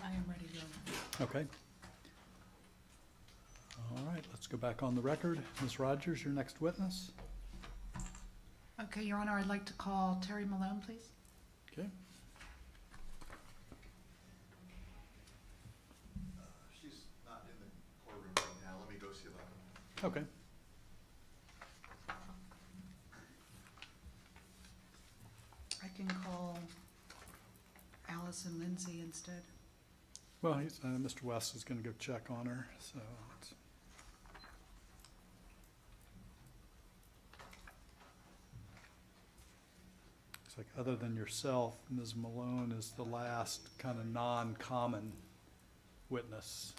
I am ready to go. Okay. All right, let's go back on the record. Ms. Rogers, your next witness. Okay, Your Honor, I'd like to call Terry Malone, please. Okay. She's not in the courtroom right now. Let me go see about her. Okay. I can call Allison Lindsay instead. Well, Mr. West is going to go check on her, so. let's- Looks like other than yourself, Ms. Malone is the last kind of non-common witness.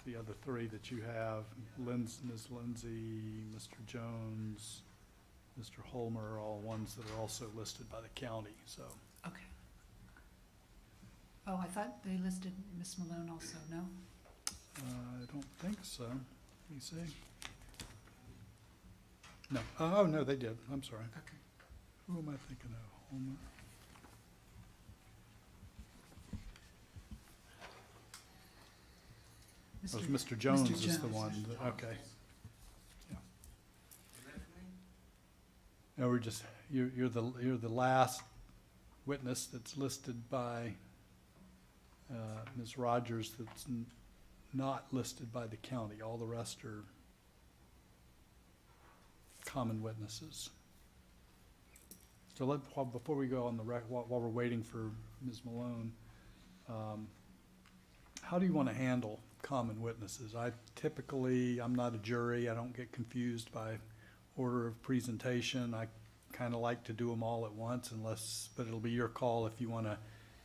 The other three that you have, Ms. Lindsay, Mr. Jones, Mr. Holmer, are all ones that are also listed by the county, so. Okay. Oh, I thought they listed Miss Malone also, no? I don't think so. Let me see. No, oh, no, they did. I'm sorry. Okay. Who am I thinking of? Holmer. Oh, Mr. Jones is the Jones. one, okay. Yeah. No, we're just, you're the last witness that's listed by Ms. Rogers that's not listed by the county. All the rest are common witnesses. So before we go on the while we're waiting for Ms. Malone, how do you want to handle common witnesses? I'm not a jury. I don't get confused by order of presentation. I kind of like to do them all at once but it'll be your call if you want to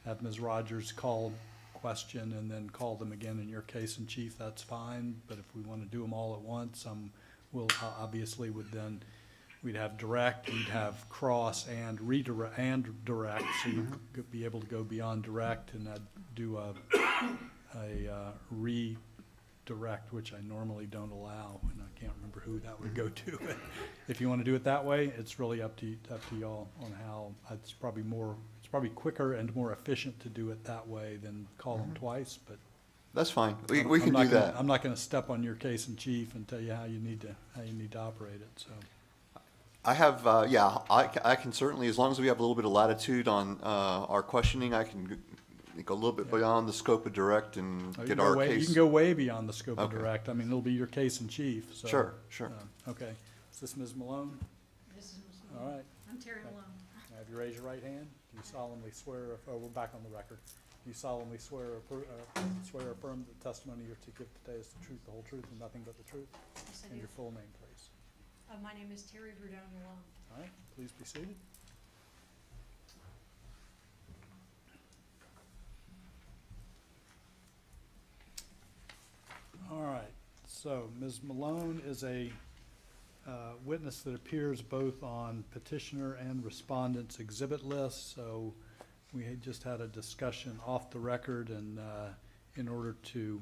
have Ms. Rogers call question and then call them again in your case in chief, that's fine. But if we want to do them all at once, we'll obviously we'd have direct, we'd have cross and redirect and direct, so you'd be able to go beyond direct, and I'd do a redirect, which I normally don't allow, and I can't remember who that would go to. But if you want to do it that way, it's really up to y'all on how. It's probably quicker and more efficient to do it that way than call them twice. But That's fine. We can do that. I'm not going to step on your case in chief and tell you how you need to operate it. So. I have, I can certainly, as long as we have a little bit of latitude on our questioning, I can go a little bit beyond the scope of direct and get our case. You can go way beyond the scope of Okay. direct. I mean, it'll be your case in chief. So, Sure. Okay. Is this Ms. Malone? This is Ms. All Malone. right. I'm Terry Malone. Have you raised your right hand? Do you solemnly swear, we're back on the record. Do you solemnly swear or affirm that the testimony you're to give today is the truth, the whole truth, and nothing but the truth? Yes, I And do. your full name, please. My name is Terry Verdun Malone. All right, please be seated. All right, so Ms. Malone is a witness that appears both on petitioner and respondent's exhibit list. So we had just had a discussion off the record, and in order to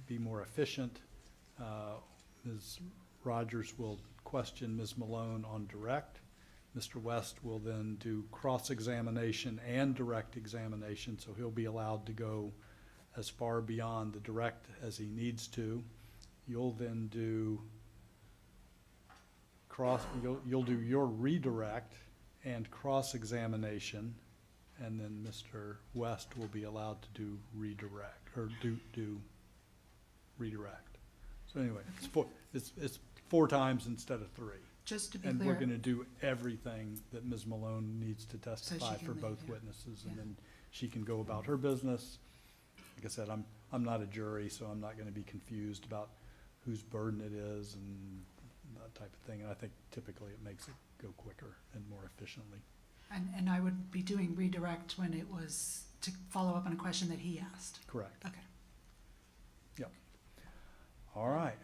be more efficient, Ms. Rogers will question Ms. Malone on direct. Mr. West will then do cross-examination and direct examination, so he'll be allowed to go as far beyond the direct as he needs to. You'll then do you'll do your redirect and cross-examination, and then Mr. West will be allowed to do redirect, or do redirect. So anyway, it's four times instead of three. Just to be And clear. we're gonna do everything that Ms. Malone needs to testify can for leave, both yeah. witnesses, and Yeah. then she can go about her business. Like I said, I'm not a jury, so I'm not gonna be confused about whose burden it is and that type of thing. And I think typically it makes it go quicker and more efficiently. And I would be doing redirect when it was to follow up on a question that he asked. Correct. Okay. Yep. All right.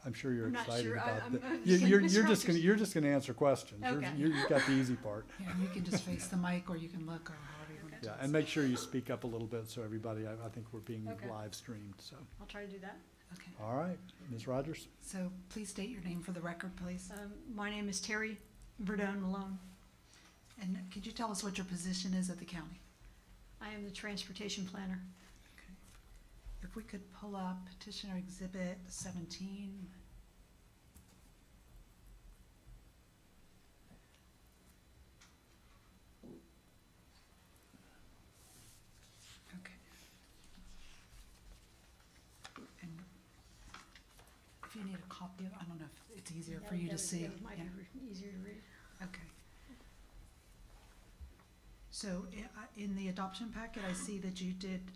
I'm sure you're I'm not excited sure. about I'm that. just gonna- You're just gonna answer questions. Okay. You've got the easy part. Yeah, you can just face the mic, or you can look, or however you want to do Yeah, it. and make sure you speak up a little bit so everybody, I think we're being Okay. live streamed, so. I'll try to do that. Okay. All right, Ms. Rogers? So please state your name for the record, please. My name is Terry Verdun Malone. And could you tell us what your position is at the county? I am the transportation planner. Okay. If we could pull up petitioner exhibit 17. Okay. And if you need a copy of, I don't know if it's easier for you to see. It might Yeah. be easier to read. Okay. So in the adoption packet, I see that you did,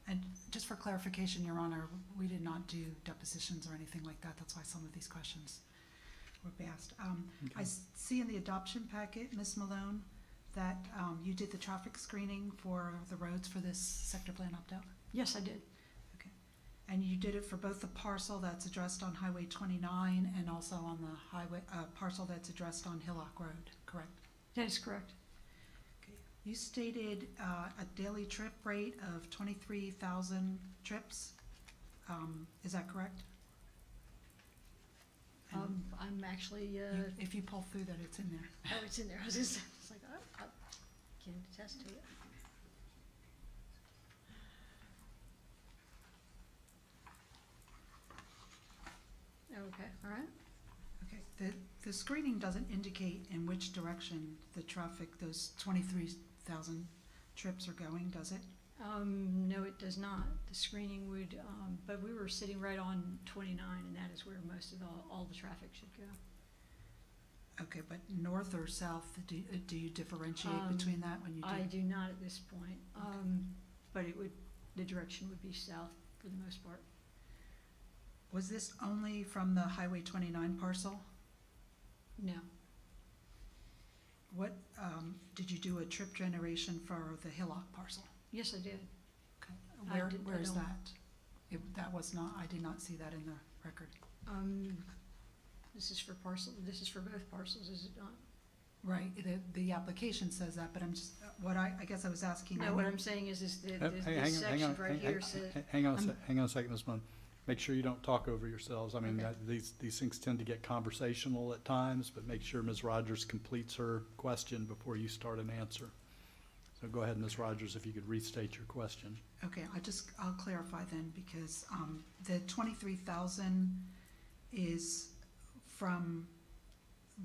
and just for clarification, Your Honor, we did not do depositions or anything like that. That's why some of these questions were asked. I Okay. see in the adoption packet, Ms. Malone, that you did the traffic screening for the roads for this sector plan opt-out. Yes, I did. Okay. And you did it for both the parcel that's addressed on Highway 29 and also on the highway, parcel that's addressed on Hillock Road, correct? That is correct. Okay. You stated a daily trip rate of 23,000 trips. Is that correct? And I'm actually, if you pull through that, it's in there. oh, it's in there. I was just, it's like, I can attest to it. Okay, all right. Okay, the screening doesn't indicate in which direction the traffic, those 23,000 trips are going, does it? No, it does not. The screening would, but we were sitting right on 29, and that is where most of all the traffic should go. Okay, but north or south, do you differentiate between that when you do? I do not at this point, but it would, the direction would be south for the most part. Was this only from the Highway 29 parcel? No, What, did you do a trip generation for the Hillock parcel? yes, I did. Okay. I Where, did- I where is don't- that? That was not, I did not see that in the record. This is for this is for both parcels, is it not? Right, the application says that, but I'm just, I guess I was asking. No, what I'm saying is this Hang on, section right here says, hang on, I'm- hang on a second, Ms. Munn. Make sure you don't talk over yourselves. I mean, Okay. these things tend to get conversational at times, but make sure Ms. Rogers completes her question before you start an answer. So go ahead, Ms. Rogers, if you could restate your question. Okay, I'll clarify then, because, the 23,000 is from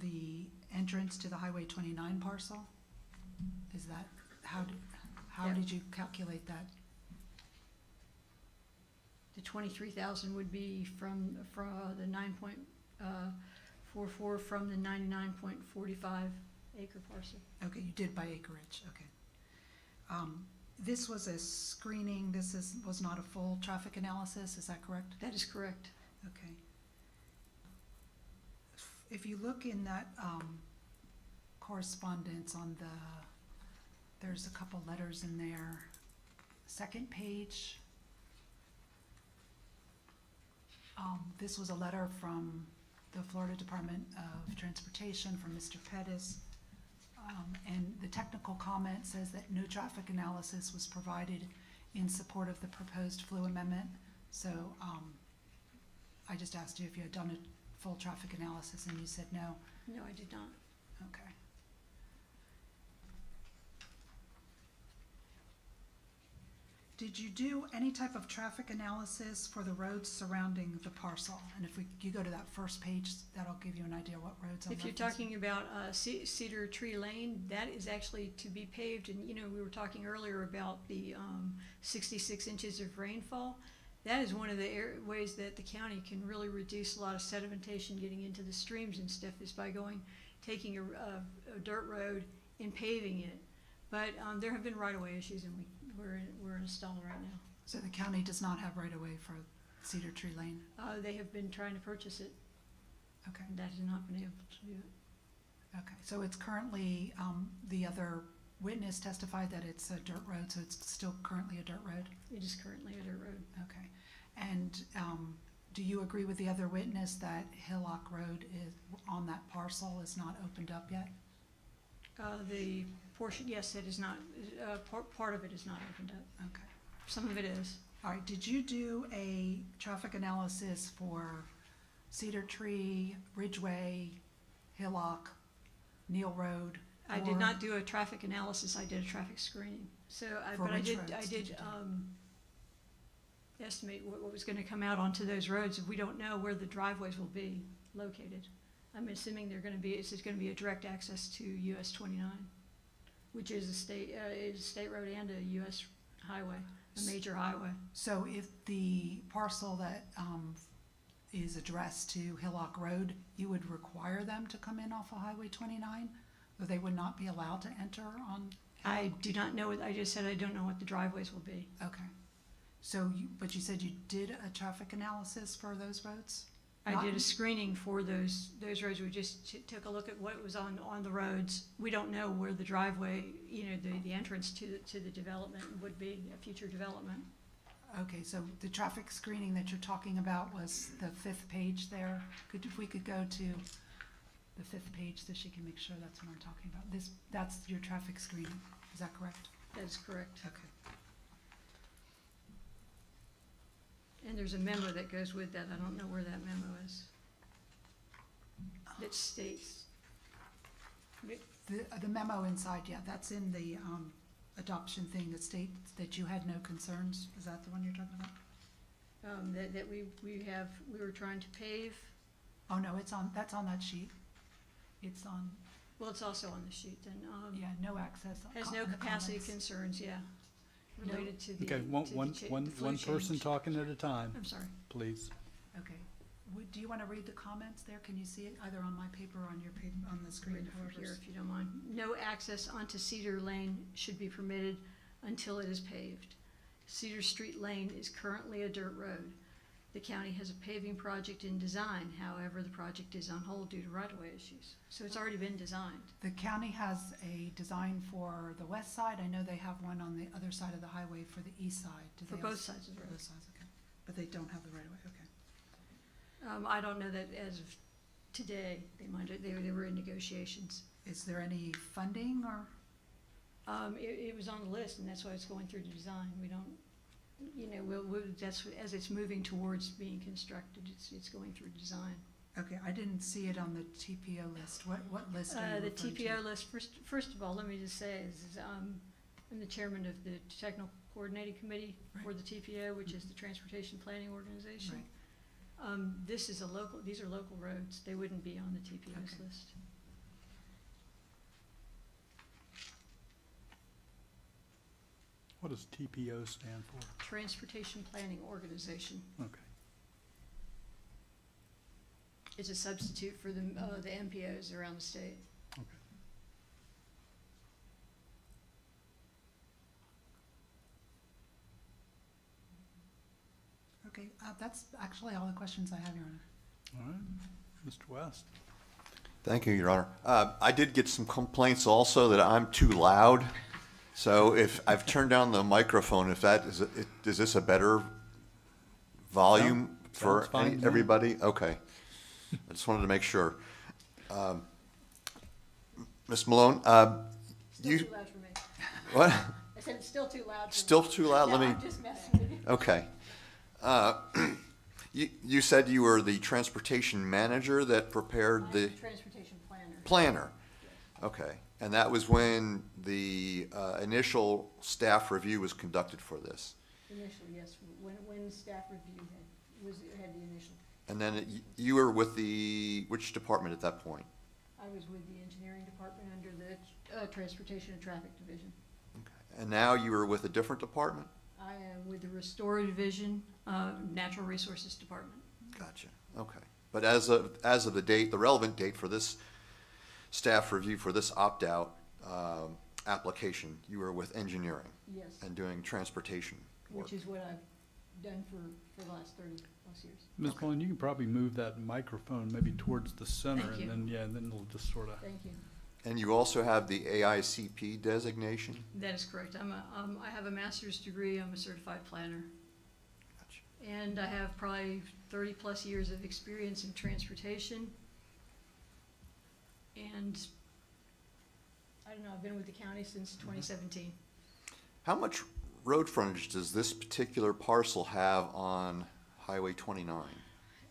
the entrance to the Highway 29 parcel? Is that, how Yeah. did you calculate that? the 23,000 would be from the 9.44 from the 99.45 acre parcel. Okay, you did by acreage, okay. This was a screening, was not a full traffic analysis, is that correct? That is correct. Okay. If you look in that correspondence on there's a couple letters in there. Second page. This was a letter from the Florida Department of Transportation from Mr. Pettis. And the technical comment says that no traffic analysis was provided in support of the proposed FLU amendment. So I just asked you if you had done a full traffic analysis and you said no. No, I did not. Okay. Did you do any type of traffic analysis for the roads surrounding the parcel? And if you go to that first page, that'll give you an idea what roads I'm If you're referencing. talking about Cedar Tree Lane, that is actually to be paved, and we were talking earlier about the 66 inches of rainfall. That is one of the ways that the county can really reduce a lot of sedimentation getting into the streams and stuff, is by taking a dirt road and paving it. But there have been right-of-way issues, and we're in a stall right now. So the county does not have right of way for Cedar Tree Lane? They have been trying to purchase it, Okay, and that has not been able to do it. okay. So it's currently, the other witness testified that it's a dirt road, so it's still currently a dirt road? It is currently a dirt road. Okay. And do you agree with the other witness that Hillock Road is, on that parcel, is not opened up yet? The portion, yes, it is not, part of it is not opened up. Okay. Some of it is. All right, did you do a traffic analysis for Cedar Tree, Ridgeway, Hillock, Neal Road? I did or- not do a traffic analysis, I did a traffic screening. So, For but I which did, roads I did did, you do? estimate what was gonna come out onto those roads. We don't know where the driveways will be located. I'm assuming they're gonna be, it's just gonna be a direct access to US 29, which is a state road and a US highway, a major highway. So if the parcel that, is addressed to Hillock Road, you would require them to come in off of Highway 29? Or they would not be allowed to enter on? I do not know, I just said I don't know what the driveways will be. Okay. So but you said you did a traffic analysis for those roads? I Not- did a screening for those roads. We just took a look at what was on the roads. We don't know where the driveway, the entrance to the development would be, a future development. Okay, so the traffic screening that you're talking about was the 5th page there? If we could go to the 5th page so she can make sure that's what I'm talking about. That's your traffic screening, is that correct? That is correct. Okay. And there's a memo that goes with that. I don't know where that memo is. That states, The memo inside, yeah, that's in the adoption thing that states that you had no concerns. Is that the one you're talking about? that we were trying to pave. Oh, no, that's on that sheet. It's on, Well, it's also on the sheet then. yeah, no access. Has no in the capacity comments. concerns, yeah, related to the, Okay, to the flow one person change. talking at a time, I'm sorry. please. Okay. Do you want to read the comments there? Can you see it either on my paper or on your paper, on the screen? Read it from however's- here, if you don't mind. No access onto Cedar Lane should be permitted until it is paved. Cedar Street Lane is currently a dirt road. The county has a paving project in design, however, the project is on hold due to right-of-way issues. So it's already been designed. The county has a design for the west side. I know they have one on the other side of the highway for the east side. Do For they both also- sides of the For road. both sides, okay. But they don't have the right of way, okay. I don't know that as of today, they were in negotiations. Is there any funding or? It was on the list, and that's why it's going through the design. We don't, that's, as it's moving towards being constructed, it's going through design. Okay, I didn't see it on the TPO list. What list are you The referring to? TPO list, first of all, let me just say, I'm the chairman of the Technical Coordinating Committee for the TPO, which is the Transportation Planning Organization. Right. These are local roads. They wouldn't be on the TPO's Okay. list. What does TPO stand for? Transportation Planning Organization. Okay. It's a substitute for the MPOs around the state. Okay. Okay, that's actually all the questions I have, Your Honor. All right, Mr. West. Thank you, Your Honor. I did get some complaints also that I'm too loud. So if I've turned down the microphone, is this a better volume for Sounds fine to me. everybody? Okay. I just wanted to make sure. Ms. Malone, Still you, too loud for me. what? I said it's still too loud for me. Still too loud? Let No, me, I'm just messing with you. okay. You said you were the transportation manager that prepared I'm the the transportation planner. planner? Okay. And that was when the initial staff review was conducted for this? Initially, yes, when staff review had the initial. And then you were with which department at that point? I was with the engineering department under the Transportation and Traffic Division. Okay. And now you are with a different department? I am with the Restore Division, Natural Resources Department. Gotcha, okay. But as of the date, the relevant date for this staff review for this opt-out application, you were with engineering Yes, and doing transportation work? which is what I've done for the last 30-plus years. Ms. Mullen, you can probably move that microphone maybe towards the center, Thank you. and then it'll just sort of, Thank you. And you also have the AICP designation? That is correct. I have a master's degree. I'm a certified planner. Gotcha. And I have probably 30-plus years of experience in transportation. And I don't know, I've been with the county since 2017. How much road frontage does this particular parcel have on Highway 29?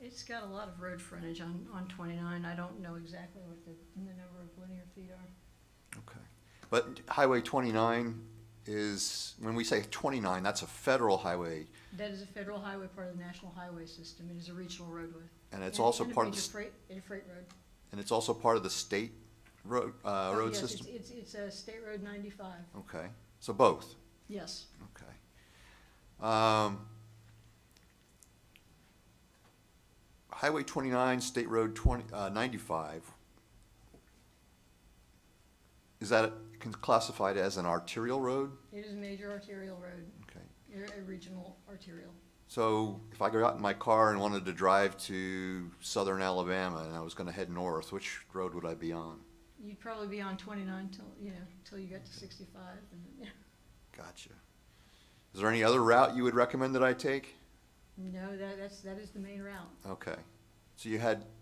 It's got a lot of road frontage on 29. I don't know exactly what the number of linear feet are. Okay. But Highway 29 is, when we say 29, that's a federal highway, That is a federal highway, part of the national highway system. It is a regional roadway. and it's also And a part of major the, freight, and a freight road. and it's also part of the state road, Oh, road yes, system? It's a State Road 95. Okay, so both, Yes. okay. Highway 29, State Road 95, is that classified as an arterial road? It is a major arterial road, Okay. a regional arterial. So if I got out in my car and wanted to drive to southern Alabama and I was gonna head north, which road would I be on? You'd probably be on 29 till you got to 65. And then, Gotcha. Is there any other route you would recommend that I take? no, that is the main route. Okay. So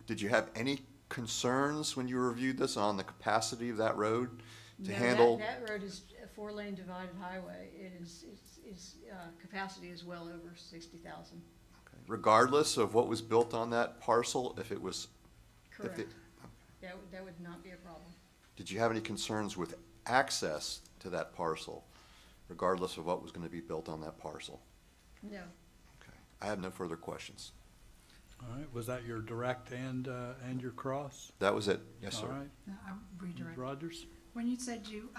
did you have any concerns when you reviewed this on the capacity of that road to No, handle? That road is a 4-lane divided highway. Its capacity is well over 60,000. Okay. Regardless of what was built on that parcel, if it was, if Correct. it, That would not be a problem. did you have any concerns with access to that parcel, regardless of what was gonna be built on that parcel? No. Okay. I have no further questions. All right, was that your direct and your cross? That was it. Yes, sir. All right, No, I redirect. Rogers? When you said you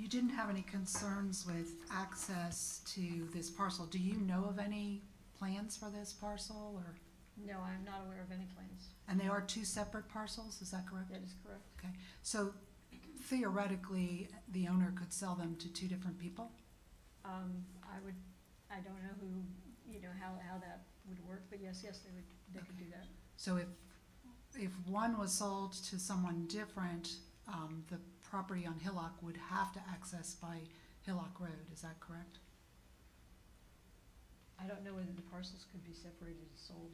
didn't have any concerns with access to this parcel, do you know of any plans for this parcel, or, No, I'm not aware of any plans. and they are two separate parcels, is that correct? That is correct. Okay, so theoretically, the owner could sell them to two different people? I don't know how that would work, but yes, they could do that. So if one was sold to someone different, the property on Hillock would have to access by Hillock Road, is that correct? I don't know whether the parcels could be separated and sold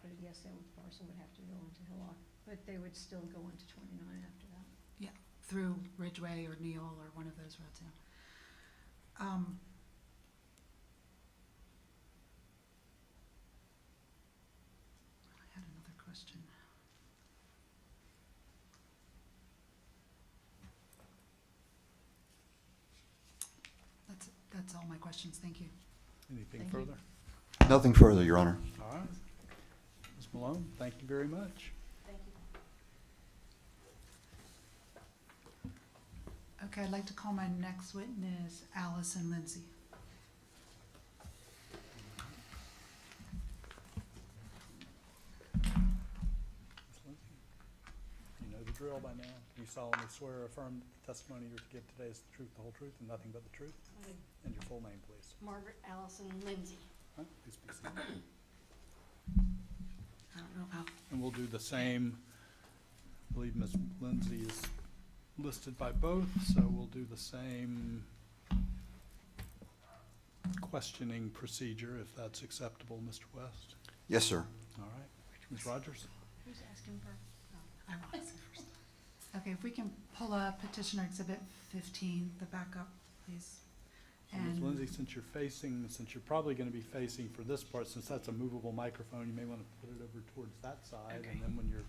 but yes, that parcel would have to go into Hillock, but they would still go into 29 after that. Yeah, through Ridgeway or Neal or one of those roads, yeah. I had another question. That's all my questions, thank you. Anything Thank you. further? Nothing further, Your Honor. All right. Ms. Malone, thank you very much. Thank you. Okay, I'd like to call my next witness, Allison Lindsay. Ms. Lindsay, you know the drill by now. Do you solemnly swear or affirm that the testimony you're to give today is the truth, the whole truth, and nothing but the truth? And your full name, please. Margaret Allison Lindsay. All right, please be seated. I don't know how. And we'll do the same. I believe Ms. Lindsay is listed by both, so we'll do the same questioning procedure, if that's acceptable, Mr. West. Yes, sir. All right. Ms. Rogers? Who's asking for? I want to say first. Okay, if we can pull up petitioner exhibit 15, the backup, please. Ms. And Lindsay, since you're probably gonna be facing for this part, since that's a movable microphone, you may wanna put it over towards that side. Okay. And then when you're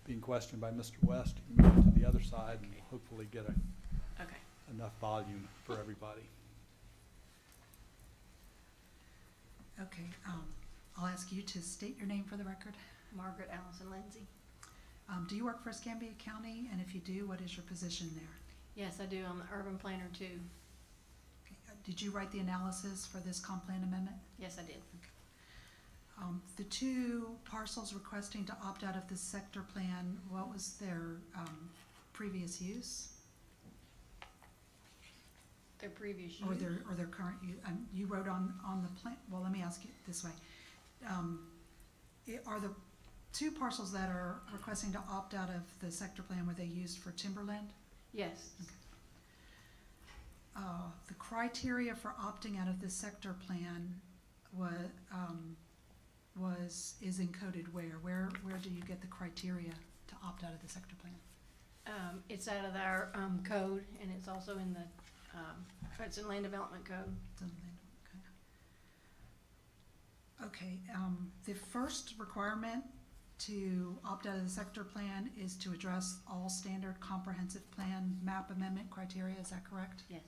being questioned by Mr. West, you can move it to the other side and hopefully get Okay. enough volume for everybody. okay, I'll ask you to state your name for the record. Margaret Allison Lindsay. Do you work for Escambia County? And if you do, what is your position there? Yes, I do. I'm the urban planner too. Okay, did you write the analysis for this comp plan amendment? Yes, I did. The two parcels requesting to opt out of this sector plan, what was their previous use? Their previous Or use. their current use? You wrote on the plan, well, let me ask you this way. Are the two parcels that are requesting to opt out of the sector plan, were they used for timberland? Yes. The criteria for opting out of this sector plan is encoded where? Where do you get the criteria to opt out of the sector plan? It's out of our code, and it's also in the it's in land development code. It's on the land, okay. Okay, the first requirement to opt out of the sector plan is to address all standard comprehensive plan map amendment criteria, is that correct? Yes.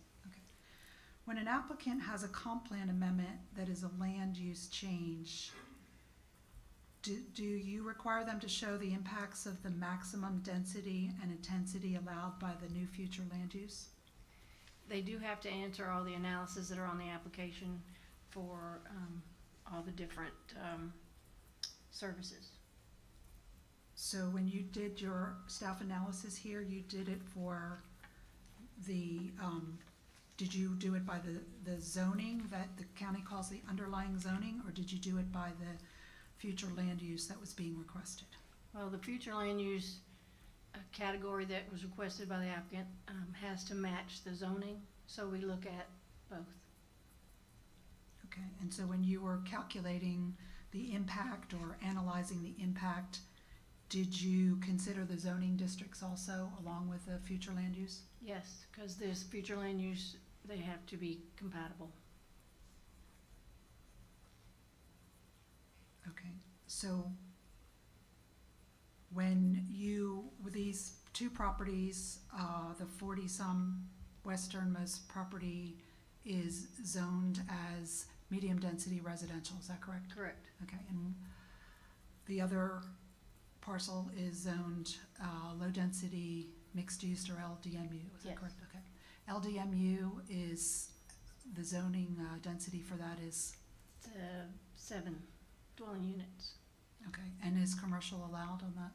When an applicant has a comp plan amendment that is a land use change, do you require them to show the impacts of the maximum density and intensity allowed by the new future land use? They do have to answer all the analyses that are on the application for, all the different, services. So when you did your staff analysis here, you did it for the, did you do it by the zoning that the county calls the underlying zoning, or did you do it by the future land use that was being requested? Well, the future land use category that was requested by the applicant has to match the zoning, so we look at both. Okay, and so when you were calculating the impact or analyzing the impact, did you consider the zoning districts also along with the future land use? Yes, because this future land use, they have to be compatible. Okay, so when you, with these two properties, the 40-some westernmost property is zoned as medium-density residential, is that correct? Correct. Okay, and the other parcel is zoned low-density mixed-use or LDMU, is that Yes. correct? Okay. LDMU is, the zoning density for that is, 7 dwelling units. okay, and is commercial allowed on that?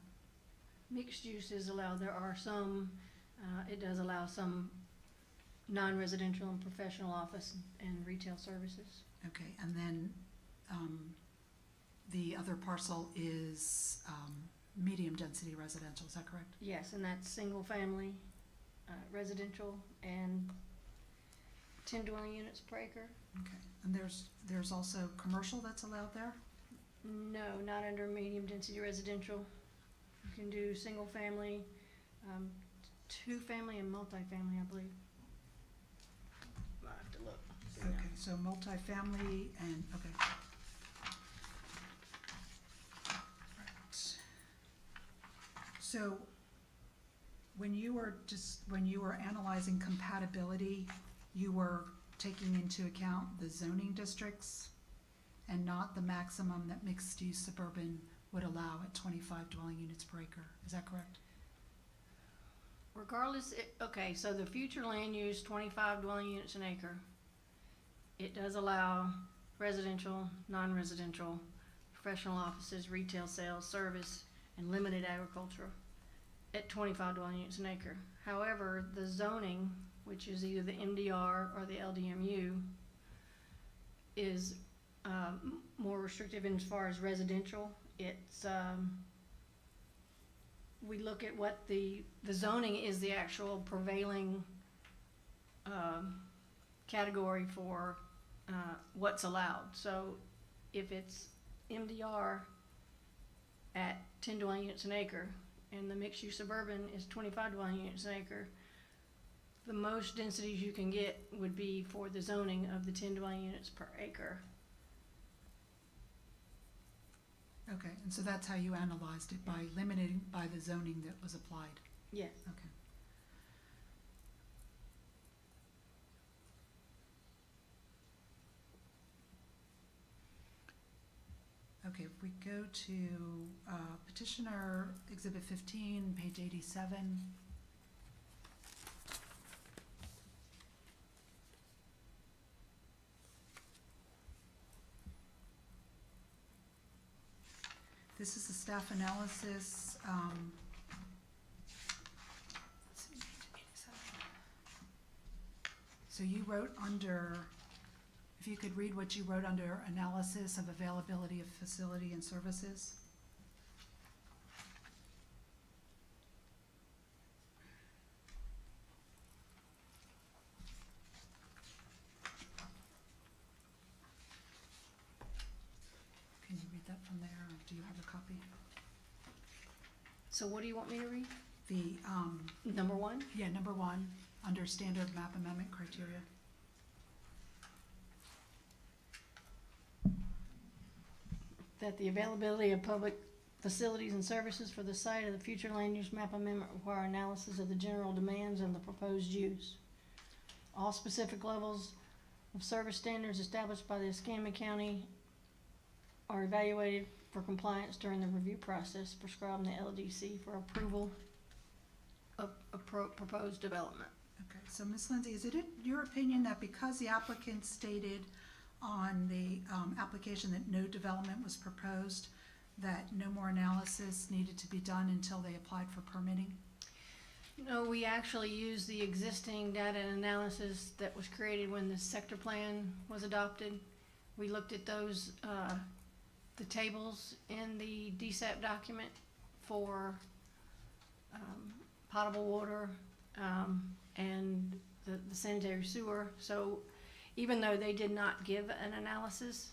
Mixed use is allowed. There are some, it does allow some non-residential and professional office and retail services. Okay, and then the other parcel is medium-density residential, is that correct? Yes, and that's single family, residential, and 10 dwelling units per acre. Okay, and there's also commercial that's allowed there? No, not under medium density residential. You can do single family, 2 family and multifamily, I believe. I'll have to look. Okay, so multifamily and, okay. Right. So, when you were analyzing compatibility, you were taking into account the zoning districts and not the maximum that mixed-use suburban would allow at 25 dwelling units per acre, is that correct? Regardless, okay, so the future land use, 25 dwelling units an acre. It does allow residential, non-residential, professional offices, retail sales, service, and limited agriculture at 25 dwelling units an acre. However, the zoning, which is either the MDR or the LDMU, is more restrictive as far as residential. It's, we look at what the zoning is the actual prevailing category for what's allowed. So if it's MDR at 10 dwelling units an acre and the mixed use suburban is 25 dwelling units an acre, the most densities you can get would be for the zoning of the 10 dwelling units per acre. Okay, and so that's how you analyzed it, by limiting by the zoning that was applied? Yes. Okay. Okay, if we go to petitioner exhibit 15, page 87. This is the staff analysis. Let's see, page 87. So you wrote under, if you could read what you wrote under analysis of availability of facility and services. Can you read that from there, or do you have a copy? So what do you want me to read? The, Number 1? yeah, number 1, under standard map amendment criteria. That the availability of public facilities and services for the site of the future land use map amendment require analysis of the general demands and the proposed use. All specific levels of service standards established by the Escambia County are evaluated for compliance during the review process prescribed in the LDC for approval of proposed development. Okay, so Ms. Lindsay, is it your opinion that because the applicant stated on the application that no development was proposed, that no more analysis needed to be done until they applied for permitting? No, we actually used the existing data and analysis that was created when the sector plan was adopted. We looked at those, the tables in the DSAP document for potable water and the sanitary sewer. So even though they did not give an analysis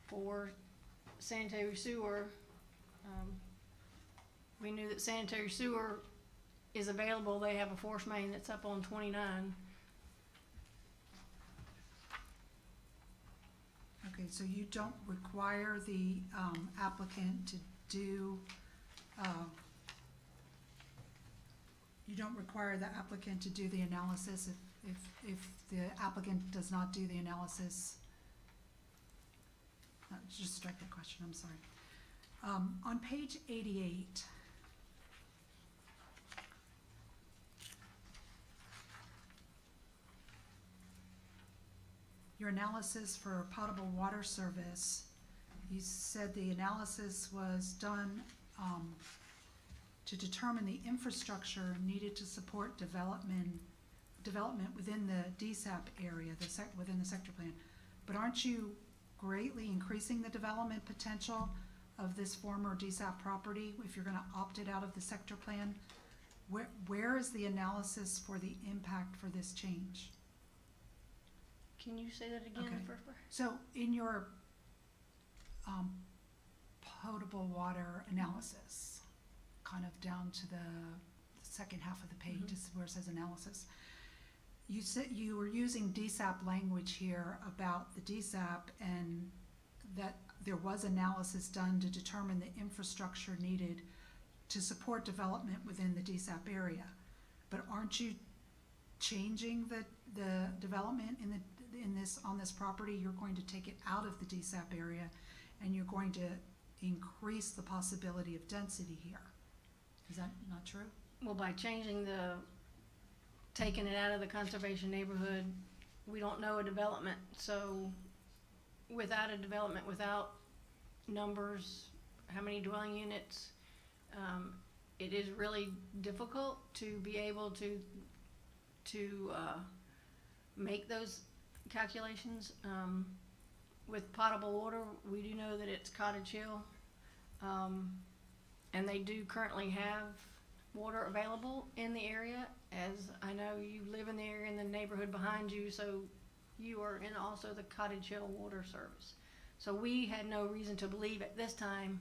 for sanitary sewer, we knew that sanitary sewer is available. They have a force main that's up on 29. Okay, so you don't require the applicant to do, you don't require the applicant to do the analysis if the applicant does not do the analysis? Just strike that question, I'm sorry. On page 88, your analysis for potable water service, you said the analysis was done to determine the infrastructure needed to support development within the DSAP area, within the sector plan. But aren't you greatly increasing the development potential of this former DSAP property if you're gonna opt it out of the sector plan? Where is the analysis for the impact for this change? Can you say that again? Okay. For- So in your potable water analysis, kind of down to the second half of the page is where it says analysis. You said you were using DSAP language here about the DSAP and that there was analysis done to determine the infrastructure needed to support development within the DSAP area. But aren't you changing the development on this property? You're going to take it out of the DSAP area and you're going to increase the possibility of density here. Is that not true? Well, by taking it out of the conservation neighborhood, we don't know a development. So without a development, without numbers, how many dwelling units, it is really difficult to be able to make those calculations. With potable water, we do know that it's Cottage Hill, and they do currently have water available in the area, as I know you live in the area in the neighborhood behind you, so you are in also the Cottage Hill water service. So we had no reason to believe at this time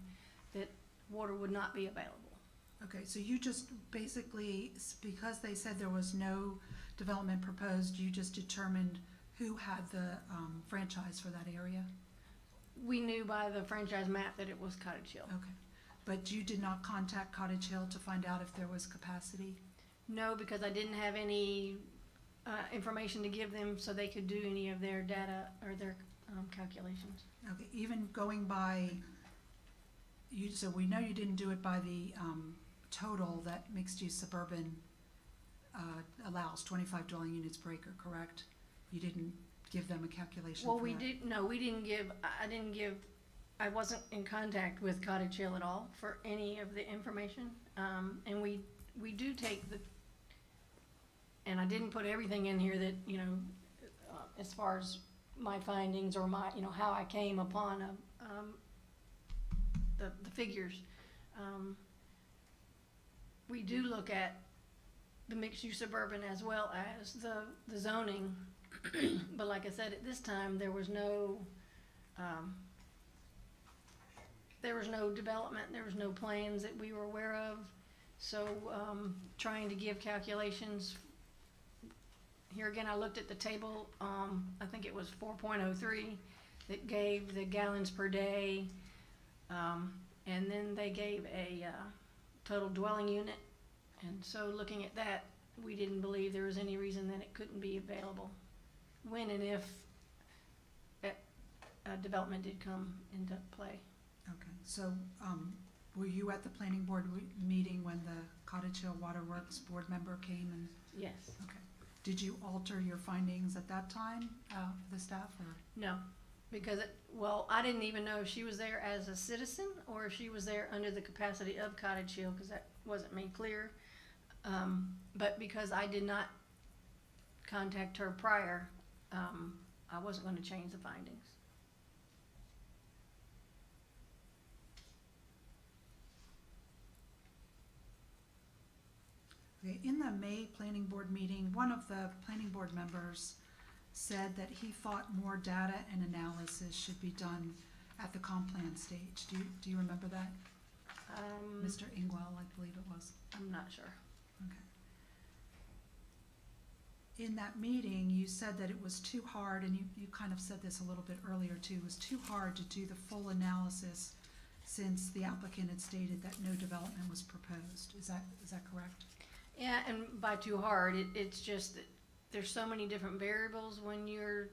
that water would not be available. Okay, so you just basically, because they said there was no development proposed, you just determined who had the franchise for that area? We knew by the franchise map that it was Cottage Hill. Okay, but you did not contact Cottage Hill to find out if there was capacity? No, because I didn't have any information to give them so they could do any of their data or their calculations. Okay, even going by, so we know you didn't do it by the total that mixed-use suburban allows, 25 dwelling units per acre, correct? You didn't give them a calculation for Well, that? we didn't give, I wasn't in contact with Cottage Hill at all for any of the information. And we do take and I didn't put everything in here that, as far as my findings or my, how I came upon the figures. We do look at the mixed-use suburban as well as the zoning. But like I said, at this time, there was no development, there was no plans that we were aware of. So trying to give calculations, here again, I looked at the table, I think it was 4.03 that gave the gallons per day, and then they gave a total dwelling unit. And so looking at that, we didn't believe there was any reason that it couldn't be available when and if development did come into play. Okay, so, were you at the planning board meeting when the Cottage Hill Waterworks board member came and, Yes. okay. Did you alter your findings at that time, the staff, or? No, because I didn't even know if she was there as a citizen or if she was there under the capacity of Cottage Hill, because that wasn't made clear. But because I did not contact her prior, I wasn't gonna change the findings. Okay, in the May planning board meeting, one of the planning board members said that he thought more data and analysis should be done at the comp plan stage. Do you remember that? Mr. Ingwell, I believe it was. I'm not sure. Okay. In that meeting, you said that it was too hard, and you kind of said this a little bit earlier too, it was too hard to do the full analysis since the applicant had stated that no development was proposed. Is that correct? Yeah, and by too hard, it's just that there's so many different variables when you're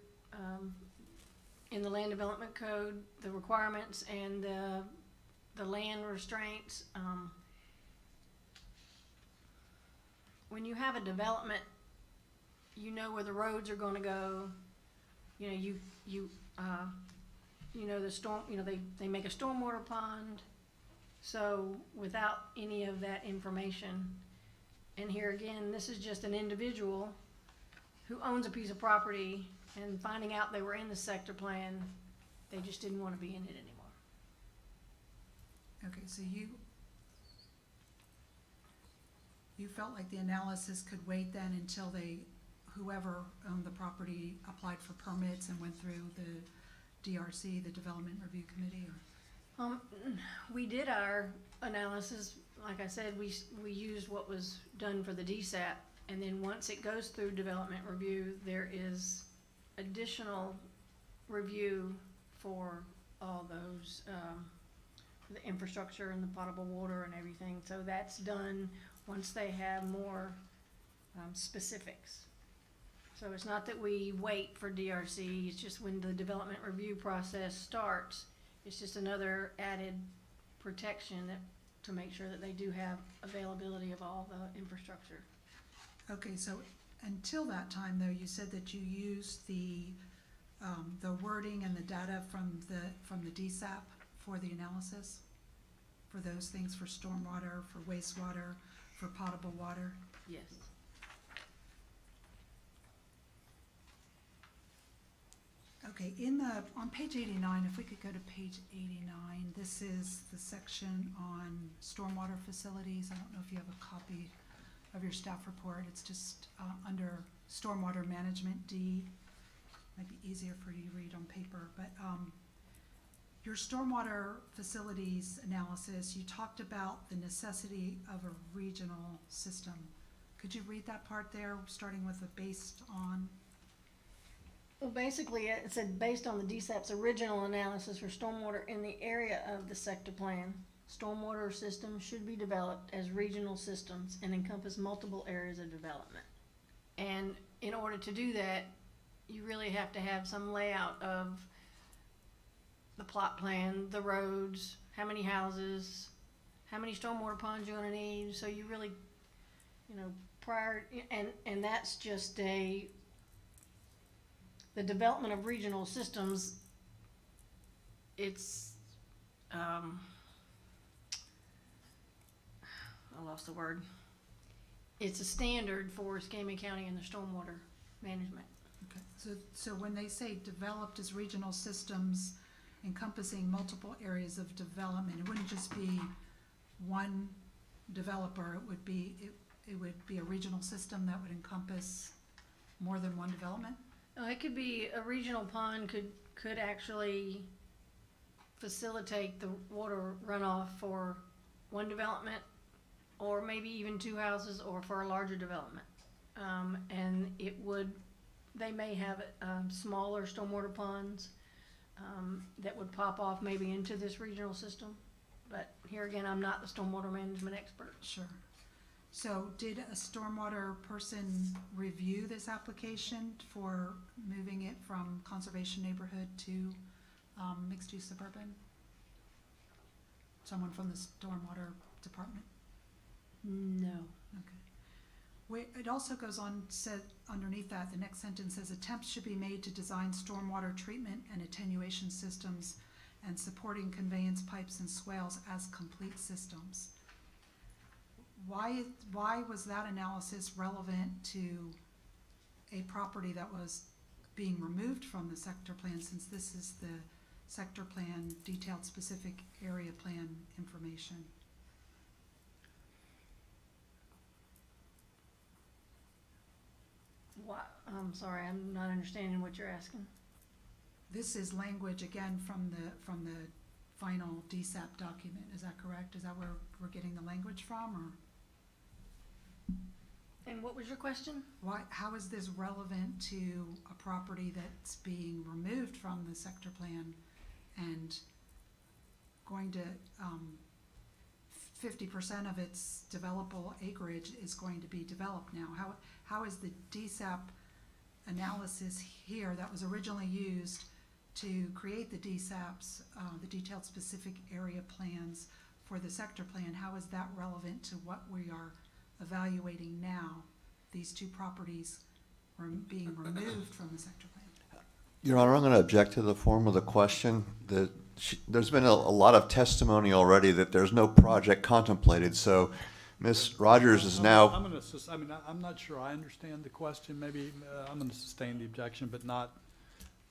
in the land development code, the requirements and the land restraints. When you have a development, you know where the roads are gonna go. You know, you know the storm. You know they make a stormwater pond. So without any of that information. And here again, this is just an individual who owns a piece of property, and finding out they were in the sector plan, they just didn't want to be in it anymore. Okay, so you felt like the analysis could wait then until whoever owned the property applied for permits and went through the DRC, the Development Review Committee, or? We did our analysis, like I said, we used what was done for the DSAP, and then once it goes through development review, there is additional review for all those, the infrastructure and the potable water and everything. So that's done once they have more specifics. So it's not that we wait for DRC, it's just when the development review process starts, it's just another added protection to make sure that they do have availability of all the infrastructure. Okay, so until that time though, you said that you used the wording and the data from the DSAP for the analysis? For those things, for stormwater, for wastewater, for potable water? Yes. Okay, on page 89, if we could go to page 89, this is the section on stormwater facilities. I don't know if you have a copy of your staff report. It's just under stormwater management D. Might be easier for you to read on paper, but your stormwater facilities analysis, you talked about the necessity of a regional system. Could you read that part there, starting with a based on? Well, basically, it said based on the DSAP's original analysis for stormwater in the area of the sector plan, stormwater systems should be developed as regional systems and encompass multiple areas of development. And in order to do that, you really have to have some layout of the plot plan, the roads, how many houses, how many stormwater ponds you're gonna need. So you really, and that's just the development of regional systems. It's, I lost the word. It's a standard for Escambia County and the stormwater management. Okay, so when they say developed as regional systems encompassing multiple areas of development, it wouldn't just be one developer, it would be a regional system that would encompass more than one development? It could be a regional pond could actually facilitate the water runoff for one development, or maybe even two houses, or for a larger development. And they may have smaller stormwater ponds that would pop off maybe into this regional system. But here again, I'm not the stormwater management expert. Sure. So did a stormwater person review this application for moving it from conservation neighborhood to mixed-use suburban? Someone from the stormwater department? No. Okay. Wait, it also goes on, said, underneath that, the next sentence says, attempts should be made to design stormwater treatment and attenuation systems and supporting conveyance pipes and swales as complete systems. Why was that analysis relevant to a property that was being removed from the sector plan, since this is the sector plan detailed specific area plan information? What, I'm sorry, I'm not understanding what you're asking. This is language again from the final DSAP document, is that correct? Is that where we're getting the language from, or And what was your question? how is this relevant to a property that's being removed from the sector plan and going to, 50% of its developable acreage is going to be developed now? How is the DSAP analysis here that was originally used to create the DSAPs, the detailed specific area plans for the sector plan, how is that relevant to what we are evaluating now, these two properties being removed from the sector plan? Your Honor, I'm going to object to the form of the question. There's been a lot of testimony already that there's no project contemplated, so Ms. Rogers is now. I'm not sure I understand the question. Maybe I'm going to sustain the objection, but not.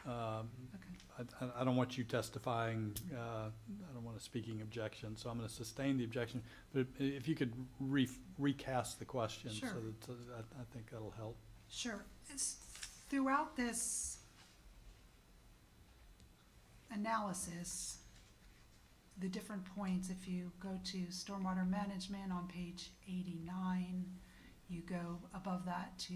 I don't want you testifying. I don't want a speaking objection, so I'm going to sustain the objection. But if you could recast the question, Sure. so that I think that'll help. Sure. Throughout this analysis, the different points, if you go to stormwater management on page 89, you go above that to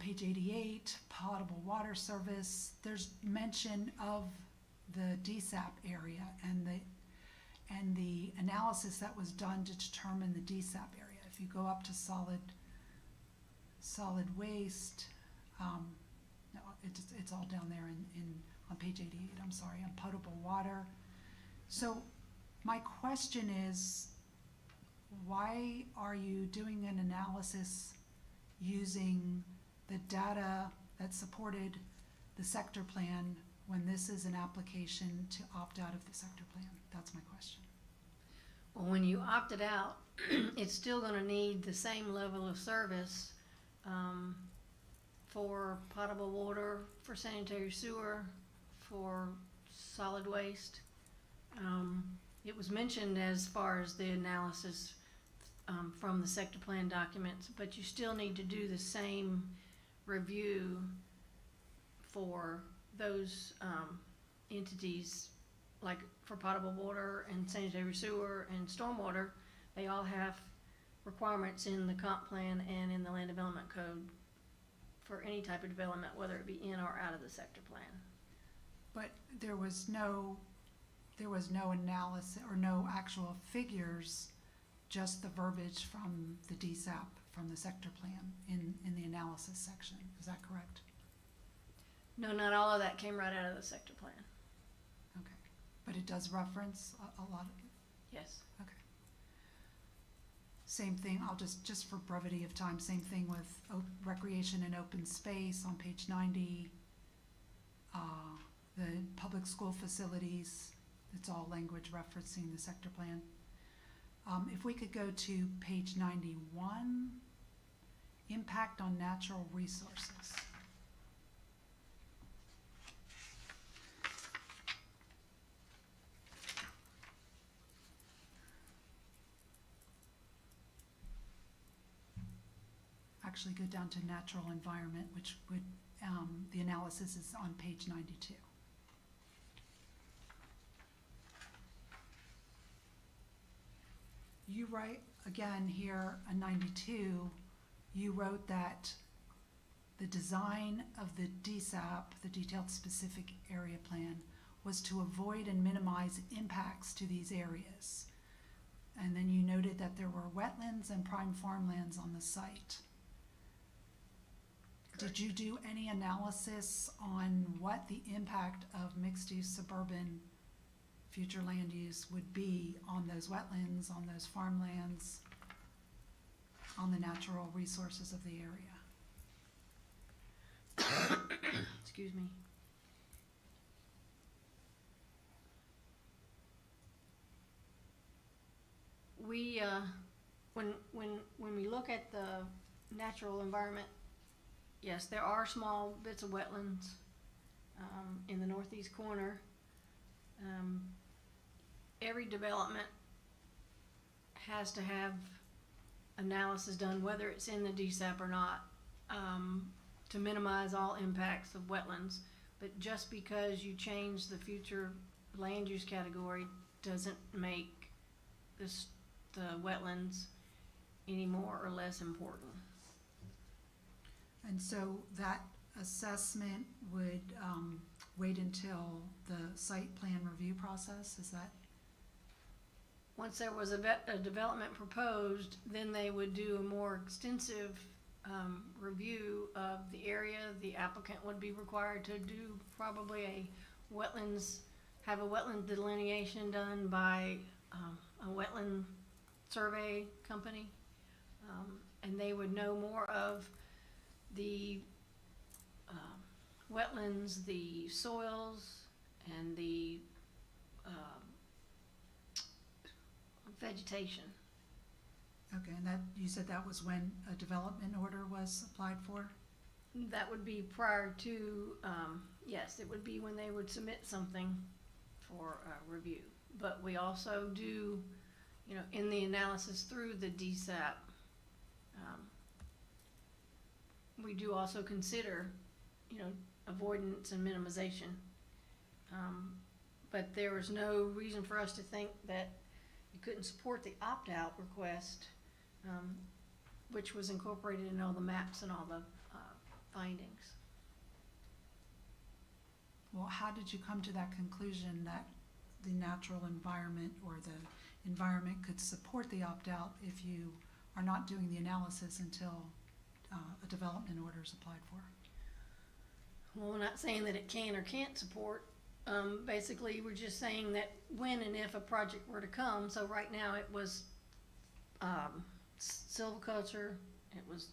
page 88, potable water service. There's mention of the DSAP area and the analysis that was done to determine the DSAP area. If you go up to solid waste, no, it's all down there on page 88, I'm sorry, on potable water. So my question is, why are you doing an analysis using the data that supported the sector plan when this is an application to opt out of the sector plan? That's my question. Well, when you opted out, it's still gonna need the same level of service, for potable water, for sanitary sewer, for solid waste. It was mentioned as far as the analysis, from the sector plan documents, but you still need to do the same review for those, entities, like for potable water and sanitary sewer and stormwater. They all have requirements in the comp plan and in the land development code for any type of development, whether it be in or out of the sector plan. But there was no analysis or no actual figures, just the verbiage from the DSAP, from the sector plan in the analysis section. Is that correct? No, not all of that came right out of the sector plan. Okay. But it does reference a lot of it? Yes. Okay. Same thing, I'll just for brevity of time, same thing with recreation and open space on page 90. The public school facilities, it's all language referencing the sector plan. If we could go to page 91, impact on natural resources. Actually go down to natural environment, which would, the analysis is on page 92. You write, again here on 92, you wrote that the design of the DSAP, the detailed specific area plan, was to avoid and minimize impacts to these areas. And then you noted that there were wetlands and prime farmlands on the site. Did you do any analysis on what the impact of mixed-use suburban future land use would be on those wetlands, on those farmlands, on the natural resources of the area? Excuse me. We, when we look at the natural environment, yes, there are small bits of wetlands, in the northeast corner. Every development has to have analysis done, whether it's in the DSAP or not, to minimize all impacts of wetlands. But just because you change the future land use category doesn't make the wetlands any more or less important. And so that assessment would wait until the site plan review process, is that? Once there was a development proposed, then they would do a more extensive review of the area. The applicant would be required to do probably have a wetland delineation done by a wetland survey company. And they would know more of the wetlands, the soils, and the vegetation. Okay, and that, you said that was when a development order was applied for? That would be prior to, yes, it would be when they would submit something for review. But we also do, in the analysis through the DSAP, we do also consider, avoidance and minimization. But there was no reason for us to think that you couldn't support the opt-out request, which was incorporated in all the maps and all the findings. Well, how did you come to that conclusion that the natural environment or the environment could support the opt-out if you are not doing the analysis until a development order is applied for? Well, we're not saying that it can or can't support. Basically, we're just saying that when and if a project were to come, so right now it was silviculture, it was,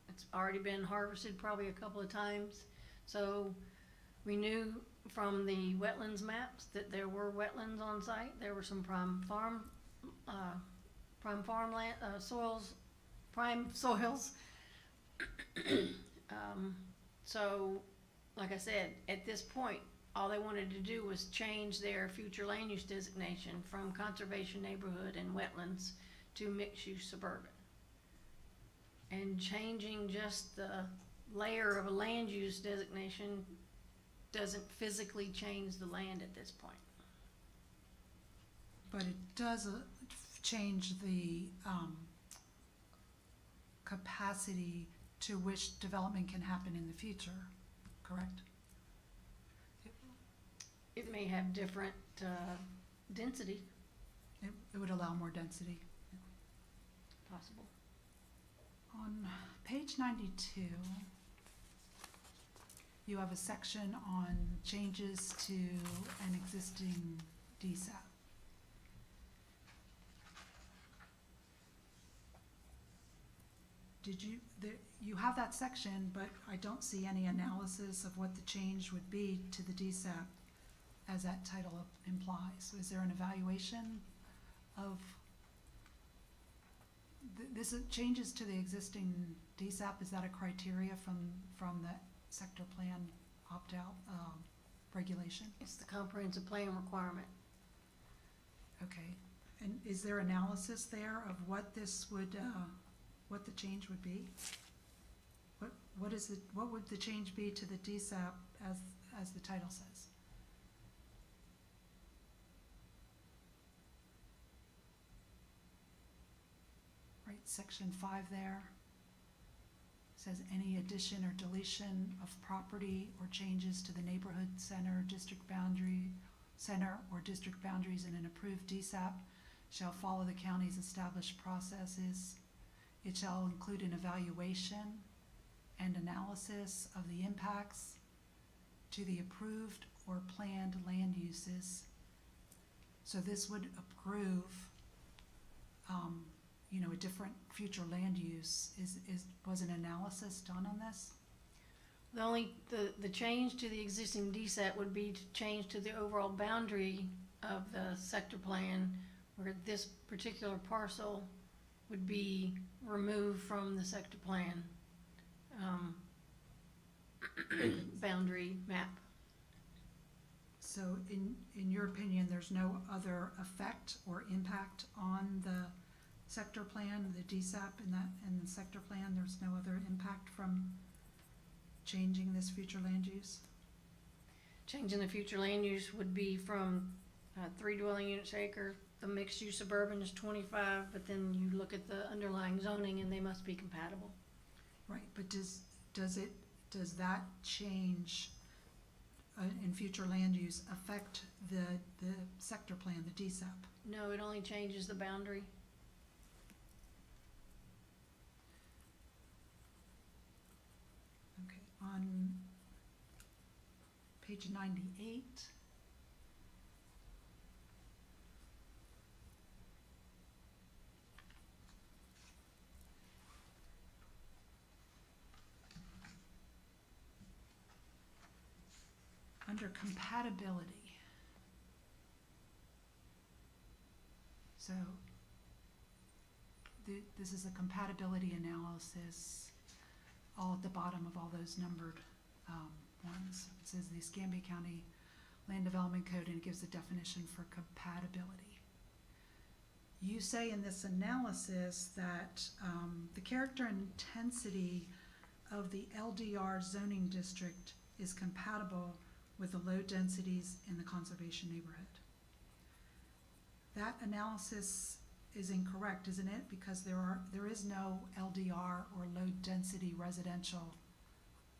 it's already been harvested probably a couple of times. So we knew from the wetlands maps that there were wetlands on site. There were some prime farmland, prime soils. So, like I said, at this point, all they wanted to do was change their future land use designation from conservation neighborhood and wetlands to mixed-use suburban. And changing just the layer of a land use designation doesn't physically change the land at this point. But it does change the capacity to which development can happen in the future, correct? It may have different density, It would allow more density. possible. On page 92, you have a section on changes to an existing DSAP. You have that section, but I don't see any analysis of what the change would be to the DSAP as that title implies. So is there an evaluation of this changes to the existing DSAP? Is that a criteria from the sector plan opt-out regulation? It's the comprehensive plan requirement. Okay, and is there analysis there of what this would, what the change would be? What would the change be to the DSAP as the title says? Right, section 5 there says any addition or deletion of property or changes to the neighborhood center, district boundary, center or district boundaries in an approved DSAP shall follow the county's established processes. It shall include an evaluation and analysis of the impacts to the approved or planned land uses. So this would approve, a different future land use. Was an analysis done on this? The change to the existing DSAT would be to change to the overall boundary of the sector plan, where this particular parcel would be removed from the sector plan, boundary map. So in your opinion, there's no other effect or impact on the sector plan, the DSAP and the sector plan? There's no other impact from changing this future land use? Changing the future land use would be from 3 dwelling units per acre. The mixed use suburban is 25, but then you look at the underlying zoning and they must be compatible. Right, but does that change in future land use affect the sector plan, the DSAP? No, it only changes the boundary. Okay, on page 98. Under compatibility. So this is a compatibility analysis, all at the bottom of all those numbered ones. It says the Escambia County Land Development Code, and it gives a definition for compatibility. You say in this analysis that the character and intensity of the LDR zoning district is compatible with the low densities in the conservation neighborhood. That analysis is incorrect, isn't it? Because there is no LDR or low density residential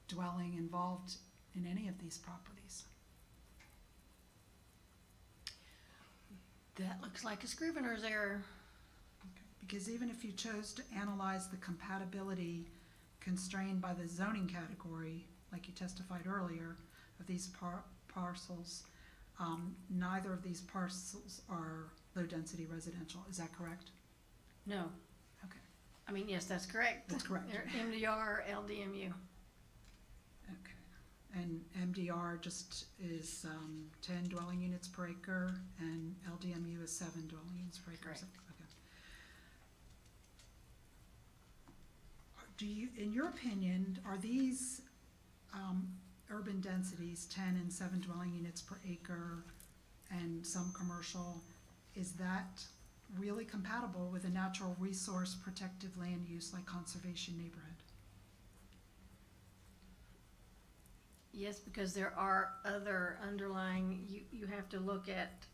dwelling involved in any of these properties. That looks like a Scrivener's error. Okay. Because even if you chose to analyze the compatibility constrained by the zoning category, like you testified earlier, of these parcels, neither of these parcels are low-density residential. Is that correct? No. Okay. I mean, yes, that's correct. That's correct. They're MDR, LDMU. Okay. And MDR just is 10 dwelling units per acre, and LDMU is 7 dwelling units per acre. Correct. Okay. Do you, in your opinion, are these urban densities, 10 and 7 dwelling units per acre, and some commercial, is that really compatible with a natural resource protective land use like conservation neighborhood? Yes, because there are other underlying, you have to look at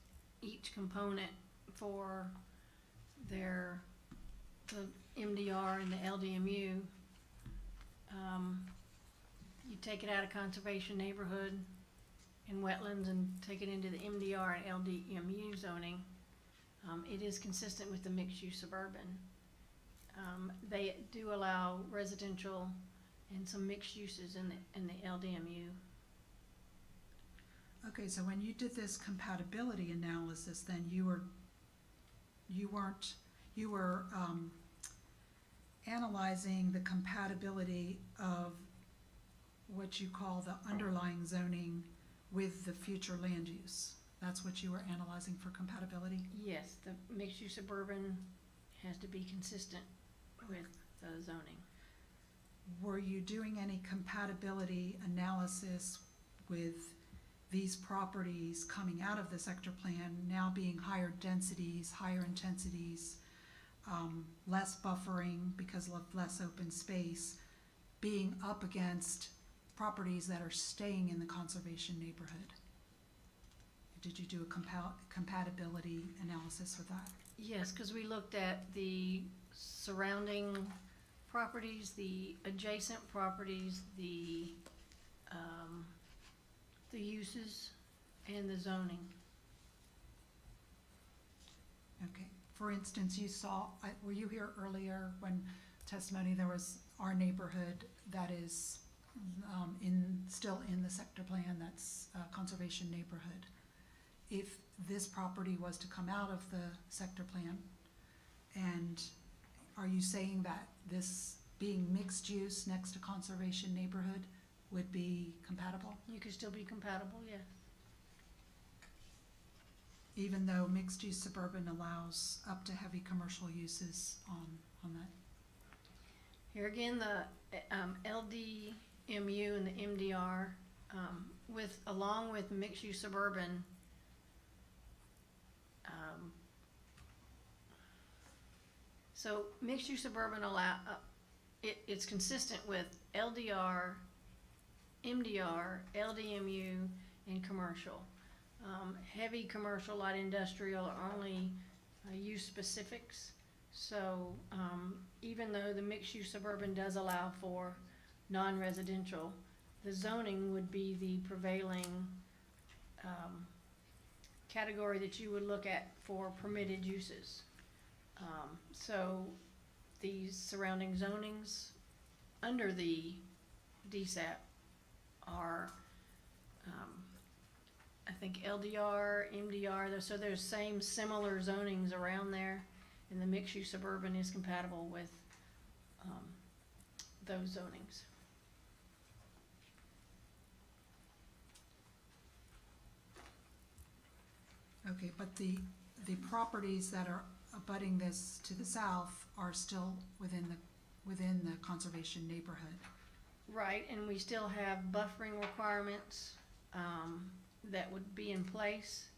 each component for the MDR and the LDMU. You take it out of conservation neighborhood and wetlands and take it into the MDR and LDMU zoning. It is consistent with the mixed-use suburban. They do allow residential and some mixed uses in the LDMU. Okay, so when you did this compatibility analysis, then you were analyzing the compatibility of what you call the underlying zoning with the future land use. That's what you were analyzing for compatibility? Yes, the mixed-use suburban has to be consistent with the zoning. Were you doing any compatibility analysis with these properties coming out of the sector plan now being higher densities, higher intensities, less buffering because of less open space, being up against properties that are staying in the conservation neighborhood? Did you do a compatibility analysis with that? Yes, because we looked at the surrounding properties, the adjacent properties, the uses, and the zoning. Okay, for instance, you saw, were you here earlier when testimony, there was our neighborhood that is still in the sector plan, that's a conservation neighborhood. If this property was to come out of the sector plan, and are you saying that this being mixed use next to conservation neighborhood would be compatible? You could still be compatible, yes. Even though mixed use suburban allows up to heavy commercial uses on that? Here again, the LDMU and the MDR, along with mixed-use suburban, so mixed-use suburban it's consistent with LDR, MDR, LDMU, and commercial. Heavy commercial, light industrial are only use specifics. So even though the mixed-use suburban does allow for non-residential, the zoning would be the prevailing category that you would look at for permitted uses. So these surrounding zonings under the DSAP are, I think LDR, MDR, so there's similar zonings around there, and the mixed-use suburban is compatible with those zonings. Okay, but the properties that are abutting this to the south are still within the conservation neighborhood. Right, and we still have buffering requirements that would be in place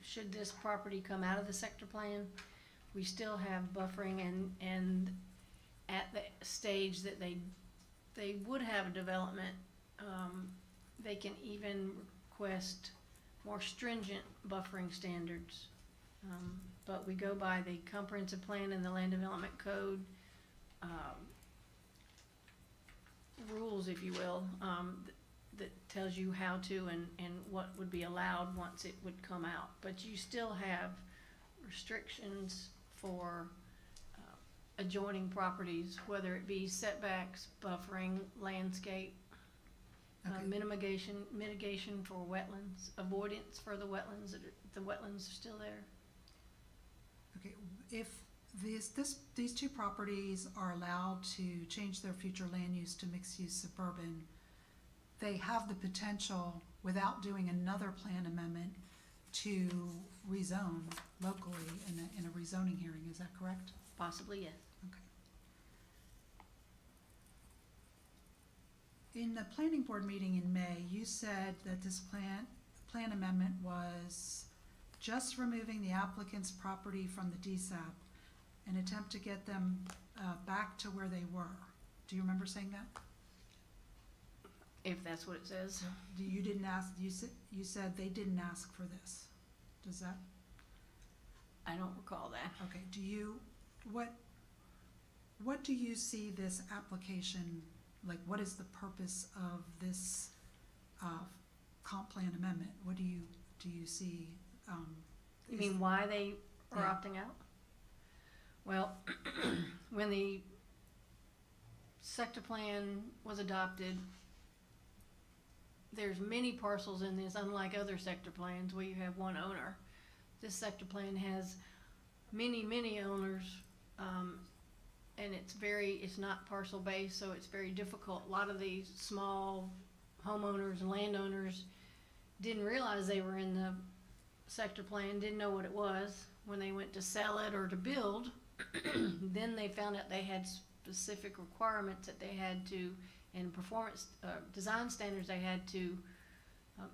should this property come out of the sector plan. We still have buffering, and at the stage that they would have a development, they can even request more stringent buffering standards. But we go by the comprehensive plan and the land development code rules, if you will, that tells you how to and what would be allowed once it would come out. But you still have restrictions for adjoining properties, whether it be setbacks, buffering, landscape, Okay. mitigation for wetlands, avoidance for the wetlands. The wetlands are still there. Okay, if these two properties are allowed to change their future land use to mixed-use suburban, they have the potential, without doing another plan amendment, to rezone locally in a rezoning hearing, is that correct? Possibly, yes. Okay. In the planning board meeting in May, you said that this plan amendment was just removing the applicant's property from the DSAP, an attempt to get them back to where they were. Do you remember saying that? If that's what it says. You didn't ask, you said they didn't ask for this. Does that, I don't recall that. okay, what do you see this application, like what is the purpose of this comp plan amendment? What do you see? You mean why they are Yeah. opting out? Well, when the sector plan was adopted, there's many parcels in this, unlike other sector plans where you have one owner. This sector plan has many owners, and it's not parcel based, so it's very difficult. A lot of these small homeowners and landowners didn't realize they were in the sector plan, didn't know what it was. When they went to sell it or to build, then they found out they had specific requirements that they had to, and performance design standards they had to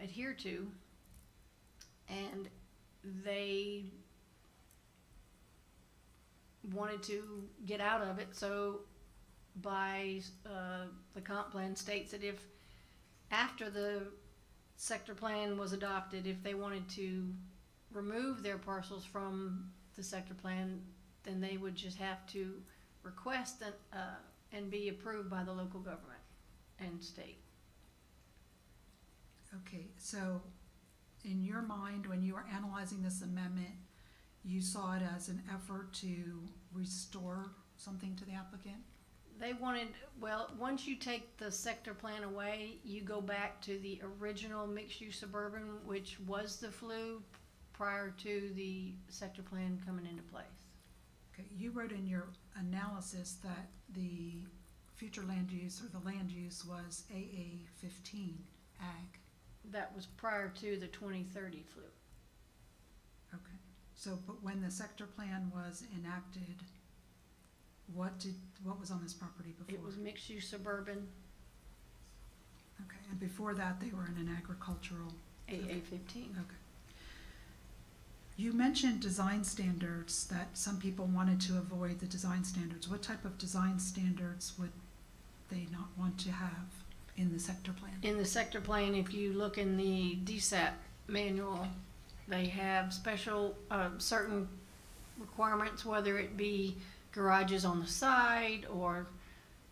adhere to, and they wanted to get out of it. So by the comp plan states that if after the sector plan was adopted, if they wanted to remove their parcels from the sector plan, then they would just have to request and be approved by the local government and state. Okay, so in your mind, when you were analyzing this amendment, you saw it as an effort to restore something to the applicant? They wanted, well, once you take the sector plan away, you go back to the original mixed-use suburban, which was the flu prior to the sector plan coming into place. Okay, you wrote in your analysis that the future land use or the land use was AA 15 ag. That was prior to the 2030 flu. Okay, so, but when the sector plan was enacted, what was on this property before? It was mixed-use suburban, Okay, and before that, they were in an agricultural, AA 15. okay. You mentioned design standards, that some people wanted to avoid the design standards. What type of design standards would they not want to have in the sector plan? In the sector plan, if you look in the DSAP manual, they have special, certain requirements, whether it be garages on the side or,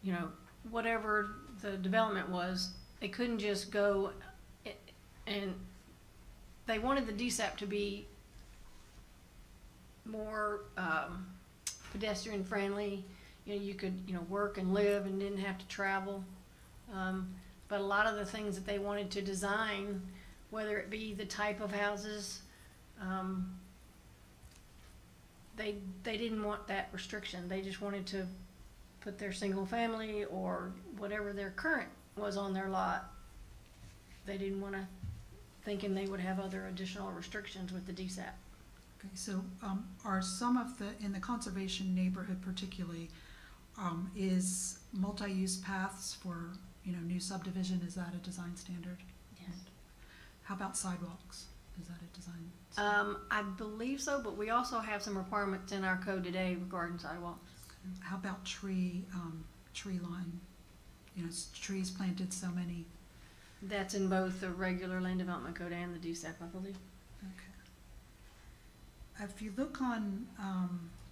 you know, whatever the development was. They couldn't just go and they wanted the DSAP to be more pedestrian friendly. You know, you could, you know, work and live and didn't have to travel. But a lot of the things that they wanted to design, whether it be the type of houses, they didn't want that restriction. They just wanted to put their single family or whatever their current was on their lot. They didn't want to, thinking they would have other additional restrictions with the DSAP. Okay, so, are some of the, in the conservation neighborhood particularly, is multi-use paths for, you know, new subdivision, is that a design standard? Yes. How about sidewalks? Is that a design? I believe so, but we also have some requirements in our code today regarding sidewalks. How about tree line? You know, trees planted so many, That's in both the regular land development code and the DSAP, I believe. okay. If you look on,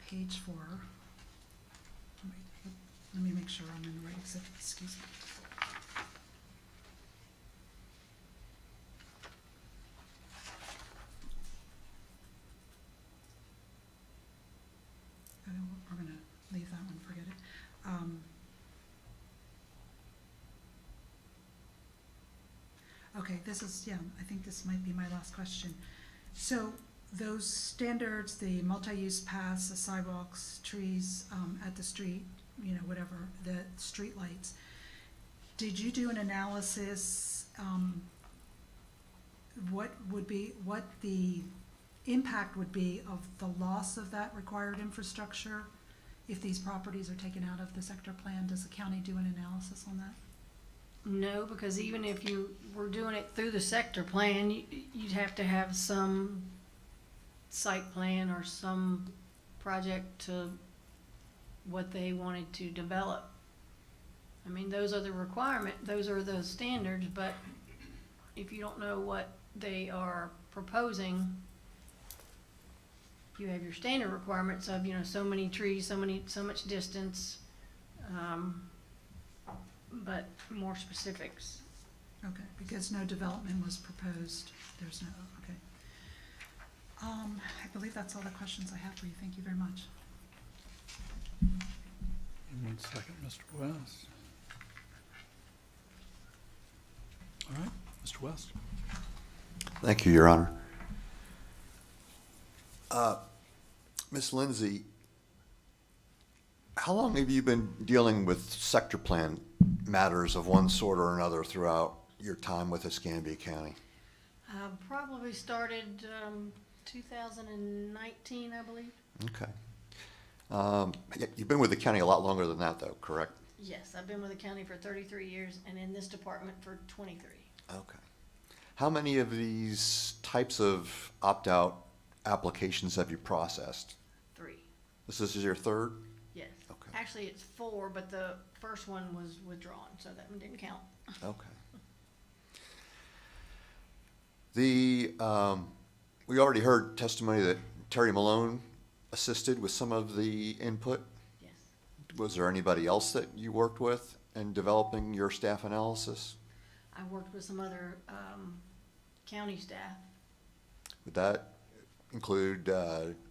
page 4, let me make sure I'm in the right exhibit, excuse me. We're gonna leave that one, forget it. Okay, this is, yeah, I think this might be my last question. So those standards, the multi-use paths, the sidewalks, trees, at the street, you know, whatever, the street lights, did you do an analysis, what the impact would be of the loss of that required infrastructure if these properties are taken out of the sector plan? Does the county do an analysis on that? No, because even if you were doing it through the sector plan, you'd have to have some site plan or some project to what they wanted to develop. I mean, those are the those are the standards, but if you don't know what they are proposing, you have your standard requirements of, you know, so many trees, so much distance, but more specifics. Okay, because no development was proposed, there's no, okay. I believe that's all the questions I have for you, thank you very much. One second, Mr. West. All right, Mr. West. Thank you, Your Honor. Ms. Lindsay, how long have you been dealing with sector plan matters of one sort or another throughout your time with Escambia County? Probably started 2019, I believe. Okay. You've been with the county a lot longer than that, though, correct? Yes, I've been with the county for 33 years and in this department for 23. Okay. How many of these types of opt-out applications have you processed? 3. This This is your third? Yes. Okay. Actually, it's 4, but the first one was withdrawn, so that one didn't count. Okay. We already heard testimony that Terry Malone assisted with some of the input. Yes. Was there anybody else that you worked with in developing your staff analysis? I worked with some other county staff. Would that include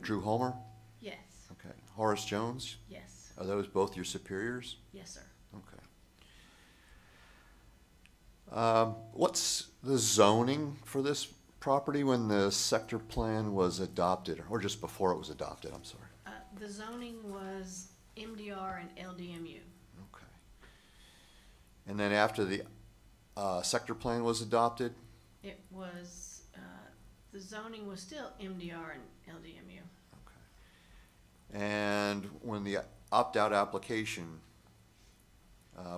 Drew Homer? Yes, Okay. Horace Jones? yes, Are those both your superiors? yes, sir. Okay. What's the zoning for this property when the sector plan was adopted, or just before it was adopted? I'm sorry. The zoning was MDR and LDMU. Okay. And then after the sector plan was adopted? It was, the zoning was still MDR and LDMU. Okay. And when the opt-out application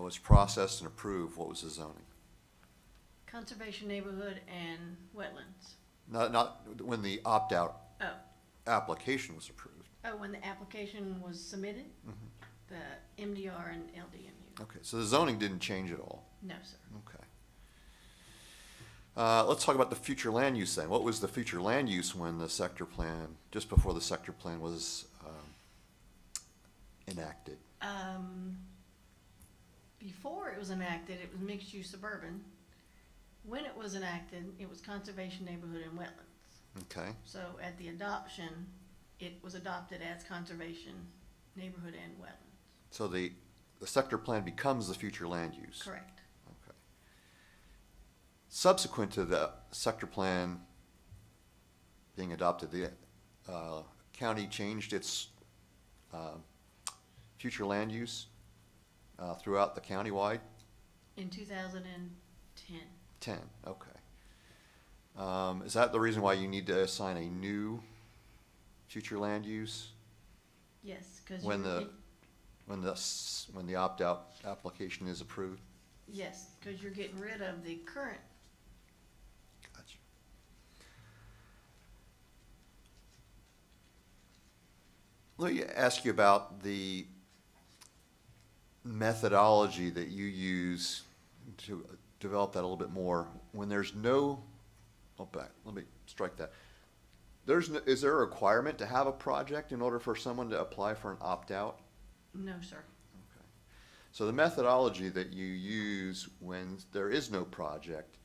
was processed and approved, what was the zoning? Conservation neighborhood and wetlands. Not when the opt-out Oh, application was approved. when the application was submitted, Mm-hmm. the MDR and LDMU. Okay, so the zoning didn't change at all. No, sir. Okay. Let's talk about the future land use then. What was the future land use when the sector plan, just before the sector plan was enacted? Before it was enacted, it was mixed-use suburban. When it was enacted, it was conservation neighborhood and wetlands. Okay, So at the adoption, it was adopted as conservation neighborhood and wetlands. so the sector plan becomes the future land use? Correct. Okay. Subsequent to the sector plan being adopted, the county changed its future land use throughout the countywide? In 2010. 10, okay. Is that the reason why you need to assign a new future land use Yes, because when the opt-out application is approved? yes, because you're getting rid of the current. Gotcha. Let me ask you about the methodology that you use to develop that a little bit more. When there's no, let me strike that. Is there a requirement to have a project in order for someone to apply for an opt-out? No, sir. Okay. So the methodology that you use when there is no project,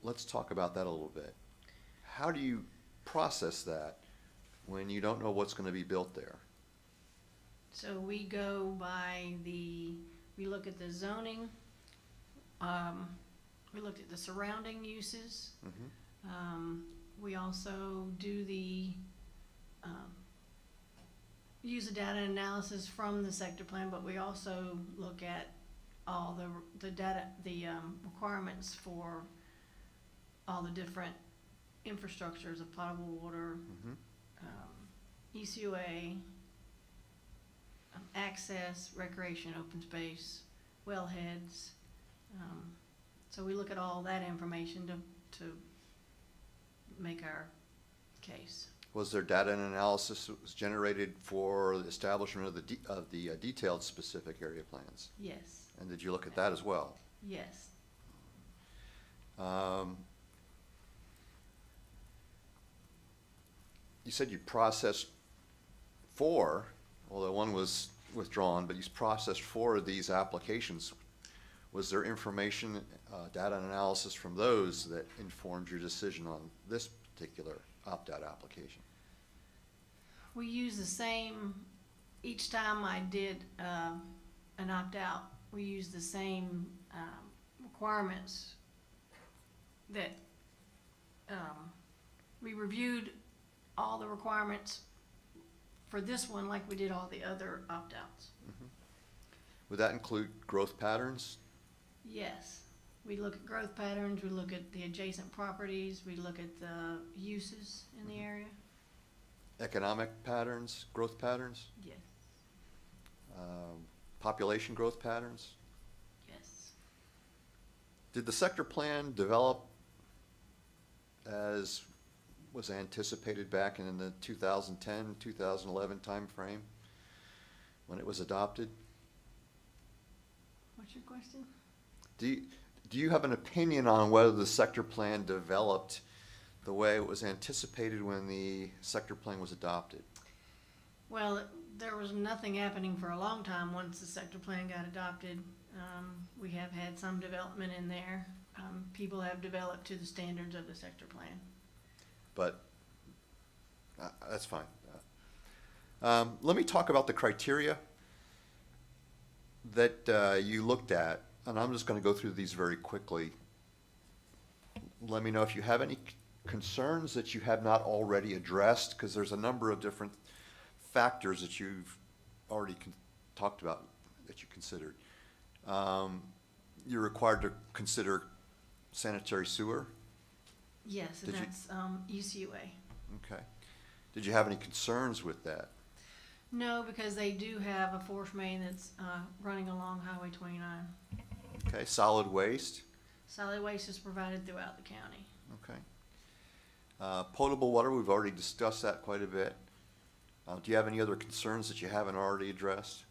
let's talk about that a little bit. How do you process that when you don't know what's going to be built there? So we go by we look at the zoning, we looked at the surrounding uses. Mhm. We also do use the data analysis from the sector plan, but we also look at all the data, requirements for all the different infrastructures of potable water, Mhm. ECOA, access, recreation, open space, wellheads. So we look at all that information to make our case. Was there data and analysis that was generated for the establishment of the detailed specific area plans? Yes, And did you look at that as well? yes. You said you processed 4, although one was withdrawn, but you processed 4 of these applications. Was there information, data and analysis from those that informed your decision on this particular opt-out application? We use the same, each time I did an opt-out, we used the same requirements that we reviewed all the requirements for this one like we did all the other opt-outs. Would that include growth patterns? Yes, we look at growth patterns, we look at the adjacent properties, we look at the uses in the area. Economic patterns, growth patterns? Yes, Population growth patterns? yes. Did the sector plan develop as was anticipated back in the 2010, 2011 timeframe when it was adopted? What's your question? Do you have an opinion on whether the sector plan developed the way it was anticipated when the sector plan was adopted? Well, there was nothing happening for a long time once the sector plan got adopted. We have had some development in there. People have developed to the standards of the sector plan. But That's fine. Let me talk about the criteria that you looked at, and I'm just going to go through these very quickly. Let me know if you have any concerns that you have not already addressed, because there's a number of different factors that you've already talked about that you considered. You're required to consider sanitary sewer. Yes, and Did you- that's, UCUA. Okay. Did you have any concerns with that? No, because they do have a force main that's, running along Highway 29. Okay. Solid waste. Solid waste is provided throughout the county. Okay. Potable water, we've already discussed that quite a bit. Do you have any other concerns that you haven't already addressed?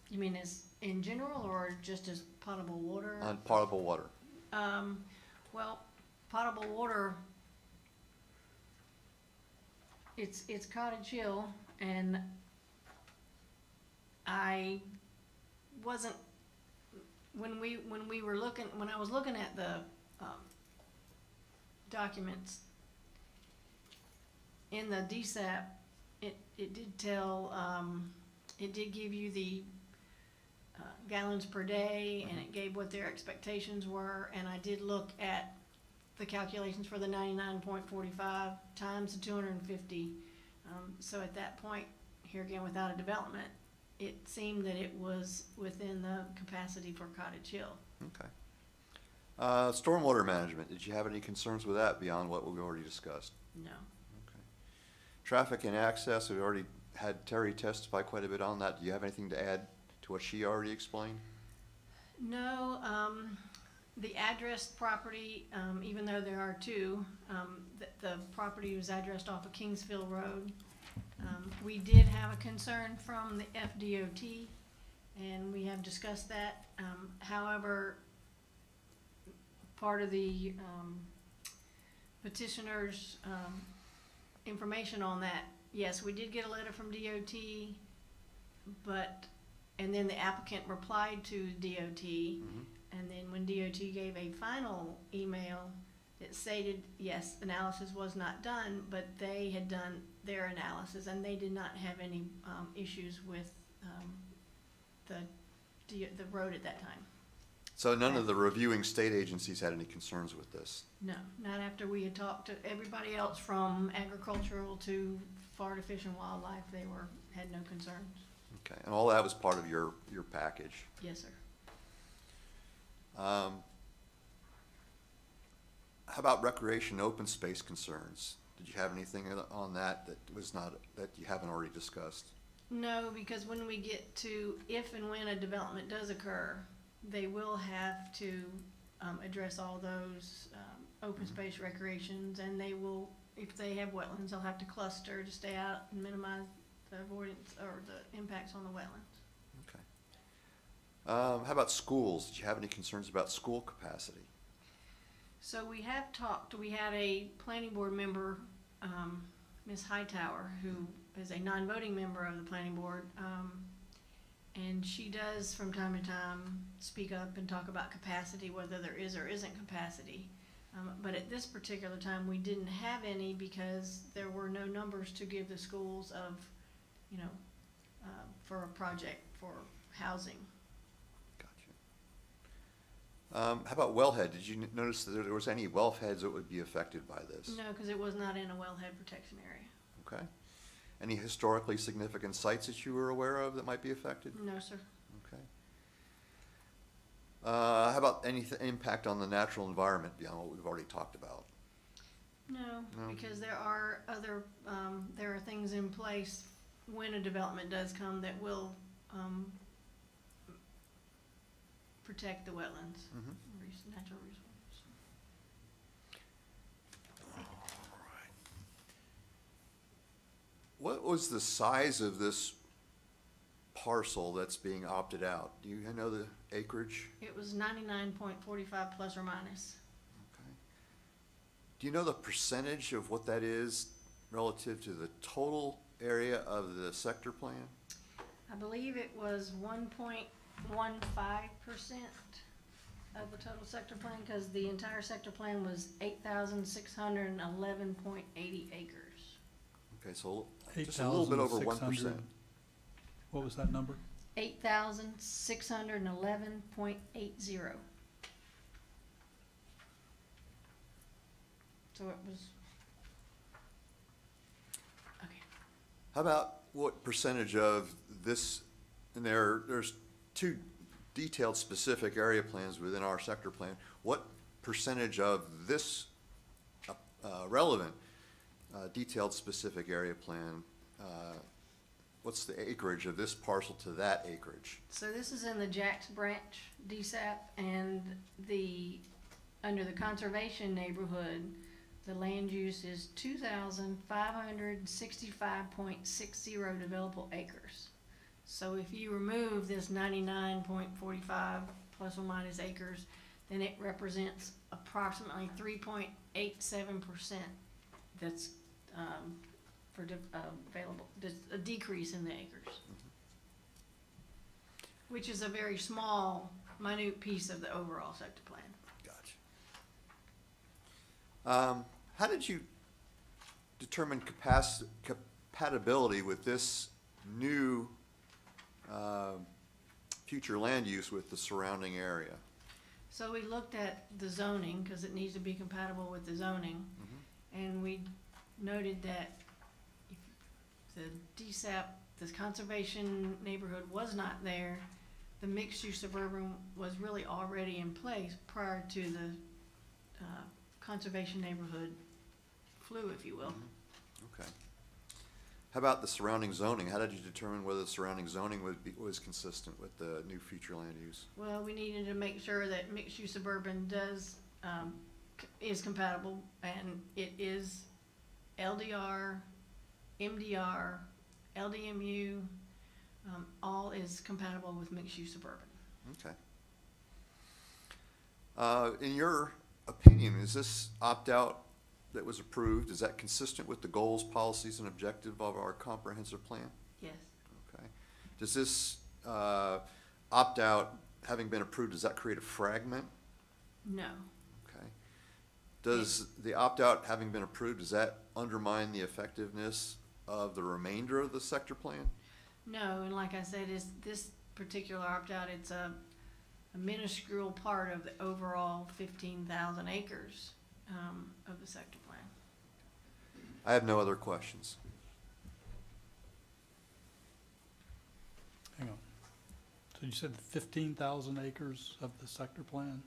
You mean as in general or just as potable water? On potable water? Well, potable water, it's Cottage Hill, and I wasn't, when I was looking at the, documents in the DSAP, it did tell, it did give you the gallons per day, and it gave what their expectations were, and I did look at the calculations for the 99.45 times the 250. So at that point, here again, without a development, it seemed that it was within the capacity for Cottage Hill. Okay. Stormwater management, did you have any concerns with that beyond what we've already discussed? No. Okay. Traffic and access, we already had Terry testify quite a bit on that. Do you have anything to add to what she already explained? No, the addressed property, even though there are two, the property was addressed off of Kingsville Road. We did have a concern from the FDOT, and we have discussed that. However, part of the petitioner's information on that, yes, we did get a letter from DOT, and then the applicant replied to DOT, and then when DOT gave a final email, it stated, yes, analysis was not done, but they had done their analysis, and they did not have any issues with the road at that time. So none of the reviewing state agencies had any concerns with this? No, not after we had talked to everybody else from agricultural to Florida Fish and Wildlife. They had no concerns. Okay, and all that was part of your package? Yes, sir. How about recreation, open space concerns? Did you have anything on that that you haven't already discussed? No, because when we get to if and when a development does occur, they will have to address all those open space recreations, and they will, if they have wetlands, they'll have to cluster to stay out and minimize the avoidance or the impacts on the wetlands. Okay. How about schools? Did you have any concerns about school capacity? So we have talked, we had a planning board member, Ms. Hightower, who is a non-voting member of the planning board, and she does from time to time speak up and talk about capacity, whether there is or isn't capacity. But at this particular time, we didn't have any because there were no numbers to give the schools of, for a project for housing. Gotcha. How about wellhead? Did you notice that there was any wellheads that would be affected by this? No, because it was not in a wellhead protection area. Okay. Any historically significant sites that you were aware of that might be affected? No, sir. Okay. How about any impact on the natural environment beyond what we've already talked about? No, No. because there are there are things in place when a development does come that will protect the wetlands, natural resources. What was the size of this parcel that's being opted out? Do you know the acreage? It was 99.45 plus or minus. Okay. Do you know the percentage of what that is relative to the total area of the sector plan? I believe it was 1.15% of the total sector plan, cause the entire sector plan was 8,611.80 acres. Okay, so just a little bit over 1%. 8,600. What was that number? 8,611.80. So it was, okay, How about what percentage of this, and there's two detailed specific area plans within our sector plan. What percentage of this relevant detailed specific area plan, what's the acreage of this parcel to that acreage? so this is in the Jacks Branch DSAP, and under the conservation neighborhood, the land use is 2,565.60 developable acres. So if you remove this 99.45 plus or minus acres, then it represents approximately 3.87% that's available, there's a decrease in the acres. Which is a very small, minute piece of the overall sector plan. Gotcha. How did you determine compatibility with this new future land use with the surrounding area? So we looked at the zoning, cause it needs to be compatible with the zoning. And we noted that if the DSAP, the conservation neighborhood was not there, the mixed-use suburban was really already in place prior to the conservation neighborhood flew, if you will. Okay. How about the surrounding zoning? How did you determine whether the surrounding zoning was consistent with the new future land use? Well, we needed to make sure that mixed-use suburban is compatible, and it is LDR, MDR, LDMU, all is compatible with mixed-use suburban. Okay. In your opinion, is this opt-out that was approved, is that consistent with the goals, policies, and objective of our comprehensive plan? Yes. Okay. Does this opt-out, having been approved, does that create a fragment? No. Okay. Does the opt-out, having been approved, does that undermine the effectiveness of the remainder of the sector plan? No, and like I said, this particular opt-out, it's a minuscule part of the overall 15,000 acres of the sector plan. I have no other questions. Hang on. So you said 15,000 acres of the sector plan?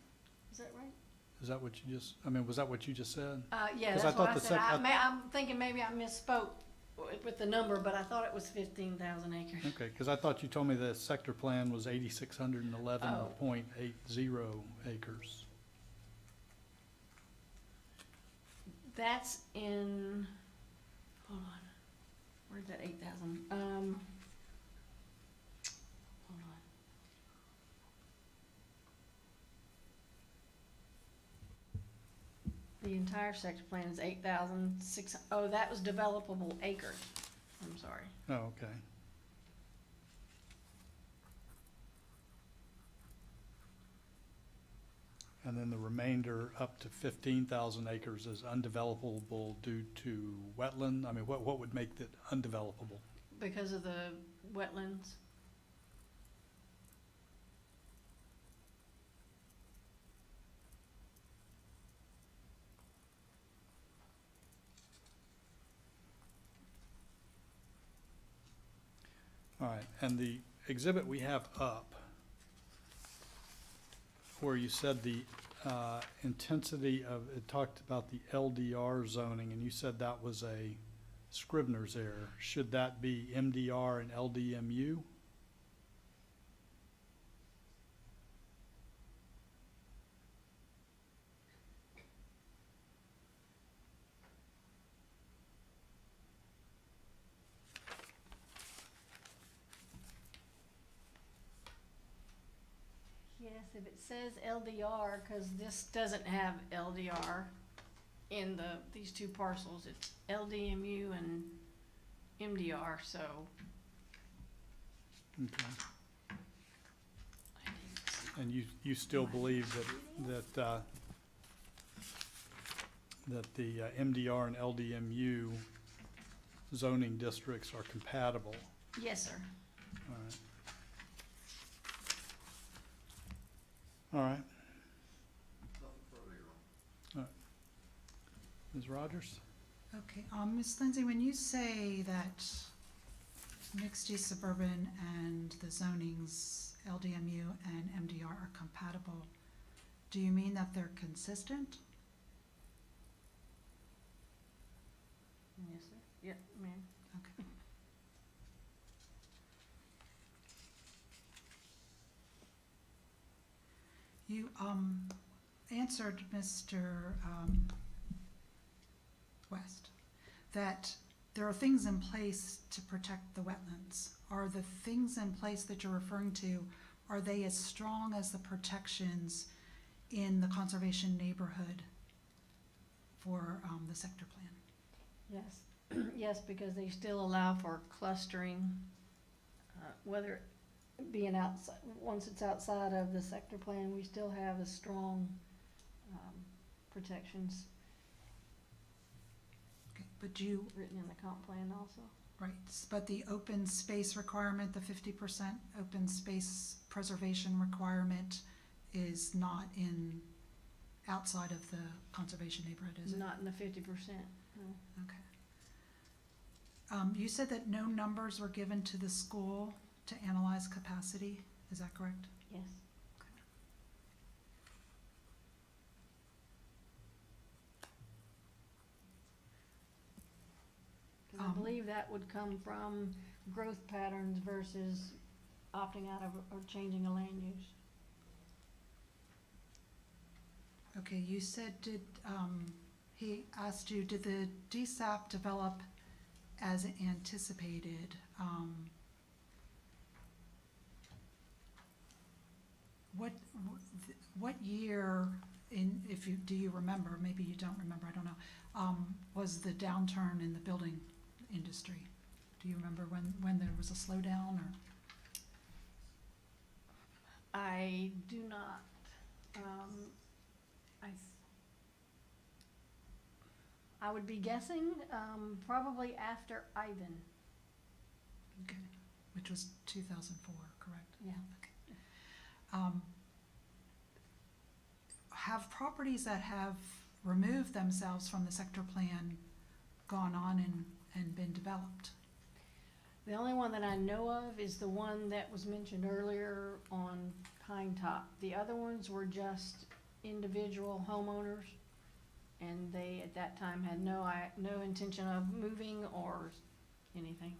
Is that right? Is that what you just, was that what you just said? Yeah, 'Cause that's I what thought I the said. sec- I'm thinking maybe I misspoke with the number, but I thought it was 15,000 acres. Okay, because I thought you told me the sector plan was 8,611.80 acres. That's in, hold on, where's that 8,000? Hold on. The entire sector plan is 8,600, oh, that was developable acres. I'm sorry. Oh, okay. And then the remainder up to 15,000 acres is undevelopable due to wetland? What would make it undevelopable? Because of the wetlands. All right, and the exhibit we have up, where you said the intensity of, it talked about the LDR zoning, and you said that was a Scrivener's error. Should that be MDR and LDMU? Yes, if it says LDR, cause this doesn't have LDR in these two parcels, it's LDMU and MDR, so. Okay. I didn't see And you still believe that the MDR and LDMU zoning districts are compatible? Yes, sir. All right. All right. All right. Ms. Rogers? Okay, Ms. Lindsay, when you say that mixed-use suburban and the zonings, LDMU and MDR are compatible, do you mean that they're consistent? Yes, sir. Yeah, ma'am. Okay. You, answered Mr. West that there are things in place to protect the wetlands. Are the things in place that you're referring to, are they as strong as the protections in the conservation neighborhood for, the sector plan? Yes, yes, because they still allow for clustering, whether it being outside, once it's outside of the sector plan, we still have a strong, protections Okay, but you, written in the comp plan also. right, but the open space requirement, the 50% open space preservation requirement is not in, outside of the conservation neighborhood, is it? Not in the 50%, no. Okay. You said that no numbers were given to the school to analyze capacity, is that correct? Yes. Cause I believe that would come from growth patterns versus opting out of or changing a land use. Okay, you said, he asked you, did the DSAP develop as anticipated? What year do you remember, maybe you don't remember, I don't know, was the downturn in the building industry? Do you remember when there was a slowdown, or? I do not, I would be guessing, probably after Ivan. Okay, which was 2004, correct? Yeah. Okay. Have properties that have removed themselves from the sector plan gone on and been developed? The only one that I know of is the one that was mentioned earlier on Pine Top. The other ones were just individual homeowners, and they at that time had no intention of moving or anything,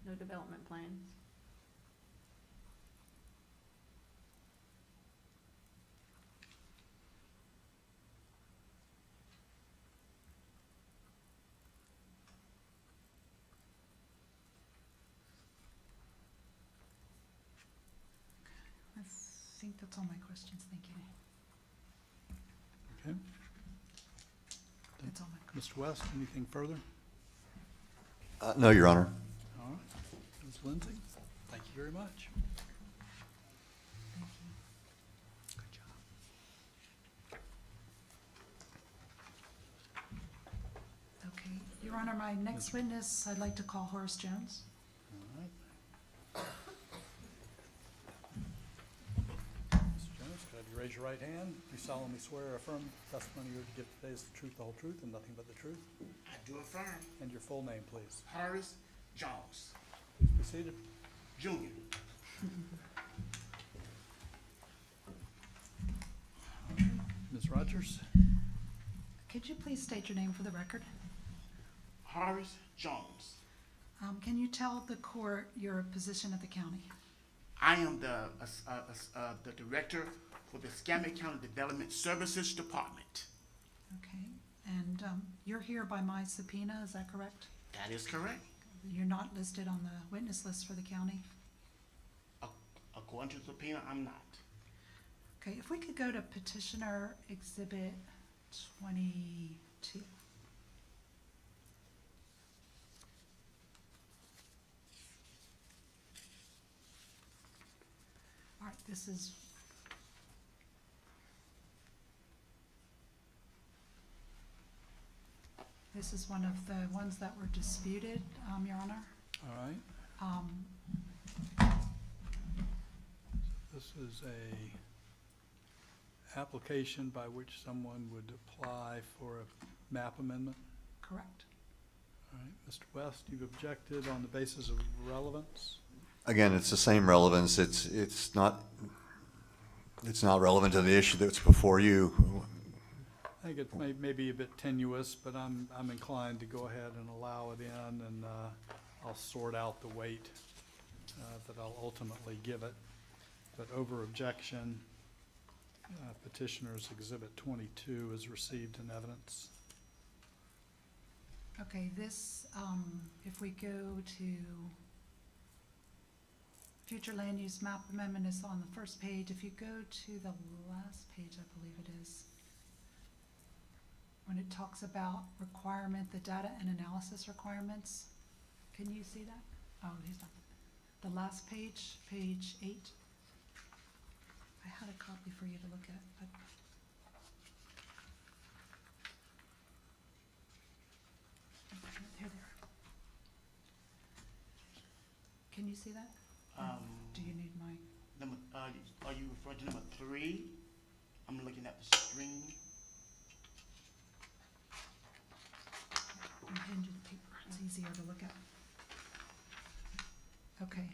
no development plans. I think that's all my questions, thank you. Okay. That's all my questions. Mr. West, anything further? No, Your Honor. All right. Ms. Lindsay, thank you very much. Thank you. Good job. Okay, Your Honor, my next witness, I'd like to call Horace Jones. All right. Mr. Jones, could I have you raise your right hand? Do you solemnly swear or affirm the testimony you're to give today is the truth, the whole truth, and nothing but the truth? I do affirm. And your full name, please. Horace Jones, Please be seated. Jr. Ms. Rogers? Could you please state your name for the record? Horace Jones. Can you tell the court your position at the county? I am the director for the Escambia County Development Services Department. Okay, and you're here by my subpoena, is that correct? That is correct. You're not listed on the witness list for the county? According to the subpoena, I'm not. Okay, if we could go to petitioner exhibit 22. All right, this is This is one of the ones that were disputed, Your Honor. All right, Um, this is a application by which someone would apply for a map amendment. Correct. All right, Mr. West, you've objected on the basis of relevance. Again, it's the same relevance. It's not relevant to the issue that's before you. I think it may be a bit tenuous, but I'm inclined to go ahead and allow it in, and I'll sort out the weight that I'll ultimately give it. But over objection, petitioner's Exhibit 22 is received in evidence. Okay, this, if we go to future land use map amendment is on the first page. If you go to the last page, I believe it is, when it talks about requirement, the data and analysis requirements, can you see that? Oh, he's not. The last page, page 8. I had a copy for you to look at, but. Here they are. Can you see that? Do you need my, Are you referring to number 3? I'm looking at the screen. I'll hand you the paper, it's easier to look at. Okay.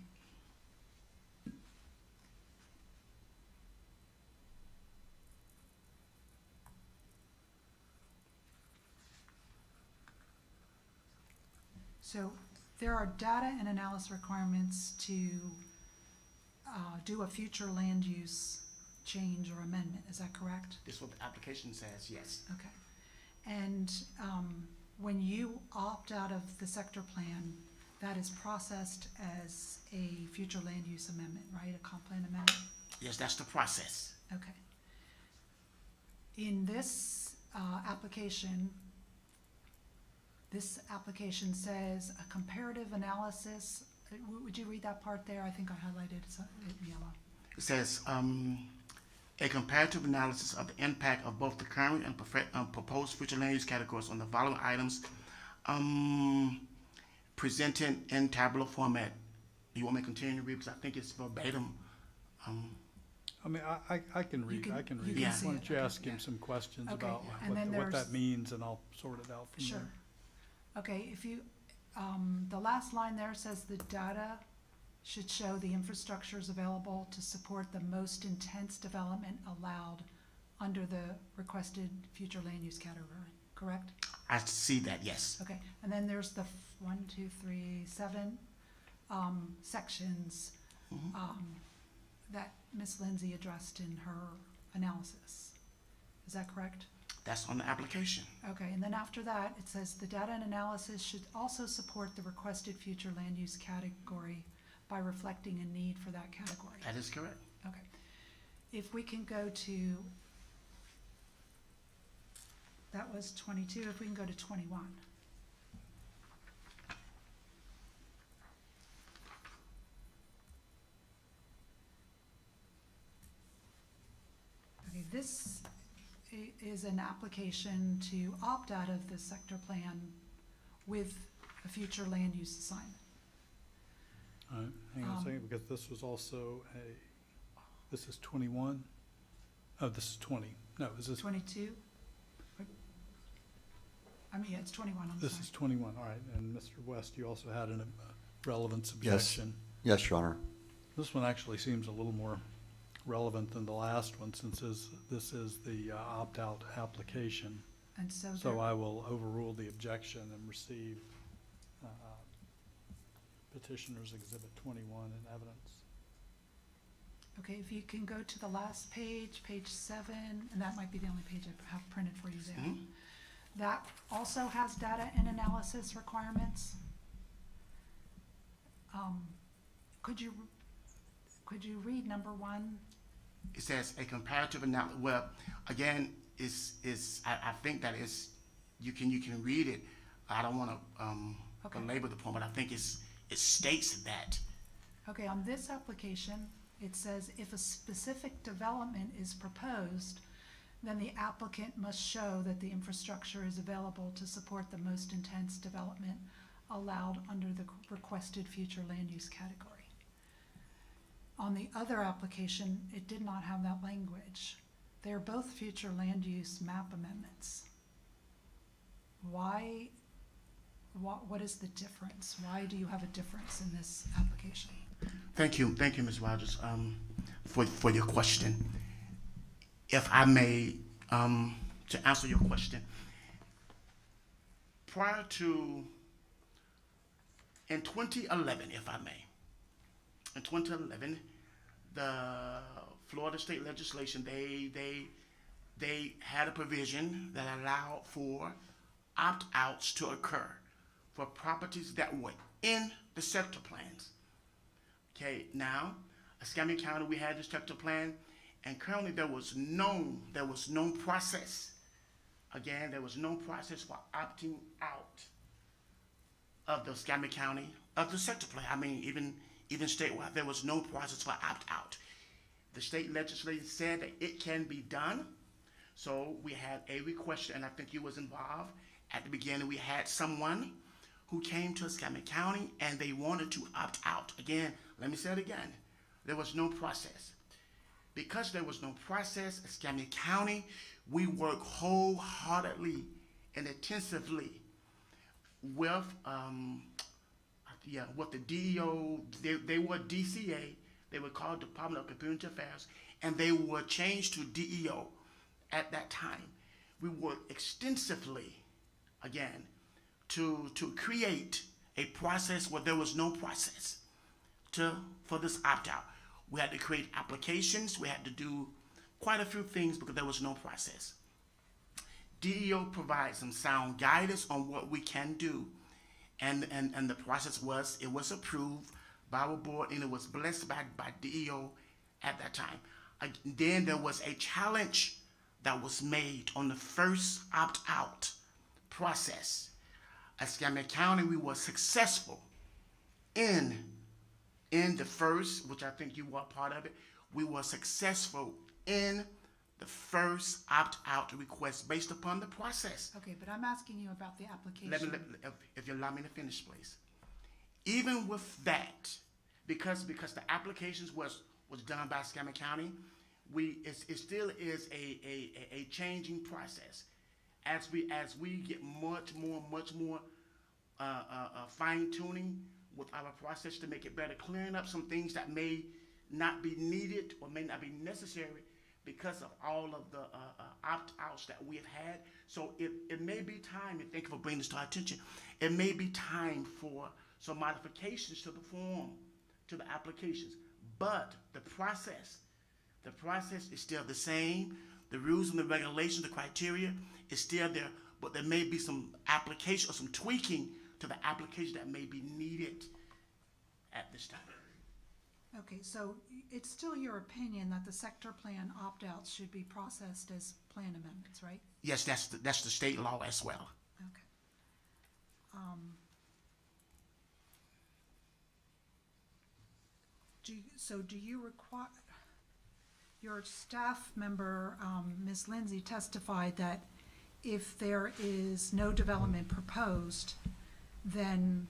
So there are data and analysis requirements to do a future land use change or amendment, is that correct? This is what the application says, yes. Okay. And when you opt out of the sector plan, that is processed as a future land use amendment, right? A comp plan amendment? Yes, that's the process. Okay. In this application says a comparative analysis. Would you read that part there? I think I highlighted it in yellow. It says, a comparative analysis of the impact of both the current and proposed future land use categories on the following items, presented in tabular format. You want me to continue to read, because I think it's verbatim. I mean, I can read, can- I can you read. can it. see Why it, don't you okay, ask him yeah. some questions Okay, about and then what there's- that means, and I'll sort it out from Sure. there. Okay, if you, the last line there says the data should show the infrastructures available to support the most intense development allowed under the requested future land use category, correct? I see that, yes. Okay, and then there's the 7 sections that Ms. Lindsay addressed in her analysis. Is that correct? That's on the application. Okay, and then after that, it says the data and analysis should also support the requested future land use category by reflecting a need for that category. That is correct. Okay. If we can go to, that was 22, if we can go to 21. Okay, this is an application to opt out of the sector plan with a future land use assignment. All right, hang on a Um, second, because this was also this is 21? Oh, this is 20. No, is this, 22? I mean, yeah, it's 21, I'm this sorry. is 21, all right. And Mr. West, you also had a relevance Yes. objection. Yes, Your Honor. This one actually seems a little more relevant than the last one, since this is the opt-out application. And so So there, I will overrule the objection and receive petitioner's Exhibit 21 in evidence. okay, if you can go to the last page, page 7, and that might be the only page I have printed for you there. Mhm. That also has data and analysis requirements. Could you read number 1? It says a comparative analysis. Well, again, I think that is, you can read it. I don't want to Okay. belabor the point, but I think it states that. Okay, on this application, it says if a specific development is proposed, then the applicant must show that the infrastructure is available to support the most intense development allowed under the requested future land use category. On the other application, it did not have that language. They're both future land use map amendments. Why, what is the difference? Why do you have a difference in this application? Thank you, Ms. Rogers, for your question. If I may, to answer your question, prior to, in 2011, if I may, in 2011, the Florida state legislation, they had a provision that allowed for opt-outs to occur for properties that were in the sector plans. Okay, now, Escambia County, we had the sector plan, and currently there was no process. Again, there was no process for opting out of the Escambia County, of the sector plan. I mean, even statewide, there was no process for opt-out. The state legislature said that it can be done, so we had a request, and I think you was involved. At the beginning, we had someone who came to Escambia County, and they wanted to opt out. Again, let me say it again. There was no process. Because there was no process, Escambia County, we work wholeheartedly and intensively with the DEO. They were DCA. They were called Department of Community Affairs, and they were changed to DEO at that time. We worked extensively, again, to create a process where there was no process for this opt-out. We had to create applications. We had to do quite a few things because there was no process. DEO provides some sound guidance on what we can do. And the process was approved by our board, and it was blessed by DEO at that time. Then there was a challenge that was made on the first opt-out process. Escambia County, we were successful in the first, which I think you were part of it. We were successful in the first opt-out request based upon the process. Okay, but I'm asking you about the application. If you allow me to finish, please. Even with that, because the applications was done by Escambia County, it still is a changing process. As we get much more fine tuning with our process to make it better, clearing up some things that may not be needed or may not be necessary because of all of the opt-outs that we have had. So it may be time, and thank you for bringing this to our attention, it may be time for some modifications to the form, to the applications. But the process is still the same. The rules and the regulations, the criteria is still there, but there may be some application or some tweaking to the application that may be needed at this time. Okay, so it's still your opinion that the sector plan opt-outs should be processed as plan amendments, right? Yes, that's the state law as well. Okay. Do you require, your staff member, Ms. Lindsay, testified that if there is no development proposed, then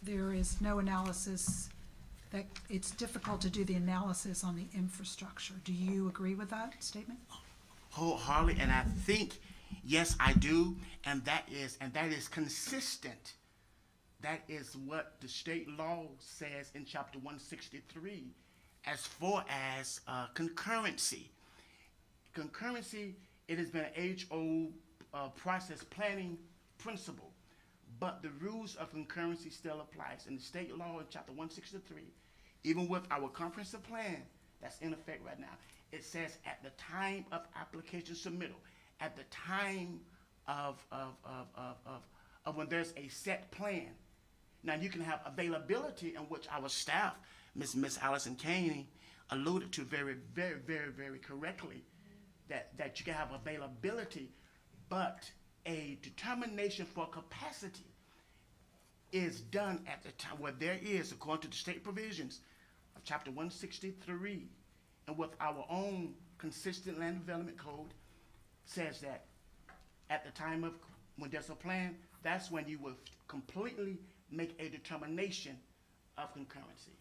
there is no analysis, that it's difficult to do the analysis on the infrastructure. Do you agree with that statement? Wholeheartedly, and I think, yes, I do, and that is consistent. That is what the state law says in Chapter 163 as far as concurrency. Concurrency, it has been an age-old process planning principle, but the rules of concurrency still applies. In the state law in Chapter 163, even with our comprehensive plan that's in effect right now, it says at the time of application submittal, at the time of when there's a set plan. Now you can have availability, in which our staff, Miss Allison Caney, alluded to very correctly, that you can have availability, but a determination for capacity is done at the time where there is, according to the state provisions of Chapter 163, and with our own consistent land development code says that at the time of when there's a plan, that's when you will completely make a determination of concurrency.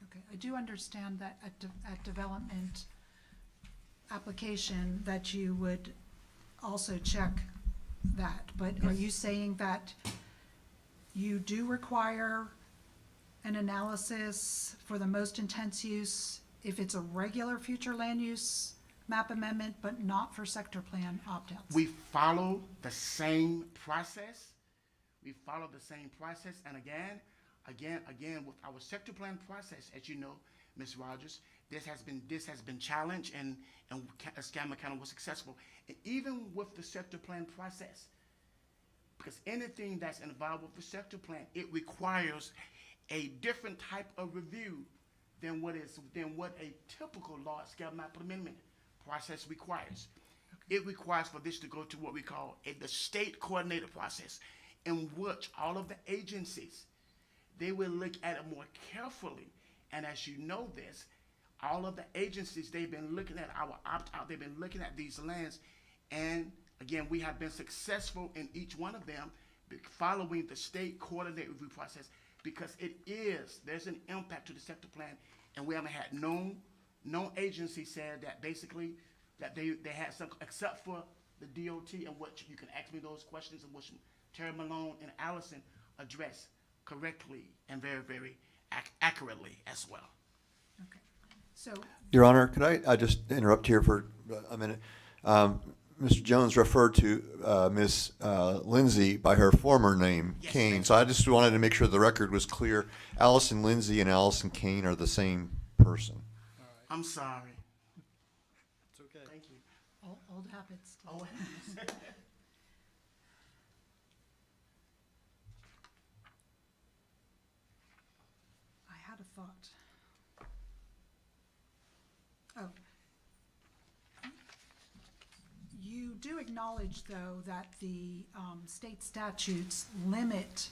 Okay, I do understand that at development application that you would also check that, but are you saying that you do require an analysis for the most intense use if it's a regular future land use map amendment, but not for sector plan opt-outs? We follow the same process. We follow the same process, and again, with our sector plan process, as you know, Ms. Rogers, this has been challenged, and Escambia County was successful. And even with the sector plan process, because anything that's involved with the sector plan, it requires a different type of review than what a typical large-scale map amendment process requires. It requires for this to go to what we call the state coordinated process, in which all of the agencies, they will look at it more carefully. And as you know this, all of the agencies, they've been looking at our opt-out, they've been looking at these lands, and again, we have been successful in each one of them following the state coordinated review process, because there's an impact to the sector plan, and we haven't had no agency said that basically that they had some, except for the DOT, in which you can ask me those questions, in which Terry Malone and Allison address correctly and very, very accurately as well. Okay, so, Your Honor, could I just interrupt here for a minute? Mr. Jones referred to Ms. Lindsay by her former name, Yes, Kane. ma'am. So I just wanted to make sure the record was clear. Allison Lindsay and Allison Kane are the same person. I'm sorry. It's okay. Thank you. old habits. Oh, I had a thought. Oh. You do acknowledge, though, that the state statutes limit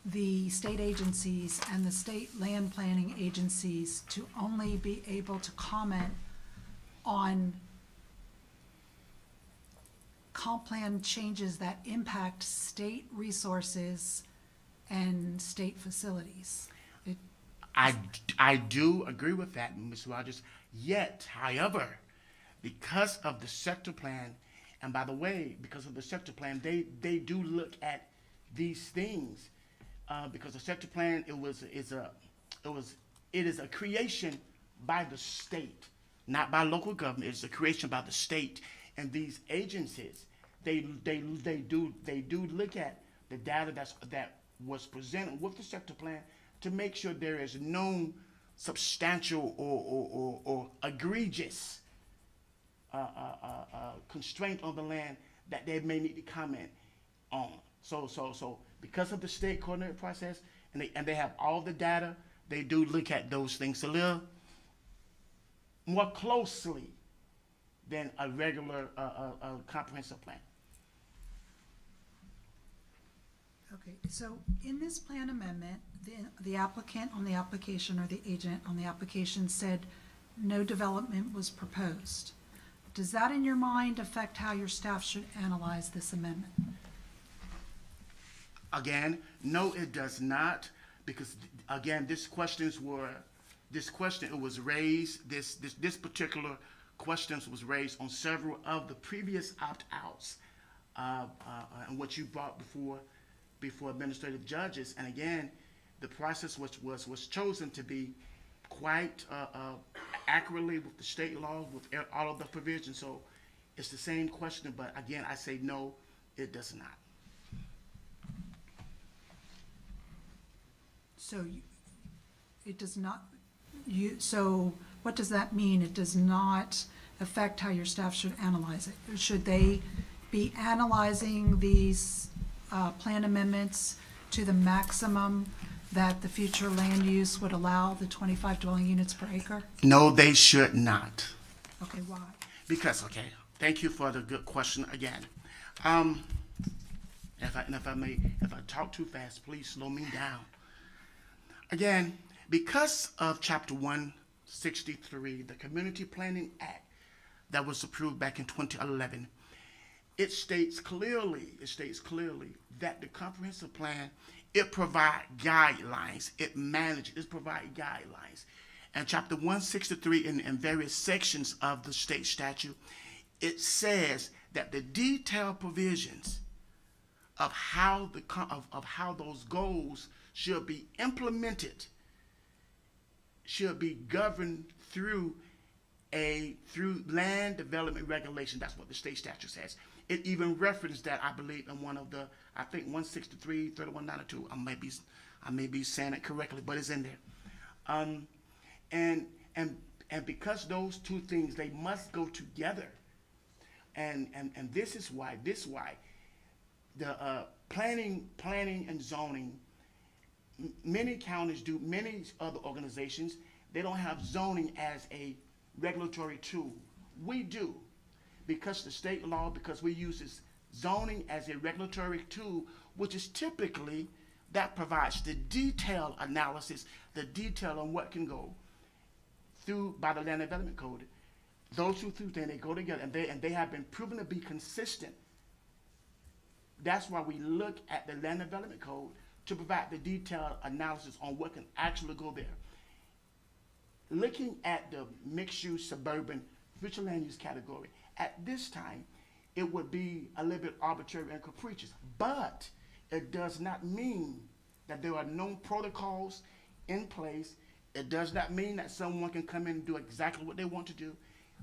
the state agencies and the state land planning agencies to only be able to comment on comp plan changes that impact state resources and state facilities. I do agree with that, Ms. Rogers. Yet, however, because of the sector plan, and by the way, because of the sector plan, they do look at these things, because the sector plan it is a creation by the state, not by local government. It's a creation by the state, and these agencies they do look at the data that was presented with the sector plan to make sure there is no substantial or egregious constraint on the land that they may need to comment on. So because of the state coordinated process, and they have all the data, they do look at those things a little more closely than a regular comprehensive plan. Okay, so in this plan amendment, the applicant on the application or the agent on the application said no development was proposed. Does that, in your mind, affect how your staff should analyze this amendment? Again, no, it does not, because again, this particular questions was raised on several of the previous opt-outs, and what you brought before administrative judges. And again, the process was chosen to be quite accurately with the state law, with all of the provisions. So it's the same question, but again, I say no, it does not. So it does not, so what does that mean? It does not affect how your staff should analyze it? Should they be analyzing these plan amendments to the maximum that the future land use would allow, the 25 dwelling units per acre? No, they should not. Okay, why? Because, okay, thank you for the good question again. If I talk too fast, please slow me down. Again, because of Chapter 1, 63, the Community Planning Act that was approved back in 2011, it states clearly that the comprehensive plan, it provides guidelines, it manages, it provides guidelines. And chapter 163 and various sections of the state statute, it says that the detailed provisions of how those goals should be implemented should be governed through land development regulation. That's what the state statute says. It even referenced that, I believe, in one of the, I think 163, 3192. I may be saying it correctly, but it's in there. And because those two things, they must go together. And this is why the planning and zoning, many counties do, many other organizations, they don't have zoning as a regulatory tool. We do, because the state law, because we use this zoning as a regulatory tool, which is typically, that provides the detailed analysis, the detail on what can go through by the Land Development Code. Those two things, they go together, and they have been proven to be consistent. That's why we look at the Land Development Code to provide the detailed analysis on what can actually go there. Looking at the mixed-use suburban future land use category, at this time, it would be a little bit arbitrary and capricious, but it does not mean that there are no protocols in place. It does not mean that someone can come in and do exactly what they want to do,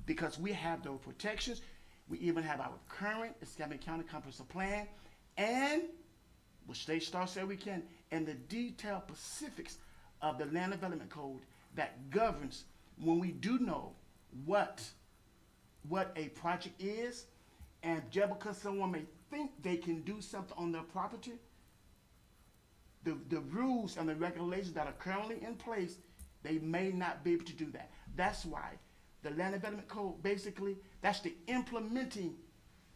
because we have those protections. We even have our current Escambia County Comprehensive Plan, and which State Star said we can, and the detailed specifics of the Land Development Code that governs when we do know what a project is, and just because someone may think they can do something on their property, the rules and the regulations that are currently in place, they may not be able to do that. That's why the Land Development Code, basically, that's the implementing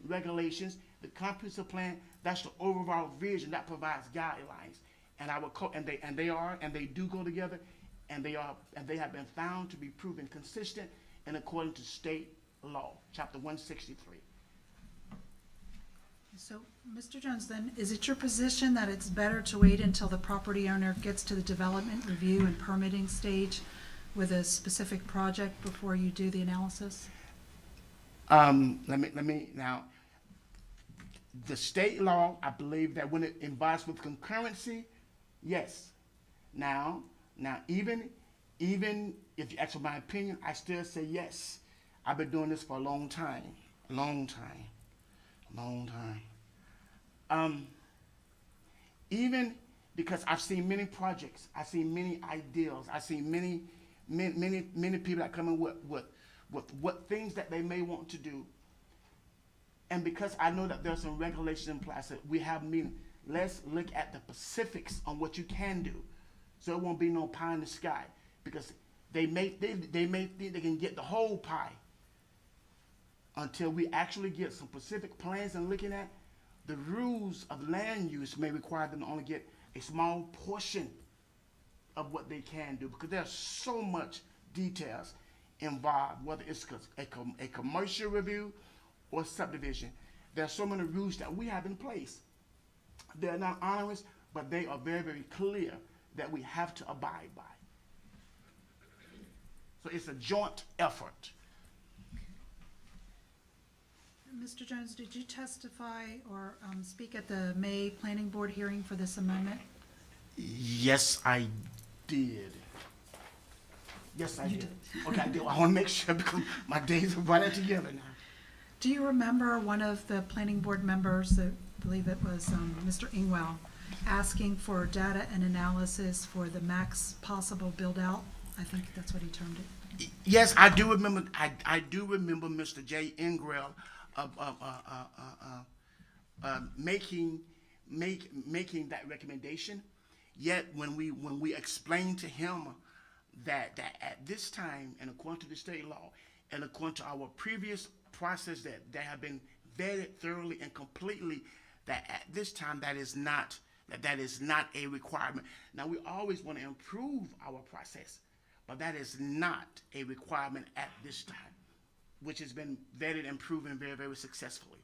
regulations. The comprehensive plan, that's the overall vision that provides guidelines. And they do go together, and they have been found to be proven consistent and according to state law, chapter 163. So, Mr. Jones, then, is it your position that it's better to wait until the property owner gets to the development review and permitting stage with a specific project before you do the analysis? Let me now. The state law, I believe that when it involves with concurrency, yes. Now, even if you ask for my opinion, I still say yes. I've been doing this for a long time. Even because I've seen many projects, I've seen many ideals, I've seen many people that come in with what things that they may want to do. And because I know that there's some regulations in place that we have meeting, let's look at the specifics on what you can do, so it won't be no pie in the sky. Because they may think they can get the whole pie until we actually get some specific plans and looking at the rules of land use may require them to only get a small portion of what they can do, because there's so much details involved, whether it's a commercial review or subdivision. There are so many rules that we have in place. They're not onerous, but they are very, very clear that we have to abide by. So it's a joint effort. Mr. Jones, did you testify or speak at the May Planning Board hearing for this amendment? Yes, I did. Yes, I You did. Okay, I did. I want to make sure because my days are running together now. Do you remember one of the planning board members, I believe it was Mr. Ingwell, asking for data and analysis for the max possible build-out? I think that's what he termed it. Yes, I do remember. I do remember Mr. J. Ingrell making that recommendation. Yet when we explained to him that at this time, and according to the state law, and according to our previous process that have been vetted thoroughly and completely, that at this time that is not a requirement. Now we always want to improve our process, but that is not a requirement at this time, which has been vetted and proven very, very successfully.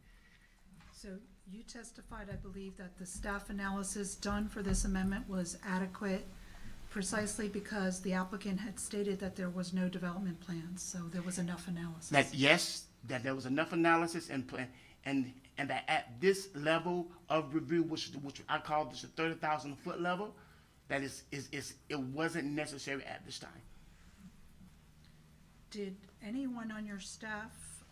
So you testified, I believe, that the staff analysis done for this amendment was adequate precisely because the applicant had stated that there was no development plans, so there was enough analysis. That yes, that there was enough analysis and that at this level of review, which I call this the 30,000-foot level, that it wasn't necessary at this time. Did anyone on your staff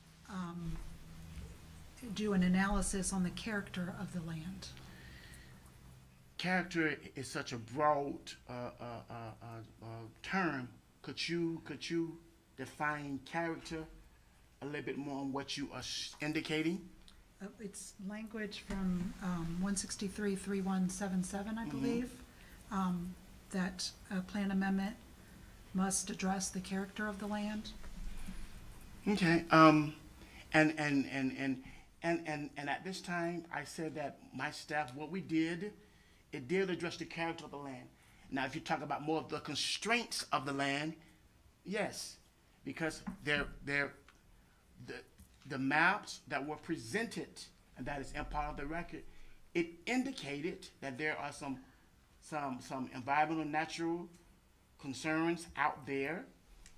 do an analysis on the character of the land? Character is such a broad term. Could you define character a little bit more on what you are indicating? It's language from 163-3177, I believe, that a plan amendment must address the character of the land. Okay. And at this time, I said that my staff, what we did, it did address the character of the land. Now, if you talk about more of the constraints of the land, yes, because the maps that were presented, and that is in part of the record, it indicated that there are some environmental natural concerns out there.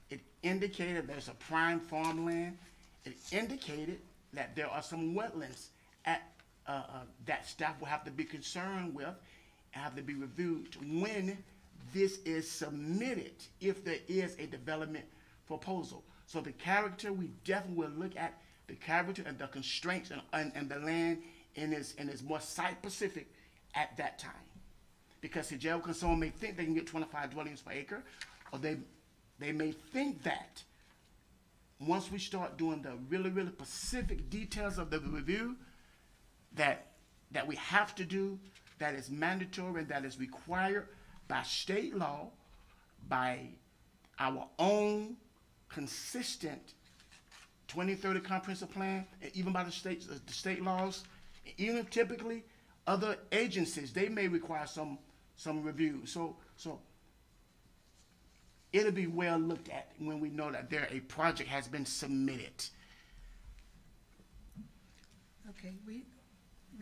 It indicated there's a prime farmland. It indicated that there are some wetlands that staff will have to be concerned with and have to be reviewed when this is submitted, if there is a development proposal. So the character, we definitely will look at the character and the constraints and the land in its more site-specific at that time. Because the general concern may think they can get 25 dwellings per acre, or they may think that once we start doing the really, really specific details of the review that we have to do, that is mandatory and that is required by state law, by our own consistent 2030 comprehensive plan, and even by the state laws, even typically other agencies, they may require some review. So it'll be well looked at when we know that a project has been submitted. Okay, we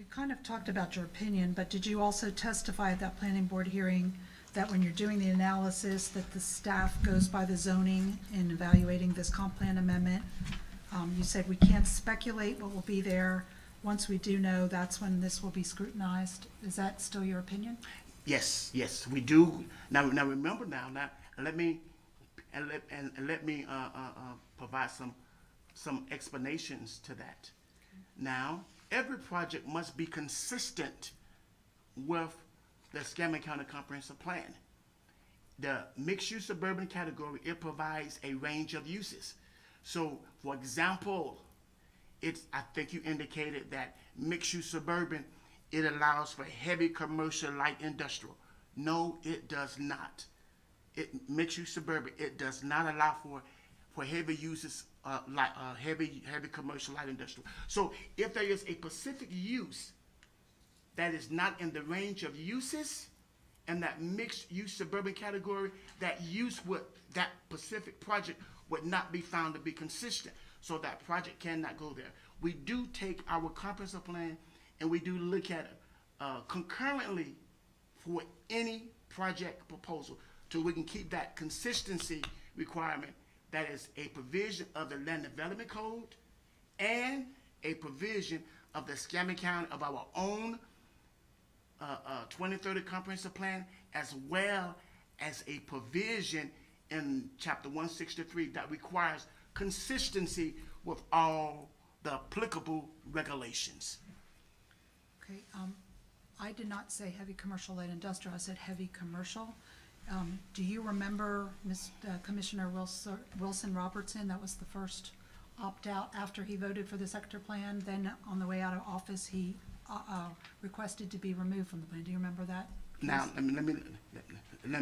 kind of talked about your opinion, but did you also testify at that planning board hearing that when you're doing the analysis, that the staff goes by the zoning in evaluating this comp plan amendment? You said we can't speculate what will be there. Once we do know, that's when this will be scrutinized. Is that still your opinion? Yes, we do. Now remember let me provide some explanations to that. Now, every project must be consistent with the Escambia County Comprehensive Plan. The mixed-use suburban category, it provides a range of uses. So, for example, I think you indicated that mixed-use suburban, it allows for heavy commercial, light industrial. No, it does not. Mixed-use suburban, it does not allow for heavy uses, heavy commercial, light industrial. So if there is a specific use that is not in the range of uses and that mixed-use suburban category, that specific project would not be found to be consistent. So that project cannot go there. We do take our comprehensive plan and we do look at it concurrently for any project proposal, so we can keep that consistency requirement that is a provision of the Land Development Code and a provision of the Escambia County of our own 2030 Comprehensive Plan, as well as a provision in Chapter 163 that requires consistency with all the applicable regulations. Okay, I did not say heavy commercial, light industrial, I said heavy commercial. Do you remember Commissioner Wilson Robertson? That was the first opt-out after he voted for the sector plan. Then on the way out of office, he requested to be removed from the plan. Do you remember that? Now, let me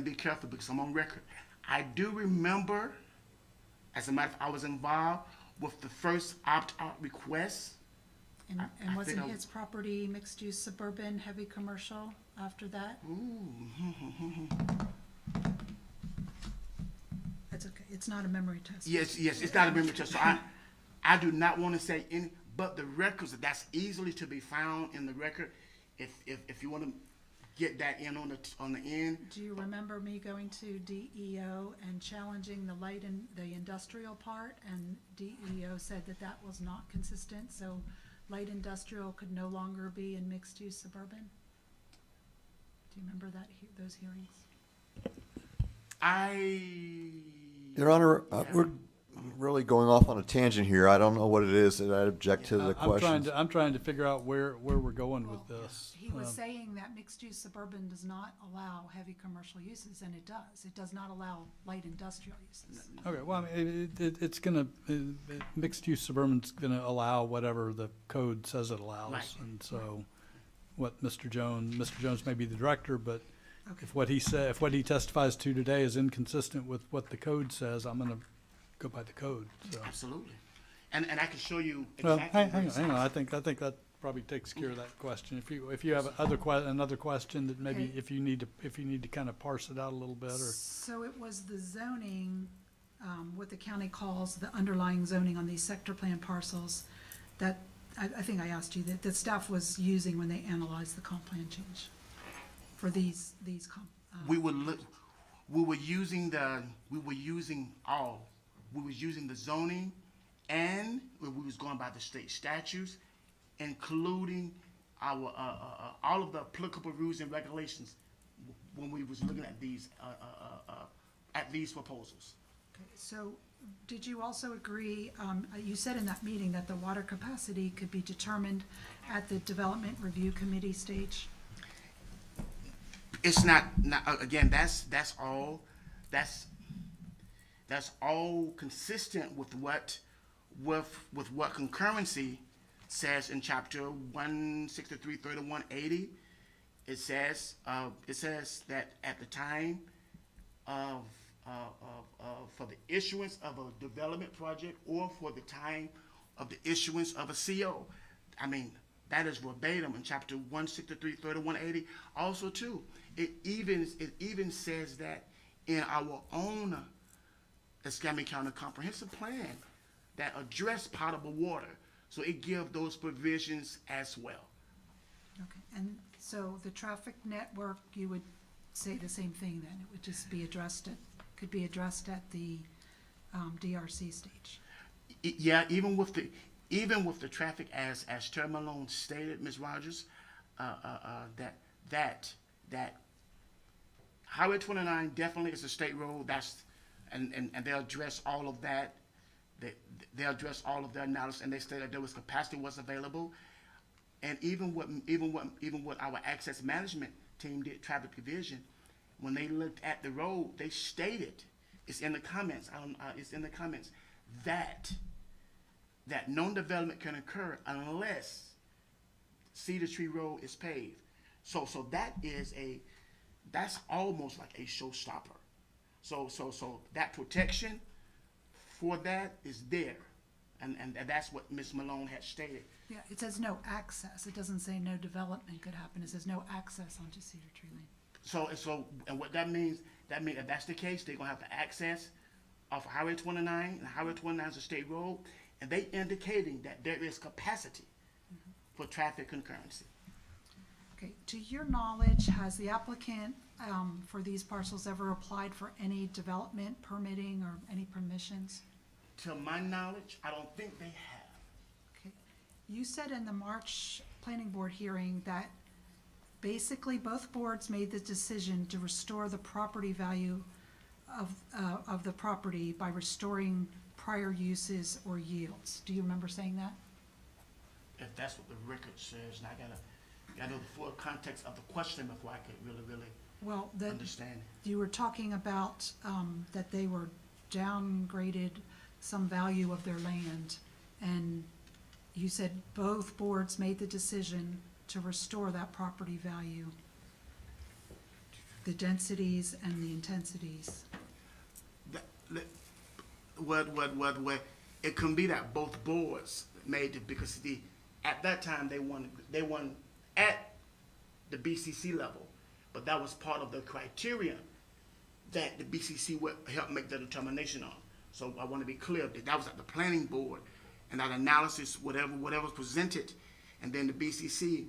be careful because I'm on record. I do remember, as a matter of fact, I was involved with the first opt-out request. And wasn't his property mixed-use suburban, heavy commercial after that? it's not a memory test. Yes, it's not a memory test. So I do not want to say any, but the records, that's easily to be found in the record. If you want to get that in on the end. Do you remember me going to DEO and challenging the light and the industrial part? And DEO said that that was not consistent, so light industrial could no longer be in mixed-use suburban? Do you remember those hearings? Your Honor, we're really going off on a tangent here. I don't know what it is that I'd object to the question. I'm trying to figure out where we're going with this. He was saying that mixed-use suburban does not allow heavy commercial uses, and it does. It does not allow light industrial uses. Okay, well, I mean, it's gonna, mixed-use suburban's gonna allow whatever the code says it allows. Right. And so, what Mr. Jones may be the director, but Okay. if what he testifies to today is inconsistent with what the code says, I'm gonna go by the code, so. Absolutely. And I can show you Well, exactly. hang on, I think that probably takes care of that question. If you have another question that maybe Okay. if you need to kind of parse it out a little bit, or. So it was the zoning, what the county calls the underlying zoning on these sector plan parcels that, I think I asked you, that the staff was using when they analyzed the comp plan change for these We were using the zoning, and we was going by the state statutes, including our all of the applicable rules and regulations when we was looking at these proposals. Okay, so did you also agree, you said in that meeting that the water capacity could be determined at the development review committee stage? It's not again. That's all consistent with what concurrency says in chapter 163-3180. It says that at the time of for the issuance of a development project or for the time of the issuance of a CO. I mean, that is verbatim in chapter 163-3180. Also, too, it even says that in our own Escambia County Comprehensive Plan that address potable water. So it gives those provisions as well. Okay, and so the traffic network, you would say the same thing then? It would just be could be addressed at the DRC stage? Yeah, even with the traffic as Chair Malone stated, Ms. Rogers, that Highway 29 definitely is a state road. And they'll address all of that. They'll address all of their analysis, and they stated that there was capacity was available, and even what our access management team did, traffic division, when they looked at the road, they stated it's in the comments. It's in the comments that no development can occur unless Cedar Tree Road is paved. So that's almost like a showstopper. So that protection for that is there, and that's what Ms. Malone had stated. Yeah, it says no access. It doesn't say no development could happen. It says no access onto Cedar Tree Lane. So what that means if that's the case, they're gonna have to access off of Highway 29, and Highway 29 is a state road, and they indicating that there is capacity for traffic concurrency. Okay, to your knowledge, has the applicant for these parcels ever applied for any development permitting or any permissions? To my knowledge, I don't think they have. Okay, you said in the March planning board hearing that basically both boards made the decision to restore the property value of the property by restoring prior uses or yields. Do you remember saying that? If that's what the record says, and I gotta know the full context of the question before I could really Well, understand. you were talking about that they were downgraded some value of their land, and you said both boards made the decision to restore that property value, the densities and the intensities. What it can be that both boards made it because at that time they won at the BCC level, but that was part of the criteria that the BCC would help make the determination on. So I want to be clear that that was at the planning board, and that analysis, whatever was presented, and then the BCC,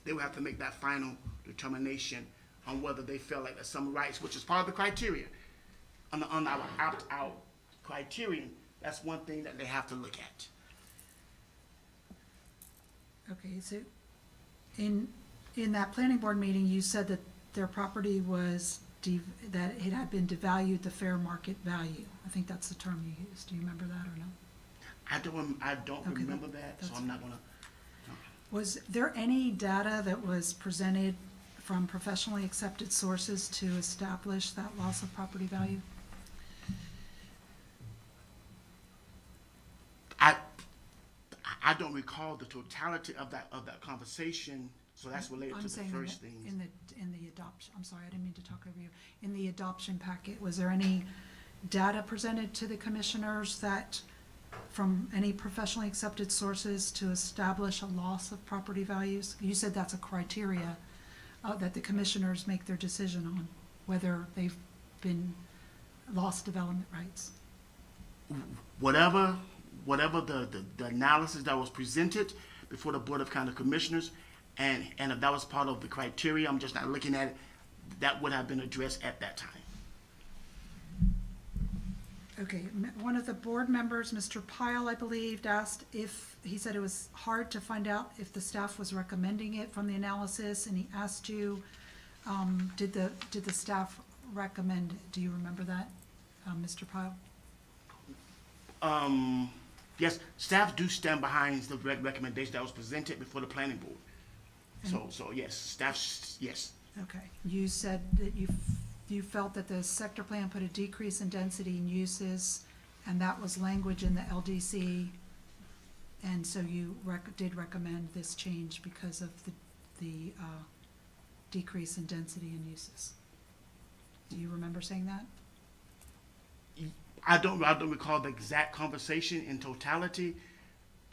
they would have to make that final determination on whether they felt like there's some rights, which is part of the criteria. On our opt-out criterion, that's one thing that they have to look at. Okay, so in that planning board meeting, you said that their property was, that it had been devalued the fair market value. I think that's the term you used. Do you remember that or no? I don't Okay, remember that, so that's I'm not gonna. Was there any data that was presented from professionally accepted sources to establish that loss of property value? I don't recall the totality of that conversation, so that's related I'm to the saying first in thing. the adoption, I'm sorry, I didn't mean to talk over you. In the adoption packet, was there any data presented to the commissioners that, from any professionally accepted sources to establish a loss of property values? You said that's a criteria that the commissioners make their decision on, whether they've been lost development rights. Whatever the analysis that was presented before the Board of County Commissioners, and if that was part of the criteria, I'm just not looking at it, that would have been addressed at that time. Okay, one of the board members, Mr. Pyle, I believed, asked if, he said it was hard to find out if the staff was recommending it from the analysis, and he asked you, did the staff recommend, do you remember that, Mr. Pyle? Yes, staff do stand behind the recommendation that was presented before the planning board. So yes, staff, yes. Okay, you said that you felt that the sector plan put a decrease in density and uses, and that was language in the LDC, and so you did recommend this change because of the decrease in density and uses. Do you remember saying that? I don't recall the exact conversation in totality,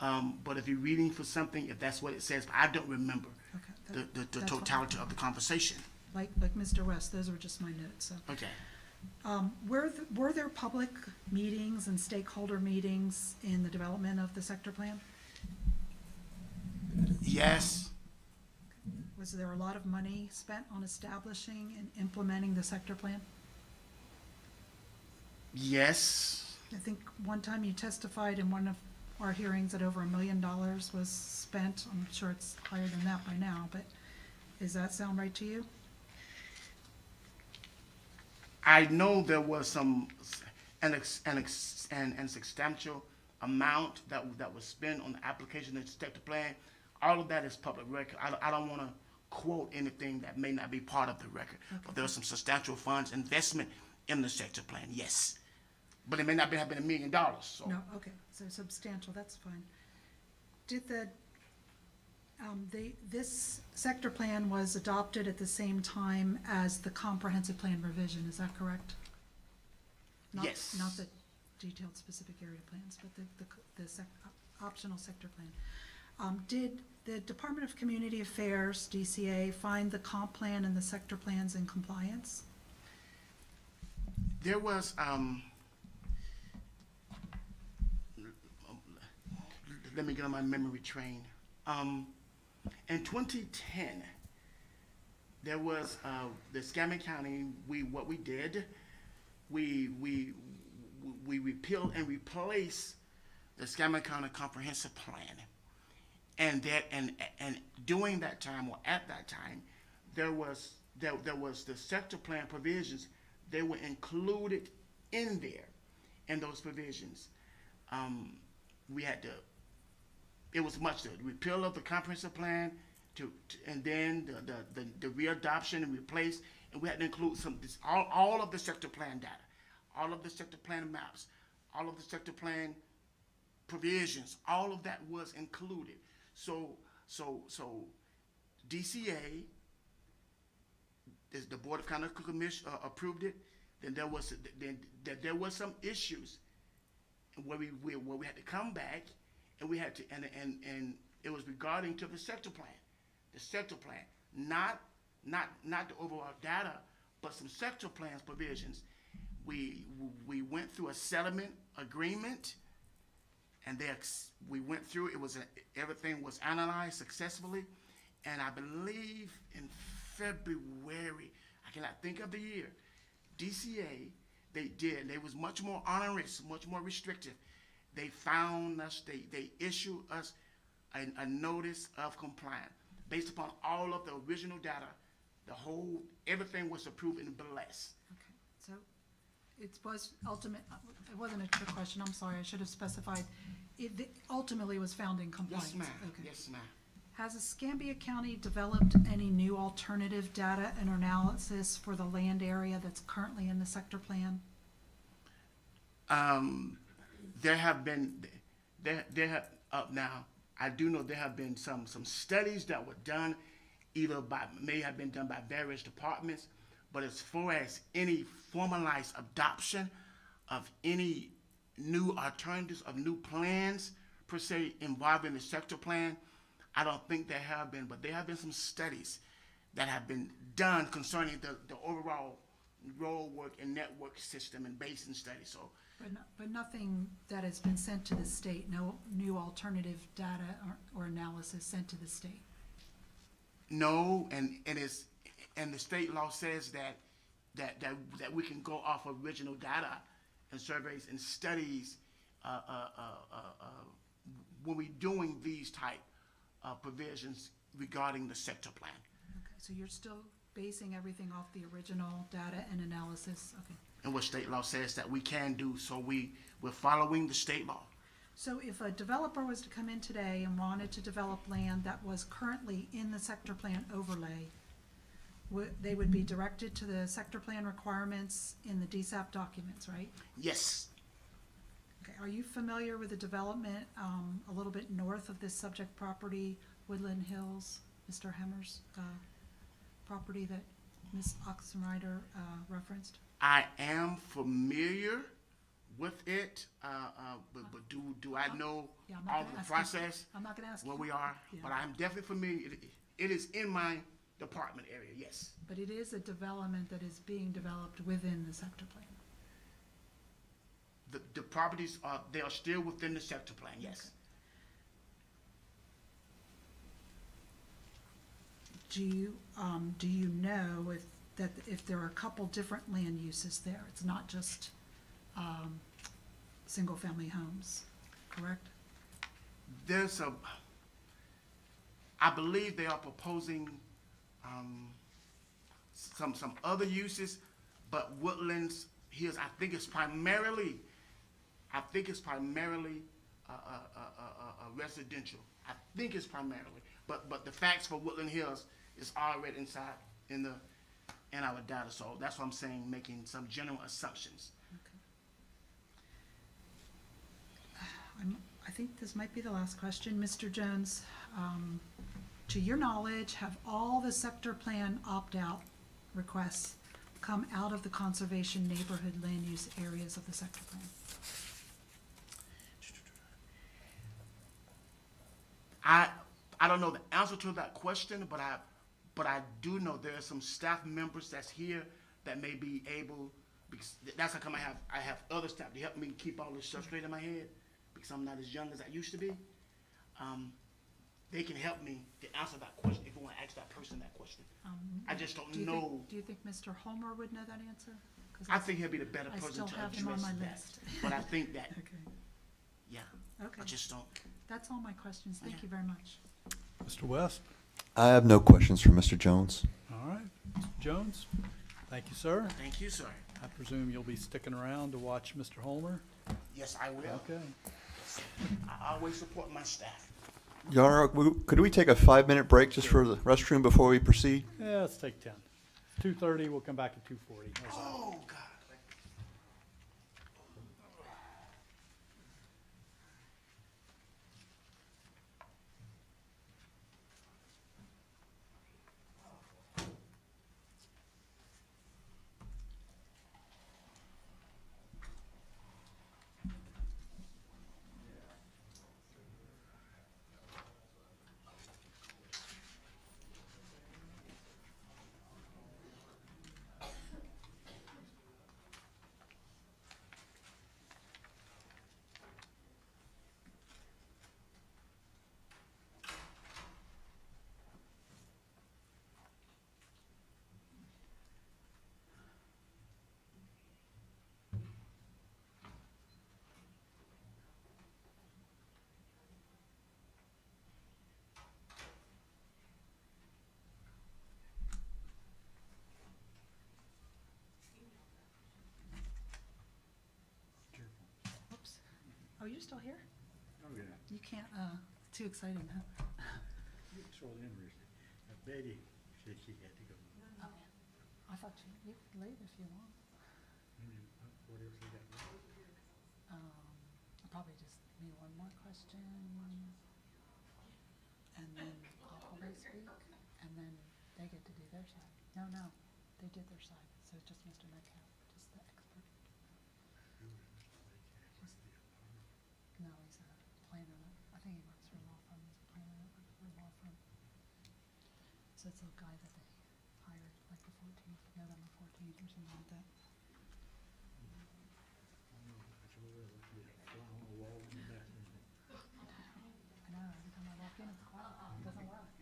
but if you're reading for something, if that's what it says, I don't remember Okay. the that's totality fine. of the conversation. Like Mr. West, those were just my notes, so. Okay. Were there public meetings and stakeholder meetings in the development of the sector plan? Yes, Was there a lot of money spent on establishing and implementing the sector plan? yes, I think one time you testified in one of our hearings that over $1 million was spent. I'm sure it's higher than that by now, but does that sound right to you? I know there was an substantial amount that was spent on the application of the sector plan. All of that is public record. I don't want to quote anything that may not be part of the record, but there was some substantial funds investment in the sector plan, yes. But it may not have been $1 million, so. No, okay, so substantial, that's fine. Did this sector plan was adopted at the same time as the comprehensive plan revision, is that correct? Yes. Not the detailed specific area plans, but the optional sector plan. Did the Department of Community Affairs, DCA, find the comp plan and the sector plans in compliance? There was, let me get on my memory train. In 2010, there was the Scammon County. What we did, we repealed and replaced the Scammon County Comprehensive Plan, and during that time, or at that time, there was the sector plan provisions. They were included in there, in those provisions. We had to. It was much the repeal of the comprehensive plan, and then the readoption and replace, and we had to include all of the sector plan data, all of the sector plan maps, all of the sector plan provisions, all of that was included. So DCA, the Board of County Commission approved it. Then there was some issues where we had to come back. And we had to, and it was regarding to the sector plan, not the overall data, but some sector plans provisions. we went through a settlement agreement, and we went through. Everything was analyzed successfully, and I believe in February, I cannot think of the year, DCA, they was much more onerous, much more restrictive. They found us, they issued us a notice of compliance based upon all of the original data. Everything was approved and blessed. Okay, so it was it wasn't a trick question, I'm sorry, I should have specified. It ultimately was found in compliance. Yes, ma'am. Okay. Yes, ma'am. Has Escambia County developed any new alternative data and analysis for the land area that's currently in the sector plan? There have been, now, I do know there have been some studies that were done, may have been done by various departments, but as far as any formalized adoption of any new alternatives, of new plans, per se, involving the sector plan, I don't think there have been, but there have been some studies that have been done concerning the overall roadwork and network system and basin study, so. But nothing that has been sent to the state, no new alternative data or analysis sent to the state? No, and the state law says that we can go off original data and surveys and studies when we're doing these type of provisions regarding the sector plan. Okay, so you're still basing everything off the original data and analysis, okay. And what state law says that we can do, so we're following the state law. So if a developer was to come in today and wanted to develop land that was currently in the sector plan overlay, they would be directed to the sector plan requirements in the DSAP documents, right? Yes, Okay, are you familiar with the development, a little bit north of this subject property, Woodland Hills, Mr. Hemmer's, property that Ms. Oxenreider, referenced? I am familiar with it, but do I know Yeah, I'm not all gonna the ask you- process I'm not gonna ask where you. we are? Yeah. But I'm definitely familiar. It is in my department area, yes. But it is a development that is being developed within the sector plan. The properties they are still within the sector plan, yes. Do you know if there are a couple different land uses there? It's not just, single-family homes, correct? I believe they are proposing, some other uses, but Woodlands Hills, I think it's primarily residential. I think it's primarily, but the facts for Woodland Hills is already inside in our data, so that's what I'm saying, making some general assumptions. I think this might be the last question. Mr. Jones, to your knowledge, have all the sector plan opt-out requests come out of the conservation neighborhood land use areas of the sector plan? I don't know the answer to that question, but I do know there are some staff members that's here that may be able, because that's how come I have other staff to help me keep all this stuff straight in my head, because I'm not as young as I used to be. They can help me to answer that question if you want to ask that person that question. I just don't know. Do you think Mr. Homer would know that answer? 'Cause I think he'll be the better I person still to have him on address my that. list. But I think that, Okay, yeah, okay. I just don't. That's all my questions. Thank you very much. Mr. West? I have no questions for Mr. Jones. All right. Mr. Jones? Thank you, sir. Thank you, sir. I presume you'll be sticking around to watch Mr. Holmer? Yes, I will. Okay. I always support my staff. Your Honor, could we take a 5-minute break just for the restroom before we proceed? Yeah, let's take 10. 2:30, we'll come back at 2:40. How's that? Oh, God. Oh, you're still here? Oh, yeah. You can't, too exciting, huh? It's so interesting. Betty said she had to go. Oh, I thought you could leave if you want. What else they got? Probably just me one more question. And then I'll probably speak, and then they get to do their side. No, they did their side, so it's just Mr. Metcalf, just the expert. No, he's a planner. I think he works for a law firm. He's a planner that works for a law firm. So it's a guy that they hired like the 14th, November 14th or something like that. I know, every time I walk in, it's quiet. It doesn't work.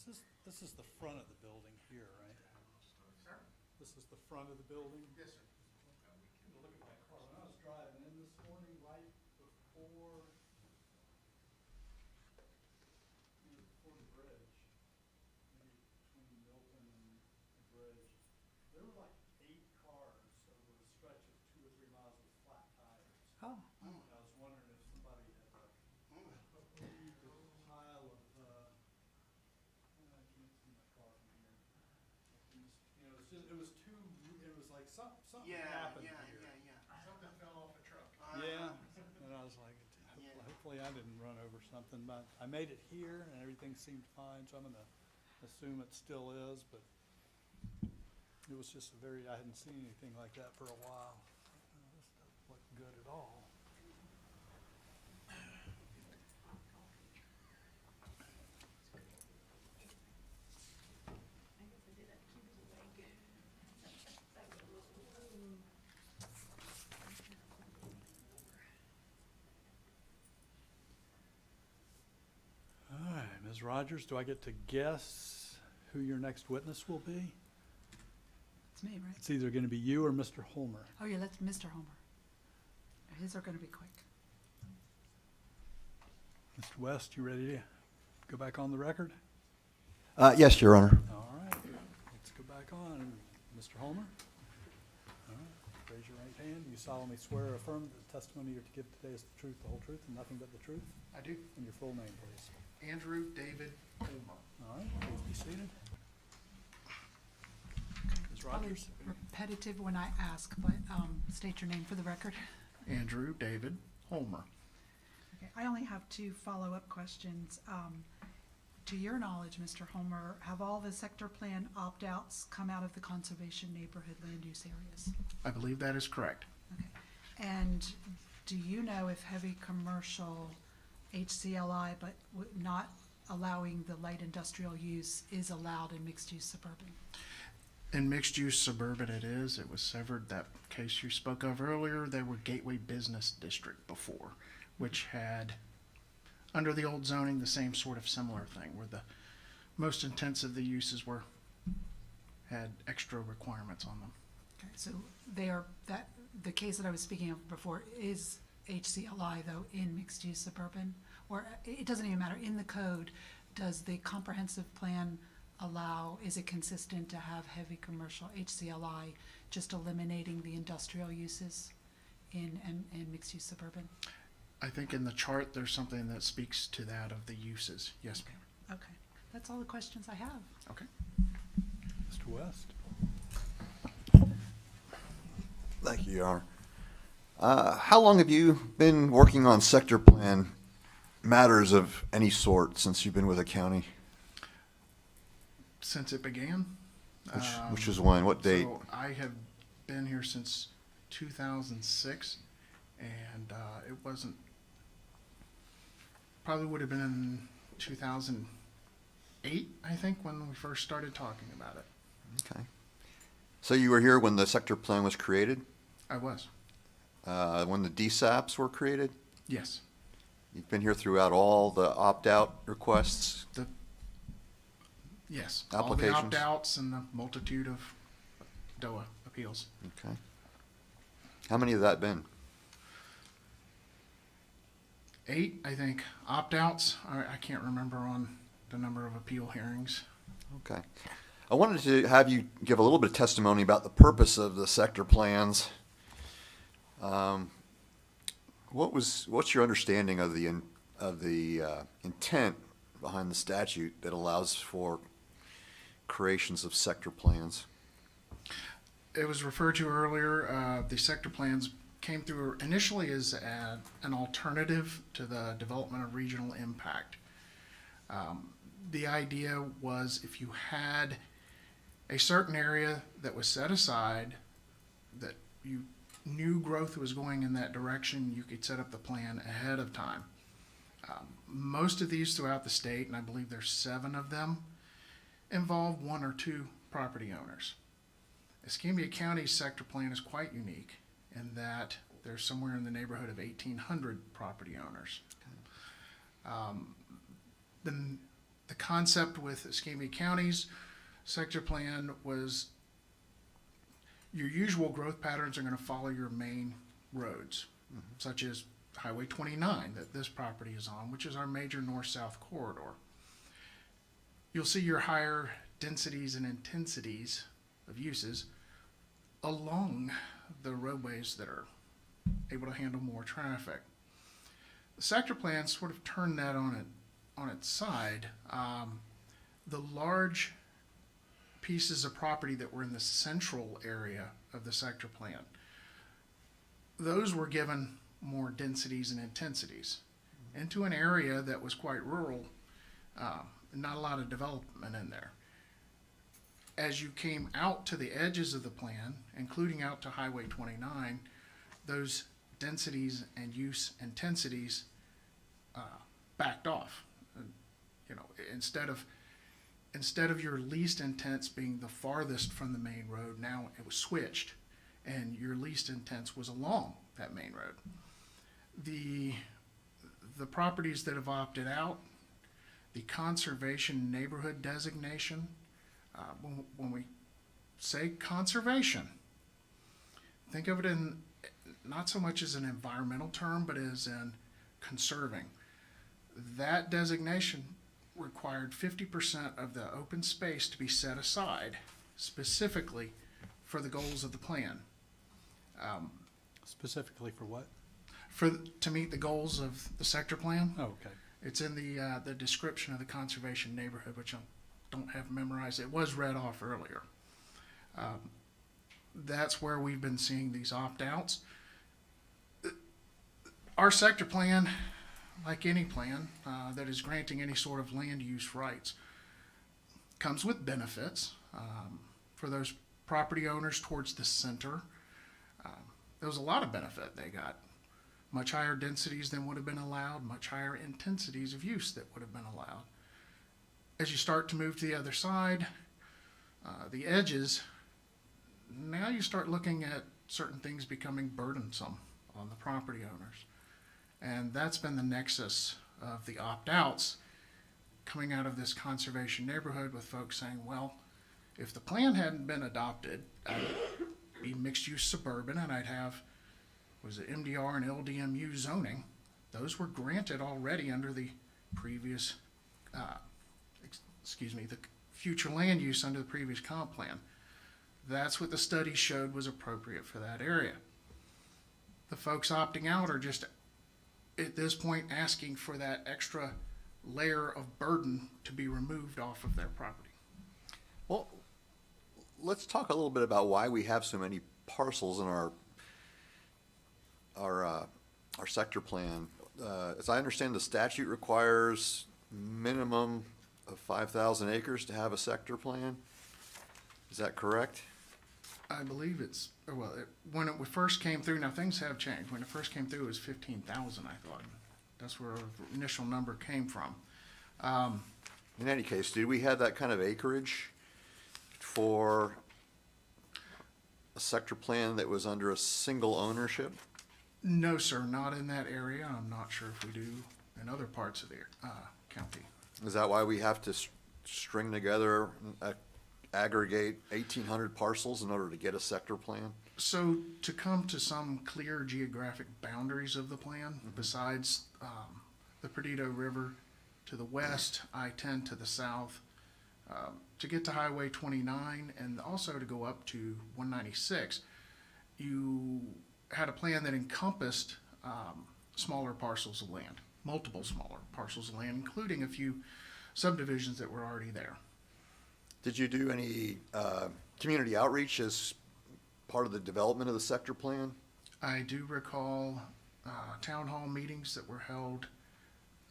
This is the front of the building here, right? Sir? This is the front of the building? Yes, sir. Look at my car. When I was driving in this morning, right before, before the bridge, maybe between Milton and the bridge, there were like 8 cars over a stretch of 2 or 3 miles with flat tires. Oh, And I was wondering if somebody had a pile of, I can't see my car from here. You know, it was too, it was like something happened here. Something fell off a truck. Yeah, and I was like, Yeah. hopefully I didn't run over something, but I made it here and everything seemed fine, so I'm gonna assume it still is, but it was just I hadn't seen anything like that for a while. This doesn't look good at all. All right, Ms. Rogers, do I get to guess who your next witness will be? it's me, right? It's either gonna be you or Mr. Holmer. Oh, yeah, that's Mr. Homer. His are gonna be quick. Mr. West, you ready to go back on the record? Yes, Your Honor. All right, let's go back on. Mr. Holmer? All right, raise your right hand. You solemnly swear or affirm that the testimony you're to give today is the truth, the whole truth, and nothing but the truth? I do. And your full name, please. Andrew David Holmer. All right, please be seated. Ms. Probably Rogers? repetitive when I ask, but state your name for the record. Andrew David Holmer. Okay, I only have 2 follow-up questions. To your knowledge, Mr. Homer, have all the sector plan opt-outs come out of the conservation neighborhood land use areas? I believe that is correct. Okay. And do you know if heavy commercial HCLI, but not allowing the light industrial use, is allowed in mixed-use suburban? In mixed-use suburban it is. It was severed. That case you spoke of earlier, they were Gateway Business District before, which had, under the old zoning, the same sort of similar thing, where the most intensive the uses had extra requirements on them. Okay, so the case that I was speaking of before is HCLI though in mixed-use suburban? Or it doesn't even matter, in the code, does the comprehensive plan allow, is it consistent to have heavy commercial HCLI, just eliminating the industrial uses in mixed-use suburban? I think in the chart there's something that speaks to that of the uses. Yes, ma'am. Okay, that's all the questions I have. Okay. Mr. West? Thank you, Your Honor. How long have you been working on sector plan matters of any sort since you've been with the county? Since it began. Which was when? What date? So I have been here since 2006, and it wasn't, probably would have been in 2008, I think, when we first started talking about it. Okay. So you were here when the sector plan was created? I was. When the DSAPs were created? Yes. You've been here throughout all the opt-out requests? Yes. Applications. All the opt-outs and the multitude of DOA appeals. Okay. How many have that been? 8, I think. Opt-outs, I can't remember on the number of appeal hearings. Okay. I wanted to have you give a little bit of testimony about the purpose of the sector plans. What's your understanding of the intent behind the statute that allows for creations of sector plans? It was referred to earlier, the sector plans came through initially as an alternative to the development of regional impact. The idea was if you had a certain area that was set aside, that you knew growth was going in that direction, you could set up the plan ahead of time. Most of these throughout the state, and I believe there's 7 of them, involve 1 or 2 property owners. Escambia County's sector plan is quite unique in that there's somewhere in the neighborhood of 1,800 property owners. The the concept with Escambia County's sector plan was your usual growth patterns are going to follow your main roads, such as Highway 29 that this property is on, which is our major north-south corridor. You'll see your higher densities and intensities of uses along the roadways that are able to handle more traffic. The sector plan sort of turned that on its side. The large pieces of property that were in the central area of the sector plan, those were given more densities and intensities into an area that was quite rural, not a lot of development in there. As you came out to the edges of the plan, including out to Highway 29, those densities and use intensities backed off. You know, instead of your least intense being the farthest from the main road, now it was switched, and your least intense was along that main road. The properties that have opted out, the conservation neighborhood designation, when we say conservation, think of it in not so much as an environmental term, but as in conserving. That designation required 50% of the open space to be set aside specifically for the goals of the plan. Specifically for what? To meet the goals of the sector plan. Oh, okay. It's in the description of the conservation neighborhood, which I don't have memorized. It was read off earlier. That's where we've been seeing these opt-outs. Our sector plan, like any plan that is granting any sort of land use rights, comes with benefits for those property owners towards the center. There was a lot of benefit. They got much higher densities than would have been allowed, much higher intensities of use that would have been allowed. As you start to move to the other side, the edges, now you start looking at certain things becoming burdensome on the property owners. And that's been the nexus of the opt-outs coming out of this conservation neighborhood, with folks saying, well, if the plan hadn't been adopted, I'd be mixed-use suburban, and I'd have, was it MDR and LDMU zoning? Those were granted already under the previous, the future land use under the previous comp plan. That's what the study showed was appropriate for that area. The folks opting out are just, at this point, asking for that extra layer of burden to be removed off of their property. Well, let's talk a little bit about why we have so many parcels in our sector plan. As I understand, the statute requires minimum of 5,000 acres to have a sector plan. Is that correct? I believe it's, when it first came through, now things have changed. When it first came through, it was 15,000, I thought. That's where the initial number came from. In any case, did we have that kind of acreage for a sector plan that was under a single ownership? No, sir, not in that area. I'm not sure if we do in other parts of the county. Is that why we have to string together, aggregate 1,800 parcels in order to get a sector plan? So to come to some clear geographic boundaries of the plan, besides the Perdido River to the west, I-10 to the south, to get to Highway 29 and also to go up to 196, you had a plan that encompassed smaller parcels of land, multiple smaller parcels of land, including a few subdivisions that were already there. Did you do any community outreach as part of the development of the sector plan? I do recall town hall meetings that were held,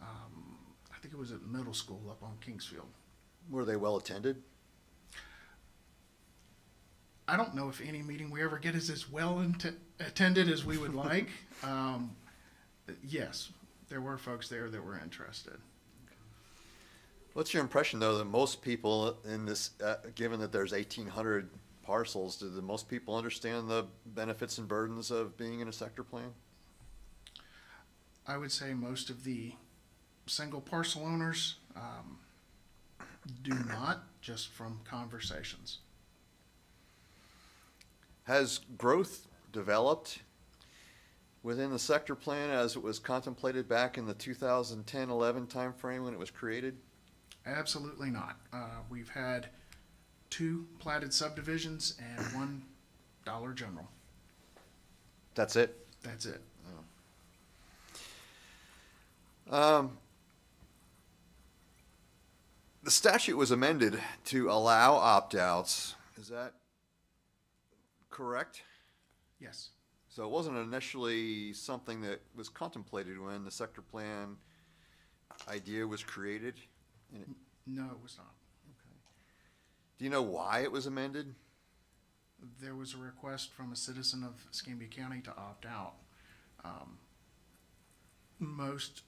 I think it was at middle school up on Kingsfield. Were they well attended? I don't know if any meeting we ever get is as well attended as we would like. Yes, there were folks there that were interested. What's your impression, though, that most people in this, given that there's 1,800 parcels, do most people understand the benefits and burdens of being in a sector plan? I would say most of the single parcel owners do not, just from conversations. Has growth developed within the sector plan as it was contemplated back in the 2010-11 timeframe when it was created? Absolutely not. We've had 2 platted subdivisions and 1 Dollar General. That's it? That's it. The statute was amended to allow opt-outs. Is that correct? Yes. So it wasn't initially something that was contemplated when the sector plan idea was created? And it- No, it was not. Do you know why it was amended? There was a request from a citizen of Escambia County to opt out. Most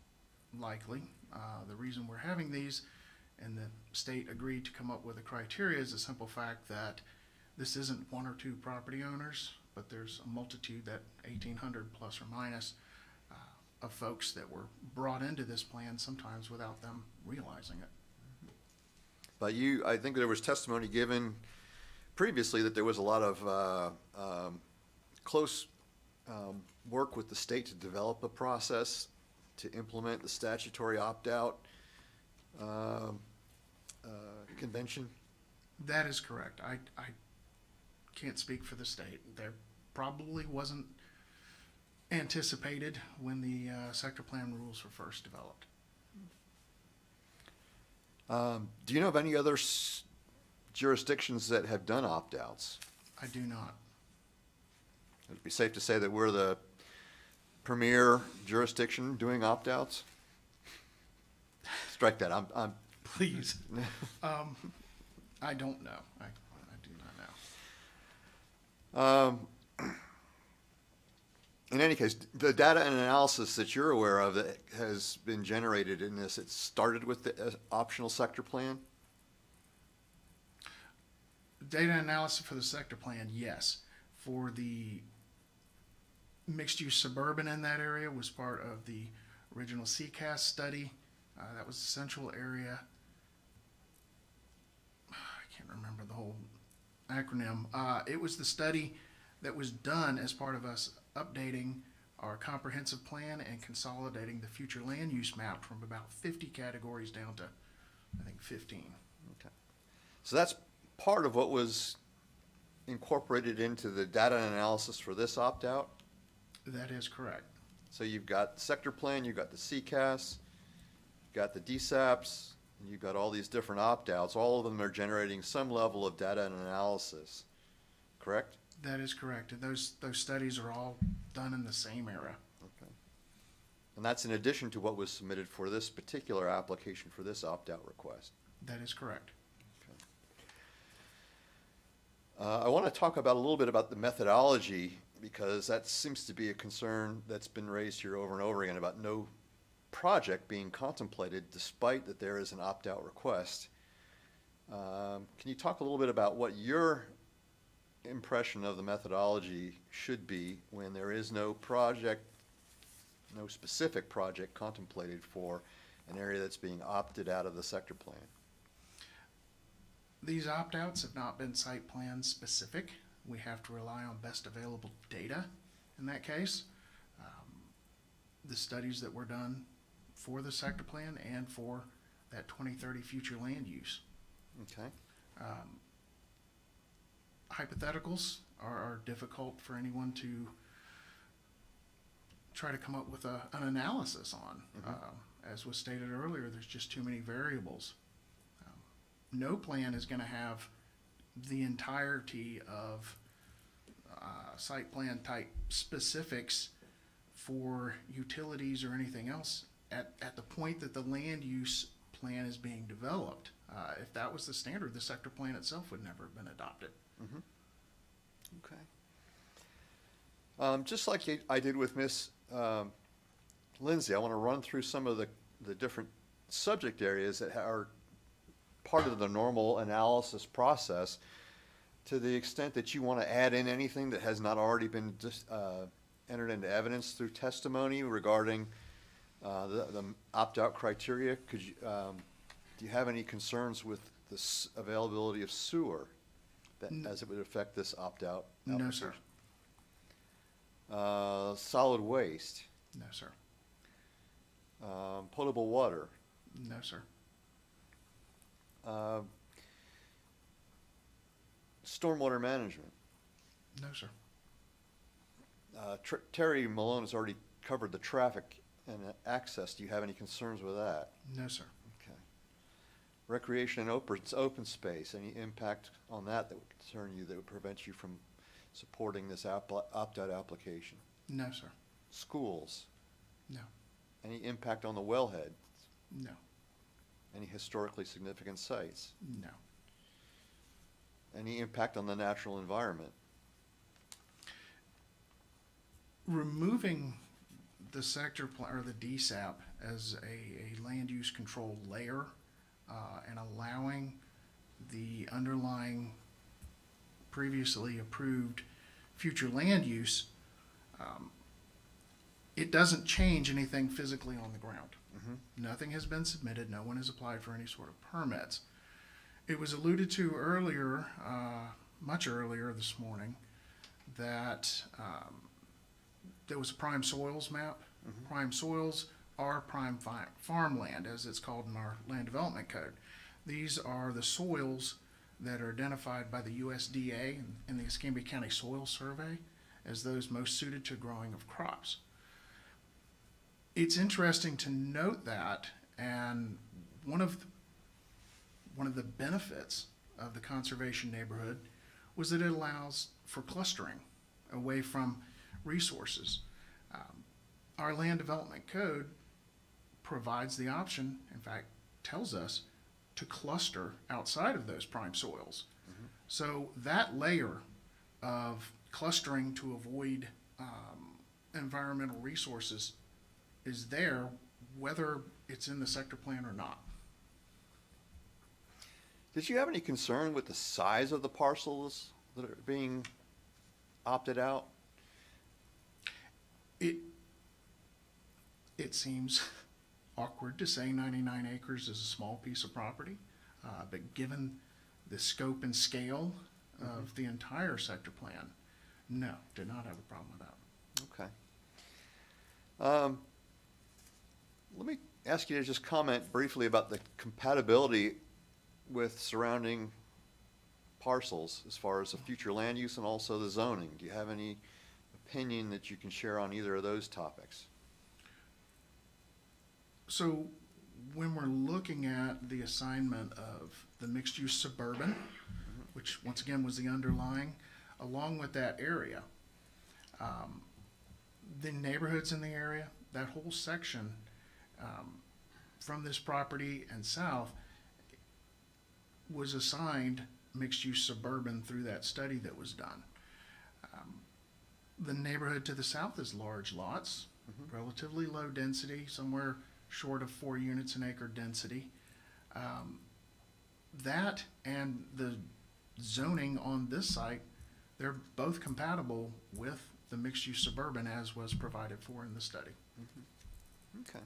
likely, the reason we're having these and the state agreed to come up with a criteria is the simple fact that this isn't 1 or 2 property owners, but there's a multitude, that 1,800 plus or minus, of folks that were brought into this plan sometimes without them realizing it. But I think there was testimony given previously that there was a lot of close work with the state to develop a process to implement the statutory opt-out convention. That is correct. I can't speak for the state. There probably wasn't anticipated when the sector plan rules were first developed. Do you know of any other jurisdictions that have done opt-outs? I do not. It'd be safe to say that we're the premier jurisdiction doing opt-outs? Strike that. I'm Please. I don't know. I do not know. In any case, the data and analysis that you're aware of that has been generated in this, it started with the optional sector plan? Data analysis for the sector plan, yes. For the mixed-use suburban in that area was part of the original CCAS study. That was the central area. I can't remember the whole acronym. It was the study that was done as part of us updating our comprehensive plan and consolidating the future land use map from about 50 categories down to, I think, 15. Okay. So that's part of what was incorporated into the data and analysis for this opt-out? That is correct. So you've got the sector plan, you've got the CCAS, you've got the DSAPs, and you've got all these different opt-outs. All of them are generating some level of data and analysis, correct? That is correct. And those studies are all done in the same era. Okay. And that's in addition to what was submitted for this particular application for this opt-out request. That is correct. I want to talk about a little bit about the methodology, because that seems to be a concern that's been raised here over and over again about no project being contemplated despite that there is an opt-out request. Can you talk a little bit about what your impression of the methodology should be when there is no project, no specific project contemplated for an area that's being opted out of the sector plan? These opt-outs have not been site plan specific. We have to rely on best available data in that case. The studies that were done for the sector plan and for that 2030 future land use. Okay. Hypotheticals are difficult for anyone to try to come up with an analysis on. As was stated earlier, there's just too many variables. No plan is going to have the entirety of site plan type specifics for utilities or anything else at the point that the land use plan is being developed. If that was the standard, the sector plan itself would never have been adopted. Okay. Just like I did with Miss Lindsay, I want to run through some of the different subject areas that are part of the normal analysis process, to the extent that you want to add in anything that has not already been entered into evidence through testimony regarding the opt-out criteria. Could you Do you have any concerns with the availability of sewer that, as it would affect this opt-out? No, sir. Solid waste, No, sir. potable water, No, sir. stormwater management. No, sir. Terry Malone has already covered the traffic and access. Do you have any concerns with that? No, sir. Okay. Recreation and open space, any impact on that would concern you, that would prevent you from supporting this opt-out application? No, sir. Schools, No. any impact on the wellhead? No. Any historically significant sites? No. Any impact on the natural environment? Removing the or the DSAP as a land use control layer, and allowing the underlying previously approved future land use, it doesn't change anything physically on the ground. Nothing has been submitted. No one has applied for any sort of permits. It was alluded to earlier, much earlier this morning, that there was a prime soils map. Prime soils are prime farmland, as it's called in our land development code. These are the soils that are identified by the USDA in the Escambia County Soil Survey as those most suited to growing of crops. It's interesting to note that, and one of the benefits of the conservation neighborhood was that it allows for clustering away from resources. Our land development code provides the option, in fact, tells us to cluster outside of those prime soils. So that layer of clustering to avoid environmental resources is there, whether it's in the sector plan or not. Did you have any concern with the size of the parcels that are being opted out? It seems awkward to say 99 acres is a small piece of property, but given the scope and scale of the entire sector plan, no, did not have a problem with that. Okay. Let me ask you to just comment briefly about the compatibility with surrounding parcels as far as the future land use and also the zoning. Do you have any opinion that you can share on either of those topics? So when we're looking at the assignment of the mixed-use suburban, which once again was the underlying, along with that area, the neighborhoods in the area, that whole section from this property and south was assigned mixed-use suburban through that study that was done. The neighborhood to the south is large lots, relatively low density, somewhere short of 4 units an acre density. That and the zoning on this site, they're both compatible with the mixed-use suburban as was provided for in the study. Okay.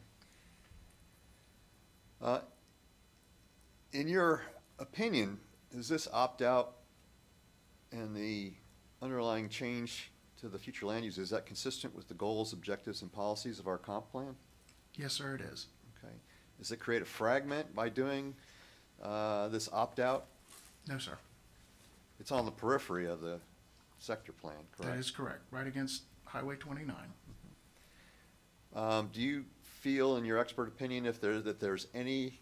In your opinion, is this opt-out and the underlying change to the future land use, is that consistent with the goals, objectives, and policies of our comp plan? Yes, sir, it is. Okay. Does it create a fragment by doing this opt-out? No, sir. It's on the periphery of the sector plan, correct? That is correct, right against Highway 29. Do you feel, in your expert opinion, that there's any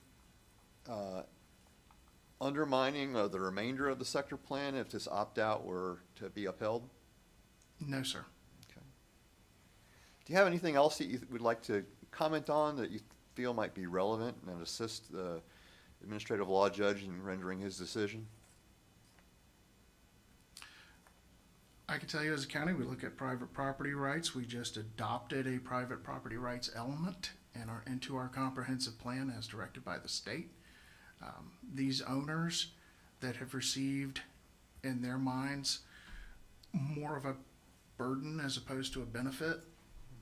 undermining of the remainder of the sector plan if this opt-out were to be upheld? No, sir. Okay. Do you have anything else that you would like to comment on that you feel might be relevant and assist the administrative law judge in rendering his decision? I can tell you as a county, we look at private property rights. We just adopted a private property rights element into our comprehensive plan as directed by the state. These owners that have received, in their minds, more of a burden as opposed to a benefit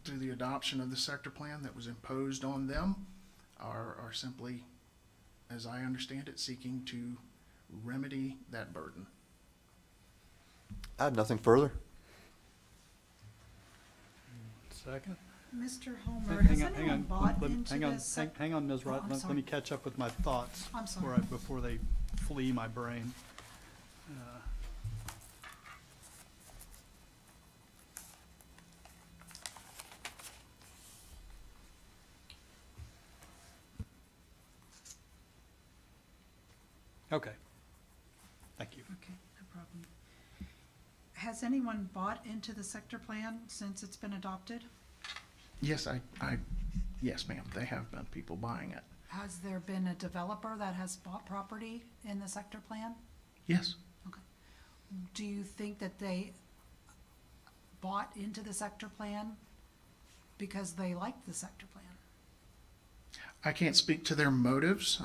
through the adoption of the sector plan that was imposed on them are simply as I understand it, seeking to remedy that burden. I have nothing further. Mr. Second? Homer, has Hang on, anyone bought let me- into hang on, this? hang on, Ms. Oh, Wright, I'm let sorry. me catch up with my thoughts. I'm sorry. Before they flee my brain. Okay. Thank you. Okay, no problem. Has anyone bought into the sector plan since it's been adopted? Yes, yes, ma'am, they have been people buying it. Has there been a developer that has bought property in the sector plan? Yes, Okay. Do you think that they bought into the sector plan because they liked the sector plan? I can't speak to their motives,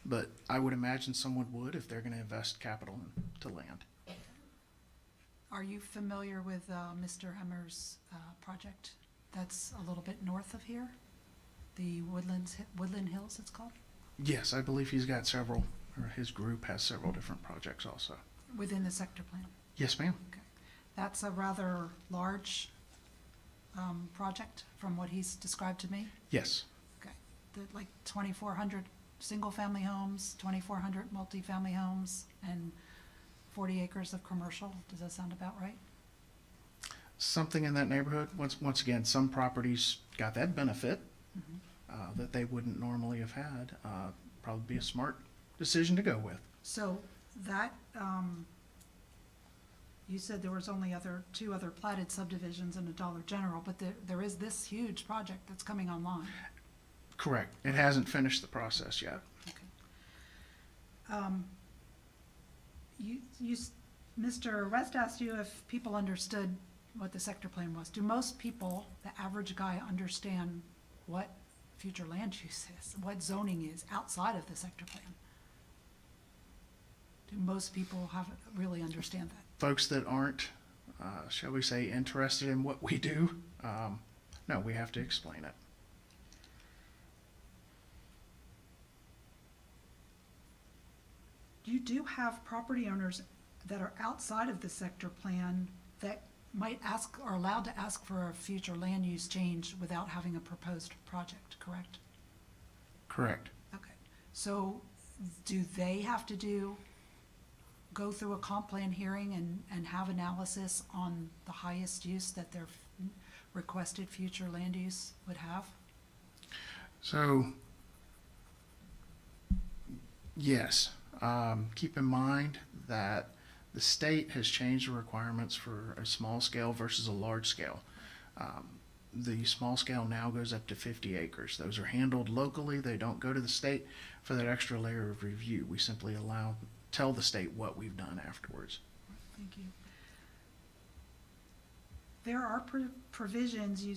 but I would imagine someone would if they're gonna invest capital into land. Are you familiar with Mr. Hemmer's project that's a little bit north of here? The Woodland Hills, it's called, Yes, I believe he's got several, or his group has several different projects also. within the sector plan? Yes, ma'am. That's a rather large project from what he's described to me. Yes, Okay, like 2,400 single-family homes, 2,400 multifamily homes, and 40 acres of commercial. Does that sound about right? something in that neighborhood. Once again, some properties got that benefit that they wouldn't normally have had. Probably be a smart decision to go with. So that, you said there was only two other platted subdivisions and a Dollar General, but there is this huge project that's coming online. Correct. It hasn't finished the process yet. Okay. Mr. West asked you if people understood what the sector plan was. Do most people, the average guy, understand what future land use is, what zoning is outside of the sector plan? Do most people really understand that? Folks that aren't, shall we say, interested in what we do, no, we have to explain it. You do have property owners that are outside of the sector plan that might ask, or allowed to ask for a future land use change without having a proposed project, correct? Correct. Okay, so do they have to go through a comp plan hearing and have analysis on the highest use that their requested future land use would have? So, yes, keep in mind that the state has changed the requirements for a small scale versus a large scale. The small scale now goes up to 50 acres. Those are handled locally. They don't go to the state for that extra layer of review. We simply tell the state what we've done afterwards. Thank you. There are provisions, you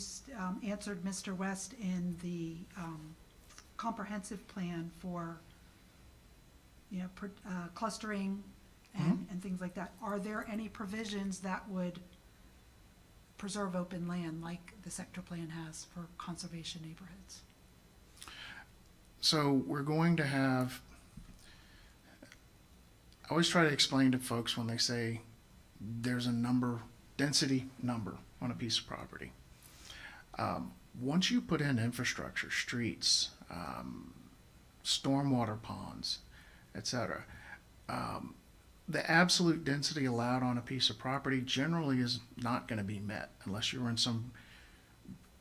answered Mr. West, in the comprehensive plan for, clustering and things like that. Are there any provisions that would preserve open land like the sector plan has for conservation neighborhoods? So we're going to have, I always try to explain to folks when they say there's a density number on a piece of property. Once you put in infrastructure, streets, stormwater ponds, etc., the absolute density allowed on a piece of property generally is not going to be met unless you're in some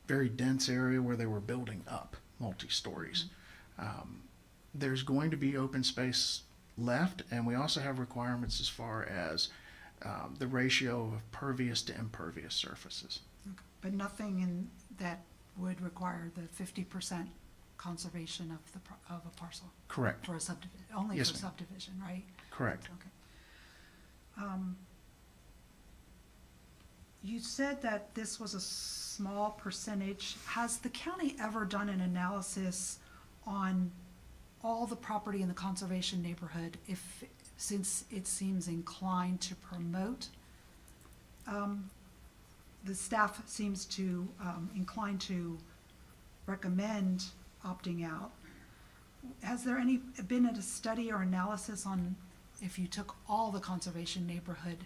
very dense area where they were building up multi-stories. There's going to be open space left, and we also have requirements as far as the ratio of pervious to impervious surfaces. Okay. But nothing that would require the 50% conservation of a parcel? Correct. For a subdivision, only Yes, for ma'am. subdivision, right? Correct. Okay. You said that this was a small percentage. Has the county ever done an analysis on all the property in the conservation neighborhood since it seems inclined to promote? The staff seems to inclined to recommend opting out. has there been a study or analysis on if you took all the conservation neighborhood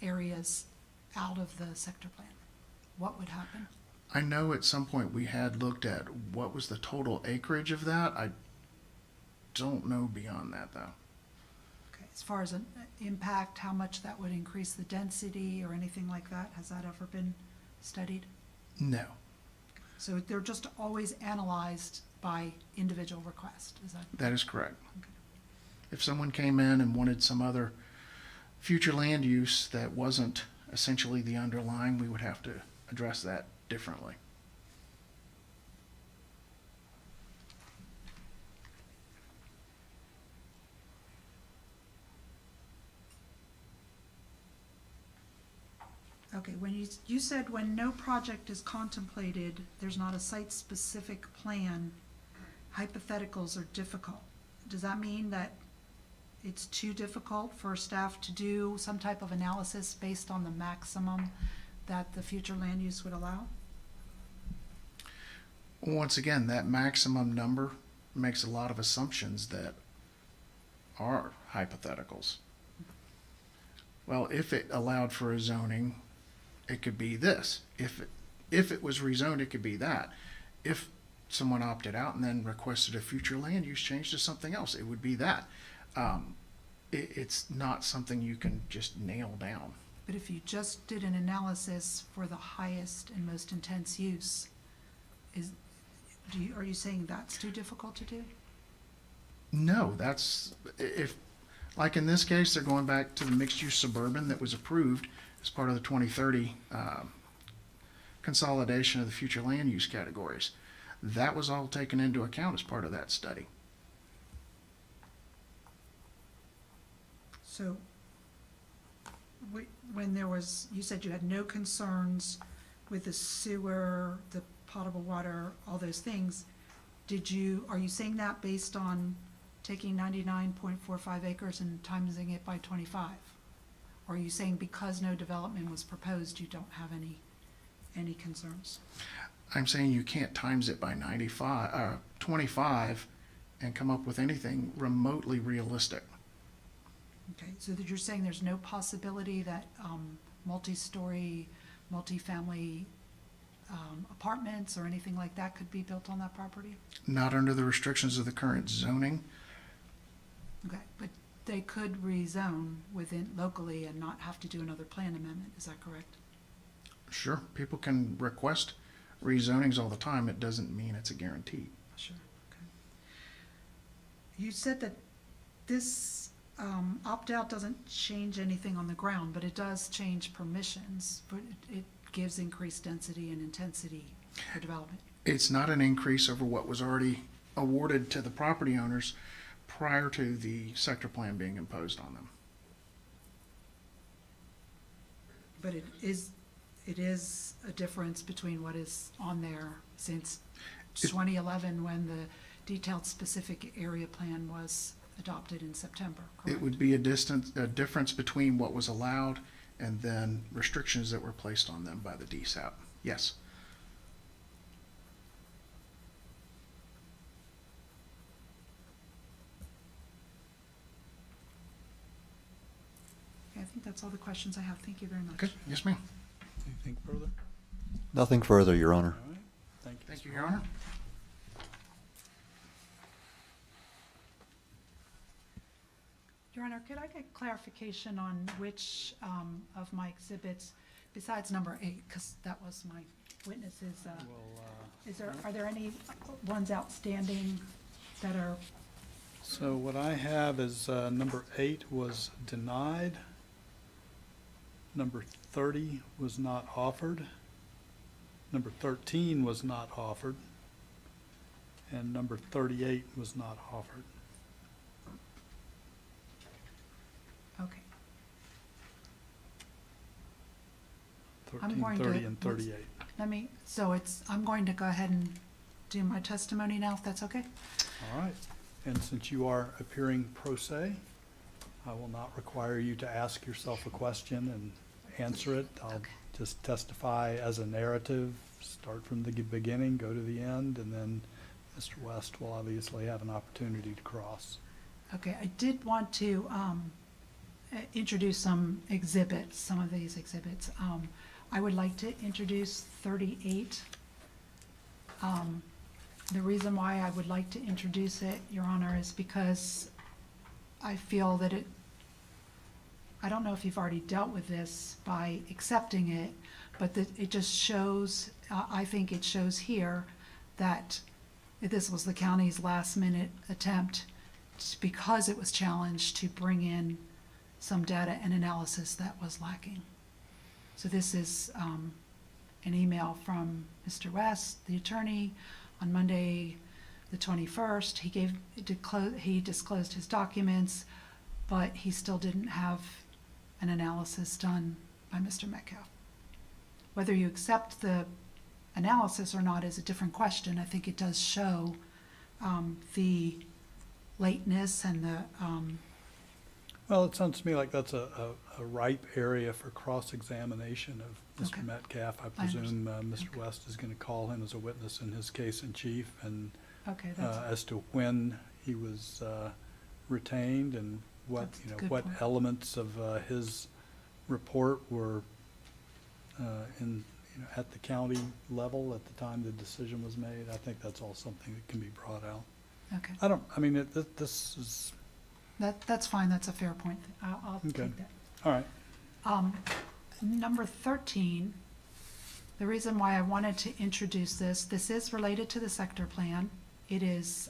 areas out of the sector plan, what would happen? I know at some point we had looked at what was the total acreage of that. I don't know beyond that, though. Okay, as far as an impact, how much that would increase the density or anything like that, has that ever been studied? No. So they're just always analyzed by individual request, is that? That is correct. Okay. If someone came in and wanted some other future land use that wasn't essentially the underlying, we would have to address that differently. Okay, when you said when no project is contemplated, there's not a site-specific plan, hypotheticals are difficult. Does that mean that it's too difficult for staff to do some type of analysis based on the maximum that the future land use would allow? Once again, that maximum number makes a lot of assumptions that are hypotheticals. Well, if it allowed for a zoning, it could be this. If it was rezoned, it could be that. If someone opted out and then requested a future land use change to something else, it would be that. It's not something you can just nail down. But if you just did an analysis for the highest and most intense use, are you saying that's too difficult to do? No, like in this case, they're going back to the mixed-use suburban that was approved as part of the 2030 consolidation of the future land use categories. That was all taken into account as part of that study. So, when you said you had no concerns with the sewer, the potable water, all those things, are you saying that based on taking 99.45 acres and timesing it by 25? Or are you saying because no development was proposed, you don't have any concerns? I'm saying you can't times it by 25 and come up with anything remotely realistic. Okay, so that you're saying there's no possibility that multi-story, multi-family apartments or anything like that could be built on that property? Not under the restrictions of the current zoning. Okay, but they could rezone locally and not have to do another plan amendment, is that correct? Sure, people can request rezonings all the time. It doesn't mean it's a guarantee. Sure, okay. You said that this opt-out doesn't change anything on the ground, but it does change permissions, but it gives increased density and intensity for development. It's not an increase over what was already awarded to the property owners prior to the sector plan being imposed on them. But it is a difference between what is on there since 2011 when the detailed specific area plan was adopted in September, correct? It would be a difference between what was allowed and then restrictions that were placed on them by the DSAP. Yes. Okay, I think that's all the questions I have. Thank you very much. Okay. Yes, ma'am. Anything further? Nothing further, Your Honor. All right, thank you. Thank Mr. you, Your Honor. Your Honor, could I get clarification on which of my exhibits, besides number 8, because that was my witness's, are there any ones outstanding that are, So what I have is number 8 was denied. Number 30 was not offered. Number 13 was not offered. And number 38 was not offered. okay. 13, going to- 30, and 38. I'm going to go ahead and do my testimony now, if that's okay? All right. And since you are appearing pro se, I will not require you to ask yourself a question and answer it. I'll Okay. just testify as a narrative, start from the beginning, go to the end, and then Mr. West will obviously have an opportunity to cross. Okay, I did want to introduce some exhibits, some of these exhibits. I would like to introduce 38. The reason why I would like to introduce it, Your Honor, is because I feel that I don't know if you've already dealt with this by accepting it, but that it just shows, I think it shows here that this was the county's last minute attempt, because it was challenged, to bring in some data and analysis that was lacking. So this is an email from Mr. West, the attorney, on Monday, the 21st. He disclosed his documents, but he still didn't have an analysis done by Mr. Metcalf. Whether you accept the analysis or not is a different question. I think it does show the lateness and the Well, it sounds to me like that's a ripe area for cross-examination of Mr. Okay. Metcalf. I I presume understand. Mr. Okay. West is going to call him as a witness in his case in chief, and okay, that's as to when he was retained and what, That's a you know, good what point. elements of his report were at the county level at the time the decision was made. I think that's all something that can be brought out. okay. This is, That's fine. That's a fair point. I'll Okay. take that. all right. Number 13, the reason why I wanted to introduce this is related to the sector plan. It is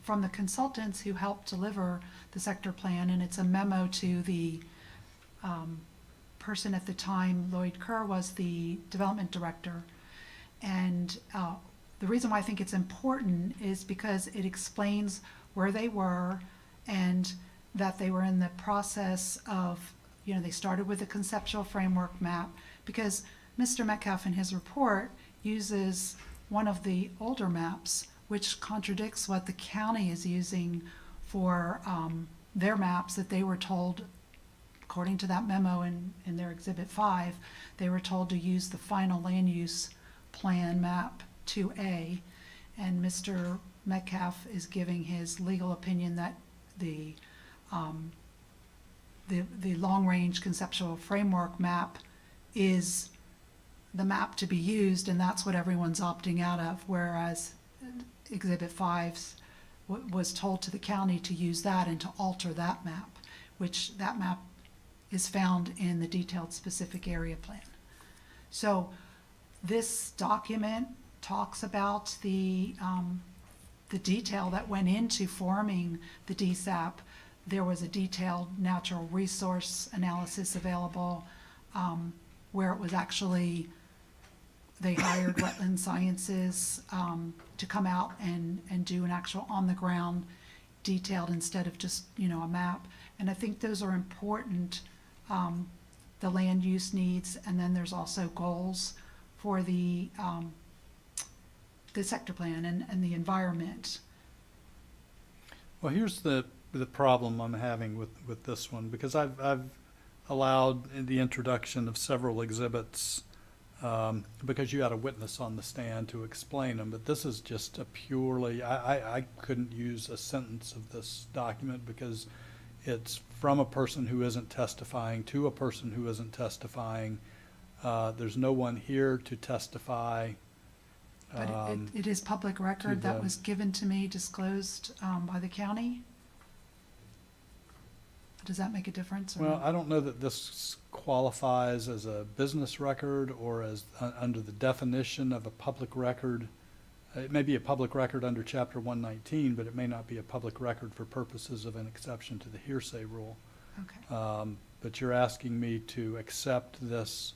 from the consultants who helped deliver the sector plan, and it's a memo to the person at the time. Lloyd Kerr was the development director. And the reason why I think it's important is because it explains where they were, and that they were in the process of, they started with a conceptual framework map, because Mr. Metcalf in his report uses one of the older maps, which contradicts what the county is using for their maps that they were told, according to that memo in their Exhibit 5, they were told to use the final land use plan map 2A, and Mr. Metcalf is giving his legal opinion that the long-range conceptual framework map is the map to be used, and that's what everyone's opting out of, whereas Exhibit 5 was told to the county to use that and to alter that map, which that map is found in the detailed specific area plan. So this document talks about the detail that went into forming the DSAP. There was a detailed natural resource analysis available, where it was actually, they hired Wetland Sciences to come out and do an actual on-the-ground detailed instead of just, a map. And I think those are important, the land use needs, and then there's also goals for the sector plan and the environment. Well, here's the problem I'm having with this one, because I've allowed the introduction of several exhibits because you had a witness on the stand to explain them, but this is just a purely, I couldn't use a sentence of this document because it's from a person who isn't testifying to a person who isn't testifying. There's no one here to testify. But it is public record that the- was given to me, disclosed by the county. Does that make a difference? Or Well, not? I don't know that this qualifies as a business record or as under the definition of a public record. It may be a public record under Chapter 119, but it may not be a public record for purposes of an exception to the hearsay rule. Okay. But you're asking me to accept this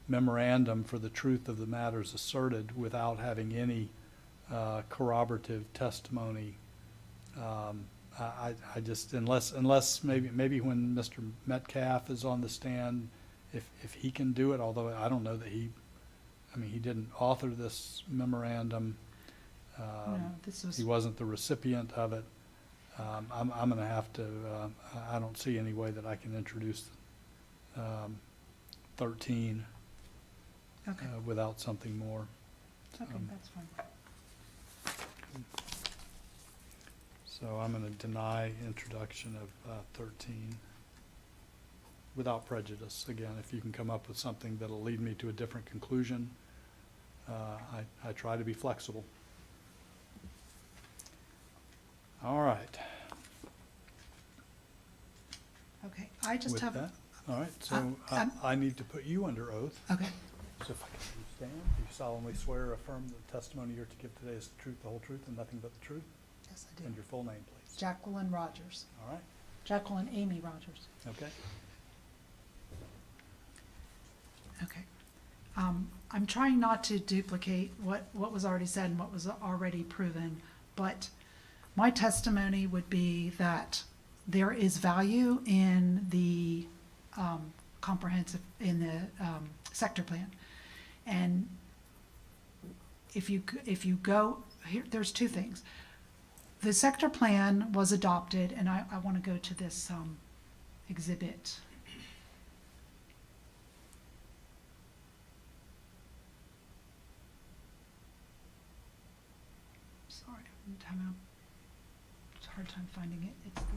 memorandum for the truth of the matters asserted without having any corroborative testimony. I just, unless maybe when Mr. Metcalf is on the stand, if he can do it, although I don't know that he didn't author this memorandum. No, this was, He wasn't the recipient of it. I'm gonna have to, I don't see any way that I can introduce 13 okay, without something more. okay, that's fine. So I'm gonna deny introduction of 13 without prejudice. Again, if you can come up with something that'll lead me to a different conclusion, I try to be flexible. All right, Okay, I just with have, that, all right, so I need to put you under oath. okay, So if I can have you stand, do you solemnly swear or affirm that the testimony you're to give today is the truth, the whole truth, and nothing but the truth? yes, I do. And your full name, please. Jacqueline Rogers, All right, Jacqueline Amy Rogers. okay. Okay. I'm trying not to duplicate what was already said and what was already proven, but my testimony would be that there is value in the comprehensive, in the sector plan. And if you go, here, there's two things. The sector plan was adopted, and I want to go to this exhibit. Sorry, I'm having a hard time finding it. It's the,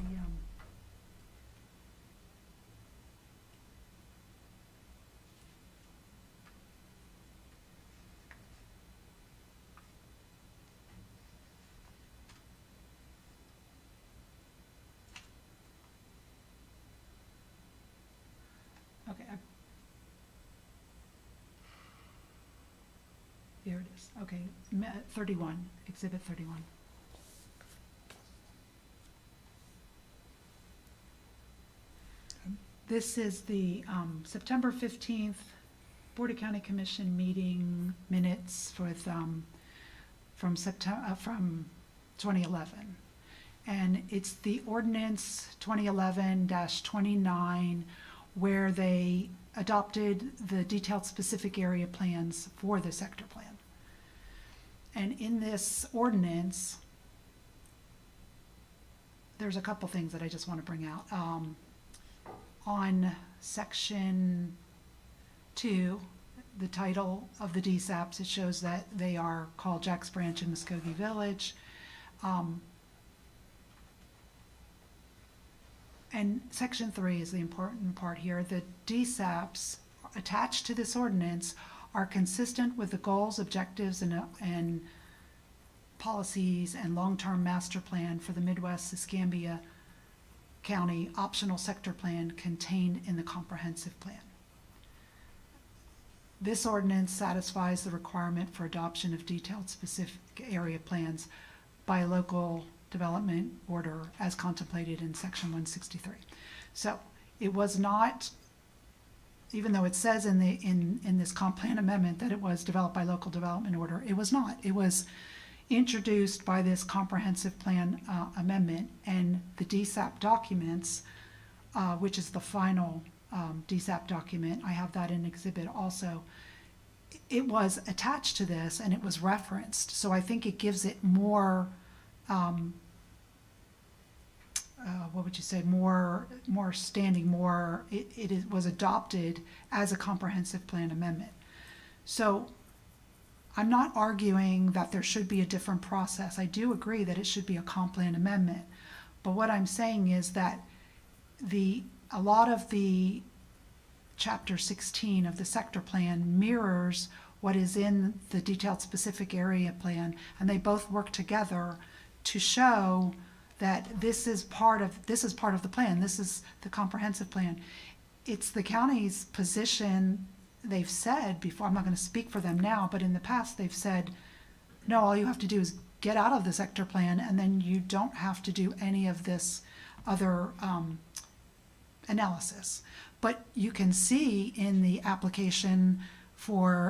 okay, here it is. Okay, 31, exhibit 31. This is the September 15th Board of County Commission meeting minutes from September, from 2011. And it's the ordinance 2011-29 where they adopted the detailed specific area plans for the sector plan. And in this ordinance, there's a couple things that I just want to bring out. On section 2, the title of the DSAPs, it shows that they are called Jack's Branch and Muskogee Village. And section 3 is the important part here. The DSAPs attached to this ordinance are consistent with the goals, objectives, and policies and long-term master plan for the Midwest Escambia County optional sector plan contained in the comprehensive plan. This ordinance satisfies the requirement for adoption of detailed specific area plans by a local development order as contemplated in section 163. So it was not, even though it says in this comp plan amendment that it was developed by local development order, it was not. It was introduced by this comprehensive plan amendment, and the DSAP documents, which is the final DSAP document, I have that in exhibit also, it was attached to this and it was referenced. So I think it gives it more, what would you say, more standing, more, it was adopted as a comprehensive plan amendment. So I'm not arguing that there should be a different process. I do agree that it should be a comp plan amendment. But what I'm saying is that a lot of the chapter 16 of the sector plan mirrors what is in the detailed specific area plan, and they both work together to show that this is part of the plan. This is the comprehensive plan. It's the county's position. They've said before, I'm not going to speak for them now, but in the past they've said, no, all you have to do is get out of the sector plan and then you don't have to do any of this other analysis. But you can see in the application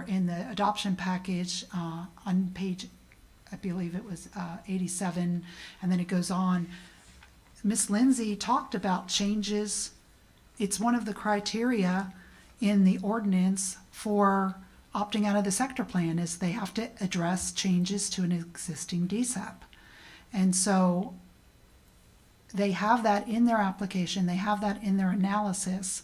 in the adoption package on page, I believe it was 87, and then it goes on. Ms. Lindsay talked about changes. It's one of the criteria in the ordinance for opting out of the sector plan is they have to address changes to an existing DSAP. And so they have that in their application, they have that in their analysis,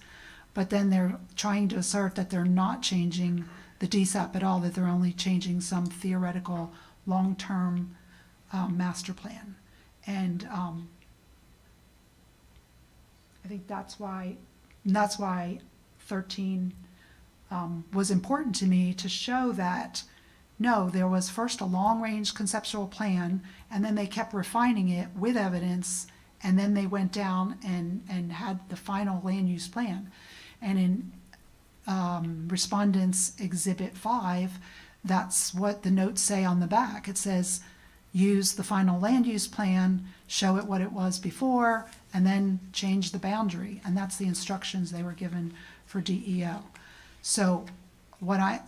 but then they're trying to assert that they're not changing the DSAP at all, that they're only changing some theoretical long-term master plan. And, I think that's why 13, was important to me, to show that, no, there was first a long-range conceptual plan, and then they kept refining it with evidence, and then they went down and had the final land use plan. And in Respondents Exhibit 5, that's what the notes say on the back. It says, use the final land use plan, show it what it was before, and then change the boundary. And that's the instructions they were given for DEO. So what I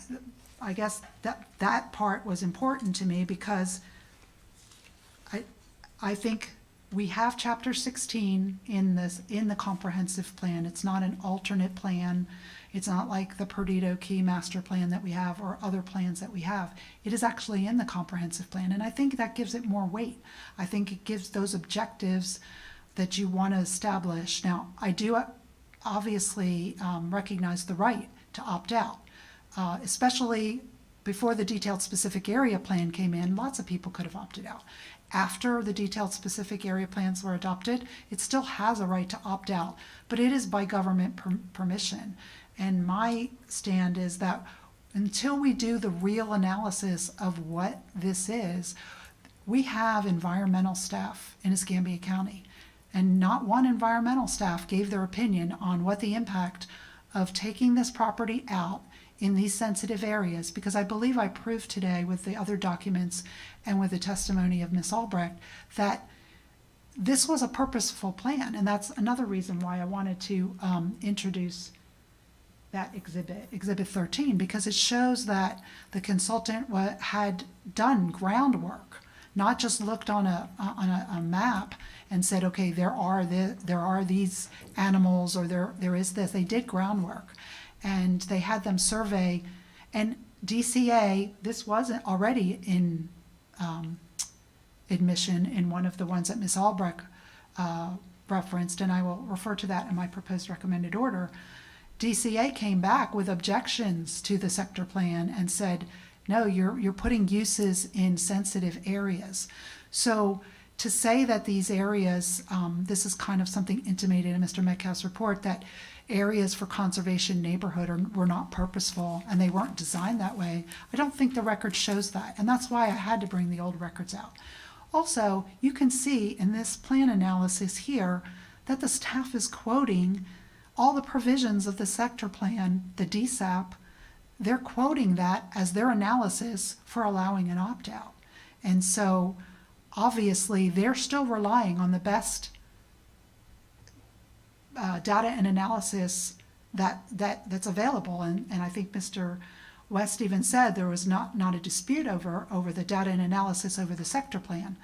guess that part was important to me, because I think we have chapter 16 in the comprehensive plan. It's not an alternate plan. It's not like the Perdido Key master plan that we have, or other plans that we have. It is actually in the comprehensive plan, and I think that gives it more weight. I think it gives those objectives that you want to establish. Now, I do obviously recognize the right to opt out, especially before the detailed specific area plan came in. Lots of people could have opted out. After the detailed specific area plans were adopted, it still has a right to opt out, but it is by government permission. And my stand is that until we do the real analysis of what this is, we have environmental staff in Escambia County, and not one environmental staff gave their opinion on what the impact of taking this property out in these sensitive areas, because I believe I proved today with the other documents and with the testimony of Ms. Albrecht that this was a purposeful plan. And that's another reason why I wanted to introduce that exhibit 13, because it shows that the consultant had done groundwork, not just looked on a map and said, okay, there are these animals, or there is this. They did groundwork, and they had them survey. And DCA, this wasn't already in admission in one of the ones that Ms. Albrecht referenced, and I will refer to that in my proposed recommended order. DCA came back with objections to the sector plan and said, no, you're putting uses in sensitive areas. So to say that these areas, this is kind of something intimated in Mr. Metcalf's report, that areas for conservation neighborhood were not purposeful and they weren't designed that way. I don't think the record shows that, and that's why I had to bring the old records out. Also, you can see in this plan analysis here that the staff is quoting all the provisions of the sector plan, the DSAP. They're quoting that as their analysis for allowing an opt-out. And so obviously they're still relying on the best data and analysis that's available. And I think Mr. West even said there was not a dispute over the data and analysis over the sector plan.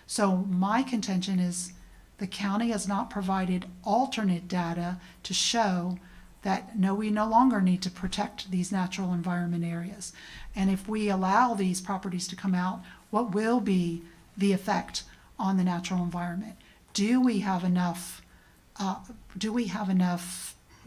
So my contention is the county has not provided alternate data to show that, no, we no longer need to protect these natural environment areas. And if we allow these properties to come out, what will be the effect on the natural environment? Do we have enough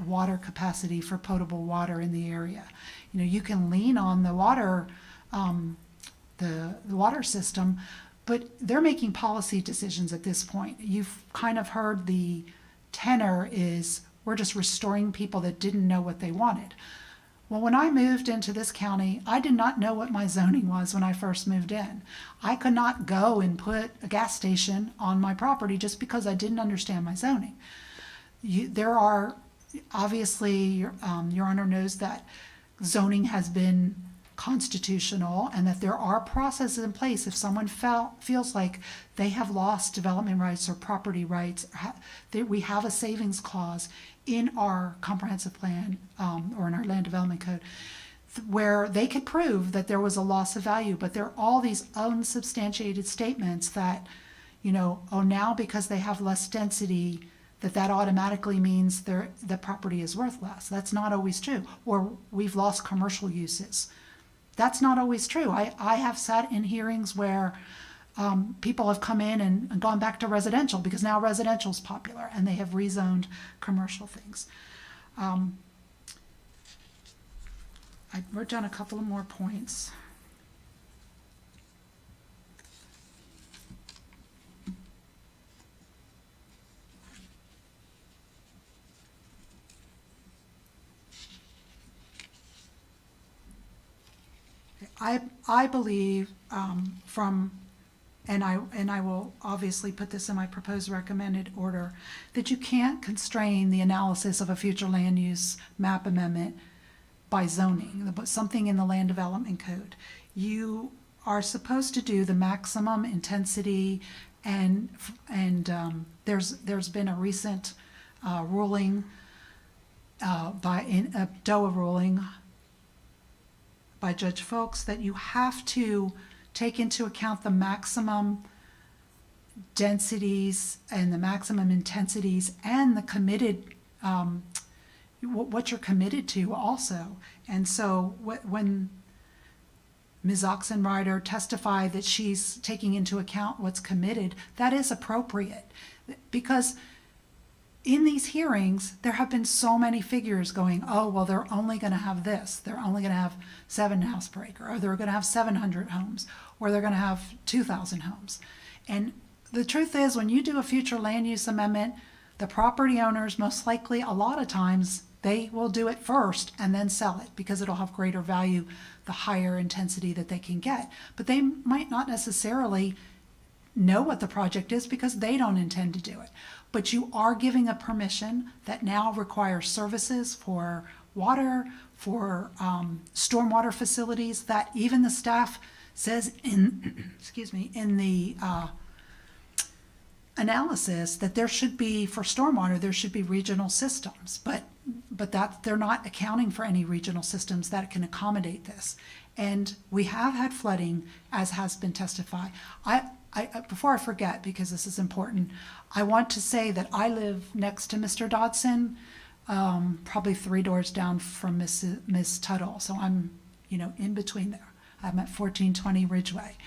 water capacity for potable water in the area? You know, you can lean on the water, the water system, but they're making policy decisions at this point. You've kind of heard the tenor is, we're just restoring people that didn't know what they wanted. Well, when I moved into this county, I did not know what my zoning was when I first moved in. I could not go and put a gas station on my property just because I didn't understand my zoning. There are, obviously, Your Honor knows that zoning has been constitutional and that there are processes in place if someone feels like they have lost development rights or property rights, that we have a savings clause in our comprehensive plan or in our land development code where they could prove that there was a loss of value. But there are all these unsubstantiated statements that, you know, oh, now because they have less density, that automatically means the property is worth less. That's not always true. Or we've lost commercial uses. That's not always true. I have sat in hearings where people have come in and gone back to residential because now residential is popular and they have rezoned commercial things. I wrote down a couple of more points. I believe, and I will obviously put this in my proposed recommended order, that you can't constrain the analysis of a future land use map amendment by zoning, but something in the land development code. You are supposed to do the maximum intensity, and there's been a recent ruling a DOA ruling by Judge Folks that you have to take into account the maximum densities and the maximum intensities and the committed, what you're committed to also. And so when Ms. Oxenreider testified that she's taking into account what's committed, that is appropriate. Because in these hearings, there have been so many figures going, oh, well, they're only gonna have this. They're only gonna have 7 house per acre, or they're gonna have 700 homes, or they're gonna have 2,000 homes. And the truth is, when you do a future land use amendment, the property owners, most likely, a lot of times, they will do it first and then sell it because it'll have greater value the higher intensity that they can get. But they might not necessarily know what the project is because they don't intend to do it. But you are giving a permission that now requires services for water, for stormwater facilities, that even the staff says in, in the analysis that there should be, for stormwater, there should be regional systems. But that they're not accounting for any regional systems that can accommodate this. And we have had flooding, as has been testified. Before I forget, because this is important, I want to say that I live next to Mr. Dodson, probably 3 doors down from Ms. Tuttle. So I'm, in between there. I'm at 1420 Ridgeway.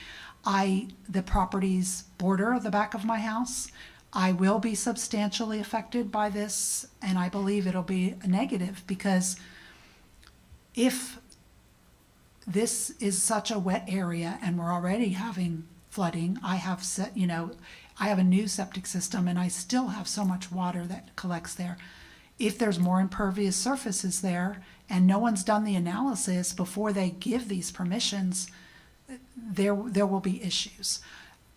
The properties border the back of my house. I will be substantially affected by this, and I believe it'll be a negative, because if this is such a wet area and we're already having flooding, I have a new septic system and I still have so much water that collects there. If there's more impervious surfaces there and no one's done the analysis before they give these permissions, there will be issues.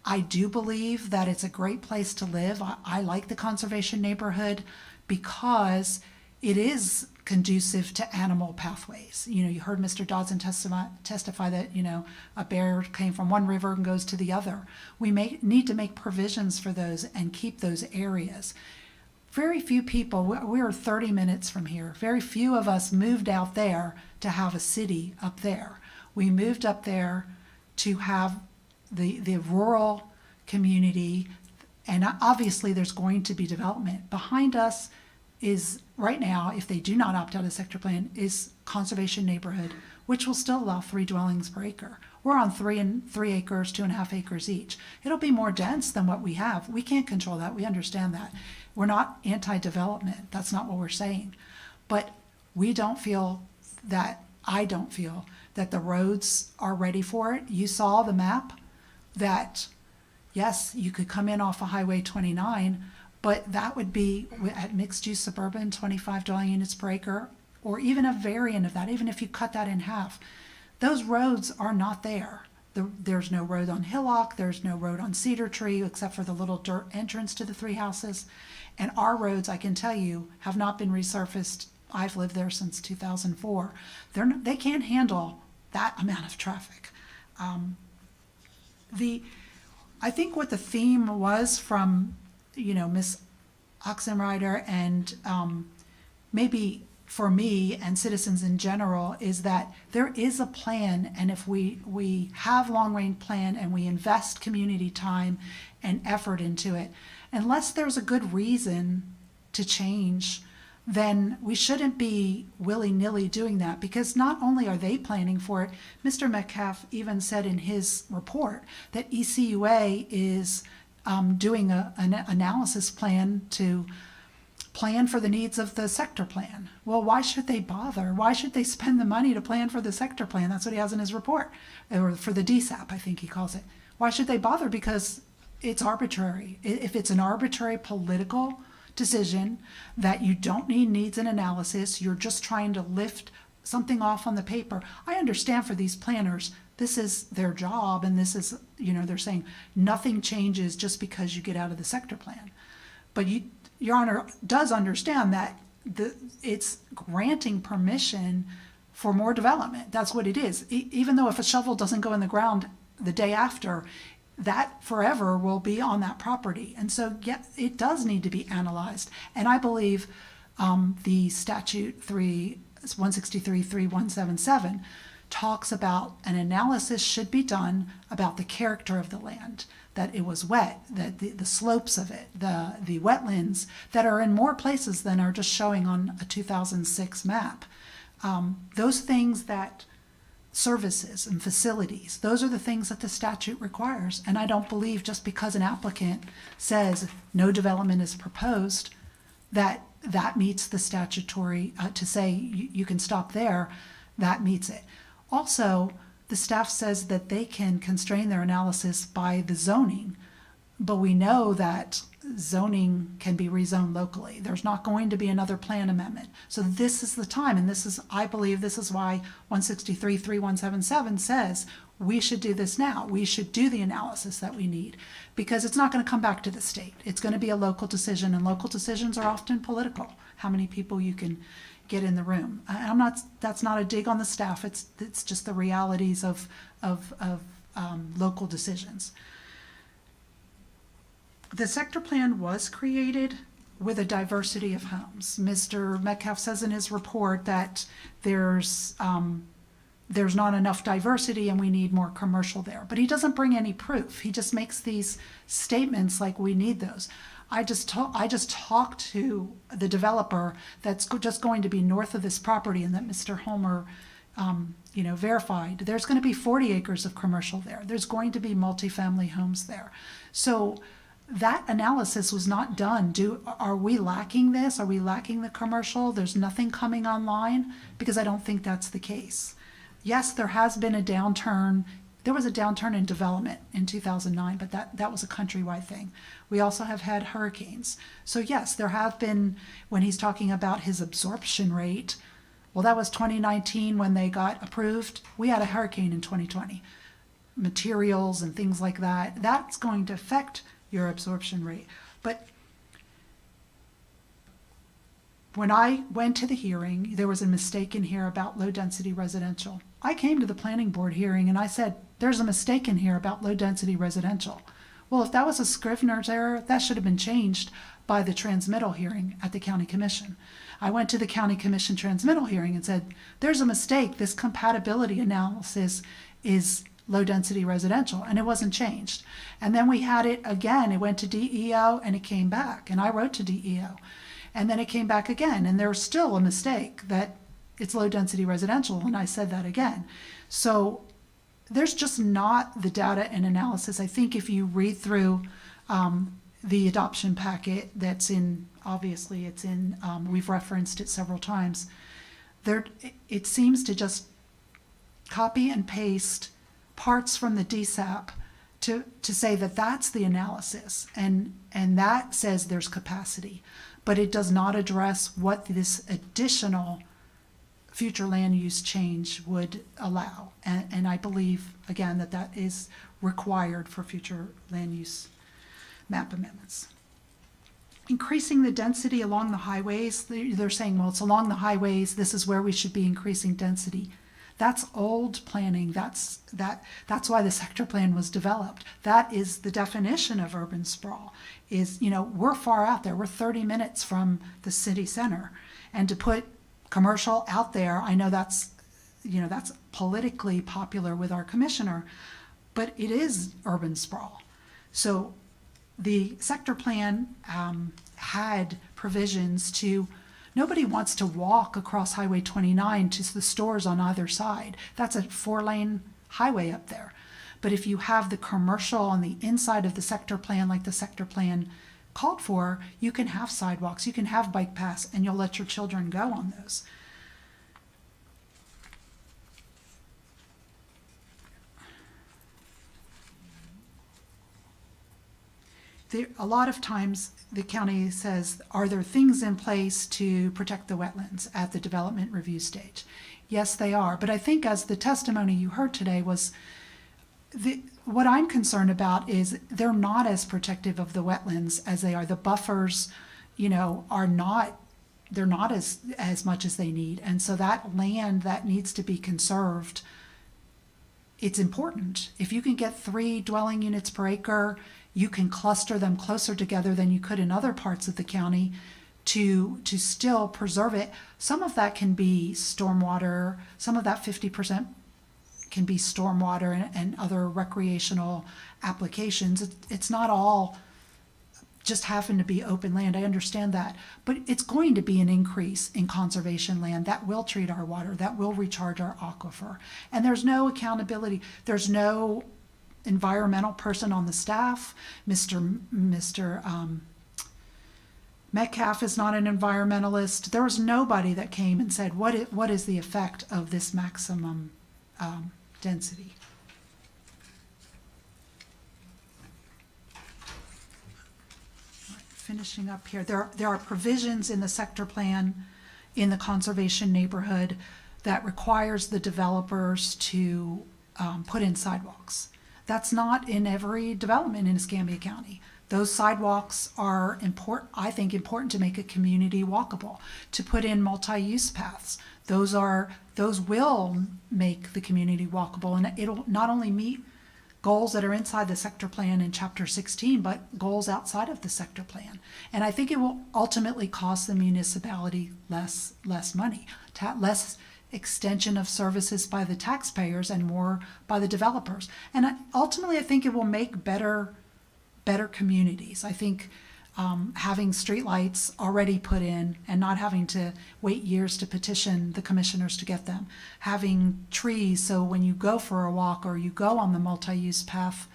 I do believe that it's a great place to live. I like the conservation neighborhood because it is conducive to animal pathways. You heard Mr. Dodson testify that, a bear came from one river and goes to the other. We need to make provisions for those and keep those areas. Very few people, we're 30 minutes from here, very few of us moved out there to have a city up there. We moved up there to have the rural community, and obviously there's going to be development. Behind us is, right now, if they do not opt out of the sector plan, is conservation neighborhood, which will still allow 3 dwellings per acre. We're on 3 acres, 2.5 acres each. It'll be more dense than what we have. We can't control that. We understand that. We're not anti-development. That's not what we're saying. But I don't feel that the roads are ready for it. You saw the map that, yes, you could come in off of Highway 29, but that would be at mixed-use suburban, 25 dwelling units per acre, or even a variant of that, even if you cut that in half. Those roads are not there. There's no road on Hillock, there's no road on Cedar Tree, except for the little dirt entrance to the 3 houses. And our roads, I can tell you, have not been resurfaced. I've lived there since 2004. They can't handle that amount of traffic. I think what the theme was from, Ms. Oxenreider and maybe for me and citizens in general, is that there is a plan, and if we have long-range plan and we invest community time and effort into it, unless there's a good reason to change, then we shouldn't be willy-nilly doing that, because not only are they planning for it, Mr. Metcalf even said in his report that ECUA is doing an analysis plan to plan for the needs of the sector plan. Well, why should they bother? Why should they spend the money to plan for the sector plan? That's what he has in his report, or for the DSAP, I think he calls it. Why should they bother? Because it's arbitrary. If it's an arbitrary political decision that you don't need needs and analysis, you're just trying to lift something off on the paper. I understand for these planners, This is their job, and this is, they're saying nothing changes just because you get out of the sector plan. But Your Honor does understand that it's granting permission for more development. That's what it is. Even though if a shovel doesn't go in the ground the day after, that forever will be on that property. And so, yeah, it does need to be analyzed. And I believe the statute 163.3177 talks about an analysis should be done about the character of the land, that it was wet, that the slopes of it, the wetlands that are in more places than are just showing on a 2006 map. Those things that services and facilities, those are the things that the statute requires. And I don't believe just because an applicant says no development is proposed, that meets the statutory, to say you can stop there, that meets it. Also, the staff says that they can constrain their analysis by the zoning, but we know that zoning can be rezoned locally. There's not going to be another plan amendment. So this is the time, and I believe this is why 163.3177 says we should do this now. We should do the analysis that we need, because it's not going to come back to the state. It's going to be a local decision, and local decisions are often political. How many people you can get in the room. That's not a dig on the staff. It's just the realities of local decisions. The sector plan was created with a diversity of homes. Mr. Metcalf says in his report that there's not enough diversity and we need more commercial there. But he doesn't bring any proof. He just makes these statements like we need those. I just talked to the developer that's just going to be north of this property, and that Mr. Homer, verified. There's going to be 40 acres of commercial there. There's going to be multifamily homes there. So that analysis was not done. Are we lacking this? Are we lacking the commercial? There's nothing coming online? Because I don't think that's the case. Yes, there has been a downturn. There was a downturn in development in 2009, but that was a countrywide thing. We also have had hurricanes. So yes, there have been, when he's talking about his absorption rate, well, that was 2019 when they got approved. We had a hurricane in 2020. Materials and things like that, that's going to affect your absorption rate. But when I went to the hearing, there was a mistake in here about low-density residential. I came to the planning board hearing and I said, there's a mistake in here about low-density residential. Well, if that was a Scrivener's error, that should have been changed by the transmittal hearing at the county commission. I went to the county commission transmittal hearing and said, there's a mistake. This compatibility analysis is low-density residential, and it wasn't changed. And then we had it again. It went to DEO and it came back, and I wrote to DEO. And then it came back again, and there was still a mistake that it's low-density residential, and I said that again. So there's just not the data and analysis. I think if you read through the adoption packet that's in, obviously it's in, we've referenced it several times, it seems to just copy and paste parts from the DSAP to say that that's the analysis, and that says there's capacity, but it does not address what this additional future land use change would allow. And I believe, again, that is required for future land use map amendments. Increasing the density along the highways, they're saying, well, it's along the highways, this is where we should be increasing density. That's old planning. That's why the sector plan was developed. That is the definition of urban sprawl. We're far out there. We're 30 minutes from the city center. And to put commercial out there, I know that's politically popular with our commissioner, but it is urban sprawl. So the sector plan had provisions to, nobody wants to walk across Highway 29 to the stores on either side. That's a 4-lane highway up there. But if you have the commercial on the inside of the sector plan, like the sector plan called for, you can have sidewalks, you can have bike paths, and you'll let your children go on those. a lot of times the county says, are there things in place to protect the wetlands at the development review stage? Yes, they are. But I think as the testimony you heard today was, what I'm concerned about is they're not as protective of the wetlands as they are. The buffers, are not, they're not as much as they need. And so that land that needs to be conserved, it's important. If you can get 3 dwelling units per acre, you can cluster them closer together than you could in other parts of the county to still preserve it. Some of that can be stormwater, some of that 50% can be stormwater and other recreational applications. It's not all just happen to be open land, I understand that. But it's going to be an increase in conservation land that will treat our water, that will recharge our aquifer. And there's no accountability, there's no environmental person on the staff. Mr. Metcalf is not an environmentalist. There was nobody that came and said, what is the effect of this maximum density? Finishing up here, there are provisions in the sector plan in the conservation neighborhood that requires the developers to put in sidewalks. That's not in every development in Escambia County. Those sidewalks are important to make a community walkable, to put in multi-use paths. Those will make the community walkable, and it'll not only meet goals that are inside the sector plan in chapter 16, but goals outside of the sector plan. And I think it will ultimately cost the municipality less money, less extension of services by the taxpayers and more by the developers. And ultimately, I think it will make better communities. I think having streetlights already put in and not having to wait years to petition the commissioners to get them, having trees so when you go for a walk or you go on the multi-use path,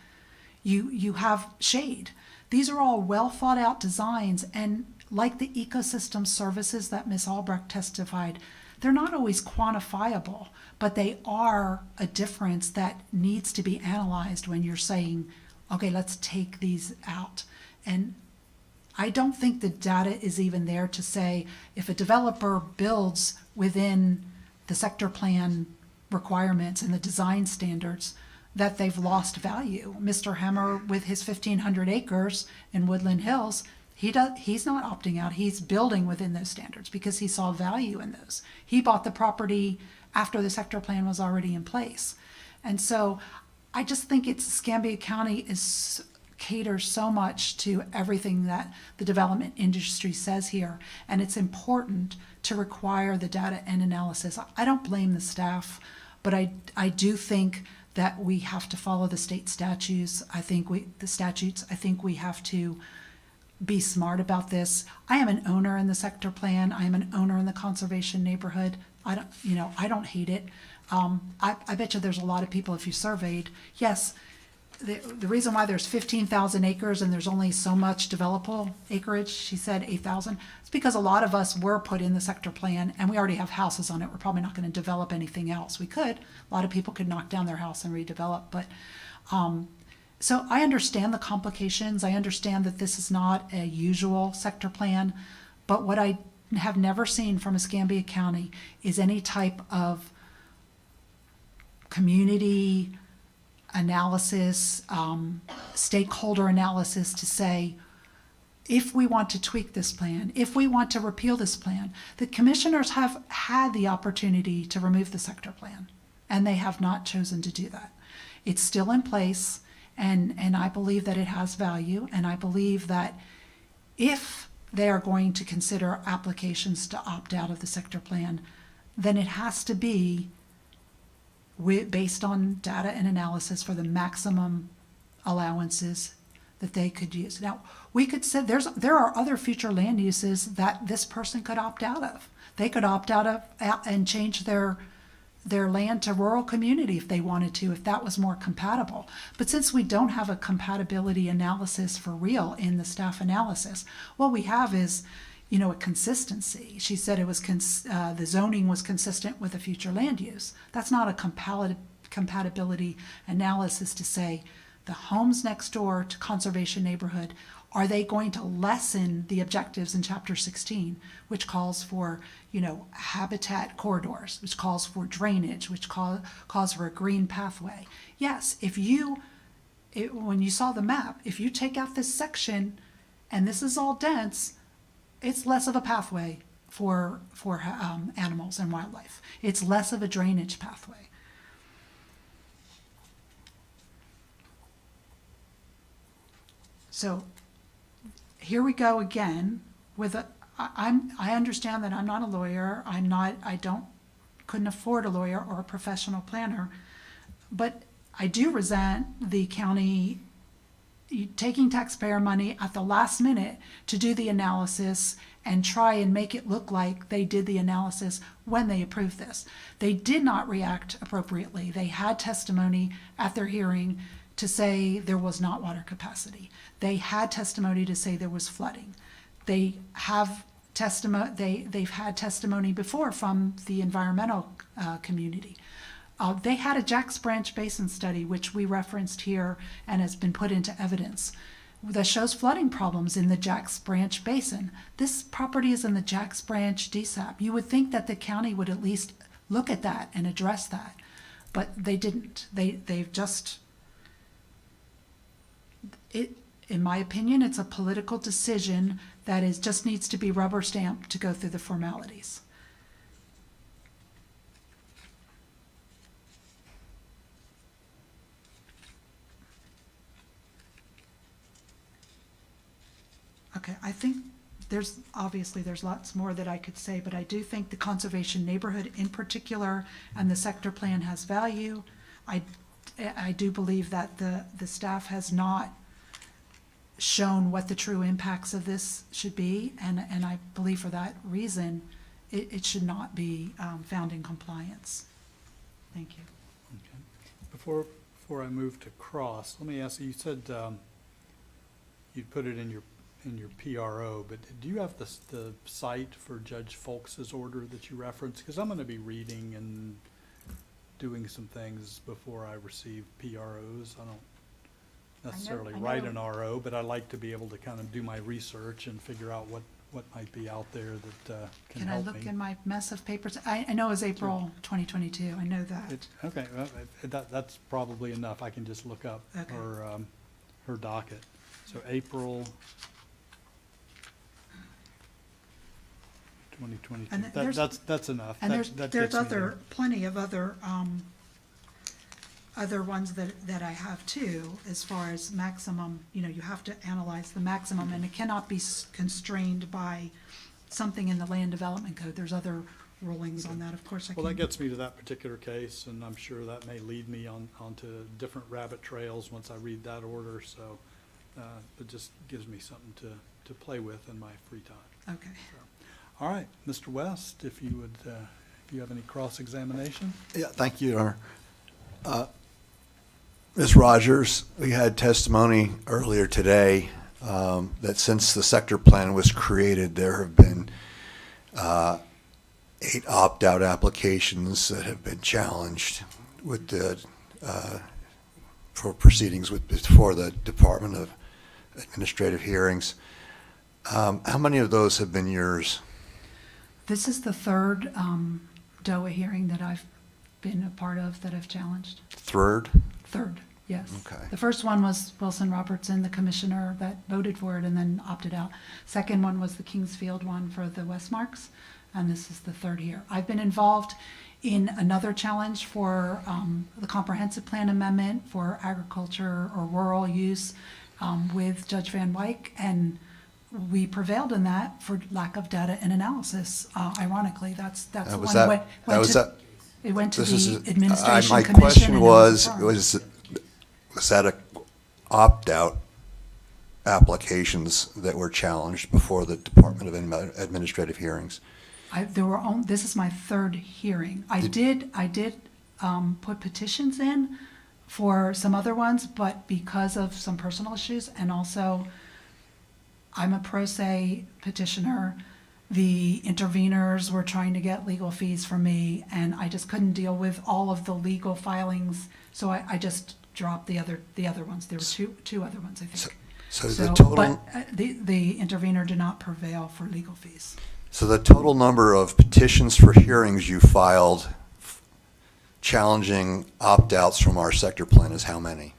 you have shade. These are all well thought out designs, and like the ecosystem services that Ms. Albrecht testified, they're not always quantifiable, but they are a difference that needs to be analyzed when you're saying, okay, let's take these out. And I don't think the data is even there to say if a developer builds within the sector plan requirements and the design standards that they've lost value. Mr. Hemmer, with his 1,500 acres in Woodland Hills, he's not opting out. He's building within those standards because he saw value in those. He bought the property after the sector plan was already in place. And so I just think Escambia County caters so much to everything that the development industry says here, and it's important to require the data and analysis. I don't blame the staff, but I do think that we have to follow the state statutes. I think we have to be smart about this. I am an owner in the sector plan. I am an owner in the conservation neighborhood. I don't hate it. I bet you there's a lot of people, if you surveyed, yes, the reason why there's 15,000 acres and there's only so much developable acreage, she said 8,000, it's because a lot of us were put in the sector plan and we already have houses on it. We're probably not going to develop anything else. We could. A lot of people could knock down their house and redevelop. But so I understand the complications. I understand that this is not a usual sector plan. But what I have never seen from Escambia County is any type of community analysis, stakeholder analysis to say, if we want to tweak this plan, if we want to repeal this plan, the commissioners have had the opportunity to remove the sector plan, and they have not chosen to do that. It's still in place, and I believe that it has value, and I believe that if they are going to consider applications to opt out of the sector plan, then it has to be based on data and analysis for the maximum allowances that they could use. Now, we could say there are other future land uses that this person could opt out of. They could opt out and change their land to rural community if they wanted to, if that was more compatible. But since we don't have a compatibility analysis for real in the staff analysis, what we have is a consistency. She said it was the zoning was consistent with the future land use. That's not a compatibility analysis to say the homes next door to conservation neighborhood Are they going to lessen the objectives in chapter 16, which calls for, habitat corridors, which calls for drainage, which calls for a green pathway? Yes, when you saw the map, if you take out this section and this is all dense, it's less of a pathway for animals and wildlife. It's less of a drainage pathway. So here we go again with I understand that I'm not a lawyer. Couldn't afford a lawyer or a professional planner, but I do resent the county taking taxpayer money at the last minute to do the analysis and try and make it look like they did the analysis when they approved this. They did not react appropriately. They had testimony at their hearing to say there was not water capacity. They had testimony to say there was flooding. They've had testimony before from the environmental community. They had a Jacks Branch Basin study, which we referenced here and has been put into evidence, that shows flooding problems in the Jacks Branch Basin. This property is in the Jacks Branch DSAP. You would think that the county would at least look at that and address that, but they didn't. They've just... in my opinion, it's a political decision that just needs to be rubber stamped to go through the formalities. Okay, I think there's lots more that I could say, but I do think the conservation neighborhood in particular and the sector plan has value. I do believe that the staff has not shown what the true impacts of this should be, and I believe for that reason it should not be found in compliance. Thank you. Okay. Before I move to cross, let me ask you. You said you'd put it in your PRO, but do you have the site for Judge Folks's order that you referenced? Because I'm going to be reading and doing some things before I receive PROs. I don't necessarily write an RO, but I like to be able to kind of do my research and figure out what might be out there that can help me. Can I look in my mess of papers? I know it was April 2022. I know that. Okay, well, that's probably enough. I can just look up Okay. her docket. So April 2022. And That's enough. And That there's gets me there. plenty of other ones that I have too, as far as maximum, you have to analyze the maximum, and it cannot be constrained by something in the land development code. There's other rulings on that, of course. Well, that gets me to that particular case, and I'm sure that may lead me onto different rabbit trails once I read that order, so it just gives me something to play with in my free time. Okay. All right, Mr. West, if you would, if you have any cross-examination? Yeah, thank you, Your Honor. Ms. Rogers, we had testimony earlier today that since the sector plan was created, there have been 8 opt-out applications that have been challenged with for proceedings before the Department of Administrative Hearings. How many of those have been yours? This is the third DOA hearing that I've been a part of that I've challenged. Third? Third, yes. Okay. The first one was Wilson Robertson, the commissioner that voted for it and then opted out. Second one was the Kingsfield one for the Westmarks, and this is the third here. I've been involved in another challenge for the comprehensive plan amendment for agriculture or rural use with Judge Van Wyk, and we prevailed in that for lack of data and analysis. Ironically, that's the one that went to the administration my commission. question and was affirmed. that a opt-out applications that were challenged before the Department of Administrative Hearings? This is my third hearing. I did put petitions in for some other ones, but because of some personal issues, and also I'm a pro se petitioner, the interveners were trying to get legal fees from me, and I just couldn't deal with all of the legal filings, so I just dropped the other ones. There were two other ones, I think. So the So, total, but the intervener did not prevail for legal fees. so the total number of petitions for hearings you filed challenging opt-outs from our sector plan is how many?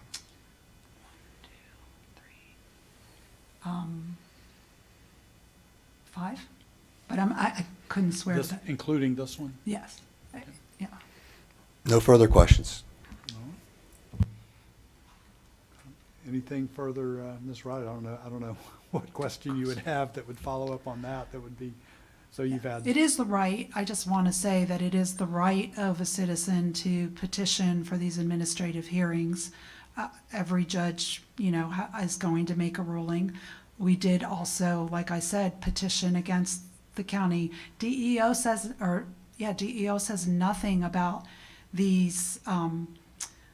5, but I couldn't swear This, to that. including this one? Yes, yeah. No further questions. Anything further, Ms. Wright? I don't know what question you would have that would follow up on that, that would be, so you've had. It is the right, I just want to say that it is the right of a citizen to petition for these administrative hearings. Every judge, is going to make a ruling. We did also, like I said, petition against the county. DEO says nothing about these,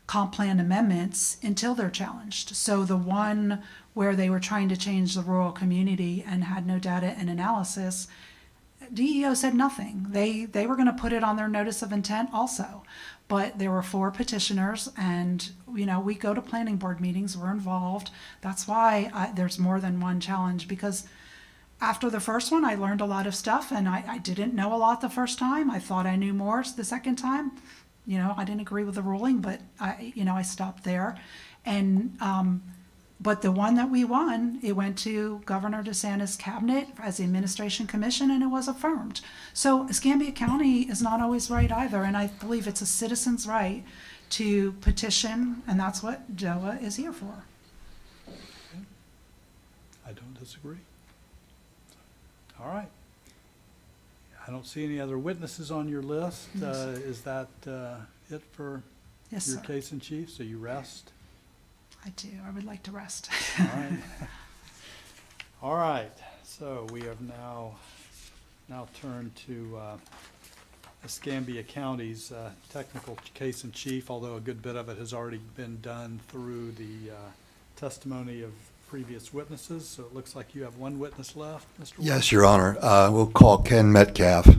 comp plan amendments until they're challenged. So the one where they were trying to change the rural community and had no data and analysis, DEO said nothing. They were gonna put it on their notice of intent also. But there were 4 petitioners and, we go to planning board meetings, we're involved. That's why there's more than one challenge, because after the first one, I learned a lot of stuff and I didn't know a lot the first time. I thought I knew more the second time. I didn't agree with the ruling, but I stopped there. And, but the one that we won, it went to Governor DeSantis' cabinet as the administration commission and it was affirmed. So Escambia County is not always right either. And I believe it's a citizen's right to petition, and that's what DOA is here for. I don't disagree. All right. I don't see any other witnesses on your list. Yes. Is that it for Yes, your sir. case in chief? So you rest? I do. I would like to rest. All right. All right. So we have now turned to Escambia County's technical case in chief, although a good bit of it has already been done through the testimony of previous witnesses. So it looks like you have one witness left, Mr. Ward. Yes, Your Honor. We'll call Ken Metcalf.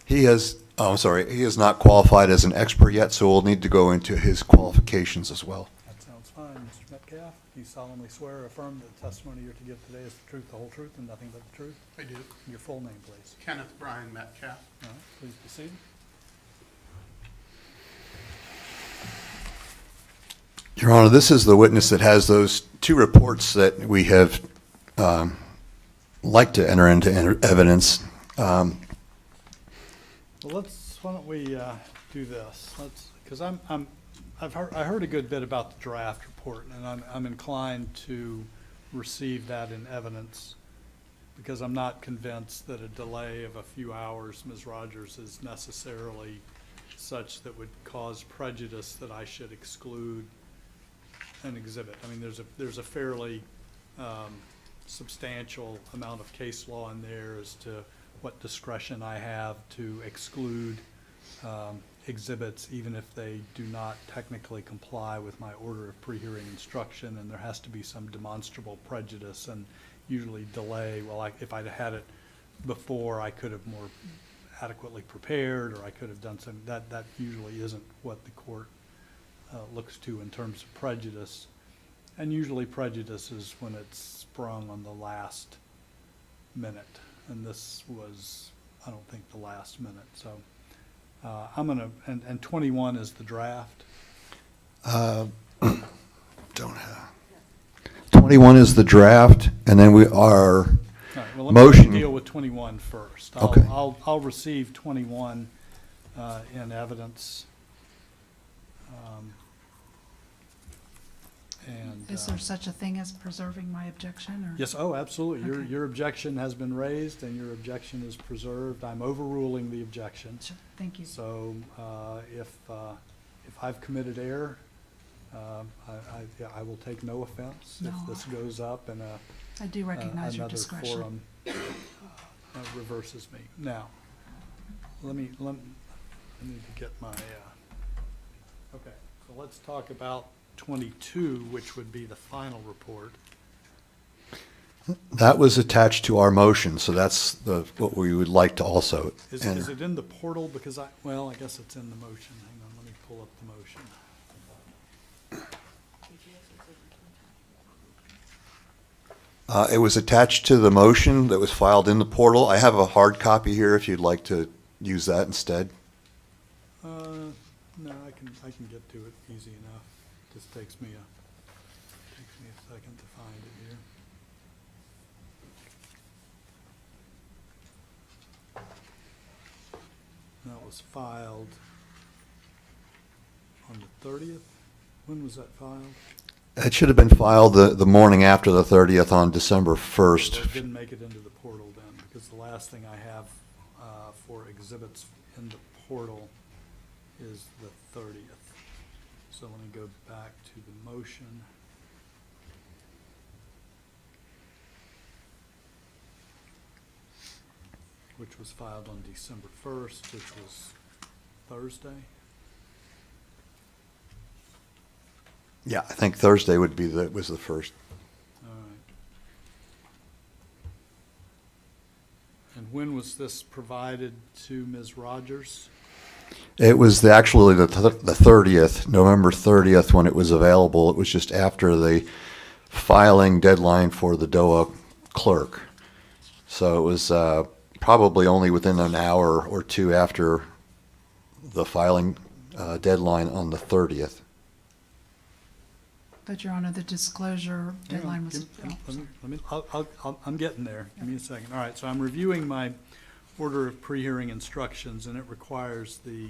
He is not qualified as an expert yet, so we'll need to go into his qualifications as well. That sounds fine. Mr. Metcalf, do you solemnly swear or affirm that the testimony you're to give today is the truth, the whole truth, and nothing but the truth? I do. Your full name, please. Kenneth Brian Metcalf. All right, please proceed. Your Honor, this is the witness that has those 2 reports that we have like to enter into evidence. Well, why don't we do this? Because I heard a good bit about the draft report, and I'm inclined to receive that in evidence, because I'm not convinced that a delay of a few hours, Ms. Rogers, is necessarily such that would cause prejudice that I should exclude an exhibit. I mean, there's a fairly substantial amount of case law in there as to what discretion I have to exclude exhibits, even if they do not technically comply with my order of pre-hearing instruction, and there has to be some demonstrable prejudice and usually delay. Well, if I'd had it before, I could have more adequately prepared, or I could have done some, that usually isn't what the court looks to in terms of prejudice. And usually prejudice is when it's sprung on the last minute. And this was, I don't think, the last minute. So I'm going to, and 21 is the draft. Don't have. 21 is the draft, and then we are, All right, well, let motion. me deal with 21 first. Okay. I'll receive 21 in evidence. And Is there such a thing as preserving my objection, or? yes, oh, absolutely. Okay. Your objection has been raised and your objection is preserved. I'm overruling the objection. Sure, thank you. So if I've committed error, I will take no offense No. if this goes up and I do recognize your another discretion. forum reverses me. Now, let me need to get my, okay, so let's talk about 22, which would be the final report. that was attached to our motion, so that's what we would like to also Is enter. it in the portal? Because I guess it's in the motion. Hang on, let me pull up the motion. It was attached to the motion that was filed in the portal. I have a hard copy here if you'd like to use that instead. No, I can get to it easy enough. Just takes me a second to find it here. That was filed on the 30th. When was that filed? It should have been filed the morning after the 30th on December 1st. Well, it didn't make it into the portal then, because the last thing I have for exhibits in the portal is the 30th. So let me go back to the motion. Which was filed on December 1st, which was Thursday. Yeah, I think Thursday was the first. All right. And when was this provided to Ms. Rogers? It was actually the 30th, November 30th, when it was available. It was just after the filing deadline for the DOA clerk. So it was probably only within an hour or two after the filing deadline on the 30th. But Your Honor, the disclosure Hang on, deadline was. I'm getting there. Give me a second. All right, so I'm reviewing my order of pre-hearing instructions, and it requires the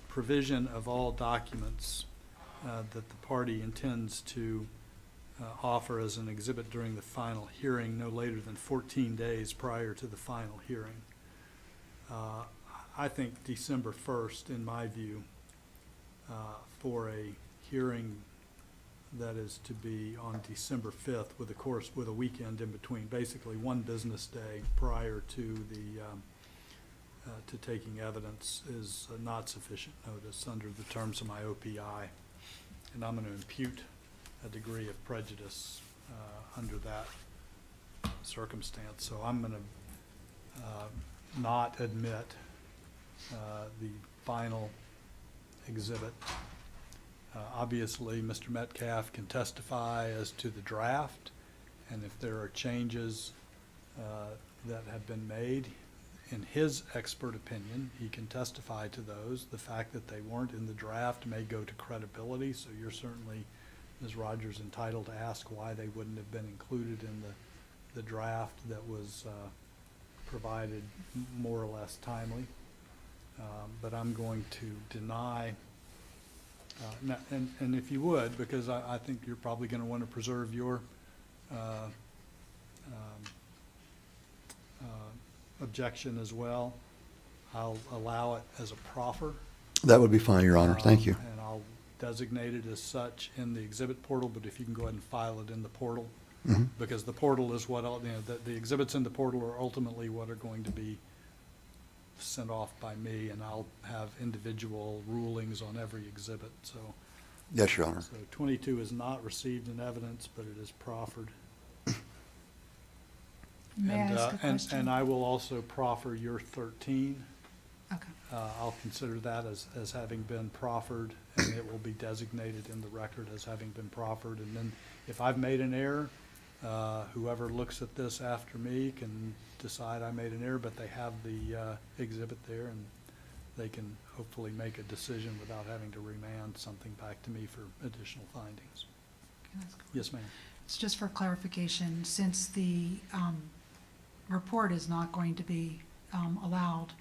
provision of all documents that the party intends to offer as an exhibit during the final hearing no later than 14 days prior to the final hearing. I think December 1st, in my view, for a hearing that is to be on December 5th with a weekend in between, basically one business day prior to the to taking evidence is not sufficient notice under the terms of my OPI. And I'm going to impute a degree of prejudice under that circumstance. So I'm going to not admit the final exhibit. Obviously, Mr. Metcalf can testify as to the draft, and if there are changes that have been made, in his expert opinion, he can testify to those. The fact that they weren't in the draft may go to credibility, so you're certainly, Ms. Rogers, entitled to ask why they wouldn't have been included in the draft that was provided more or less timely. But I'm going to deny, and if you would, because I think you're probably going to want to preserve your objection as well, I'll allow it as a proffer. That would be fine, Your Honor. Thank you. And I'll designate it as such in the exhibit portal, but if you can go ahead and file it in the portal, Mhm. because the portal is what, the exhibits in the portal are ultimately what are going to be sent off by me, and I'll have individual rulings on every exhibit, so. Yes, Your Honor. So 22 is not received in evidence, but it is proffered. May I And, ask a question? And I will also proffer your 13. Okay. I'll consider that as having been proffered, and it will be designated in the record as having been proffered. And then if I've made an error, whoever looks at this after me can decide I made an error, but they have the exhibit there, and they can hopefully make a decision without having to remand something back to me for additional findings. Can I ask a Yes, ma'am. It's just for clarification, since the report is not going to be allowed,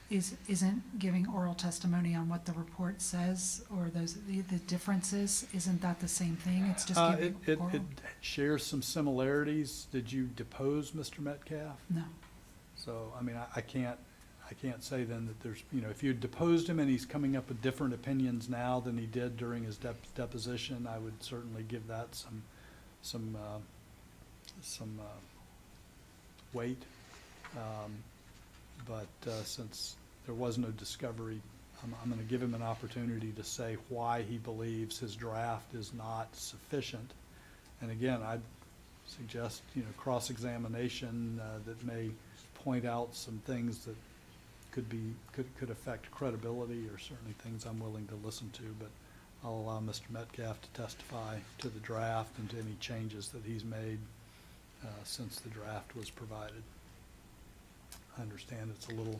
isn't giving oral testimony on what the report says, or the differences, isn't that the same thing? It's just giving It oral? shares some similarities. Did you depose Mr. Metcalf? No. So, I mean, I can't say then that there's, if you deposed him and he's coming up with different opinions now than he did during his deposition, I would certainly give that some weight. But since there was no discovery, I'm going to give him an opportunity to say why he believes his draft is not sufficient. And again, I'd suggest, cross-examination that may point out some things that could affect credibility, or certainly things I'm willing to listen to, but I'll allow Mr. Metcalf to testify to the draft and to any changes that he's made since the draft was provided. I understand it's a little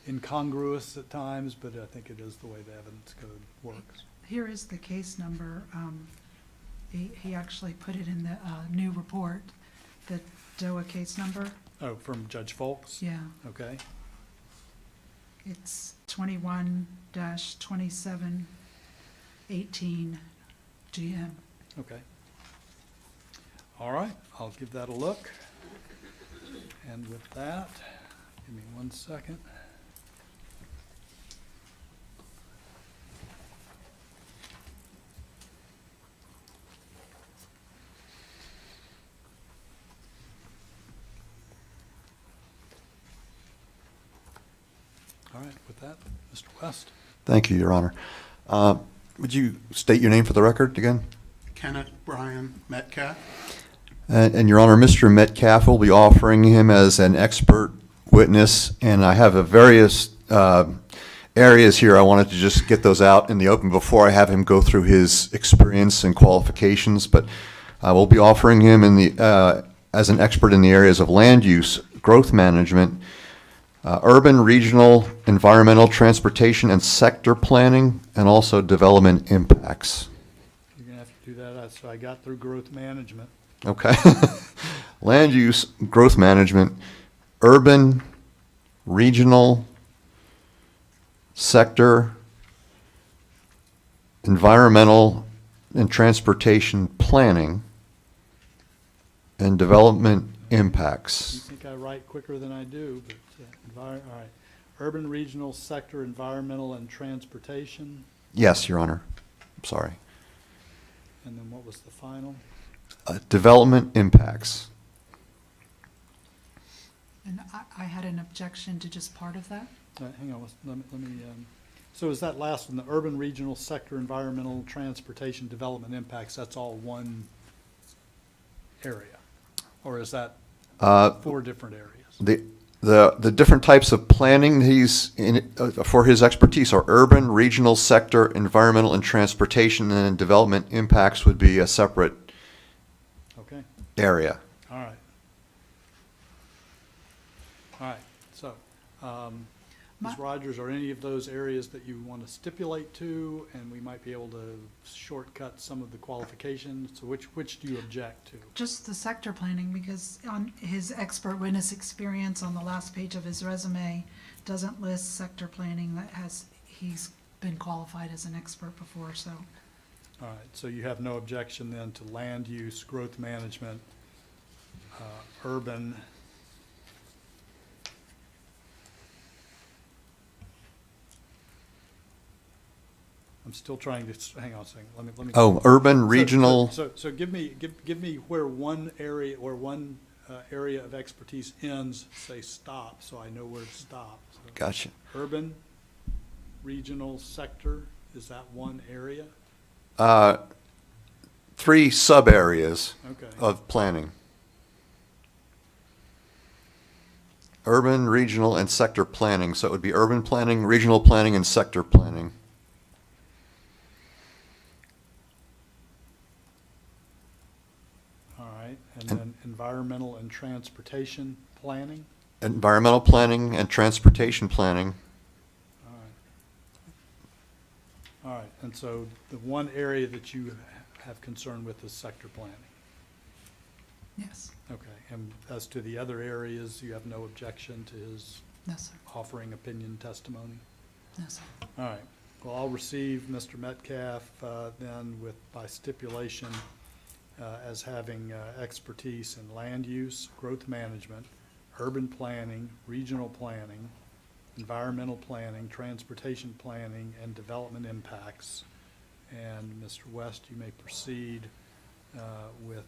incongruous at times, but I think it is the way the evidence code works. Here is the case number. He actually put it in the new report, the DOA case number. Oh, from Judge Folks? Yeah, Okay. it's 21-2718 GM. Okay. All right, I'll give that a look. And with that, give me 1 second. All right, with that, Mr. West. Thank you, Your Honor. Would you state your name for the record again? Kenneth Brian Metcalf. And Your Honor, Mr. Metcalf will be offering him as an expert witness, and I have a various areas here. I wanted to just get those out in the open before I have him go through his experience and qualifications, but I will be offering him in the as an expert in the areas of land use, growth management, urban, regional, environmental, transportation, and sector planning, and also development impacts. You're gonna have to do that, so I got through growth management. Okay. Land use, growth management, urban, regional, sector, environmental and transportation planning, and development You impacts. think I write quicker than I do, but, all right. Urban, regional, sector, environmental, and transportation, Yes, Your Honor. I'm sorry. and then what was the final? Development impacts. And I had an objection to just part of that. Hang on, let me, so is that last one, the urban, regional, sector, environmental, transportation, development impacts, that's all one area? Or is that 4 different areas? The different types of planning he's in, for his expertise are urban, regional, sector, environmental, and transportation, and development impacts would be a separate Okay, area. all right. All right, so, Ms. Rogers, are any of those areas that you want to stipulate to, and we might be able to shortcut some of the qualifications? So which do you object to? Just the sector planning, because on his expert witness experience on the last page of his resume doesn't list sector planning he's been qualified as an expert before, so. All right, so you have no objection then to land use, growth management, urban, I'm still trying to, hang on a second, let me. Oh, urban, regional. So give me where one area, or one area of expertise ends, say stop, so I know where to stop. So Gotcha. urban, regional, sector, is that one area? 3 sub-areas Okay. of planning. Urban, regional, and sector planning. So it would be urban planning, regional planning, and sector planning. All right, and then environmental and transportation planning? Environmental planning and transportation planning. All right. All right, and so the one area that you have concern with is sector planning? Yes, Okay, and as to the other areas, you have no objection to his no, sir, offering opinion testimony? no, sir. All right, well, I'll receive Mr. Metcalf then by stipulation as having expertise in land use, growth management, urban planning, regional planning, environmental planning, transportation planning, and development impacts. And Mr. West, you may proceed with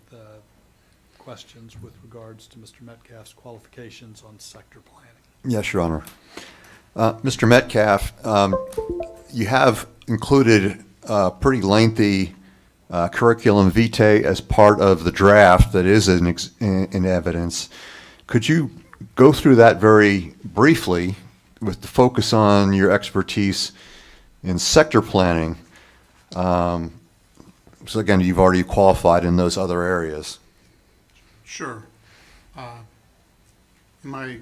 questions with regards to Mr. Metcalf's qualifications on sector planning. Yes, Your Honor. Mr. Metcalf, you have included a pretty lengthy curriculum vitae as part of the draft that is in evidence. Could you go through that very briefly with the focus on your expertise in sector planning? So again, you've already qualified in those other areas. Sure. In my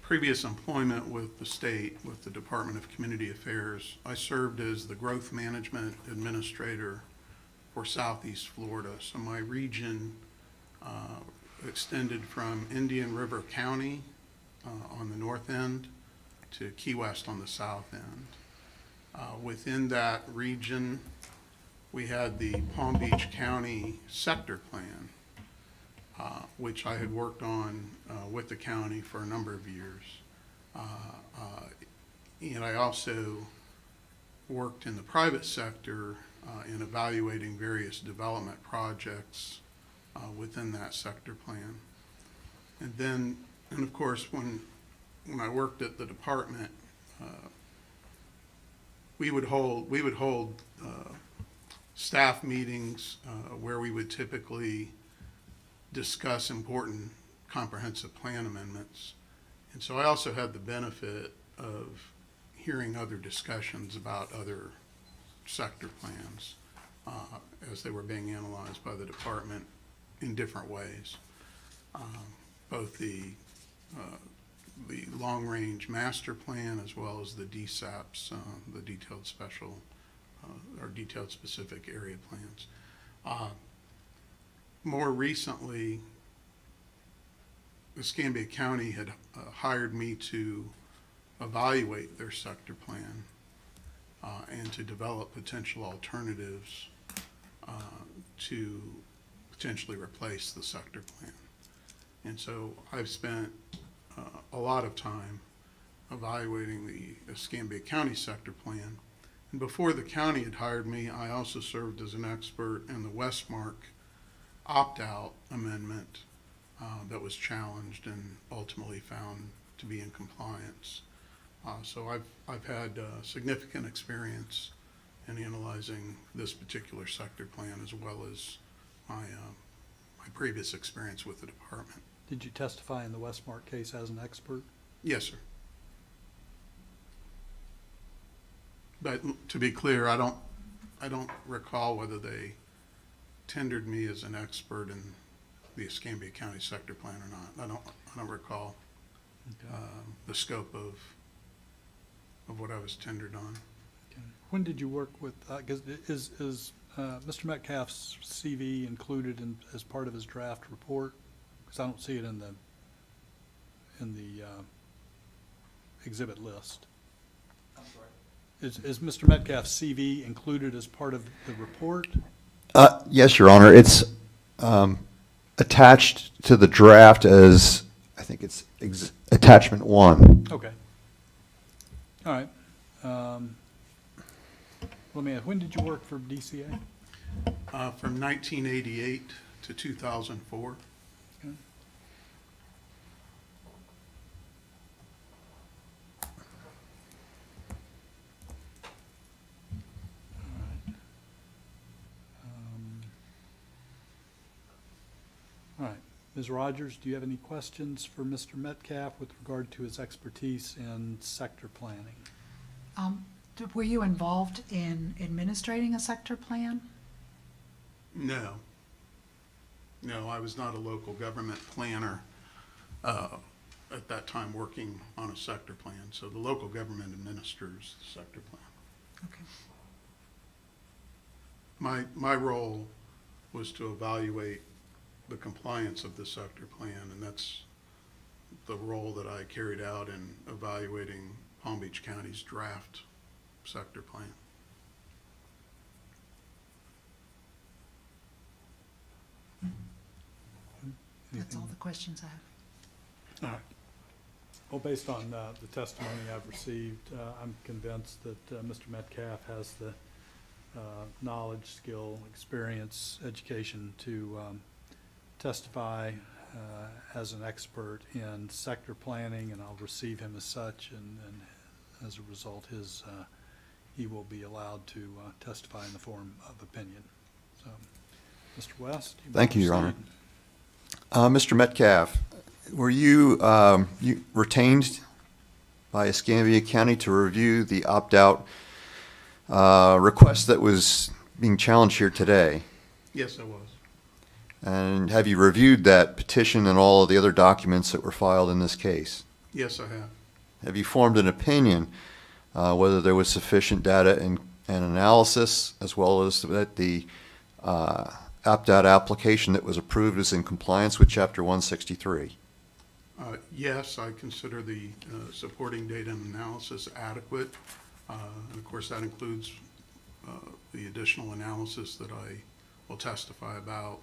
previous employment with the state, with the Department of Community Affairs, I served as the Growth Management Administrator for Southeast Florida. So my region extended from Indian River County on the north end to Key West on the south end. Within that region, we had the Palm Beach County Sector Plan, which I had worked on with the county for a number of years. And I also worked in the private sector in evaluating various development projects within that sector plan. And then, and of course, when I worked at the department, we would hold staff meetings where we would typically discuss important comprehensive plan amendments. And so I also had the benefit of hearing other discussions about other sector plans as they were being analyzed by the department in different ways. Both the long-range master plan as well as the DSAPs, the detailed special or detailed specific area plans. More recently, Escambia County had hired me to evaluate their sector plan and to develop potential alternatives to potentially replace the sector plan. And so I've spent a lot of time evaluating the Escambia County sector plan. And before the county had hired me, I also served as an expert in the Westmark opt-out amendment that was challenged and ultimately found to be in compliance. So I've had significant experience in analyzing this particular sector plan as well as my previous experience with the department. Did you testify in the Westmark case as an expert? Yes, sir. But to be clear, I don't recall whether they tendered me as an expert in the Escambia County sector plan or not. I don't recall the scope of what I was tendered on. Okay. When did you work with, is Mr. Metcalf's CV included as part of his draft report? Because I don't see it in the exhibit list. I'm sorry. Is Mr. Metcalf's CV included as part of the report? Yes, Your Honor. It's attached to the draft as, I think it's attachment 1. Okay. All right. Let me ask, when did you work for DCA? From 1988 to 2004. Okay. All right. Ms. Rogers, do you have any questions for Mr. Metcalf with regard to his expertise in sector planning? Were you involved in administrating a sector plan? No. No, I was not a local government planner at that time working on a sector plan. So the local government administers the sector plan. Okay. My role was to evaluate the compliance of the sector plan, and that's the role that I carried out in evaluating Palm Beach County's draft sector plan. That's all the questions I have. All right. Well, based on the testimony I've received, I'm convinced that Mr. Metcalf has the knowledge, skill, experience, education to testify as an expert in sector planning, and I'll receive him as such, and as a result, he will be allowed to testify in the form of opinion. So, Mr. West? Thank you, Your Honor. Mr. Metcalf, were you retained by Escambia County to review the opt-out request that was being challenged here today? Yes, I was. And have you reviewed that petition and all of the other documents that were filed in this case? Yes, I have. Have you formed an opinion whether there was sufficient data and analysis, as well as that the AppData application that was approved is in compliance with Chapter 163? Yes, I consider the supporting data and analysis adequate. And of course, that includes the additional analysis that I will testify about,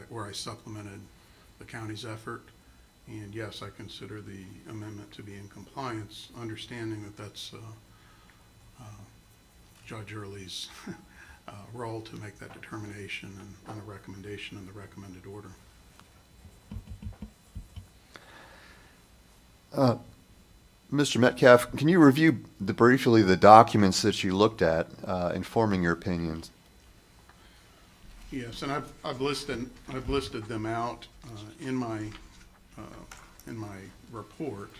where I supplemented the county's effort. And yes, I consider the amendment to be in compliance, understanding that that's Judge Early's role to make that determination and a recommendation in the recommended order. Mr. Metcalf, can you review briefly the documents that you looked at in forming your opinions? Yes, and I've listed them out in my report.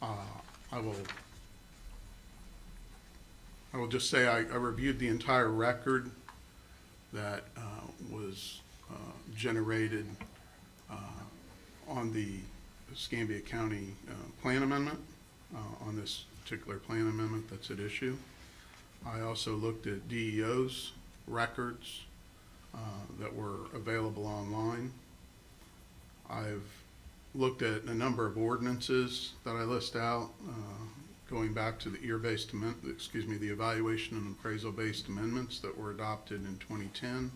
I will just say I reviewed the entire record that was generated on the Escambia County plan amendment, on this particular plan amendment that's at issue. I also looked at DEO's records that were available online. I've looked at a number of ordinances that I list out, going back to the the evaluation and appraisal-based amendments that were adopted in 2010.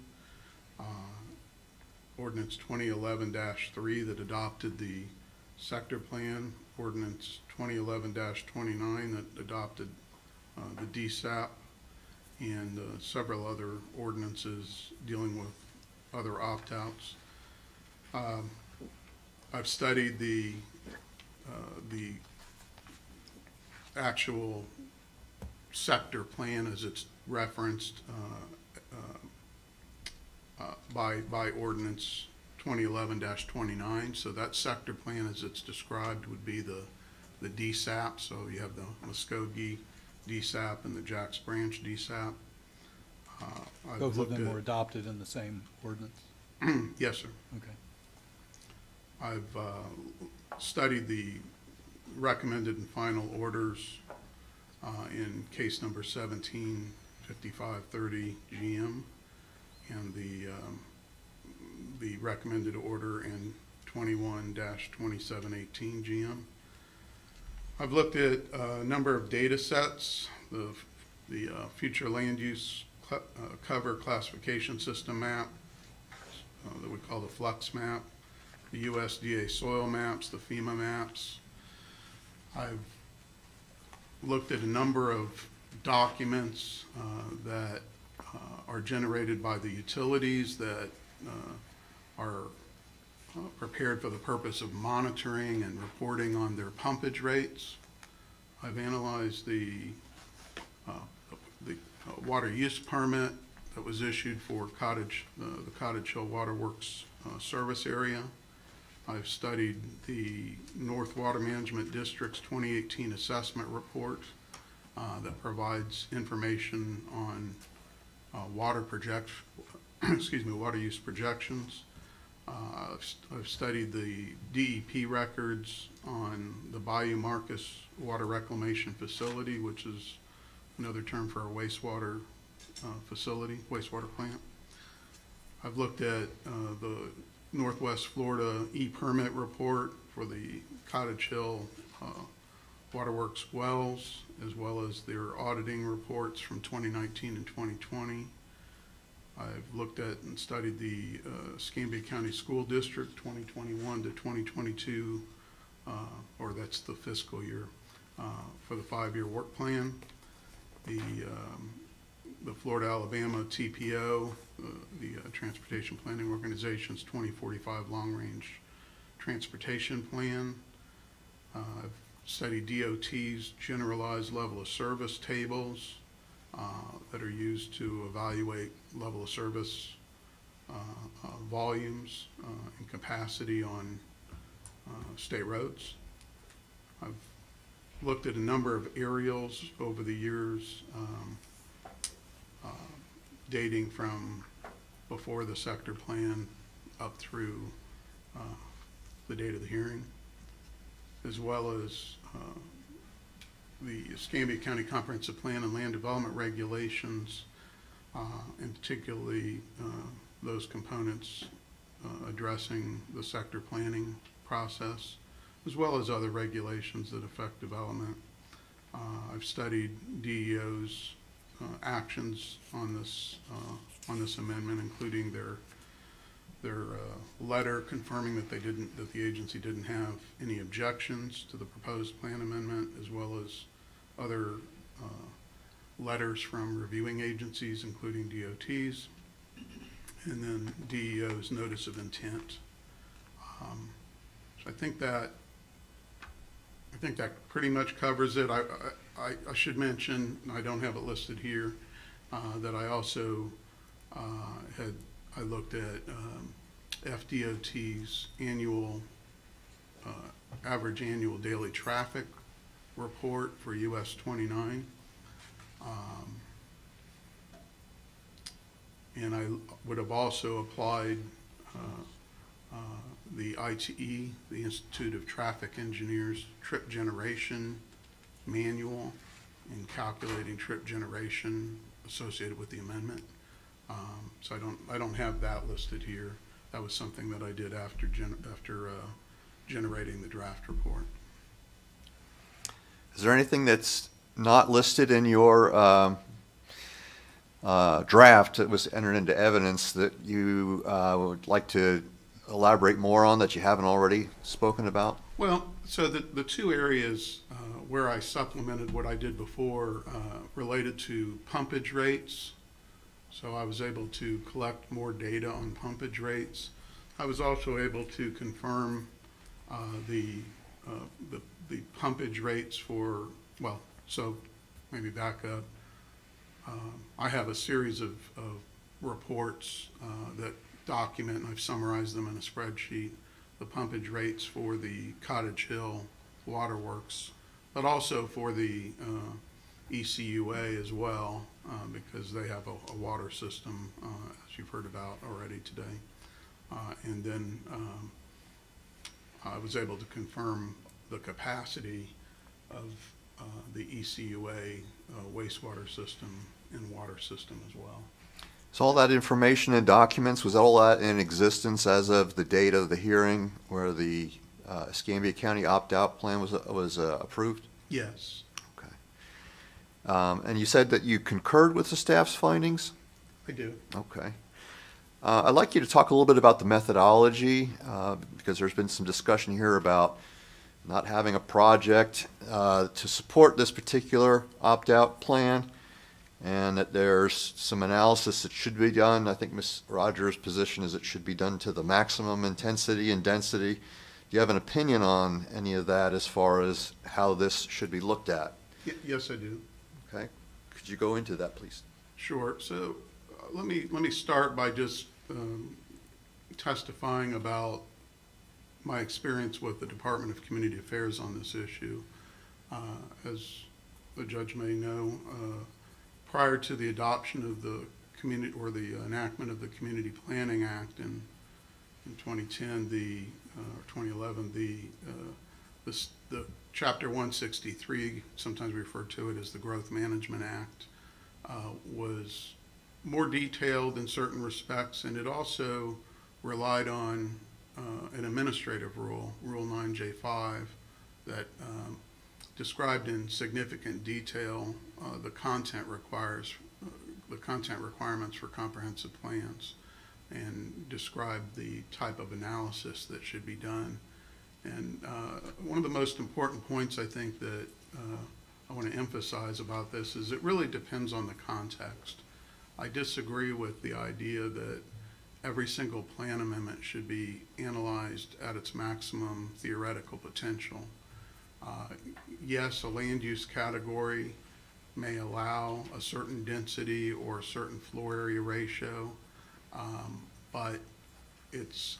Ordinance 2011-3 that adopted the sector plan, ordinance 2011-29 that adopted the DSAP, and several other ordinances dealing with other opt-outs. I've studied the actual sector plan as it's referenced by ordinance 2011-29. So that sector plan as it's described would be the DSAP. So you have the Muskogee DSAP and the Jacks Branch DSAP. Both of them were adopted in the same ordinance? Yes, sir. Okay. I've studied the recommended and final orders in case number 175530 GM and the recommended order in 21-2718 GM. I've looked at a number of data sets, the future land use cover classification system map that we call the Flux map, the USDA soil maps, the FEMA maps. I've looked at a number of documents that are generated by the utilities that are prepared for the purpose of monitoring and reporting on their pumpage rates. I've analyzed the water use permit that was issued for the Cottage Hill Waterworks service area. I've studied the North Water Management District's 2018 assessment report that provides information on water use projections. I've studied the DEP records on the Bayou Marcus Water Reclamation Facility, which is another term for a wastewater facility, wastewater plant. I've looked at the Northwest Florida e-permit report for the Cottage Hill Waterworks wells, as well as their auditing reports from 2019 and 2020. I've looked at and studied the Escambia County School District 2021 to 2022, or that's the fiscal year, for the 5-year work plan. The Florida Alabama TPO, the Transportation Planning Organization's 2045 Long Range Transportation Plan. I've studied DOT's generalized level of service tables that are used to evaluate level of service volumes and capacity on state roads. I've looked at a number of aerials over the years dating from before the sector plan up through the date of the hearing, as well as the Escambia County Comprehensive Plan and Land Development Regulations, and particularly those components addressing the sector planning process, as well as other regulations that affect development. I've studied DEO's actions on this amendment, including their letter confirming that the agency didn't have any objections to the proposed plan amendment, as well as other letters from reviewing agencies, including DOTs, and then DEO's notice of intent. So I think that pretty much covers it. I should mention, and I don't have it listed here, that I also I looked at FDOT's annual average annual daily traffic report for US 29. And I would have also applied the ITE, the Institute of Traffic Engineers, trip generation manual in calculating trip generation associated with the amendment. So I don't have that listed here. That was something that I did after generating the draft report. Is there anything that's not listed in your draft that was entered into evidence that you would like to elaborate more on that you haven't already spoken about? Well, so the two areas where I supplemented what I did before related to pumpage rates. So I was able to collect more data on pumpage rates. I was also able to confirm the pumpage rates for, well, so maybe back up. I have a series of reports that document, and I've summarized them in a spreadsheet, the pumpage rates for the Cottage Hill Waterworks, but also for the ECUA as well, because they have a water system, as you've heard about already today. And then I was able to confirm the capacity of the ECUA wastewater system and water system as well. So all that information and documents, was all that in existence as of the date of the hearing where the Escambia County opt-out plan was approved? Yes. Okay. And you said that you concurred with the staff's findings? I do. Okay. I'd like you to talk a little bit about the methodology, because there's been some discussion here about not having a project to support this particular opt-out plan, and that there's some analysis that should be done. I think Ms. Rogers' position is it should be done to the maximum intensity and density. Do you have an opinion on any of that as far as how this should be looked at? Yes, I do. Okay. Could you go into that, please? Sure. So let me start by just testifying about my experience with the Department of Community Affairs on this issue. As the judge may know, prior to the adoption of the community, or the enactment of the Community Planning Act in 2010, 2011, the Chapter 163, sometimes we refer to it as the Growth Management Act, was more detailed in certain respects, and it also relied on an administrative rule, Rule 9J5, that described in significant detail the content requirements for comprehensive plans, and described the type of analysis that should be done. And one of the most important points I think that I want to emphasize about this is it really depends on the context. I disagree with the idea that every single plan amendment should be analyzed at its maximum theoretical potential. Yes, a land use category may allow a certain density or a certain floor area ratio, but it's,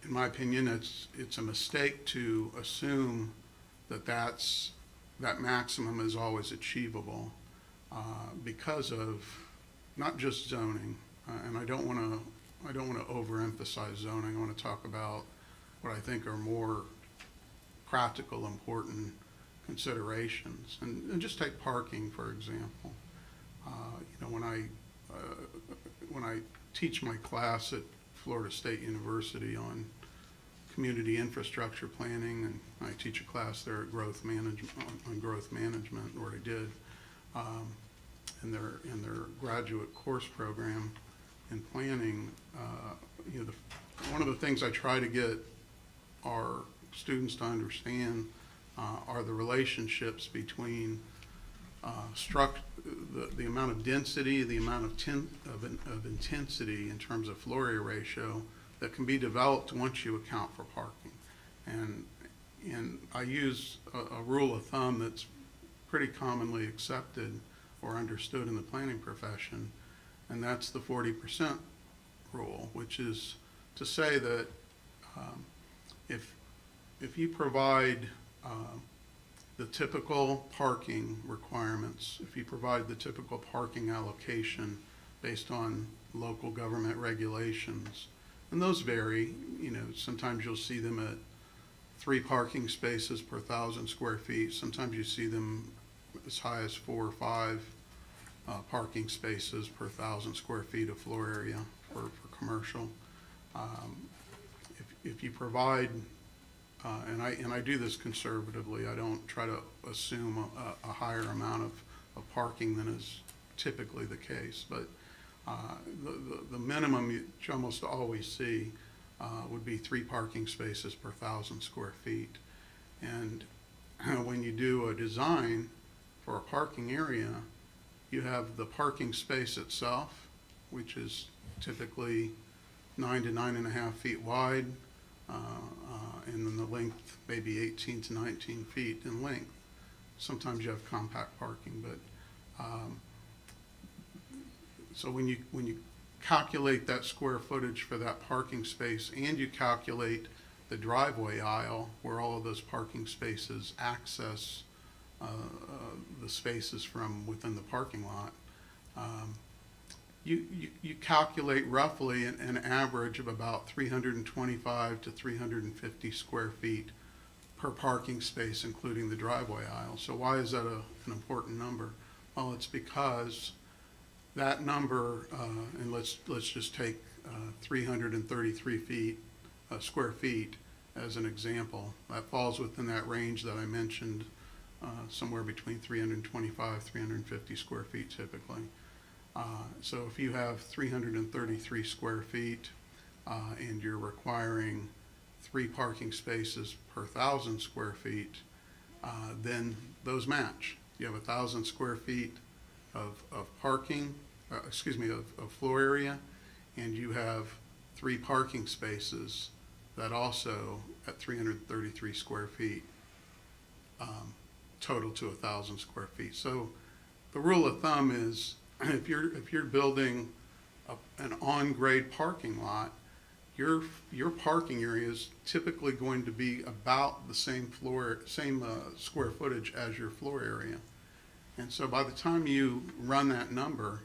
in my opinion, it's a mistake to assume that that maximum is always achievable because of not just zoning, and I don't want to overemphasize zoning. I want to talk about what I think are more practical, important considerations. And just take parking, for example. You know, when I teach my class at Florida State University on community infrastructure planning, and I teach a class there at growth management, on growth management, or I did, in their graduate course program in planning. You know, one of the things I try to get our students to understand are the relationships between the amount of density, the amount of intensity in terms of floor area ratio that can be developed once you account for parking. And I use a rule of thumb that's pretty commonly accepted or understood in the planning profession, and that's the 40% rule, which is to say that if you provide the typical parking requirements, if you provide the typical parking allocation based on local government regulations, and those vary, you know, sometimes you'll see them at 3 parking spaces per 1,000 square feet. Sometimes you see them as high as 4 or 5 parking spaces per 1,000 square feet of floor area for commercial. If you provide, and I do this conservatively, I don't try to assume a higher amount of parking than is typically the case, but the minimum you almost always see would be 3 parking spaces per 1,000 square feet. And when you do a design for a parking area, you have the parking space itself, which is typically 9 to 9.5 feet wide, and then the length maybe 18 to 19 feet in length. Sometimes you have compact parking, but so when you calculate that square footage for that parking space, and you calculate the driveway aisle where all of those parking spaces access the spaces from within the parking lot, you calculate roughly an average of about 325 to 350 square feet per parking space, including the driveway aisle. So why is that an important number? Well, it's because that number, and let's just take 333 feet, square feet as an example. That falls within that range that I mentioned, somewhere between 325, 350 square feet typically. So if you have 333 square feet and you're requiring 3 parking spaces per 1,000 square feet, then those match. You have 1,000 square feet of parking, of floor area, and you have 3 parking spaces that also at 333 square feet total to 1,000 square feet. So the rule of thumb is if you're building an on-grade parking lot, your parking area is typically going to be about the same square footage as your floor area. And so by the time you run that number,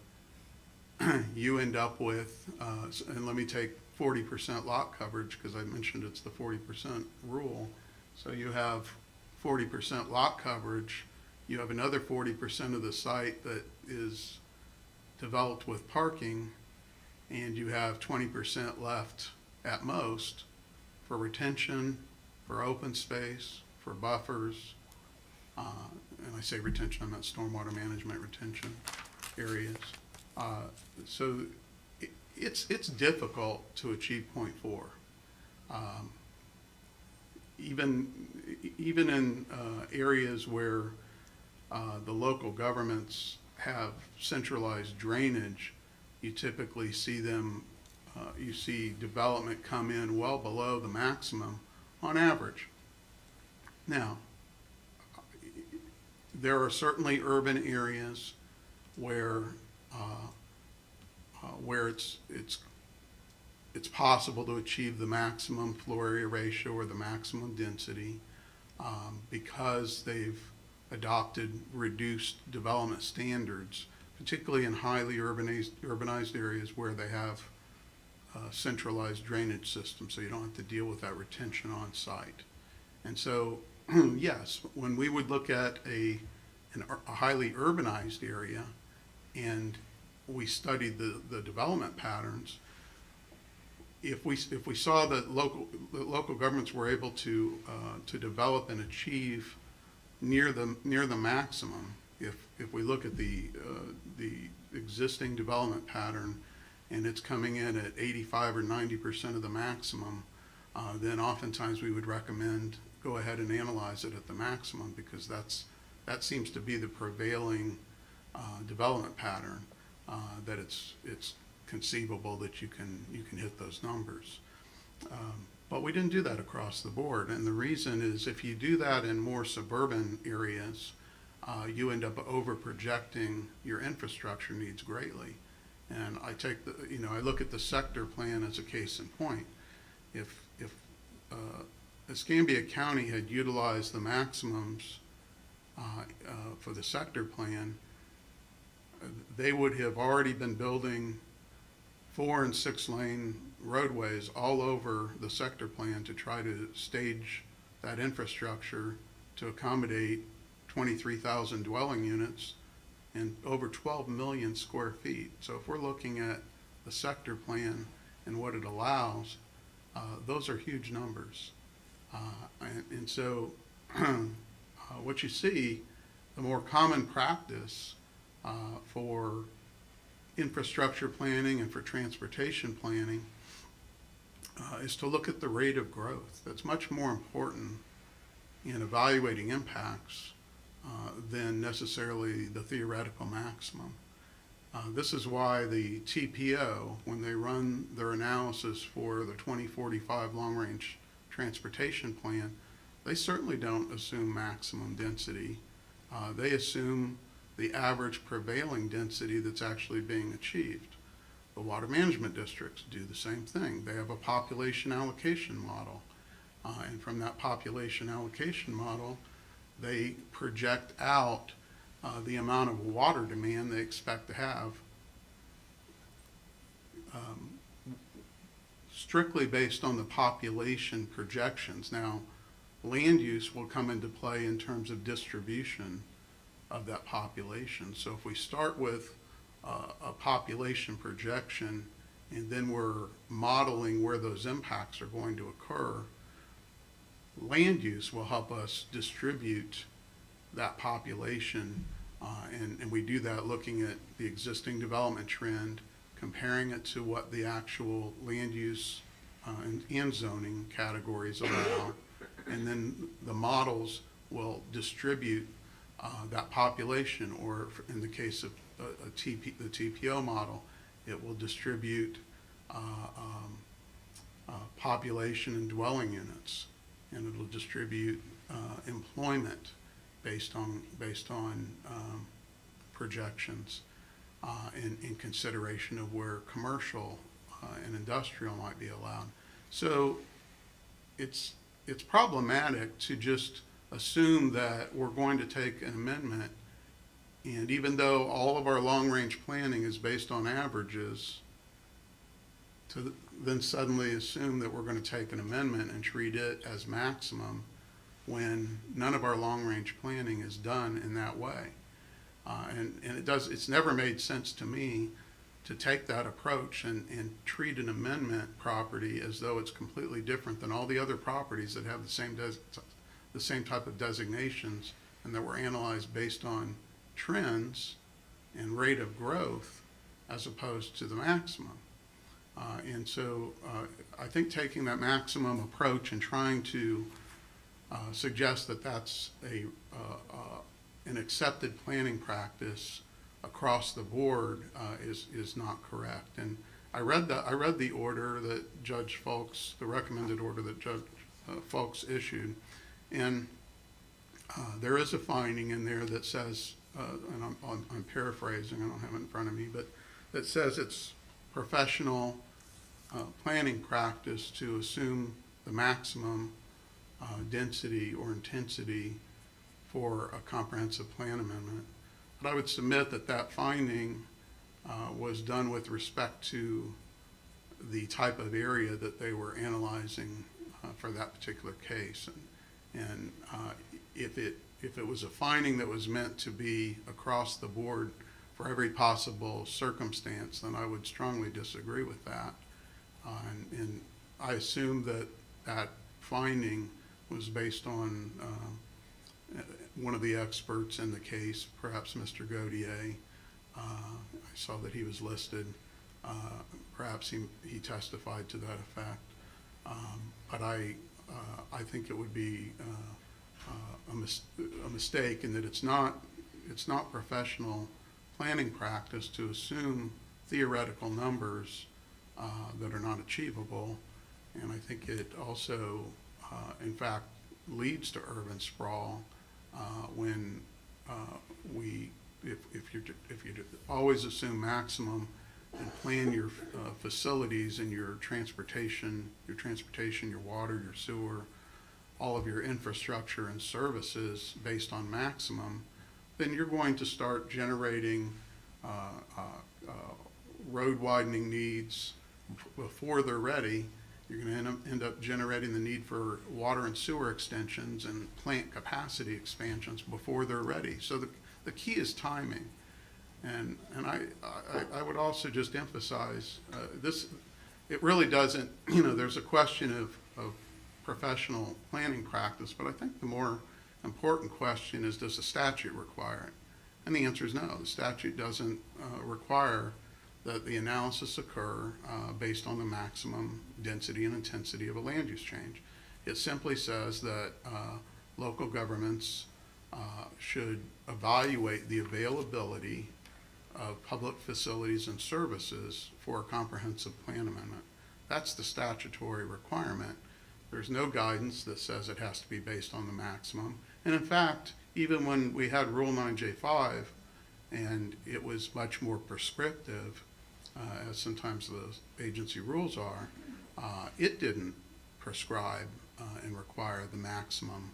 you end up with, and let me take 40% lot coverage because I mentioned it's the 40% rule. So you have 40% lot coverage. You have another 40% of the site that is developed with parking, and you have 20% left at most for retention, for open space, for buffers, and I say retention, I meant stormwater management retention areas. So it's difficult to achieve 0.4. Even in areas where the local governments have centralized drainage, you typically see them, you see development come in well below the maximum on average. Now, there are certainly urban areas where it's possible to achieve the maximum floor area ratio or the maximum density because they've adopted reduced development standards particularly in highly urbanized areas where they have centralized drainage systems, so you don't have to deal with that retention on site. And so, yes, when we would look at a highly urbanized area and we studied the development patterns, if we saw that local governments were able to develop and achieve near the maximum, if we look at the existing development pattern and it's coming in at 85 or 90% of the maximum, then oftentimes we would recommend go ahead and analyze it at the maximum, because that seems to be the prevailing development pattern, that it's conceivable that you can hit those numbers. But we didn't do that across the board, and the reason is if you do that in more suburban areas, you end up over projecting your infrastructure needs greatly. And I look at the sector plan as a case in point. If Escambia County had utilized the maximums for the sector plan, they would have already been building 4 and 6 lane roadways all over the sector plan to try to stage that infrastructure to accommodate 23,000 dwelling units and over 12 million square feet. So if we're looking at the sector plan and what it allows, those are huge numbers. And so what you see, the more common practice for infrastructure planning and for transportation planning is to look at the rate of growth. That's much more important in evaluating impacts than necessarily the theoretical maximum. This is why the TPO, when they run their analysis for the 2045 long-range transportation plan, they certainly don't assume maximum density. They assume the average prevailing density that's actually being achieved. The water management districts do the same thing. They have a population allocation model. And from that population allocation model, they project out the amount of water demand they expect to have strictly based on the population projections. Now, land use will come into play in terms of distribution of that population. So if we start with a population projection and then we're modeling where those impacts are going to occur, land use will help us distribute that population, and we do that looking at the existing development trend, comparing it to what the actual land use and zoning categories allow, and then the models will distribute that population, or in the case of the TPO model, it will distribute population and dwelling units, and it'll distribute employment based on projections in consideration of where commercial and industrial might be allowed. So it's problematic to just assume that we're going to take an amendment, and even though all of our long-range planning is based on averages, to then suddenly assume that we're going to take an amendment and treat it as maximum when none of our long-range planning is done in that way. And it's never made sense to me to take that approach and treat an amendment property as though it's completely different than all the other properties that have the same type of designations and that were analyzed based on trends and rate of growth as opposed to the maximum. And so I think taking that maximum approach and trying to suggest that that's an accepted planning practice across the board is not correct. And I read the order that Judge Fulks, the recommended order that Judge Fulks issued, and there is a finding in there that says, and I'm paraphrasing, I don't have it in front of me, but that says it's professional planning practice to assume the maximum density or intensity for a comprehensive plan amendment. But I would submit that that finding was done with respect to the type of area that they were analyzing for that particular case. And if it was a finding that was meant to be across the board for every possible circumstance, then I would strongly disagree with that. And I assume that that finding was based on one of the experts in the case, perhaps Mr. Gaudier. I saw that he was listed. Perhaps he testified to that effect. But I think it would be a mistake in that it's not professional planning practice to assume theoretical numbers that are not achievable. And I think it also, in fact, leads to urban sprawl when if you always assume maximum and plan your facilities and your transportation, your water, your sewer, all of your infrastructure and services based on maximum, then you're going to start generating road widening needs before they're ready. You're going to end up generating the need for water and sewer extensions and plant capacity expansions before they're ready. So the key is timing. And I would also just emphasize this, it really doesn't, there's a question of professional planning practice, but I think the more important question is, does the statute require it? And the answer is no. The statute doesn't require that the analysis occur based on the maximum density and intensity of a land use change. It simply says that local governments should evaluate the availability of public facilities and services for a comprehensive plan amendment. That's the statutory requirement. There's no guidance that says it has to be based on the maximum. And in fact, even when we had Rule 9J5 and it was much more prescriptive, as sometimes the agency rules are, it didn't prescribe and require the maximum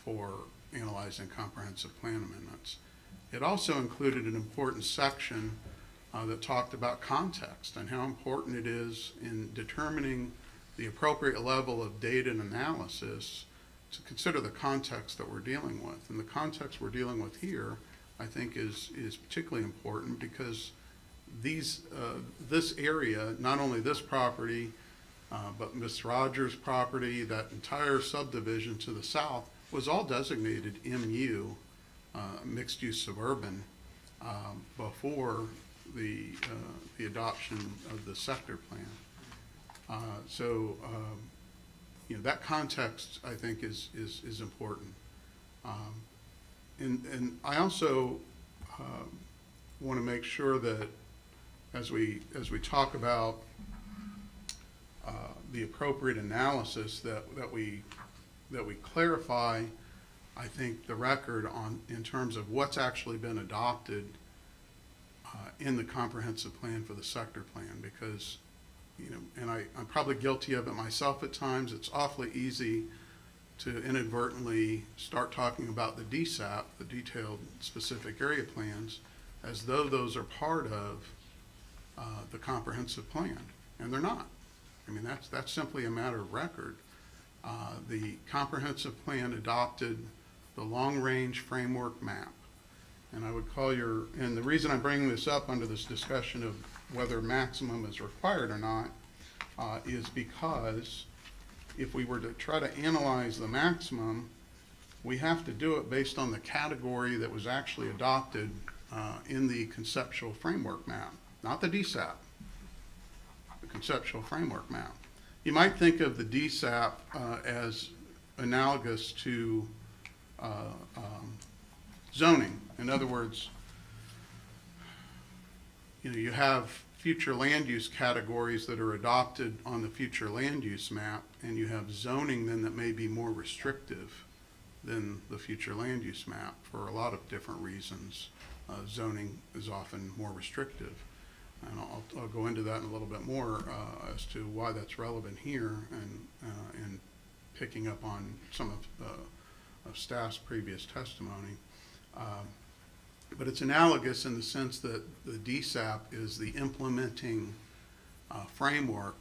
for analyzing comprehensive plan amendments. It also included an important section that talked about context and how important it is in determining the appropriate level of data and analysis to consider the context that we're dealing with. And the context we're dealing with here, I think, is particularly important because this area, not only this property, but Ms. Rogers' property, that entire subdivision to the south, was all designated MU, mixed-use suburban, before the adoption of the sector plan. So that context, I think, is important. And I also want to make sure that as we talk about the appropriate analysis, that we clarify, I think, the record in terms of what's actually been adopted in the comprehensive plan for the sector plan, because and I'm probably guilty of it myself at times. It's awfully easy to inadvertently start talking about the DSAP, the detailed specific area plans, as though those are part of the comprehensive plan, and they're not. I mean, that's simply a matter of record. The comprehensive plan adopted the long-range framework map, and I would call and the reason I'm bringing this up under this discussion of whether maximum is required or not is because if we were to try to analyze the maximum, we have to do it based on the category that was actually adopted in the conceptual framework map, not the DSAP, the conceptual framework map. You might think of the DSAP as analogous to zoning. In other words, you have future land use categories that are adopted on the future land use map, and you have zoning then that may be more restrictive than the future land use map for a lot of different reasons. Zoning is often more restrictive, and I'll go into that in a little bit more as to why that's relevant here, and picking up on some of staff's previous testimony. But it's analogous in the sense that the DSAP is the implementing framework,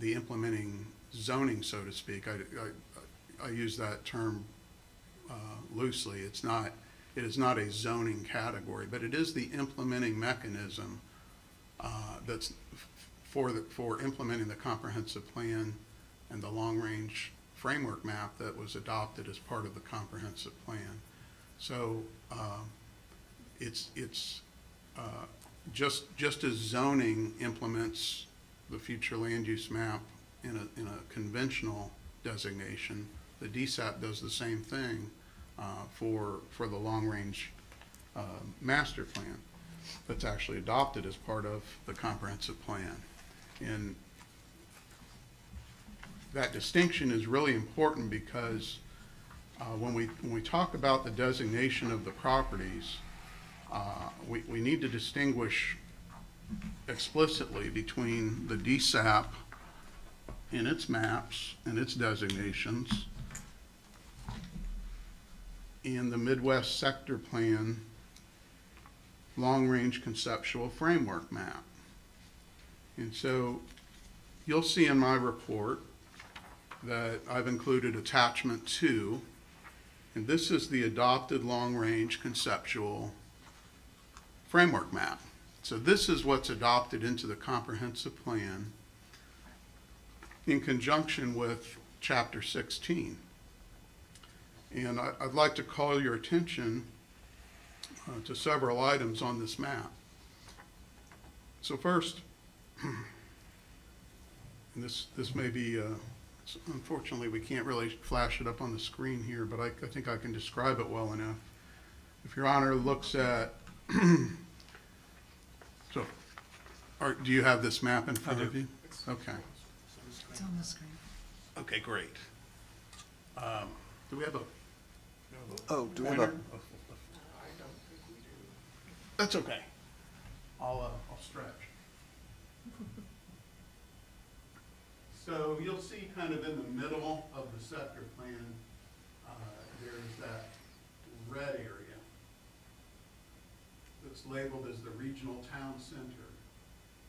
the implementing zoning, so to speak. I use that term loosely. It is not a zoning category, but it is the implementing mechanism that's for implementing the comprehensive plan and the long-range framework map that was adopted as part of the comprehensive plan. So it's just as zoning implements the future land use map in a conventional designation, the DSAP does the same thing for the long-range master plan that's actually adopted as part of the comprehensive plan. And that distinction is really important because when we talk about the designation of the properties, we need to distinguish explicitly between the DSAP in its maps and its designations and the Midwest Sector Plan long-range conceptual framework map. And so you'll see in my report that I've included attachment 2, and this is the adopted long-range conceptual framework map. So this is what's adopted into the comprehensive plan in conjunction with Chapter 16. And I'd like to call your attention to several items on this map. So first, and this may be, unfortunately we can't really flash it up on the screen here, but I think I can describe it well enough. If Your Honor looks at, so, do you have this map in front of you? Okay. It's on the screen. Okay, great. Do we have a Oh, do we have pointer? a, That's okay. I'll stretch. So you'll see kind of in the middle of the sector plan, there's that red area that's labeled as the regional town center.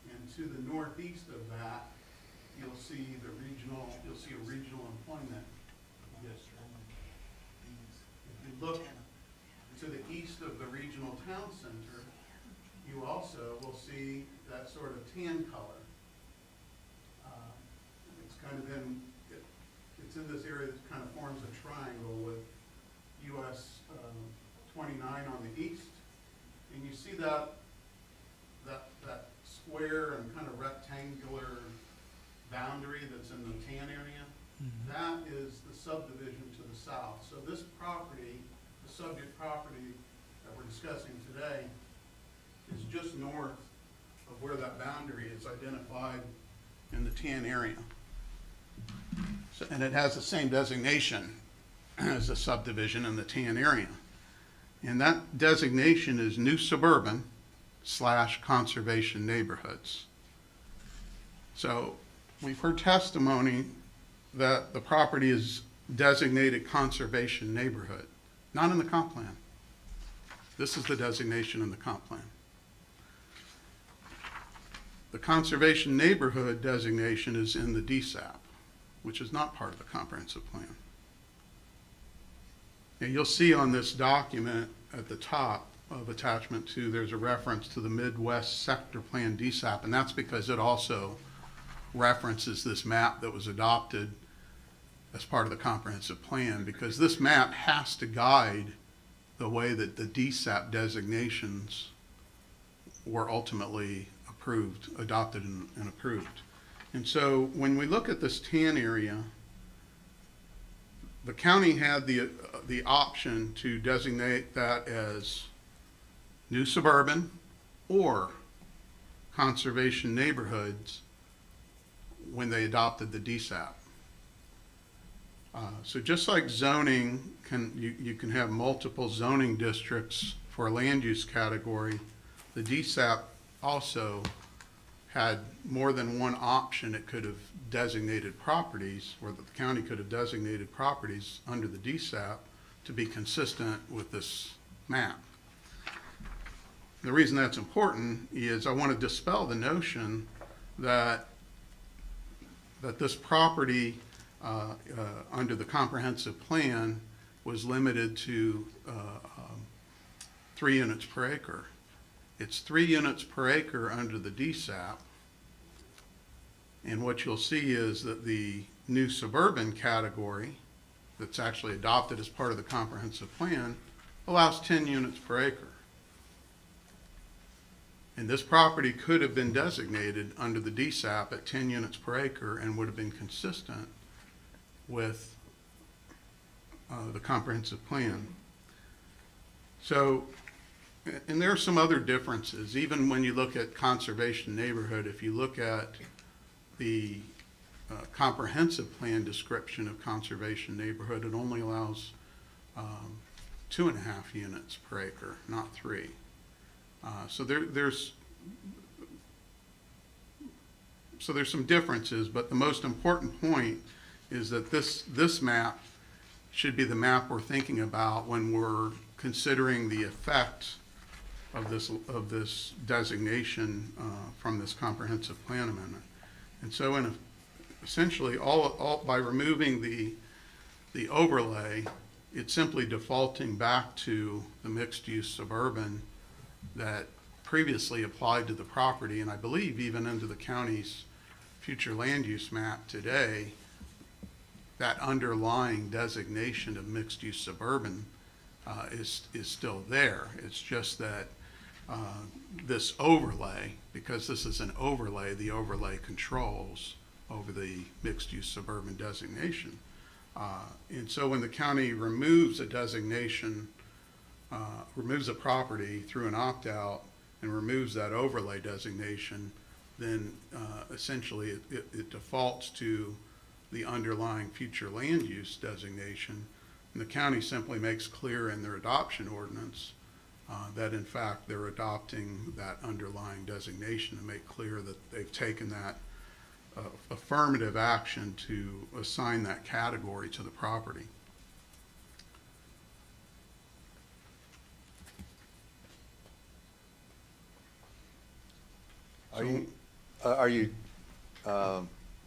And to the northeast of that, you'll see a regional employment district. If you look to the east of the regional town center, you also will see that sort of tan color. It's kind of it's in this area that kind of forms a triangle with US 29 on the east. And you see that square and kind of rectangular boundary that's in the tan area? That is the subdivision to the south. So this property, the subject property that we're discussing today, is just north of where that boundary is identified in the tan area. So, and it has the same designation as the subdivision in the tan area. And that designation is new suburban / conservation neighborhoods. So we've heard testimony that the property is designated conservation neighborhood, not in the comp plan. This is the designation in the comp plan. The conservation neighborhood designation is in the DSAP, which is not part of the comprehensive plan. And you'll see on this document at the top of attachment 2, there's a reference to the Midwest Sector Plan DSAP, and that's because it also references this map that was adopted as part of the comprehensive plan, because this map has to guide the way that the DSAP designations were ultimately adopted and approved. And so when we look at this tan area, the county had the option to designate that as new suburban or conservation neighborhoods when they adopted the DSAP. So just like zoning, you can have multiple zoning districts for a land use category, the DSAP also had more than one option. It could have designated properties, or the county could have designated properties under the DSAP to be consistent with this map. The reason that's important is I want to dispel the notion that this property under the comprehensive plan was limited to 3 units per acre. It's 3 units per acre under the DSAP. And what you'll see is that the new suburban category that's actually adopted as part of the comprehensive plan allows 10 units per acre. And this property could have been designated under the DSAP at 10 units per acre and would have been consistent with the comprehensive plan. So, and there are some other differences. Even when you look at conservation neighborhood, if you look at the comprehensive plan description of conservation neighborhood, it only allows 2.5 units per acre, not 3. So there's some differences, but the most important point is that this map should be the map we're thinking about when we're considering the effect of this designation from this comprehensive plan amendment. And so essentially all by removing the overlay, it's simply defaulting back to the mixed-use suburban that previously applied to the property, and I believe even under the county's future land use map today, that underlying designation of mixed-use suburban is still there. It's just that this overlay, because this is an overlay, the overlay controls over the mixed-use suburban designation. And so when the county removes a designation, removes a property through an opt-out and removes that overlay designation, then essentially it defaults to the underlying future land use designation. And the county simply makes clear in their adoption ordinance that in fact they're adopting that underlying designation to make clear that they've taken that affirmative action to assign that category to the property. Are you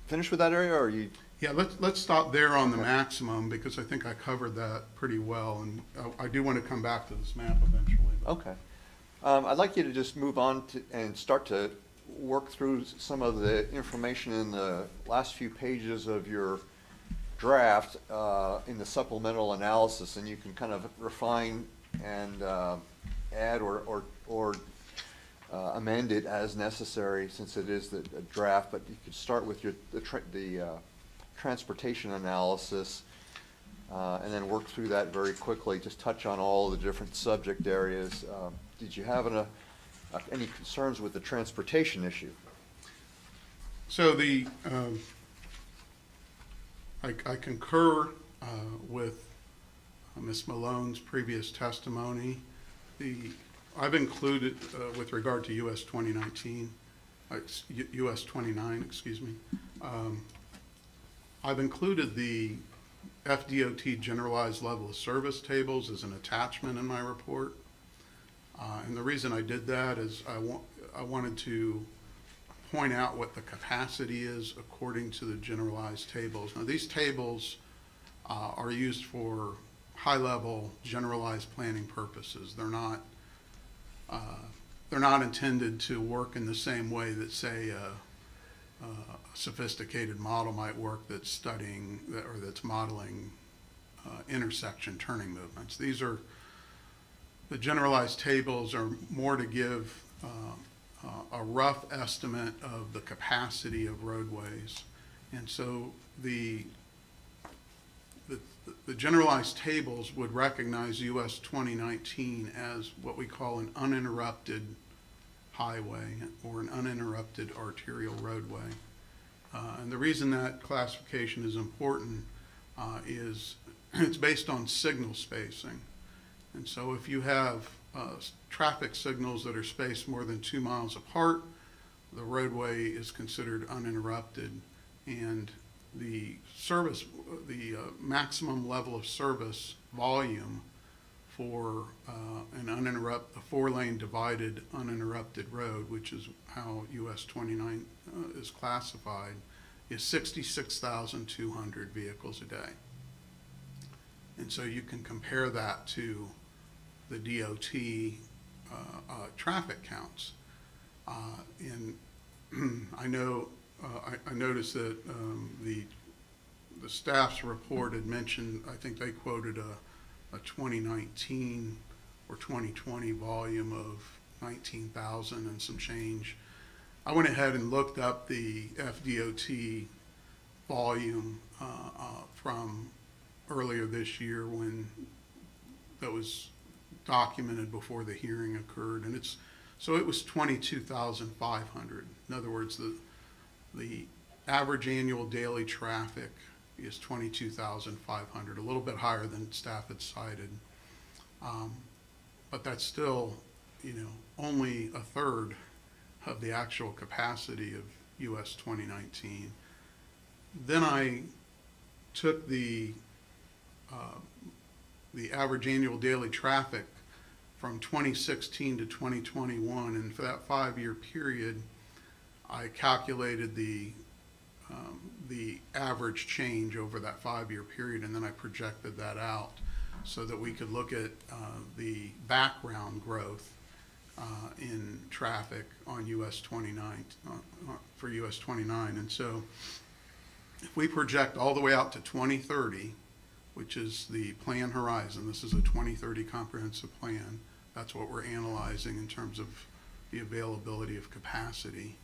finished with that area, or are you? Yeah, let's stop there on the maximum, because I think I covered that pretty well, and I do want to come back to this map eventually. Okay. I'd like you to just move on and start to work through some of the information in the last few pages of your draft in the supplemental analysis, and you can kind of refine and add or amend it as necessary, since it is a draft. But you could start with the transportation analysis and then work through that very quickly. Just touch on all the different subject areas. Did you have any concerns with the transportation issue? So I concur with Ms. Malone's previous testimony. I've included, with regard to US 2019, US 29, excuse me, I've included the FDOT generalized level of service tables as an attachment in my report. And the reason I did that is I wanted to point out what the capacity is according to the generalized tables. Now, these tables are used for high-level generalized planning purposes. They're not intended to work in the same way that, say, a sophisticated model might work that's studying or that's modeling intersection turning movements. The generalized tables are more to give a rough estimate of the capacity of roadways. And so the generalized tables would recognize US 2019 as what we call an uninterrupted highway or an uninterrupted arterial roadway. And the reason that classification is important is it's based on signal spacing. And so if you have traffic signals that are spaced more than 2 miles apart, the roadway is considered uninterrupted, and the maximum level of service volume for a four-lane divided uninterrupted road, which is how US 29 is classified, is 66,200 vehicles a day. And so you can compare that to the DOT traffic counts. And I know, I noticed that the staff's report had mentioned, I think they quoted a 2019 or 2020 volume of 19,000 and some change. I went ahead and looked up the FDOT volume from earlier this year when that was documented before the hearing occurred, and so it was 22,500. In other words, the average annual daily traffic is 22,500, a little bit higher than staff had cited. But that's still, only a third of the actual capacity of US 2019. Then I took the average annual daily traffic from 2016 to 2021, and for that 5-year period, I calculated the average change over that 5-year period, and then I projected that out so that we could look at the background growth in traffic on US 29, for US 29. And so if we project all the way out to 2030, which is the plan horizon, this is a 2030 comprehensive plan, that's what we're analyzing in terms of the availability of capacity.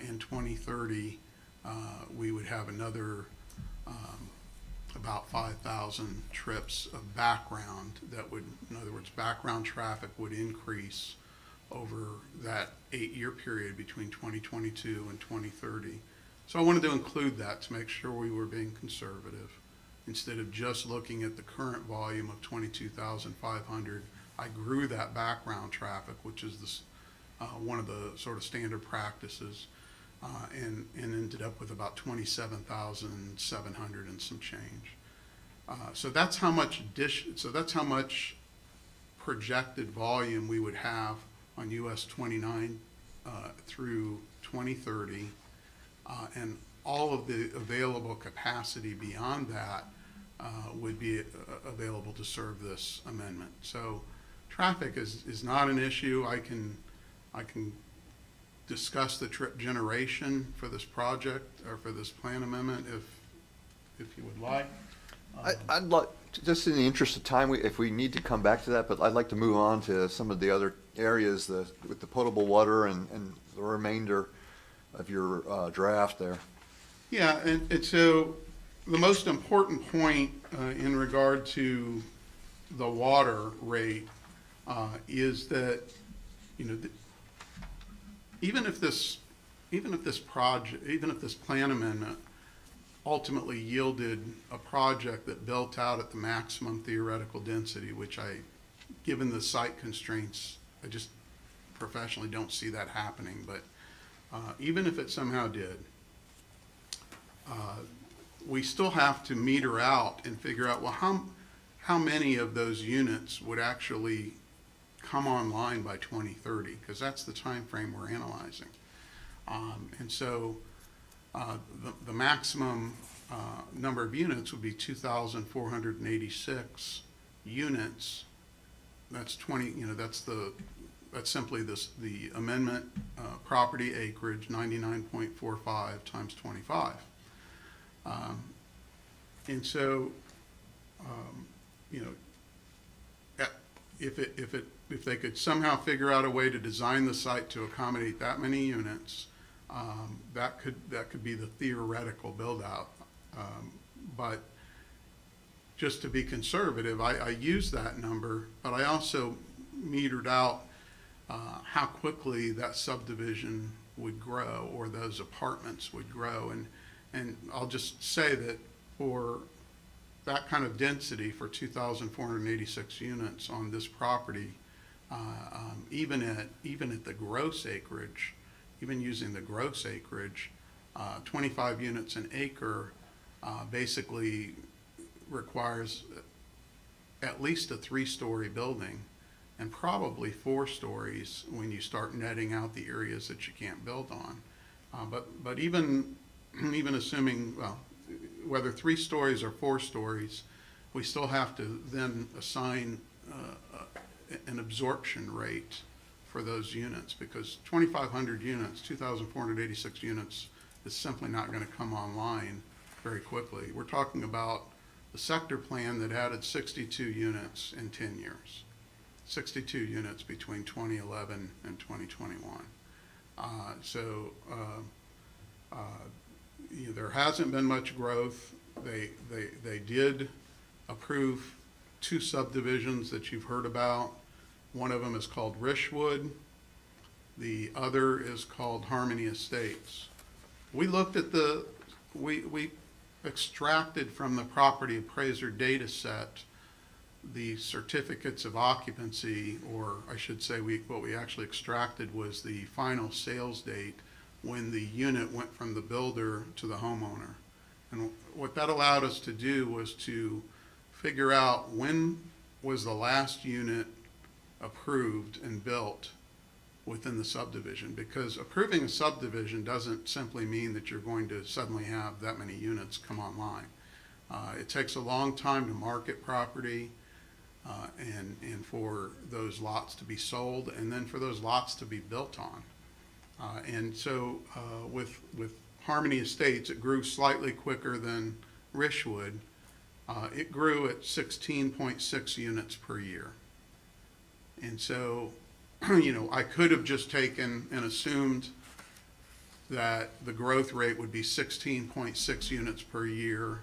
In 2030, we would have another about 5,000 trips of background that would, in other words, background traffic would increase over that 8-year period between 2022 and 2030. So I wanted to include that to make sure we were being conservative. Instead of just looking at the current volume of 22,500, I grew that background traffic, which is this, one of the sort of standard practices, and ended up with about 27,700 and some change. So that's how much projected volume we would have on US 29 through 2030, and all of the available capacity beyond that would be available to serve this amendment. So traffic is not an issue. I can discuss the trip generation for this project or for this plan amendment if you would like. I'd like, just in the interest of time, if we need to come back to that, but I'd like to move on to some of the other areas with the potable water and the remainder of your draft there. Yeah, and so the most important point in regard to the water rate is that, even if this plan amendment ultimately yielded a project that built out at the maximum theoretical density, which given the site constraints, I just professionally don't see that happening, but even if it somehow did, we still have to meter out and figure out, well, how many of those units would actually come online by 2030, because that's the time frame we're analyzing. And so the maximum number of units would be 2,486 units. That's 20, that's simply the amendment property acreage, 99.45 times 25. And so, if they could somehow figure out a way to design the site to accommodate that many units, that could be the theoretical build out. But just to be conservative, I use that number, but I also metered out how quickly that subdivision would grow, or those apartments would grow. And I'll just say that for that kind of density, for 2,486 units on this property, even at the gross acreage, even using the gross acreage, 25 units an acre basically requires at least a 3-story building and probably 4 stories when you start netting out the areas that you can't build on. But even assuming, well, whether 3 stories or 4 stories, we still have to then assign an absorption rate for those units, because 2,500 units, 2,486 units is simply not going to come online very quickly. We're talking about the sector plan that added 62 units in 10 years, 62 units between 2011 and 2021. There hasn't been much growth. They did approve 2 subdivisions that you've heard about. One of them is called Rishwood. The other is called Harmony Estates. We looked at we extracted from the property appraiser data set the certificates of occupancy, or I should say what we actually extracted was the final sales date when the unit went from the builder to the homeowner. And what that allowed us to do was to figure out when was the last unit approved and built within the subdivision, because approving a subdivision doesn't simply mean that you're going to suddenly have that many units come online. It takes a long time to market property and for those lots to be sold, and then for those lots to be built on. And so with Harmony Estates, it grew slightly quicker than Rishwood. It grew at 16.6 units per year. And so, I could have just taken and assumed that the growth rate would be 16.6 units per year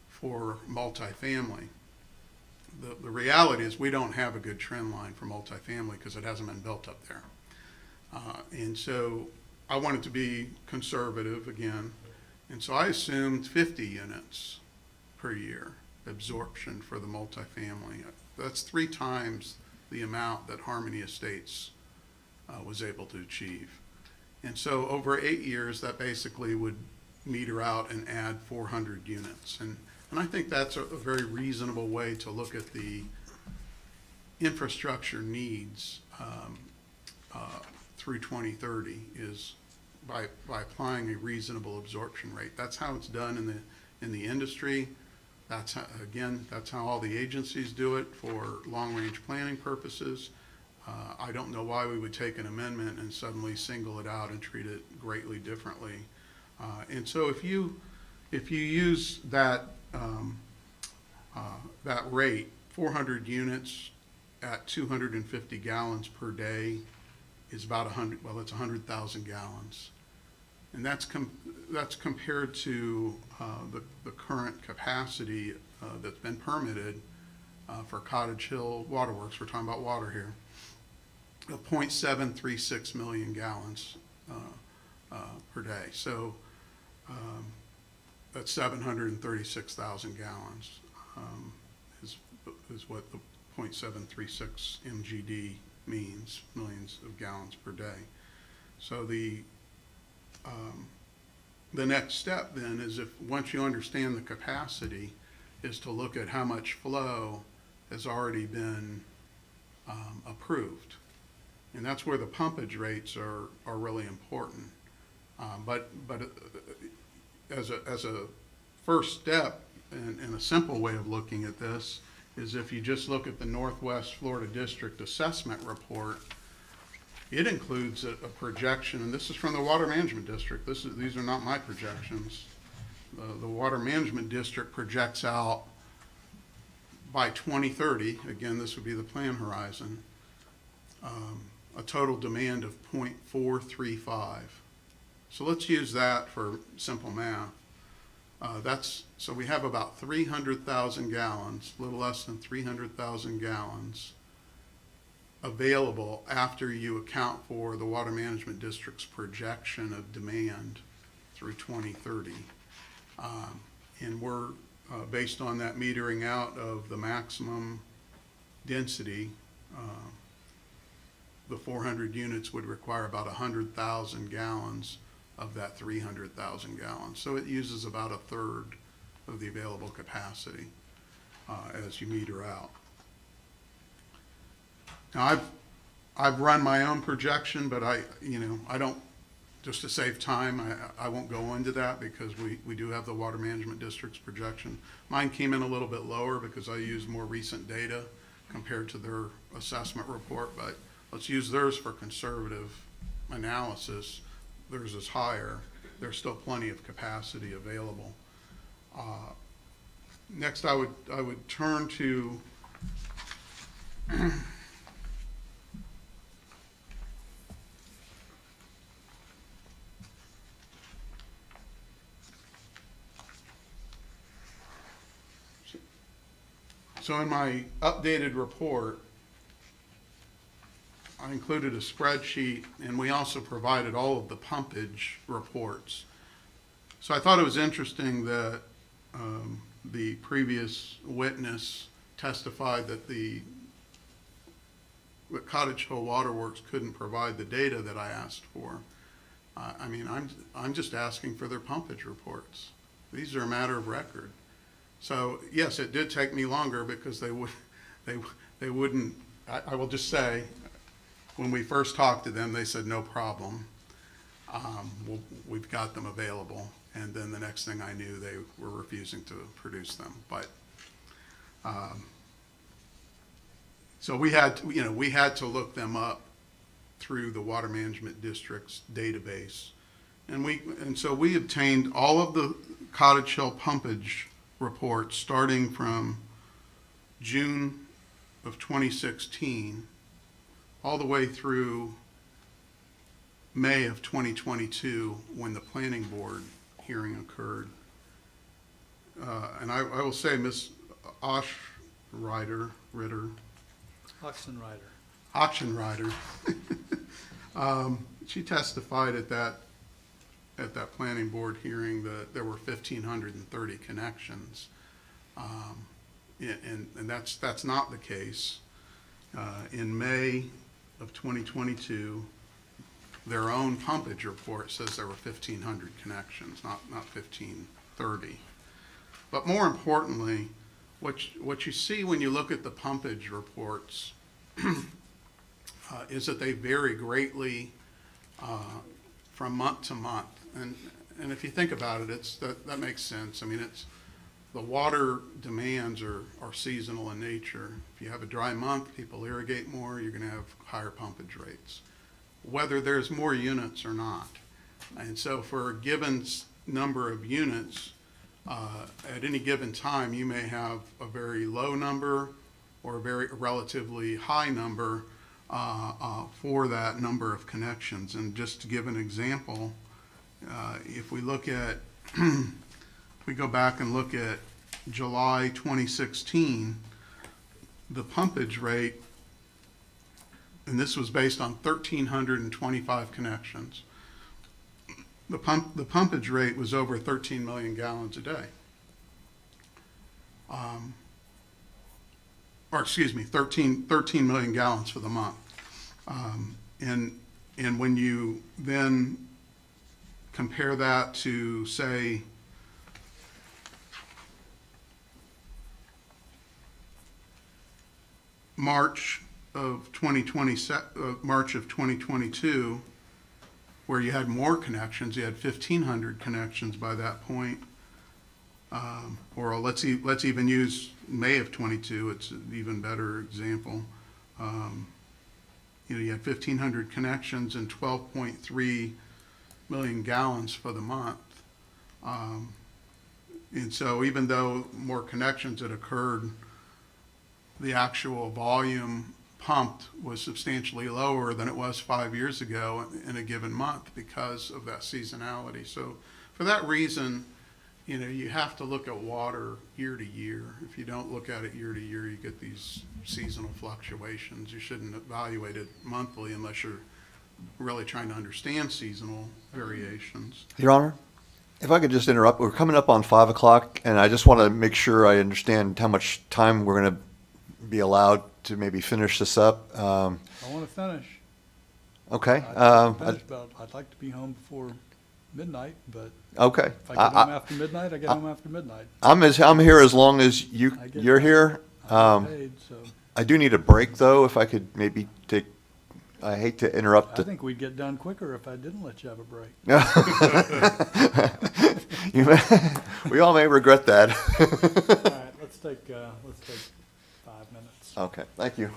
for multifamily. The reality is we don't have a good trend line for multifamily because it hasn't been built up there. And so I wanted to be conservative again. And so I assumed 50 units per year absorption for the multifamily. That's 3 times the amount that Harmony Estates was able to achieve. And so over 8 years, that basically would meter out and add 400 units. And I think that's a very reasonable way to look at the infrastructure needs through 2030, is by applying a reasonable absorption rate. That's how it's done in the industry. That's how all the agencies do it for long-range planning purposes. I don't know why we would take an amendment and suddenly single it out and treat it greatly differently. And so if you use that rate, 400 units at 250 gallons per day is about 100,000 gallons. And that's compared to the current capacity that's been permitted for Cottage Hill Waterworks. We're talking about water here, of 0.736 million gallons per day. So that's 736,000 gallons is what the 0.736 MGD means, millions of gallons per day. So the next step then is, once you understand the capacity, is to look at how much flow has already been approved. And that's where the pumpage rates are really important. But as a first step, and a simple way of looking at this, is if you just look at the Northwest Florida District Assessment Report, it includes a projection, and this is from the Water Management District. These are not my projections. The Water Management District projects out by 2030, again, this would be the plan horizon, a total demand of 0.435. So let's use that for simple math. So we have about 300,000 gallons, a little less than 300,000 gallons available after you account for the Water Management District's projection of demand through 2030. And we're, based on that metering out of the maximum density, the 400 units would require about 100,000 gallons of that 300,000 gallons. So it uses about a third of the available capacity as you meter out. Now, I've run my own projection, but I don't, just to save time, I won't go into that because we do have the Water Management District's projection. Mine came in a little bit lower because I used more recent data compared to their assessment report, but let's use theirs for conservative analysis. Theirs is higher. There's still plenty of capacity available. Next, I would turn to so in my updated report, I included a spreadsheet, and we also provided all of the pumpage reports. So I thought it was interesting that the previous witness testified that Cottage Hill Waterworks couldn't provide the data that I asked for. I mean, I'm just asking for their pumpage reports. These are a matter of record. So yes, it did take me longer because they wouldn't. I will just say, when we first talked to them, they said no problem. We've got them available. And then the next thing I knew, they were refusing to produce them. But so we had to look them up through the Water Management District's database, and so we obtained all of the Cottage Hill pumpage reports starting from June of 2016 all the way through May of 2022 when the planning board hearing occurred. And I will say Ms. Oxenrider, she testified at that planning board hearing that there were 1,530 connections. And that's not the case. In May of 2022, their own pumpage report says there were 1,500 connections, not 1,530. But more importantly, what you see when you look at the pumpage reports is that they vary greatly from month to month. And if you think about it, that makes sense. I mean, the water demands are seasonal in nature. If you have a dry month, people irrigate more, you're going to have higher pumpage rates, whether there's more units or not. And so for a given number of units, at any given time, you may have a very low number or a relatively high number for that number of connections. And just to give an example, if we look at, if we go back and look at July 2016, the pumpage rate, and this was based on 1,325 connections, the pumpage rate was over 13 million gallons a day. Or excuse me, 13 million gallons for the month. And when you then compare that to, say, March of 2022, where you had more connections, you had 1,500 connections by that point, or let's even use May of 22. It's an even better example. You had 1,500 connections and 12.3 million gallons for the month. And so even though more connections had occurred, the actual volume pumped was substantially lower than it was 5 years ago in a given month because of that seasonality. So for that reason, you have to look at water year to year. If you don't look at it year to year, you get these seasonal fluctuations. You shouldn't evaluate it monthly unless you're really trying to understand seasonal variations. Your Honor, if I could just interrupt, we're coming up on 5 o'clock, and I just want to make sure I understand how much time we're going to be allowed to maybe finish this up. I want to finish. Okay. I'd like to be home before midnight, but Okay. if I get home after midnight, I get home after midnight. I'm here as long as I get you're paid. here. I'm paid, so I do need a break, though, if I could maybe take, I hate to interrupt I the. think we'd get done quicker if I didn't let you have a break. We all may regret that. All right, let's take 5 minutes. Okay, thank you.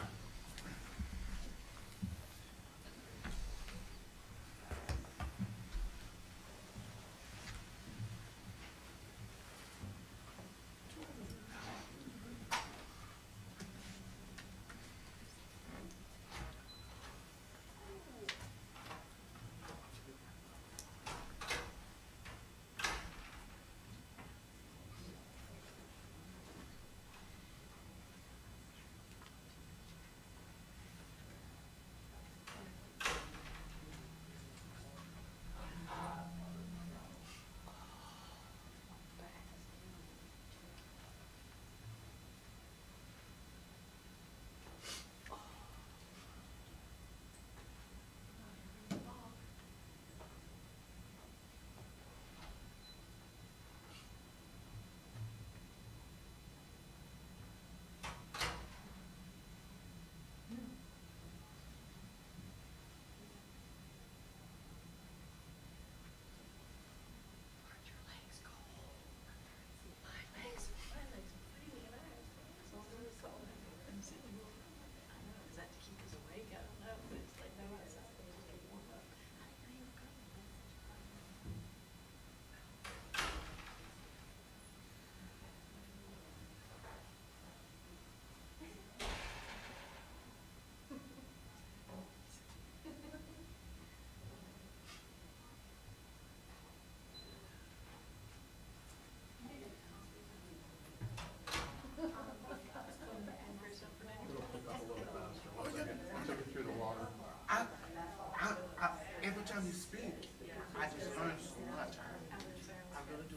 Every time you speak, I just learn so much. I really do.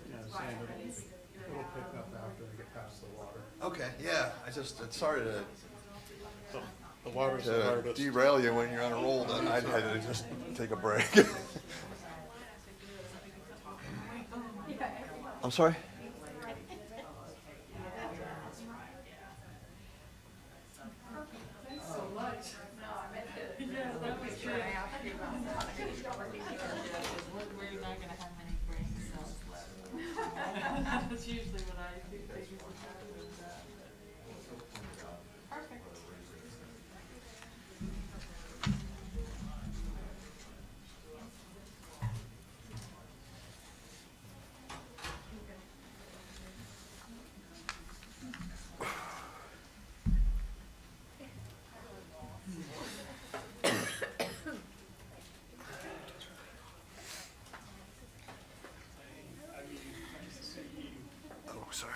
Yeah, Sam, it'll pick up after I get past the water. Okay, yeah, it's sorry to The water's the to hardest. derail you when you're on a roll, then I had to just take a break. I'm sorry? We're not gonna have many brain cells left. That's usually what I do. Perfect. Oh, sorry.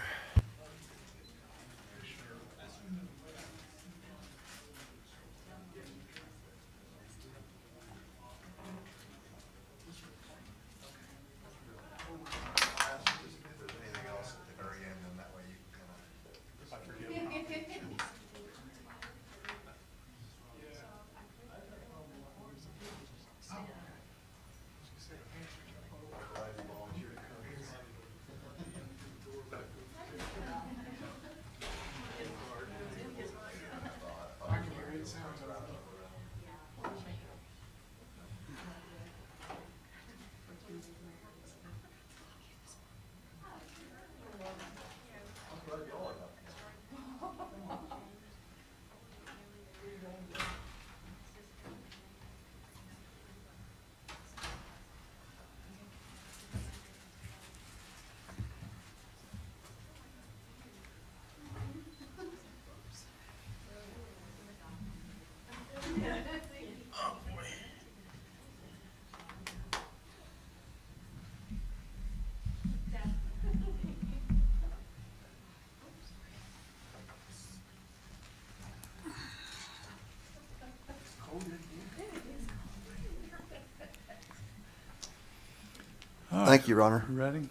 Thank you, Your Honor. Ready?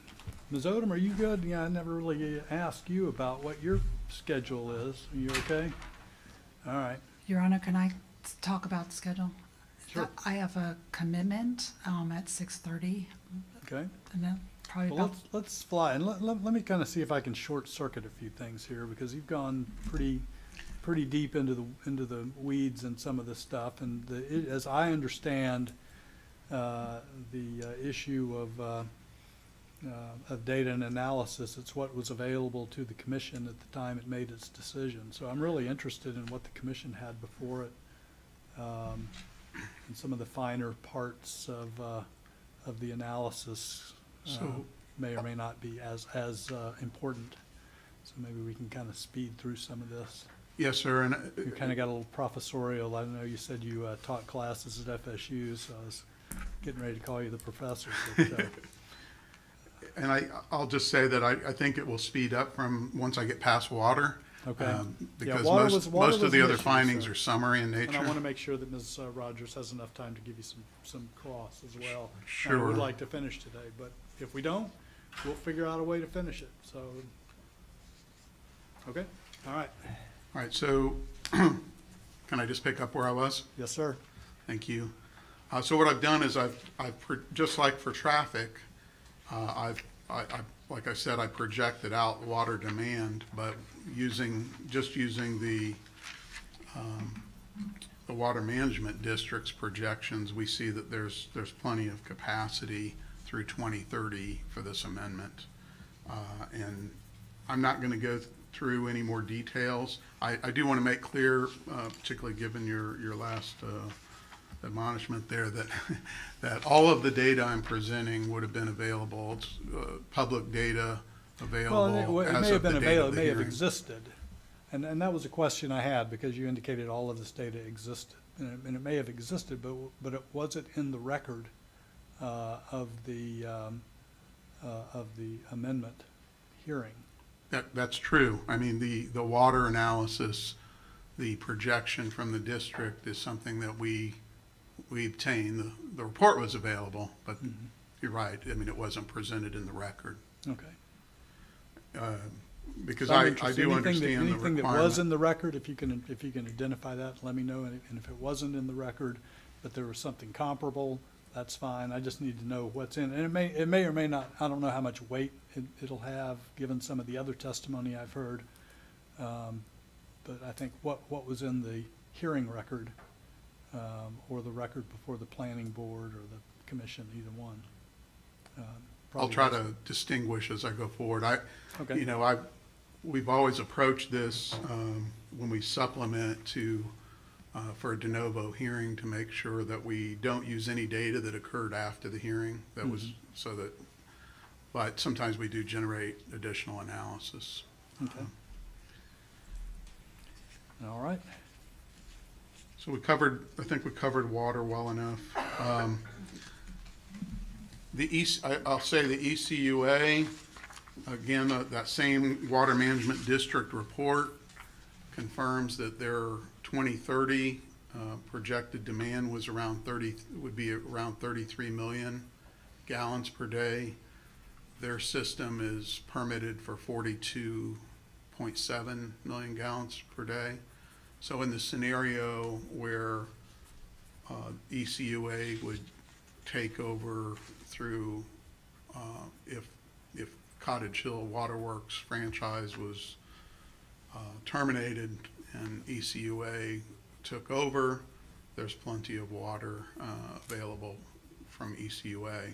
Ms. Odom, are you good? Yeah, I never really asked you about what your schedule is. Are you okay? All right. Your Honor, can I talk about the schedule? Sure. I have a commitment, at 6:30, Okay. and then probably Well, about, let's fly, and let me kind of see if I can short circuit a few things here, because you've gone pretty deep into the weeds and some of this stuff, and as I understand, the issue of data and analysis, it's what was available to the commission at the time it made its decision. So I'm really interested in what the commission had before it, and some of the finer parts of the analysis So- may or may not be as important. So maybe we can kind of speed through some of this. Yes, sir, and You kind of got a little professorial. I know you said you taught classes at FSU, so I was getting ready to call you the professor. But, and I'll just say that I think it will speed up from once I get past water. Okay. Because water most was of the an other issue, findings so- are summary in and I want to nature. make sure that Ms. Rogers has enough time to give you some cross as well. I Sure. would like to finish today, but if we don't, we'll figure out a way to finish it, so. Okay, all right. All right, so can I just pick up where I was? Yes, sir. Thank you. So what I've done is just like for traffic, like I said, I projected out water demand, but just using the water management district's projections, we see that there's plenty of capacity through 2030 for this amendment. And I'm not going to go through any more details. I do want to make clear, particularly given your last admonishment there, that that all of the data I'm presenting would have been available. It's public data available Well, it as may have of the been date available, of it the may have hearing. existed. And that was a question I had, because you indicated all of this data existed. And it may have existed, but was it in the record of the amendment hearing? That's true. I mean, the water analysis, the projection from the district is something that we obtained. The report was available, but you're right. I mean, it wasn't presented in the record. Okay. Because So I'm I interested. do Anything understand the Anything that was requirement. in the record, if you can identify that, let me know. And if it wasn't in the record, but there was something comparable, that's fine. I just need to know what's in. And it may or may not, I don't know how much weight it'll have, given some of the other testimony I've heard. But I think what was in the hearing record, or the record before the planning board or the commission, either one. I'll probably try was- to distinguish as I go forward. Okay. We've always approached this when we supplement for a de novo hearing to make sure that we don't use any data that occurred after the hearing. That was so that, but sometimes we do generate additional analysis. Okay. All right. So I think we covered water well enough. I'll say the ECUA, again, that same Water Management District report confirms that their 2030 projected demand would be around 33 million gallons per day. Their system is permitted for 42.7 million gallons per day. So in the scenario where ECUA would take over through, if Cottage Hill Waterworks franchise was terminated and ECUA took over, there's plenty of water available from ECUA.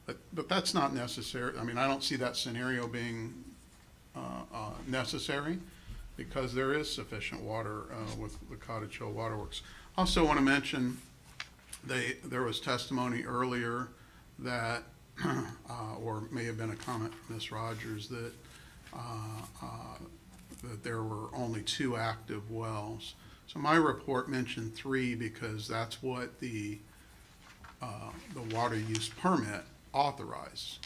But that's not necessary. I mean, I don't see that scenario being necessary, because there is sufficient water with the Cottage Hill Waterworks. Also want to mention, there was testimony earlier that, or may have been a comment from Ms. Rogers, that there were only 2 active wells. So my report mentioned 3 because that's what the water use permit authorizes.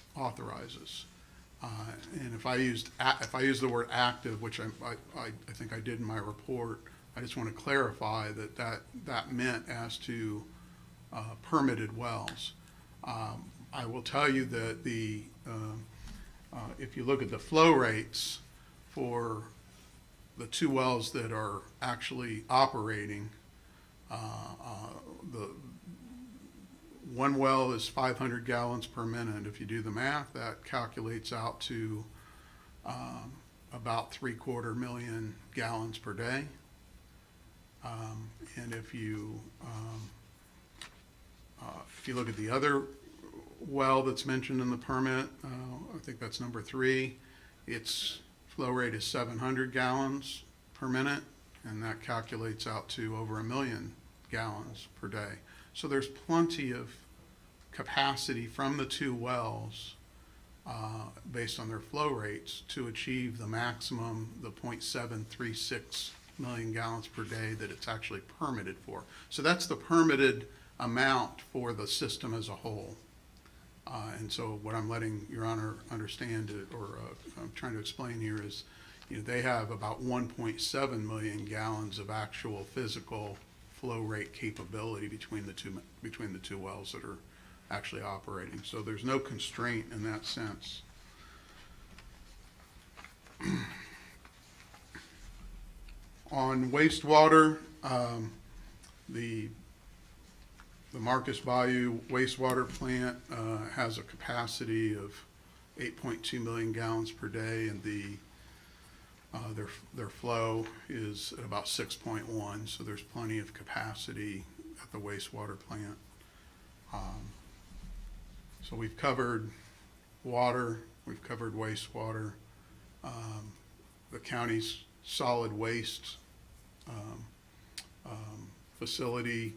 And if I used the word active, which I think I did in my report, I just want to clarify that meant as to permitted wells. I will tell you that if you look at the flow rates for the 2 wells that are actually operating, one well is 500 gallons per minute. If you do the math, that calculates out to about 750,000 gallons per day. And if you look at the other well that's mentioned in the permit, I think that's number 3, its flow rate is 700 gallons per minute, and that calculates out to over 1 million gallons per day. So there's plenty of capacity from the 2 wells based on their flow rates to achieve the maximum, the 0.736 million gallons per day that it's actually permitted for. So that's the permitted amount for the system as a whole. And so what I'm letting Your Honor understand, or I'm trying to explain here, is they have about 1.7 million gallons of actual physical flow rate capability between the two wells that are actually operating. So there's no constraint in that sense. On wastewater, the Marcus Bayou wastewater plant has a capacity of 8.2 million gallons per day, and their flow is at about 6.1, so there's plenty of capacity at the wastewater plant. So we've covered water, we've covered wastewater. The county's solid waste facility,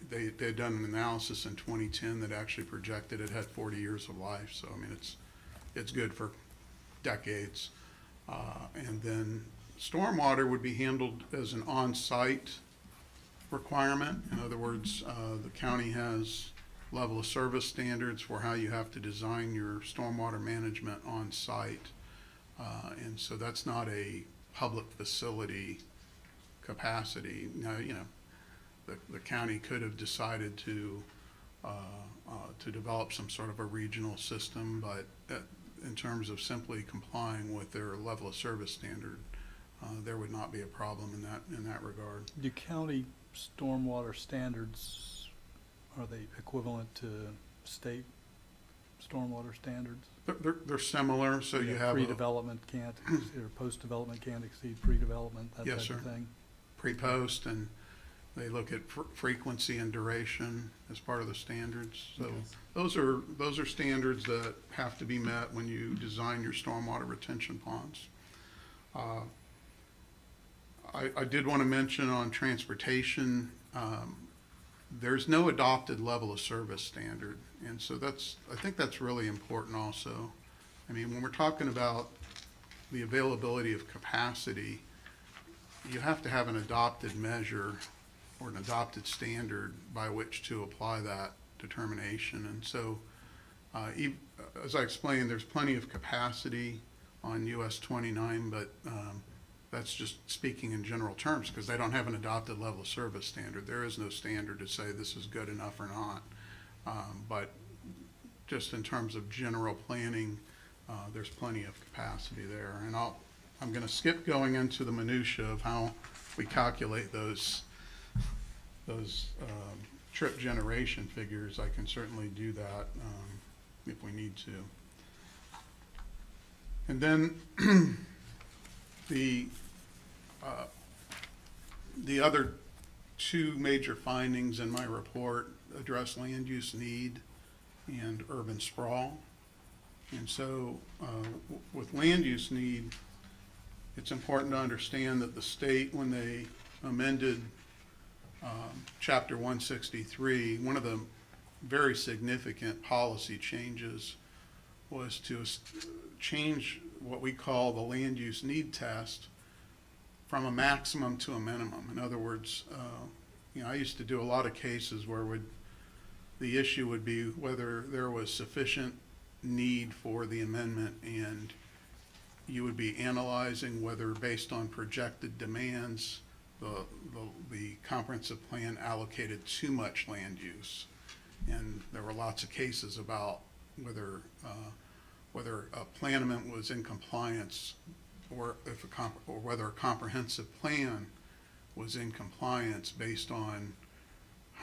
they had done an analysis in 2010 that actually projected it had 40 years of life. So I mean, it's good for decades. And then stormwater would be handled as an on-site requirement. In other words, the county has level of service standards for how you have to design your stormwater management on site. And so that's not a public facility capacity. Now, the county could have decided to develop some sort of a regional system, but in terms of simply complying with their level of service standard, there would not be a problem in that regard. Do county stormwater standards, are they equivalent to state stormwater standards? They're similar, so you have pre-development can't exceed, or post-development can't exceed pre-development, that Yes, type of sir. thing? Pre-post, and they look at frequency and duration as part of the standards. So Okay. those are standards that have to be met when you design your stormwater retention ponds. I did want to mention on transportation, there's no adopted level of service standard. And so I think that's really important also. I mean, when we're talking about the availability of capacity, you have to have an adopted measure or an adopted standard by which to apply that determination. And so, as I explained, there's plenty of capacity on US 29, but that's just speaking in general terms because they don't have an adopted level of service standard. There is no standard to say this is good enough or not. But just in terms of general planning, there's plenty of capacity there. And I'm going to skip going into the minutia of how we calculate those trip generation figures. I can certainly do that if we need to. And then the other two major findings in my report address land use need and urban sprawl. And so with land use need, it's important to understand that the state, when they amended Chapter 163, one of the very significant policy changes was to change what we call the land use need test from a maximum to a minimum. In other words, I used to do a lot of cases where the issue would be whether there was sufficient need for the amendment, and you would be analyzing whether, based on projected demands, the comprehensive plan allocated too much land use. And there were lots of cases about whether a plan amendment was in compliance, or whether a comprehensive plan was in compliance based on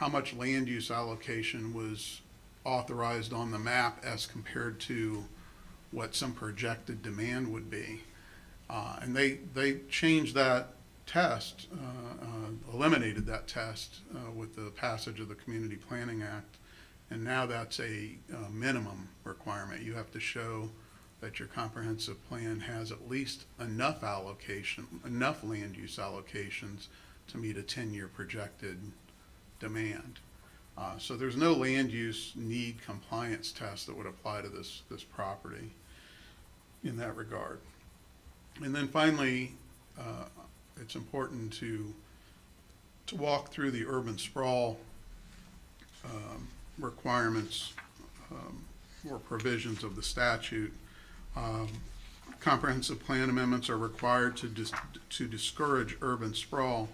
how much land use allocation was authorized on the map as compared to what some projected demand would be. And they changed that test, eliminated that test with the passage of the Community Planning Act. And now that's a minimum requirement. You have to show that your comprehensive plan has at least enough allocation, enough land use allocations to meet a 10-year projected demand. So there's no land use need compliance test that would apply to this property in that regard. And then finally, it's important to walk through the urban sprawl requirements or provisions of the statute. Comprehensive plan amendments are required to discourage urban sprawl.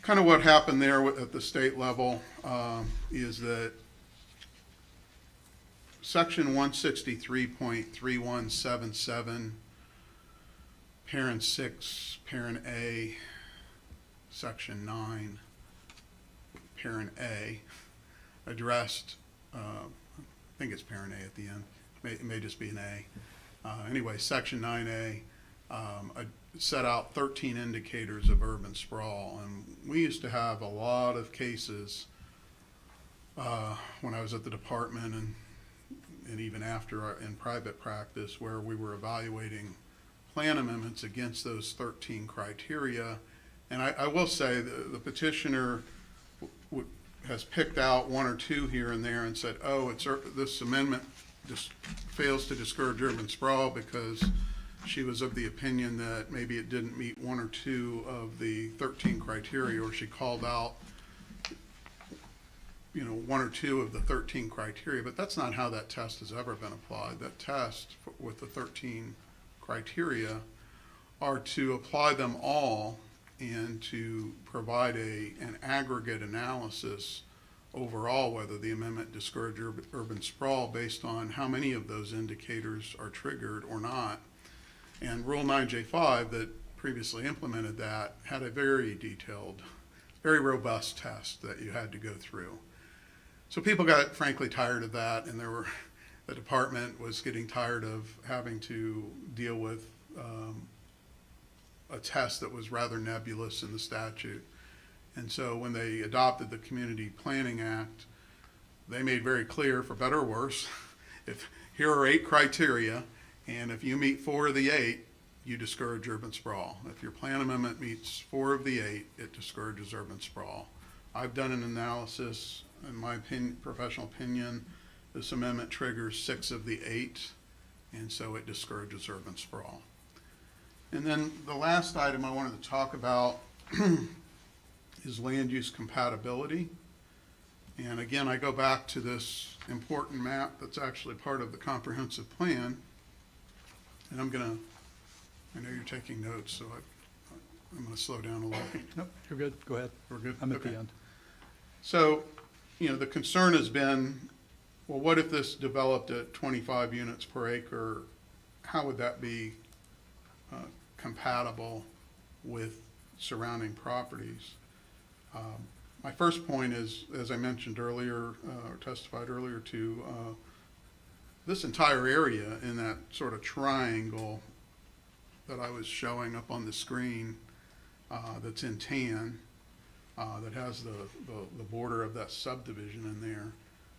Kind of what happened there at the state level is that Section 163.3177, Parent 6, Parent A, Section 9, Parent A, addressed, I think it's Parent A at the end, it may just be an A. Anyway, Section 9A set out 13 indicators of urban sprawl. And we used to have a lot of cases when I was at the department and even after in private practice where we were evaluating plan amendments against those 13 criteria. And I will say the petitioner has picked out one or two here and there and said, oh, this amendment just fails to discourage urban sprawl because she was of the opinion that maybe it didn't meet one or two of the 13 criteria, or she called out, one or two of the 13 criteria, but that's not how that test has ever been applied. That test with the 13 criteria are to apply them all and to provide an aggregate analysis overall whether the amendment discouraged urban sprawl based on how many of those indicators are triggered or not. And Rule 9J5 that previously implemented that had a very detailed, very robust test that you had to go through. So people got frankly tired of that, and the department was getting tired of having to deal with a test that was rather nebulous in the statute. And so when they adopted the Community Planning Act, they made very clear, for better or worse, here are 8 criteria, and if you meet 4 of the 8, you discourage urban sprawl. If your plan amendment meets 4 of the 8, it discourages urban sprawl. I've done an analysis. In my professional opinion, this amendment triggers 6 of the 8, and so it discourages urban sprawl. And then the last item I wanted to talk about is land use compatibility. And again, I go back to this important map that's actually part of the comprehensive plan. And I know you're taking notes, so I'm going to slow down a little. Nope, you're good. Go ahead. We're good? I'm at Okay. the end. So, the concern has been, well, what if this developed at 25 units per acre? How would that be compatible with surrounding properties? My first point is, as I mentioned earlier, or testified earlier to, this entire area in that sort of triangle that I was showing up on the screen that's in tan, that has the border of that subdivision in there,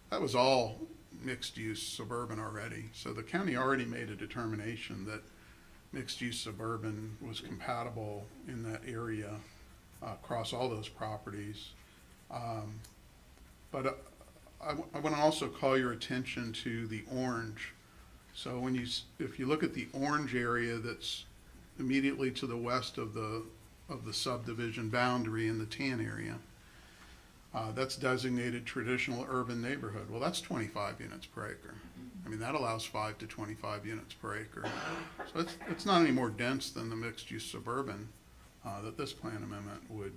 that was all mixed-use suburban already. So the county already made a determination that mixed-use suburban was compatible in that area across all those properties. But I want to also call your attention to the orange. So if you look at the orange area that's immediately to the west of the subdivision boundary in the tan area, that's designated traditional urban neighborhood. Well, that's 25 units per acre. I mean, that allows 5 to 25 units per acre. So it's not any more dense than the mixed-use suburban that this plan amendment would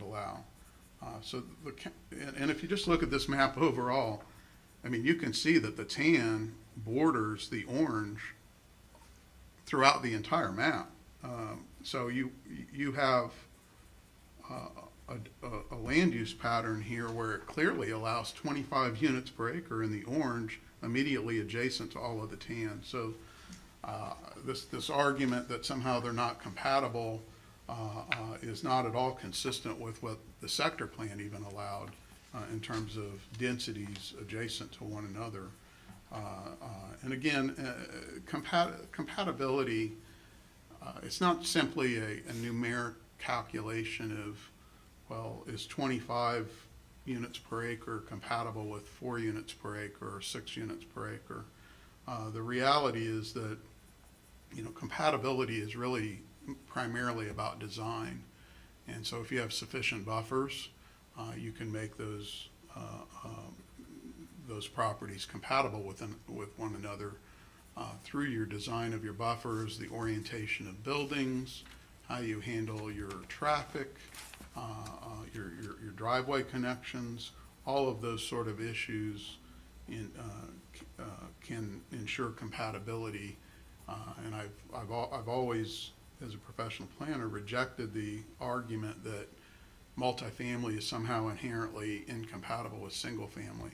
allow. And if you just look at this map overall, I mean, you can see that the tan borders the orange throughout the entire map. So you have a land use pattern here where it clearly allows 25 units per acre in the orange immediately adjacent to all of the tan. So this argument that somehow they're not compatible is not at all consistent with what the sector plan even allowed in terms of densities adjacent to one another. And again, compatibility, it's not simply a numeric calculation of, well, is 25 units per acre compatible with 4 units per acre or 6 units per acre. The reality is that, compatibility is really primarily about design. And so if you have sufficient buffers, you can make those properties compatible with one another through your design of your buffers, the orientation of buildings, how you handle your traffic, your driveway connections. All of those sort of issues can ensure compatibility. And I've always, as a professional planner, rejected the argument that multifamily is somehow inherently incompatible with single family.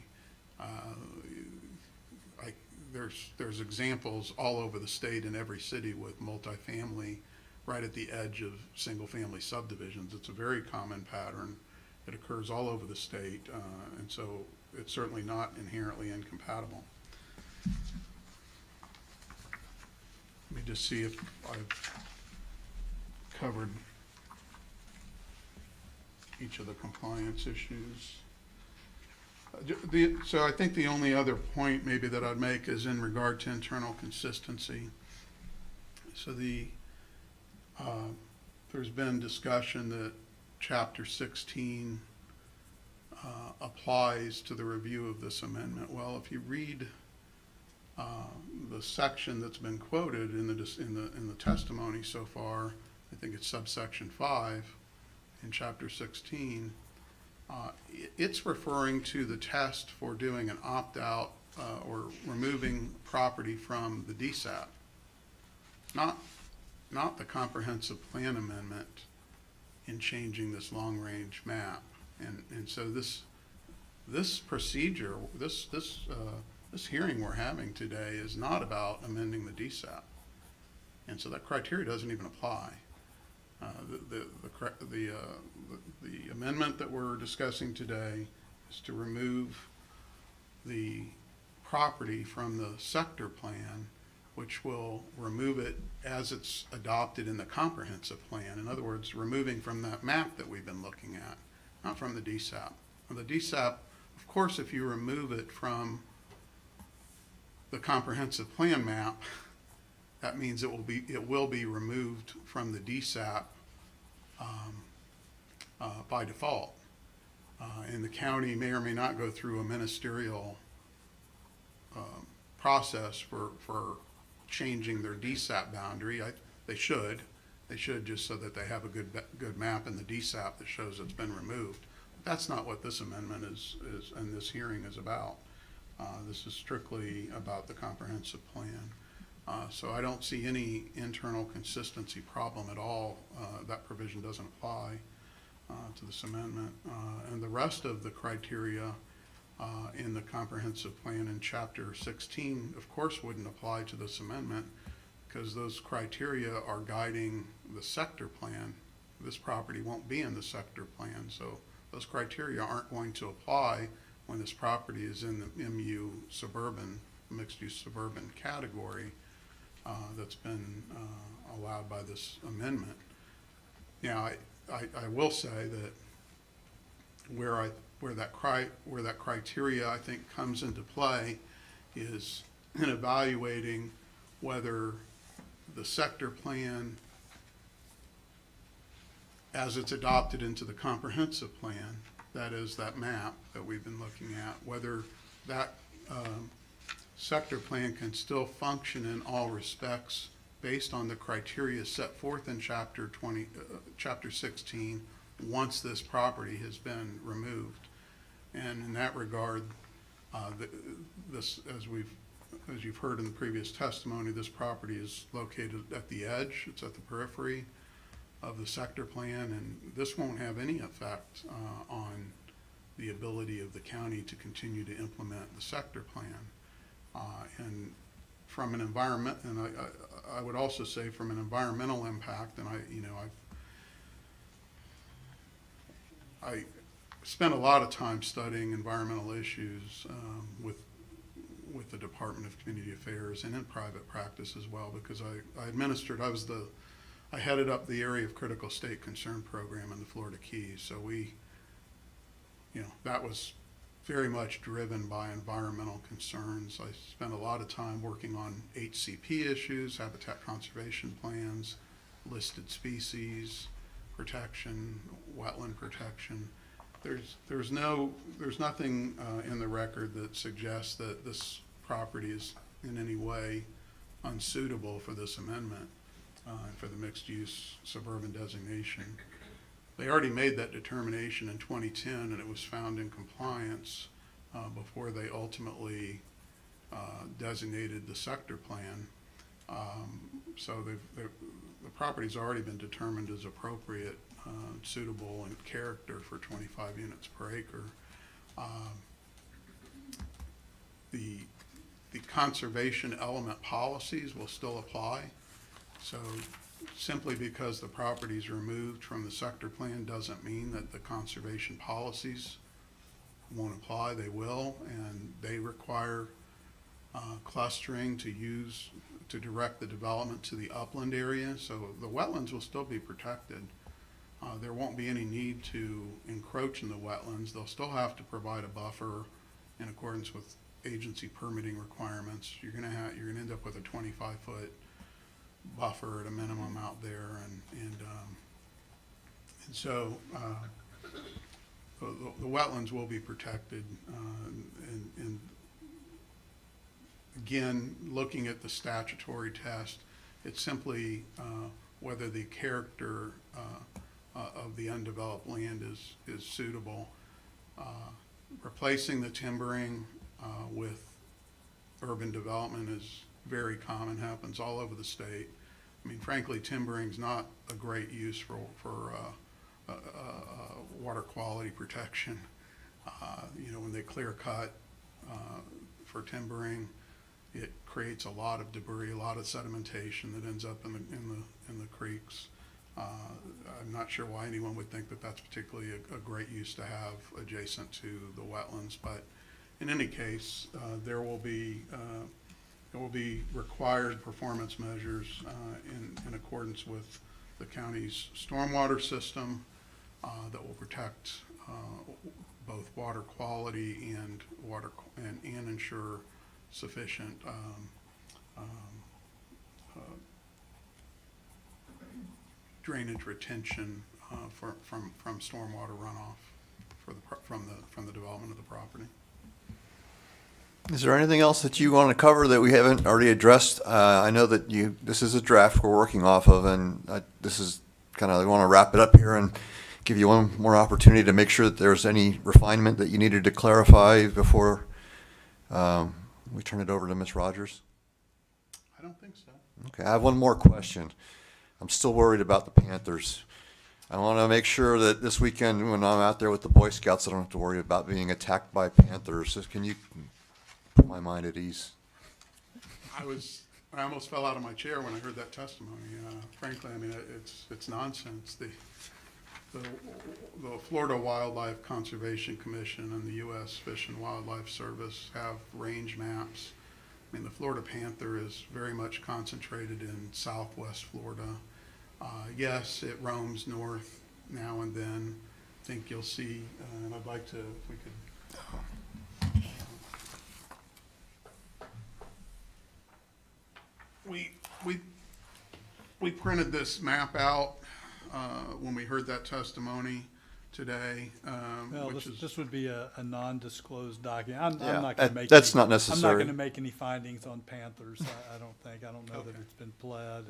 There's examples all over the state in every city with multifamily right at the edge of single family subdivisions. It's a very common pattern. It occurs all over the state, and so it's certainly not inherently incompatible. Let me just see if I've covered each of the compliance issues. So I think the only other point maybe that I'd make is in regard to internal consistency. So there's been discussion that Chapter 16 applies to the review of this amendment. Well, if you read the section that's been quoted in the testimony so far, I think it's subsection 5 in Chapter 16. It's referring to the test for doing an opt-out or removing property from the DSAP, not the comprehensive plan amendment in changing this long-range map. And so this procedure, this hearing we're having today is not about amending the DSAP. And so that criteria doesn't even apply. The amendment that we're discussing today is to remove the property from the sector plan, which will remove it as it's adopted in the comprehensive plan. In other words, removing from that map that we've been looking at, not from the DSAP. The DSAP, of course, if you remove it from the comprehensive plan map, that means it will be removed from the DSAP by default. And the county may or may not go through a ministerial process for changing their DSAP boundary. They should just so that they have a good map in the DSAP that shows it's been removed. But that's not what this amendment is and this hearing is about. This is strictly about the comprehensive plan. So I don't see any internal consistency problem at all. That provision doesn't apply to this amendment. And the rest of the criteria in the comprehensive plan in Chapter 16, of course, wouldn't apply to this amendment because those criteria are guiding the sector plan. This property won't be in the sector plan, so those criteria aren't going to apply when this property is in the MU suburban, mixed-use suburban category that's been allowed by this amendment. Now, I will say that where that criteria I think comes into play is in evaluating whether the sector plan, as it's adopted into the comprehensive plan, that is that map that we've been looking at, whether that sector plan can still function in all respects based on the criteria set forth in Chapter 16 once this property has been removed. And in that regard, this, as you've heard in the previous testimony, this property is located at the edge. It's at the periphery. of the sector plan, and this won't have any effect on the ability of the county to continue to implement the sector plan. And from an environment, and I would also say from an environmental impact, and I spent a lot of time studying environmental issues with the Department of Community Affairs and in private practice as well, because I headed up the Area of Critical State Concern program in the Florida Keys. So that was very much driven by environmental concerns. I spent a lot of time working on HCP issues, habitat conservation plans, listed species protection, wetland protection. There's nothing in the record that suggests that this property is in any way unsuitable for this amendment and for the mixed-use suburban designation. They already made that determination in 2010, and it was found in compliance before they ultimately designated the sector plan. So the property's already been determined as appropriate, suitable in character for 25 units per acre. The conservation element policies will still apply. So simply because the property is removed from the sector plan doesn't mean that the conservation policies won't apply. They will, and they require clustering to direct the development to the upland area. So the wetlands will still be protected. There won't be any need to encroach in the wetlands. They'll still have to provide a buffer in accordance with agency permitting requirements. You're gonna end up with a 25-foot buffer at a minimum out there, and so the wetlands will be protected. And again, looking at the statutory test, it's simply whether the character of the undeveloped land is suitable. Replacing the timbering with urban development is very common, happens all over the state. I mean, frankly, timbering's not a great use for water quality protection. When they clear cut for timbering, it creates a lot of debris, a lot of sedimentation that ends up in the creeks. I'm not sure why anyone would think that that's particularly a great use to have adjacent to the wetlands, but in any case, there will be required performance measures in accordance with the county's stormwater system that will protect both water quality and ensure sufficient drainage retention from stormwater runoff from the development of the property. Is there anything else that you want to cover that we haven't already addressed? I know that this is a draft we're working off of, and this is kind of, I want to wrap it up here and give you one more opportunity to make sure that there's any refinement that you needed to clarify before we turn it over to Ms. Rogers. I don't think so. Okay, I have one more question. I'm still worried about the Panthers. I want to make sure that this weekend when I'm out there with the Boy Scouts, I don't have to worry about being attacked by Panthers. So can you put my mind at ease? I almost fell out of my chair when I heard that testimony. Frankly, I mean, it's nonsense. The Florida Wildlife Conservation Commission and the U.S. Fish and Wildlife Service have range maps. I mean, the Florida panther is very much concentrated in southwest Florida. Yes, it roams north now and then. I think you'll see, and I'd like to, if we could. We printed this map out when we heard that testimony today, Well, which is. this would be a non-disclosed document. I'm not that- gonna make. that's any- not necessary. I'm not gonna make any findings on Panthers. I don't think. I don't know that Okay. it's been pled.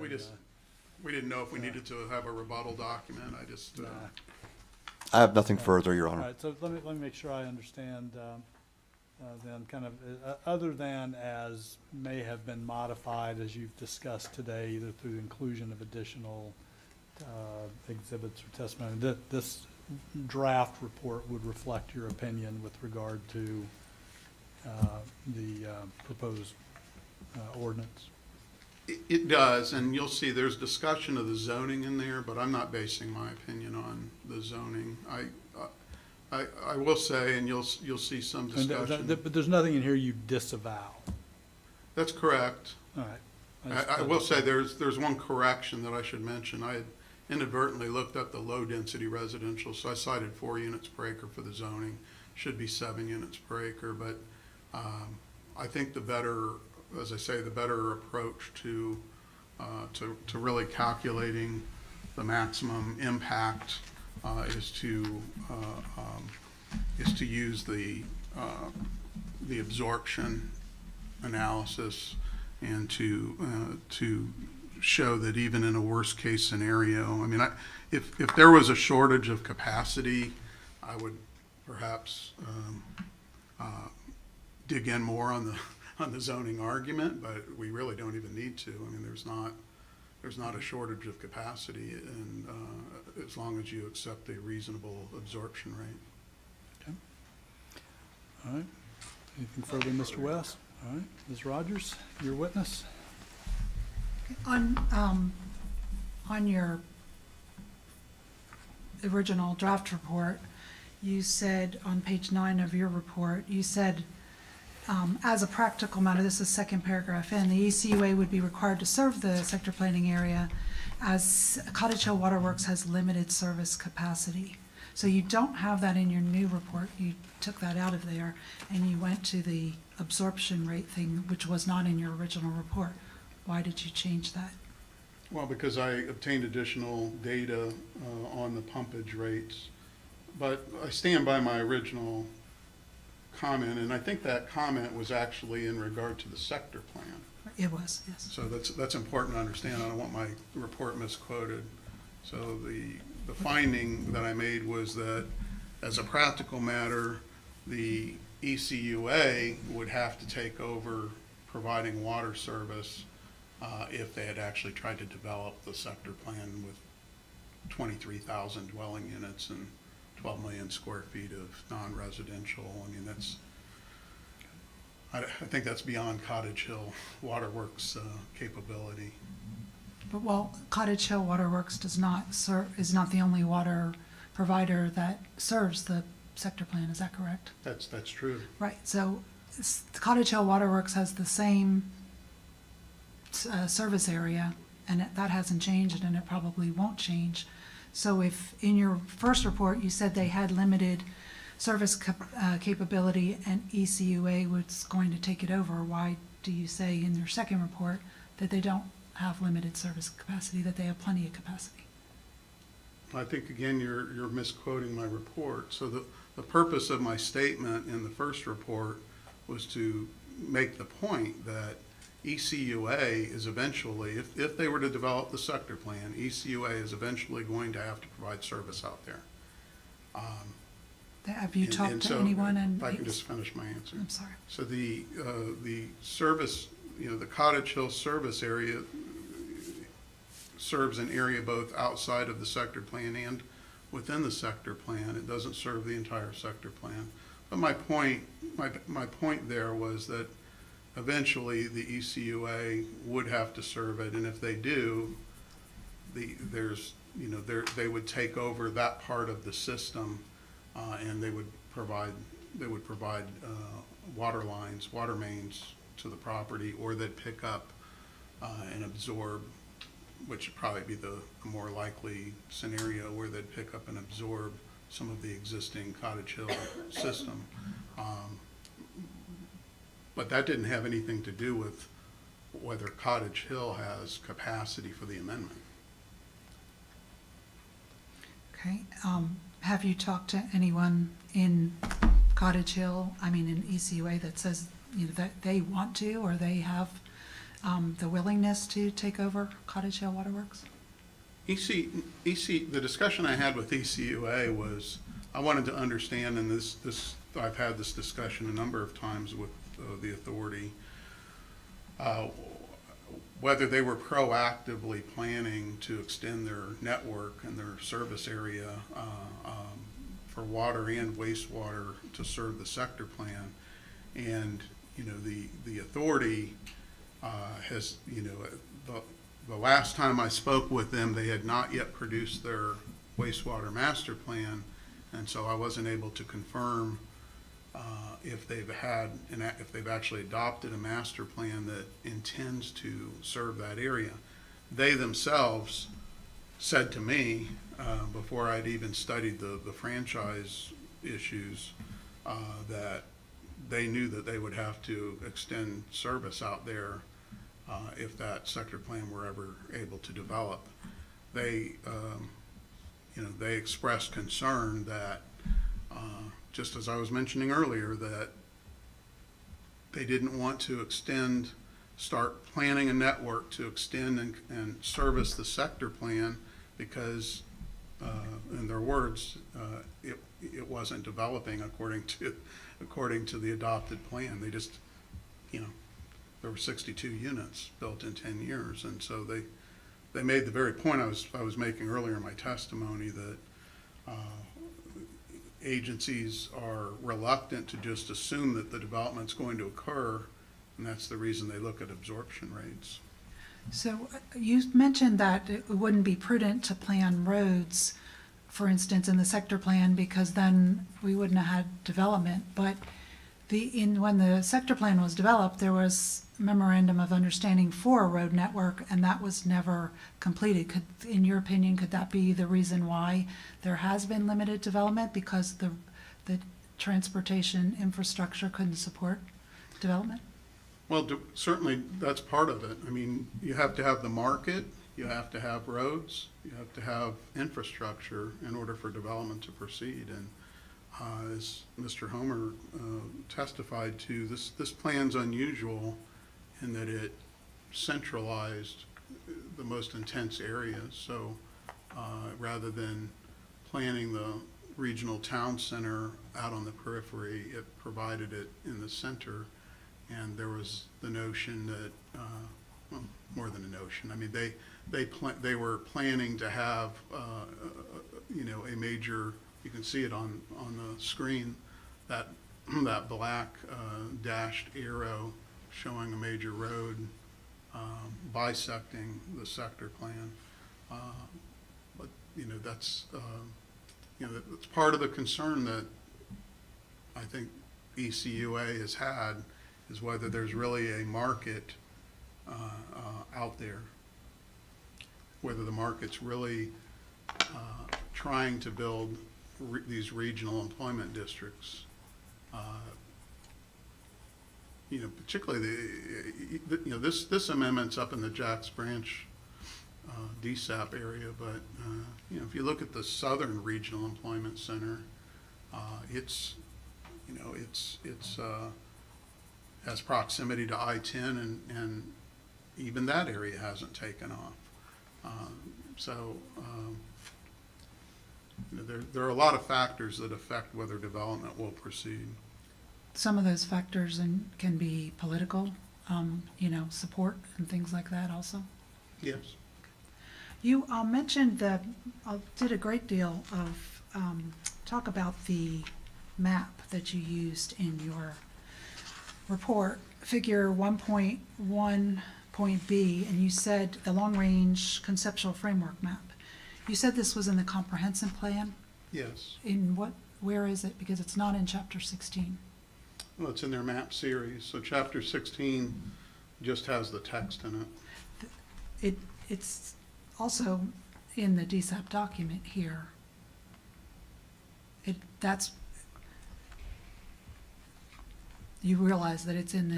We didn't know if we needed to have a rebuttal document. I just. Nah. I have nothing further, Your All Honor. right, so let me make sure I understand, then kind of, other than as may have been modified as you've discussed today, either through the inclusion of additional exhibits or testimony. This draft report would reflect your opinion with regard to the proposed ordinance. It does, and you'll see there's discussion of the zoning in there, but I'm not basing my opinion on the zoning. I will say, and you'll see some And discussion. but there's nothing in here you disavow. That's correct. All right. I will say there's one correction that I should mention. I had inadvertently looked up the low-density residential, so I cited 4 units per acre for the zoning. Should be 7 units per acre, but I think the better, as I say, the better approach to really calculating the maximum impact is to use the absorption analysis and to show that even in a worst-case scenario, I mean, if there was a shortage of capacity, I would perhaps dig in more on the zoning argument, but we really don't even need to. I mean, there's not a shortage of capacity, and as long as you accept a reasonable absorption rate. Okay. All right. Anything further, Mr. West? All right. Ms. Rogers, your witness? On your original draft report, you said on page 9 of your report, you said, as a practical matter, this is second paragraph in, the ECUA would be required to serve the sector planning area as Cottage Hill Waterworks has limited service capacity. So you don't have that in your new report. You took that out of there and you went to the absorption rate thing, which was not in your original report. Why did you change that? Well, because I obtained additional data on the pumpage rates, but I stand by my original comment, and I think that comment was actually in regard to the sector plan. It was, yes. So that's important to understand. I don't want my report misquoted. So the finding that I made was that as a practical matter, the ECUA would have to take over providing water service if they had actually tried to develop the sector plan with 23,000 dwelling units and 12 million square feet of non-residential. I mean, I think that's beyond Cottage Hill Waterworks capability. But well, Cottage Hill Waterworks is not the only water provider that serves the sector plan, is that correct? That's true. Right, so the Cottage Hill Waterworks has the same service area, and that hasn't changed, and it probably won't change. So if in your first report you said they had limited service capability and ECUA was going to take it over, why do you say in your second report that they don't have limited service capacity, that they have plenty of capacity? I think, again, you're misquoting my report. So the purpose of my statement in the first report was to make the point that ECUA is eventually, if they were to develop the sector plan, ECUA is eventually going to have to provide service out there. Have you talked to anyone? If I can just finish my answer. I'm sorry. So the service, the Cottage Hill service area serves an area both outside of the sector plan and within the sector plan. It doesn't serve the entire sector plan. But my point there was that eventually the ECUA would have to serve it, and if they do, they would take over that part of the system, and they would provide water lines, water mains to the property, or they'd pick up and absorb, which would probably be the more likely scenario, where they'd pick up and absorb some of the existing Cottage Hill system. But that didn't have anything to do with whether Cottage Hill has capacity for the amendment. Okay, have you talked to anyone in Cottage Hill, in ECUA, that says, that they want to, or they have the willingness to take over Cottage Hill Waterworks? The discussion I had with ECUA was, I wanted to understand, and I've had this discussion a number of times with the authority, whether they were proactively planning to extend their network and their service area for water and wastewater to serve the sector plan. And, you know, the authority has, you know, the last time I spoke with them, they had not yet produced their wastewater master plan, and so I wasn't able to confirm if they've actually adopted a master plan that intends to serve that area. They themselves said to me, before I'd even studied the franchise issues, that they knew that they would have to extend service out there if that sector plan were ever able to develop. They, you know, they expressed concern that, just as I was mentioning earlier, that they didn't want to start planning a network to extend and service the sector plan because, in their words, it wasn't developing according to the adopted plan. They just, you know, there were 62 units built in 10 years, and so they made the very point I was making earlier in my testimony, that agencies are reluctant to just assume that the development's going to occur, and that's the reason they look at absorption rates. So you mentioned that it wouldn't be prudent to plan roads, for instance, in the sector plan, because then we wouldn't have had development. But when the sector plan was developed, there was memorandum of understanding for a road network, and that was never completed. In your opinion, could that be the reason why there has been limited development, because the transportation infrastructure couldn't support development? Well, certainly that's part of it. I mean, you have to have the market, you have to have roads, you have to have infrastructure in order for development to proceed. And as Mr. Homer testified to, this plan's unusual in that it centralized the most intense areas. So rather than planning the regional town center out on the periphery, it provided it in the center. And there was the notion that, well, more than a notion. I mean, they were planning to have, you know, a major. You can see it on the screen, that black dashed arrow showing a major road bisecting the sector plan. But you know, that's that's part of the concern that I think ECUA has had, is whether there's really a market out there, whether the market's really trying to build these regional employment districts. You know, particularly this amendment's up in the Jacks Branch DSAP area, but you know, if you look at the Southern Regional Employment Center, it's has proximity to I-10, and even that area hasn't taken off. You know, there are a lot of factors that affect whether development will proceed. Some of those factors can be political, you know, support and things like that also. Yes. You mentioned that did a great deal of talk about the map that you used in your report, figure 1.1.B, and you said the long-range conceptual framework map. You said this was in the comprehensive plan? Yes. In where is it? Because it's not in chapter 16. Well, it's in their map series. So chapter 16 just has the text in it. It's also in the DSAP document here. You realize that it's in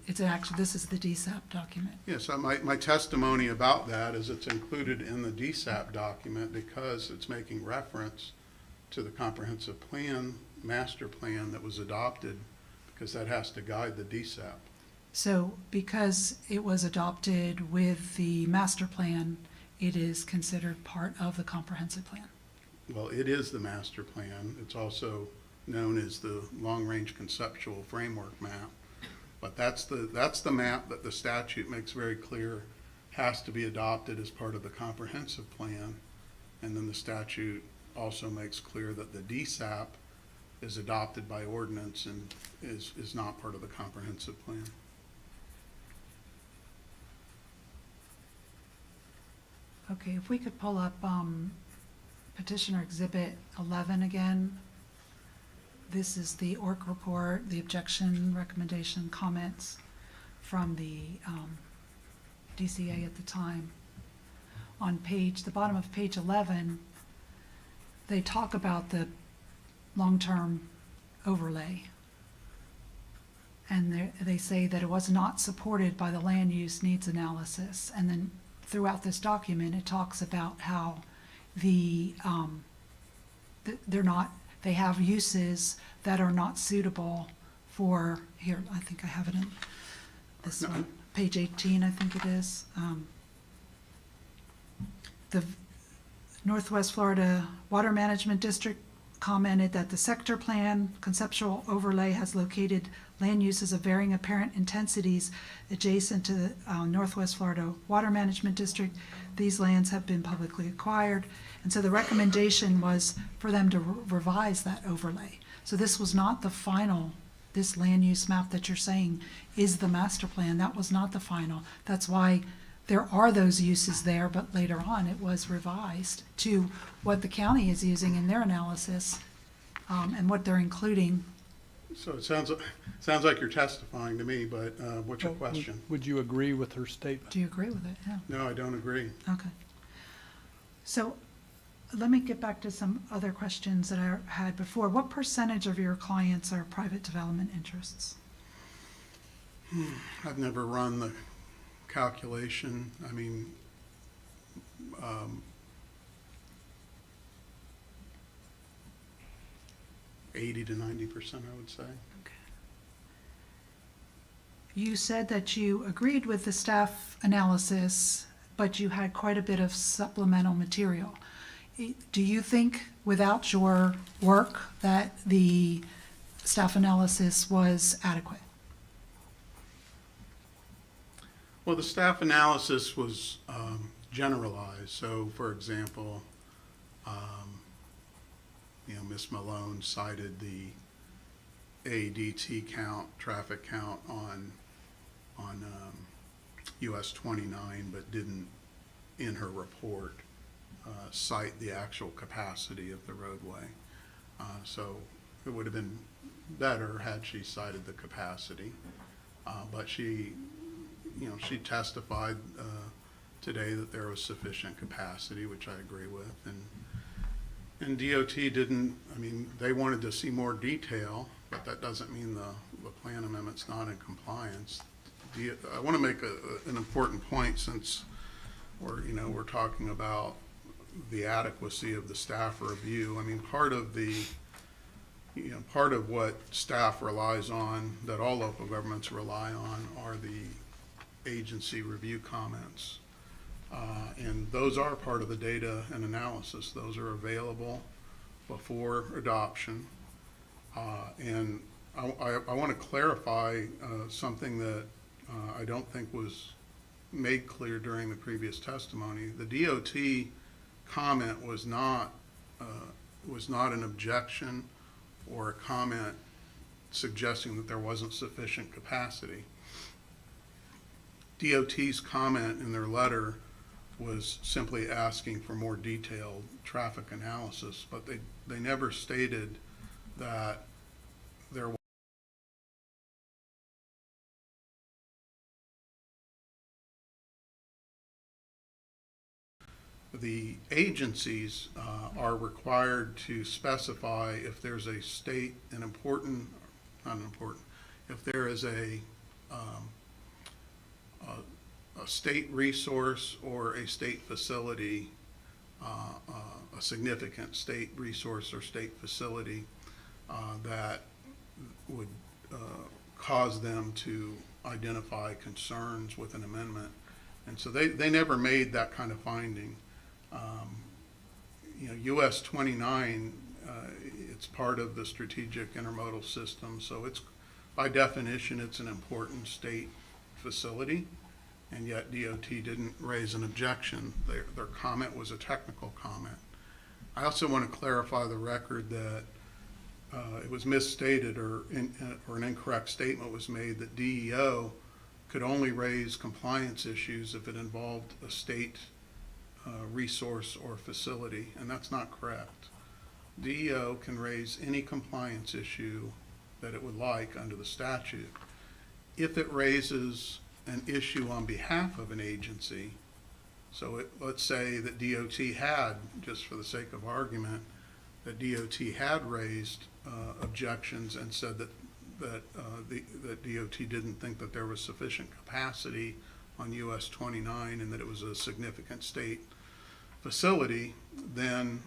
this is the DSAP document. Yes, my testimony about that is it's included in the DSAP document because it's making reference to the comprehensive plan, master plan that was adopted, because that has to guide the DSAP. So because it was adopted with the master plan, it is considered part of the comprehensive plan? Well, it is the master plan. It's also known as the long-range conceptual framework map. But that's the map that the statute makes very clear has to be adopted as part of the comprehensive plan. And then the statute also makes clear that the DSAP is adopted by ordinance and is not part of the comprehensive plan. Okay, if we could pull up petitioner exhibit 11 again. This is the ORC report, the objection, recommendation, comments from the DCA at the time. On the bottom of page 11, they talk about the long-term overlay. And they say that it was not supported by the land use needs analysis. And then throughout this document, it talks about how they have uses that are not suitable for, here, I think I have it in this one, page 18, I think it is. The Northwest Florida Water Management District commented that the sector plan conceptual overlay has located land uses of varying apparent intensities adjacent to the Northwest Florida Water Management District. These lands have been publicly acquired. And so the recommendation was for them to revise that overlay. So this was not the final, this land use map that you're saying is the master plan. That was not the final. That's why there are those uses there, but later on it was revised to what the county is using in their analysis and what they're including. So it sounds like you're testifying to me, but what's your question? Would you agree with her statement? Do you agree with it? Yeah. No, I don't agree. Okay. So let me get back to some other questions that I had before. What percentage of your clients are private development interests? I've never run the calculation. I mean, 80 to 90%, I would say. You said that you agreed with the staff analysis, but you had quite a bit of supplemental material. Do you think without your work that the staff analysis was adequate? Well, the staff analysis was generalized. So, for example, Ms. Malone cited the ADT count, traffic count on US 29, but didn't, in her report, cite the actual capacity of the roadway. So it would have been better had she cited the capacity. But she testified today that there was sufficient capacity, which I agree with. And DOT didn't, they wanted to see more detail, but that doesn't mean the plan amendment's not in compliance. I want to make an important point since we're talking about the adequacy of the staff review. Part of what staff relies on, that all local governments rely on, are the agency review comments. And those are part of the data and analysis. Those are available before adoption. And I want to clarify something that I don't think was made clear during the previous testimony. The DOT comment was not an objection or a comment suggesting that there wasn't sufficient capacity. DOT's comment in their letter was simply asking for more detailed traffic analysis, but they never stated that there was the agencies are required to specify if there's a state, if there is a state resource or a state facility, a significant state resource or state facility that would cause them to identify concerns with an amendment. And so they never made that kind of finding. US 29, it's part of the strategic intermodal system, so by definition, it's an important state facility, and yet DOT didn't raise an objection. Their comment was a technical comment. I also want to clarify the record that it was misstated or an incorrect statement was made that DEO could only raise compliance issues if it involved a state resource or facility, and that's not correct. DEO can raise any compliance issue that it would like under the statute. If it raises an issue on behalf of an agency, so let's say that DOT had, just for the sake of argument, that DOT had raised objections and said that DOT didn't think that there was sufficient capacity on US 29 and that it was a significant state facility, then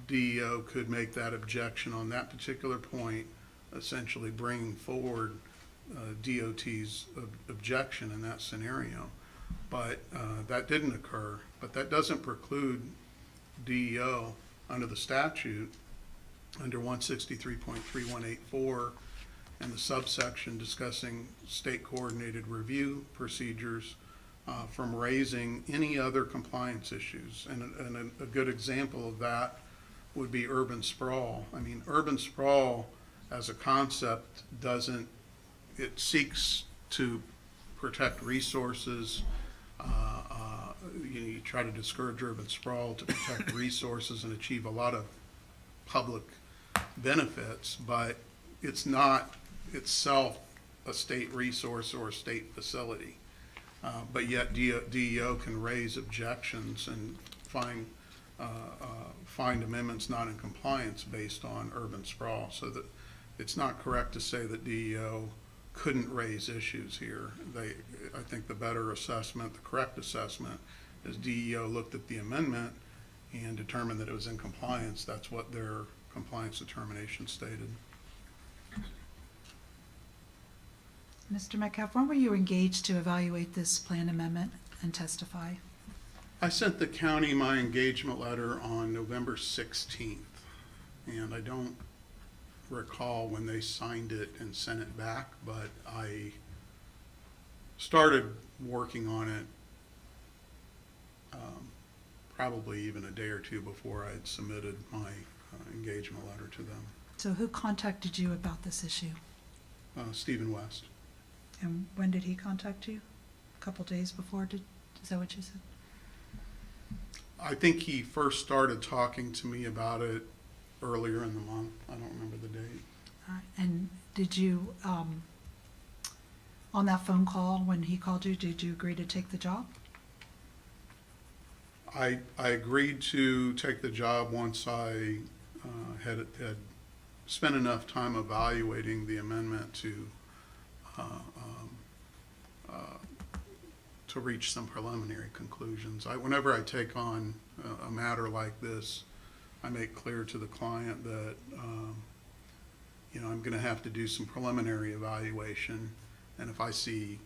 DEO could make that objection on that particular point, essentially bringing forward DOT's objection in that scenario. But that didn't occur. But that doesn't preclude DEO under the statute, under 163.3184 and the subsection discussing state coordinated review procedures, from raising any other compliance issues. And a good example of that would be urban sprawl. I mean, urban sprawl as a concept it seeks to protect resources. You try to discourage urban sprawl to protect resources and achieve a lot of public benefits, but it's not itself a state resource or a state facility. But yet DEO can raise objections and find amendments not in compliance based on urban sprawl. So that it's not correct to say that DEO couldn't raise issues here. I think the better assessment, the correct assessment, is DEO looked at the amendment and determined that it was in compliance. That's what their compliance determination stated. Mr. Metcalf, when were you engaged to evaluate this plan amendment and testify? I sent the county my engagement letter on November 16th, and I don't recall when they signed it and sent it back, but I started working on it probably even a day or two before I had submitted my engagement letter to them. So who contacted you about this issue? Stephen West. And when did he contact you? A couple days before? Is that what you said? I think he first started talking to me about it earlier in the month. I don't remember the date. And did you, on that phone call, when he called you, did you agree to take the job? I agreed to take the job once I had spent enough time evaluating the amendment to reach some preliminary conclusions. Whenever I take on a matter like this, I make clear to the client that I'm going to have to do some preliminary evaluation, and if I see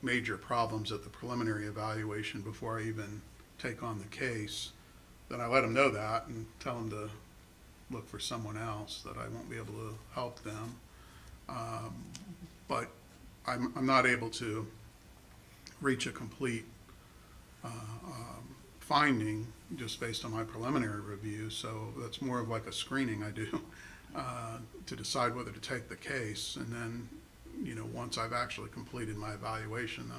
major problems at the preliminary evaluation before I even take on the case, then I let them know that and tell them to look for someone else, that I won't be able to help them. But I'm not able to reach a complete finding just based on my preliminary review, so that's more of like a screening I do to decide whether to take the case. And then, once I've actually completed my evaluation,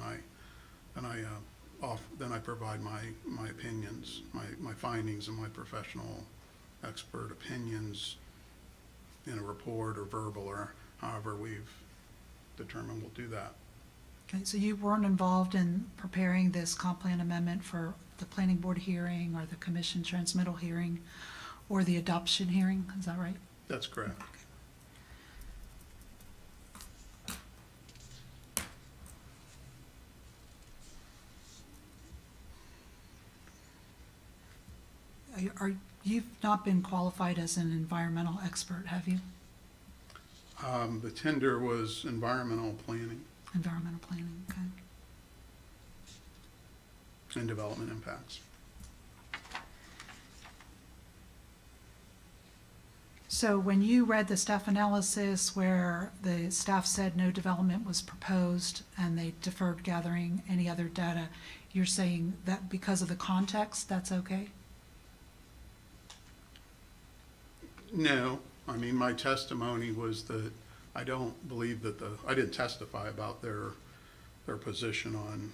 then I provide my opinions, my findings and my professional expert opinions in a report or verbal or however we've determined we'll do that. Okay, so you weren't involved in preparing this comp plan amendment for the planning board hearing or the commission transmittal hearing or the adoption hearing, is that right? That's correct. You've not been qualified as an environmental expert, have you? The tender was environmental planning Environmental planning, okay. and development impacts. So when you read the staff analysis where the staff said no development was proposed and they deferred gathering any other data, you're saying that because of the context, that's okay? No, I mean, my testimony was that I don't believe that I didn't testify about their position on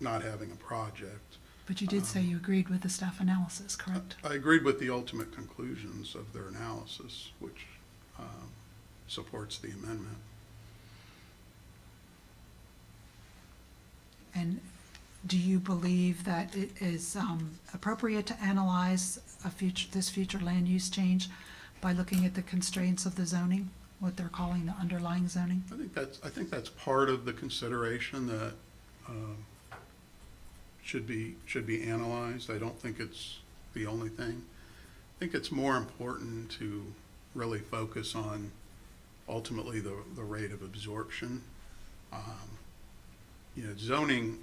not having a project. But you did say you agreed with the staff analysis, correct? I agreed with the ultimate conclusions of their analysis, which supports the amendment. And do you believe that it is appropriate to analyze this future land use change by looking at the constraints of the zoning, what they're calling the underlying zoning? I think that's part of the consideration that should be analyzed. I don't think it's the only thing. I think it's more important to really focus on ultimately the rate of absorption. Zoning,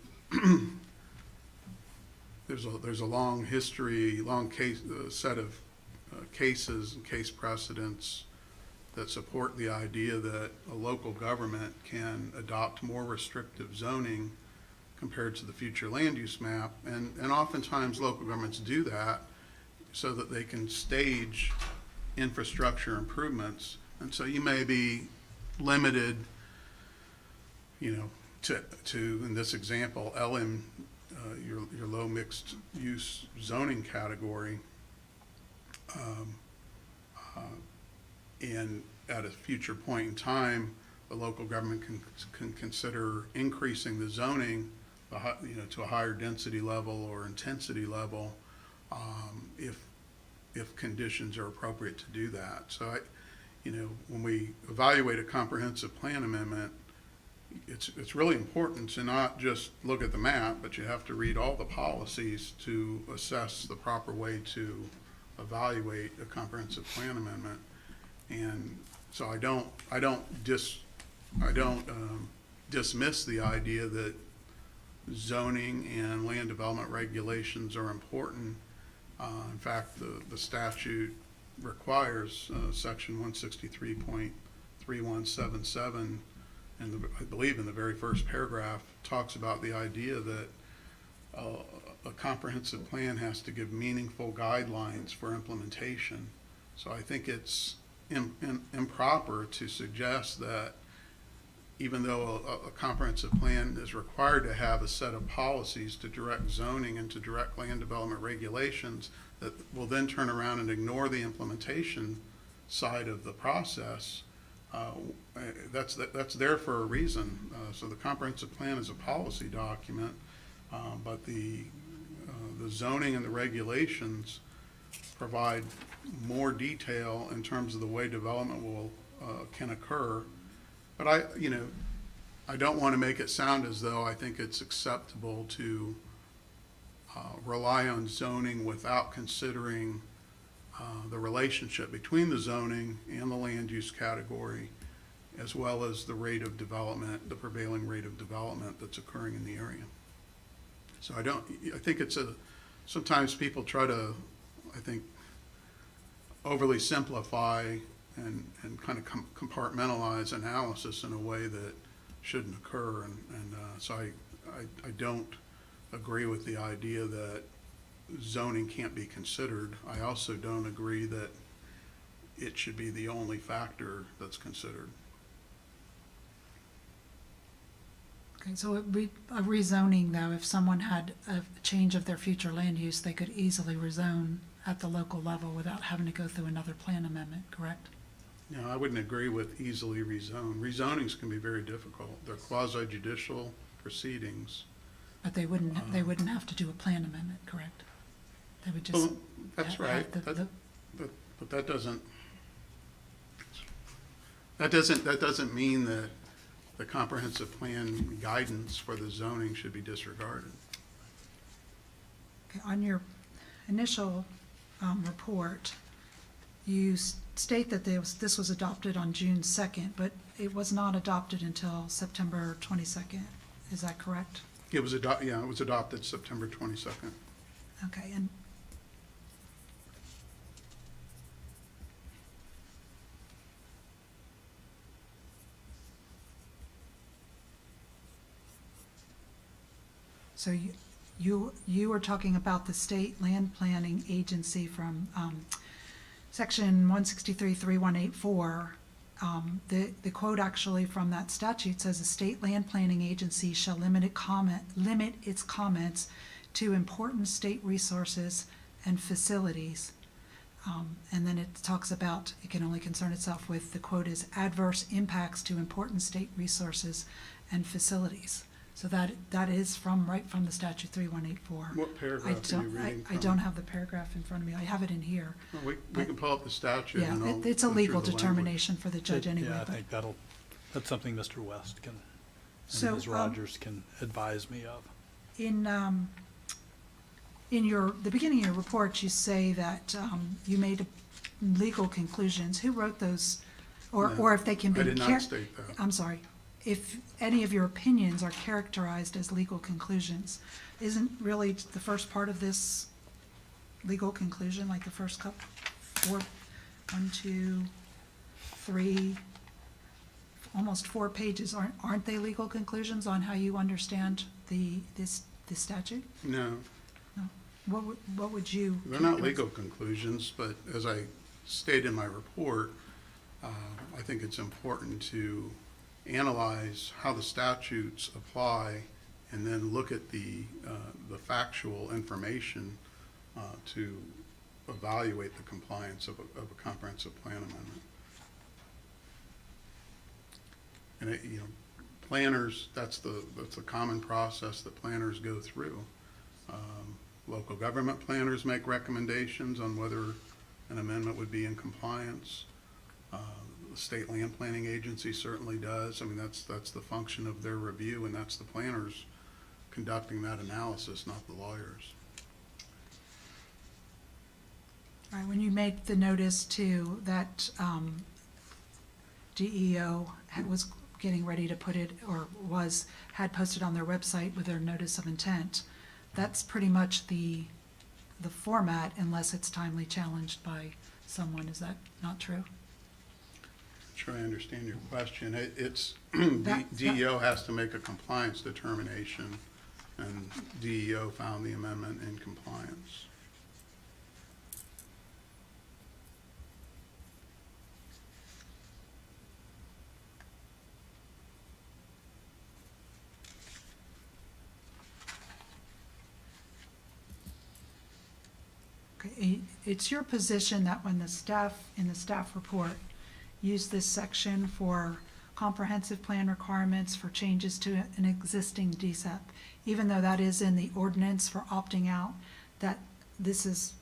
there's a long history, set of cases and case precedents that support the idea that a local government can adopt more restrictive zoning compared to the future land use map. And oftentimes local governments do that so that they can stage infrastructure improvements. And so you may be limited, to in this example, LM, your low mixed use zoning category. And at a future point in time, the local government can consider increasing the zoning, to a higher density level or intensity level, if conditions are appropriate to do that. So when we evaluate a comprehensive plan amendment, it's really important to not just look at the map, but you have to read all the policies to assess the proper way to evaluate a comprehensive plan amendment. And so I don't dismiss the idea that zoning and land development regulations are important. In fact, the statute requires section 163.3177, and I believe in the very first paragraph talks about the idea that a comprehensive plan has to give meaningful guidelines for implementation. So I think it's improper to suggest that even though a comprehensive plan is required to have a set of policies to direct zoning and to direct land development regulations, that will then turn around and ignore the implementation side of the process. That's there for a reason. So the comprehensive plan is a policy document, but the zoning and the regulations provide more detail in terms of the way development can occur. But I don't want to make it sound as though I think it's acceptable to rely on zoning without considering the relationship between the zoning and the land use category, as well as the rate of development, the prevailing rate of development that's occurring in the area. So I think sometimes people try to, I think, overly simplify and kind of compartmentalize analysis in a way that shouldn't occur. And so I don't agree with the idea that zoning can't be considered. I also don't agree that it should be the only factor that's considered. Okay, so a rezoning though, if someone had a change of their future land use, they could easily rezone at the local level without having to go through another plan amendment, correct? No, I wouldn't agree with easily rezone. Rezonings can be very difficult. They're quasi-judicial proceedings. But they wouldn't have to do a plan amendment, correct? They would just. Well, that's have right. the- But that doesn't mean that the comprehensive plan guidance for the zoning should be disregarded. Okay, on your initial report, you state that this was adopted on June 2nd, but it was not adopted until September 22nd. Is that correct? It was adopted September 22nd. Okay, and So you were talking about the State Land Planning Agency from, section 163.3184. The quote actually from that statute says, "A state land planning agency shall limit its comments to important state resources and facilities." And then it talks about, it can only concern itself with, the quote is, "adverse impacts to important state resources and facilities." So that is right from the statute 3184. What paragraph are you reading I from? don't have the paragraph in front of me. I have it in here. Well, we can pull up the statute Yeah, and I'll it's a go through legal the language. determination for the judge anyway. Yeah, I but- think that's something Mr. West can, So, and Ms. Rogers can advise me of. In the beginning of your report, you say that, you made legal conclusions. Who wrote those? No, Or if they can be. I did not state that. I'm sorry. If any of your opinions are characterized as legal conclusions, isn't really the first part of this legal conclusion, like the first couple, 1, 2, 3, almost 4 pages, aren't they legal conclusions on how you understand this statute? No, What would you? they're not legal conclusions, but as I stated in my report, I think it's important to analyze how the statutes apply and then look at the factual information to evaluate the compliance of a comprehensive plan amendment. And planners, that's the common process that planners go through. Local government planners make recommendations on whether an amendment would be in compliance. The State Land Planning Agency certainly does. I mean, that's the function of their review, and that's the planners conducting that analysis, not the lawyers. All right, when you made the notice to that, DEO was getting ready to put it, or had posted on their website with their notice of intent, that's pretty much the format unless it's timely challenged by someone. Is that not true? Sure, I understand your question. It's, That- DEO has to make a compliance determination, and DEO found the amendment in compliance. Okay, it's your position that when the staff, in the staff report, use this section for comprehensive plan requirements for changes to an existing DSEP, even though that is in the ordinance for opting out, that this is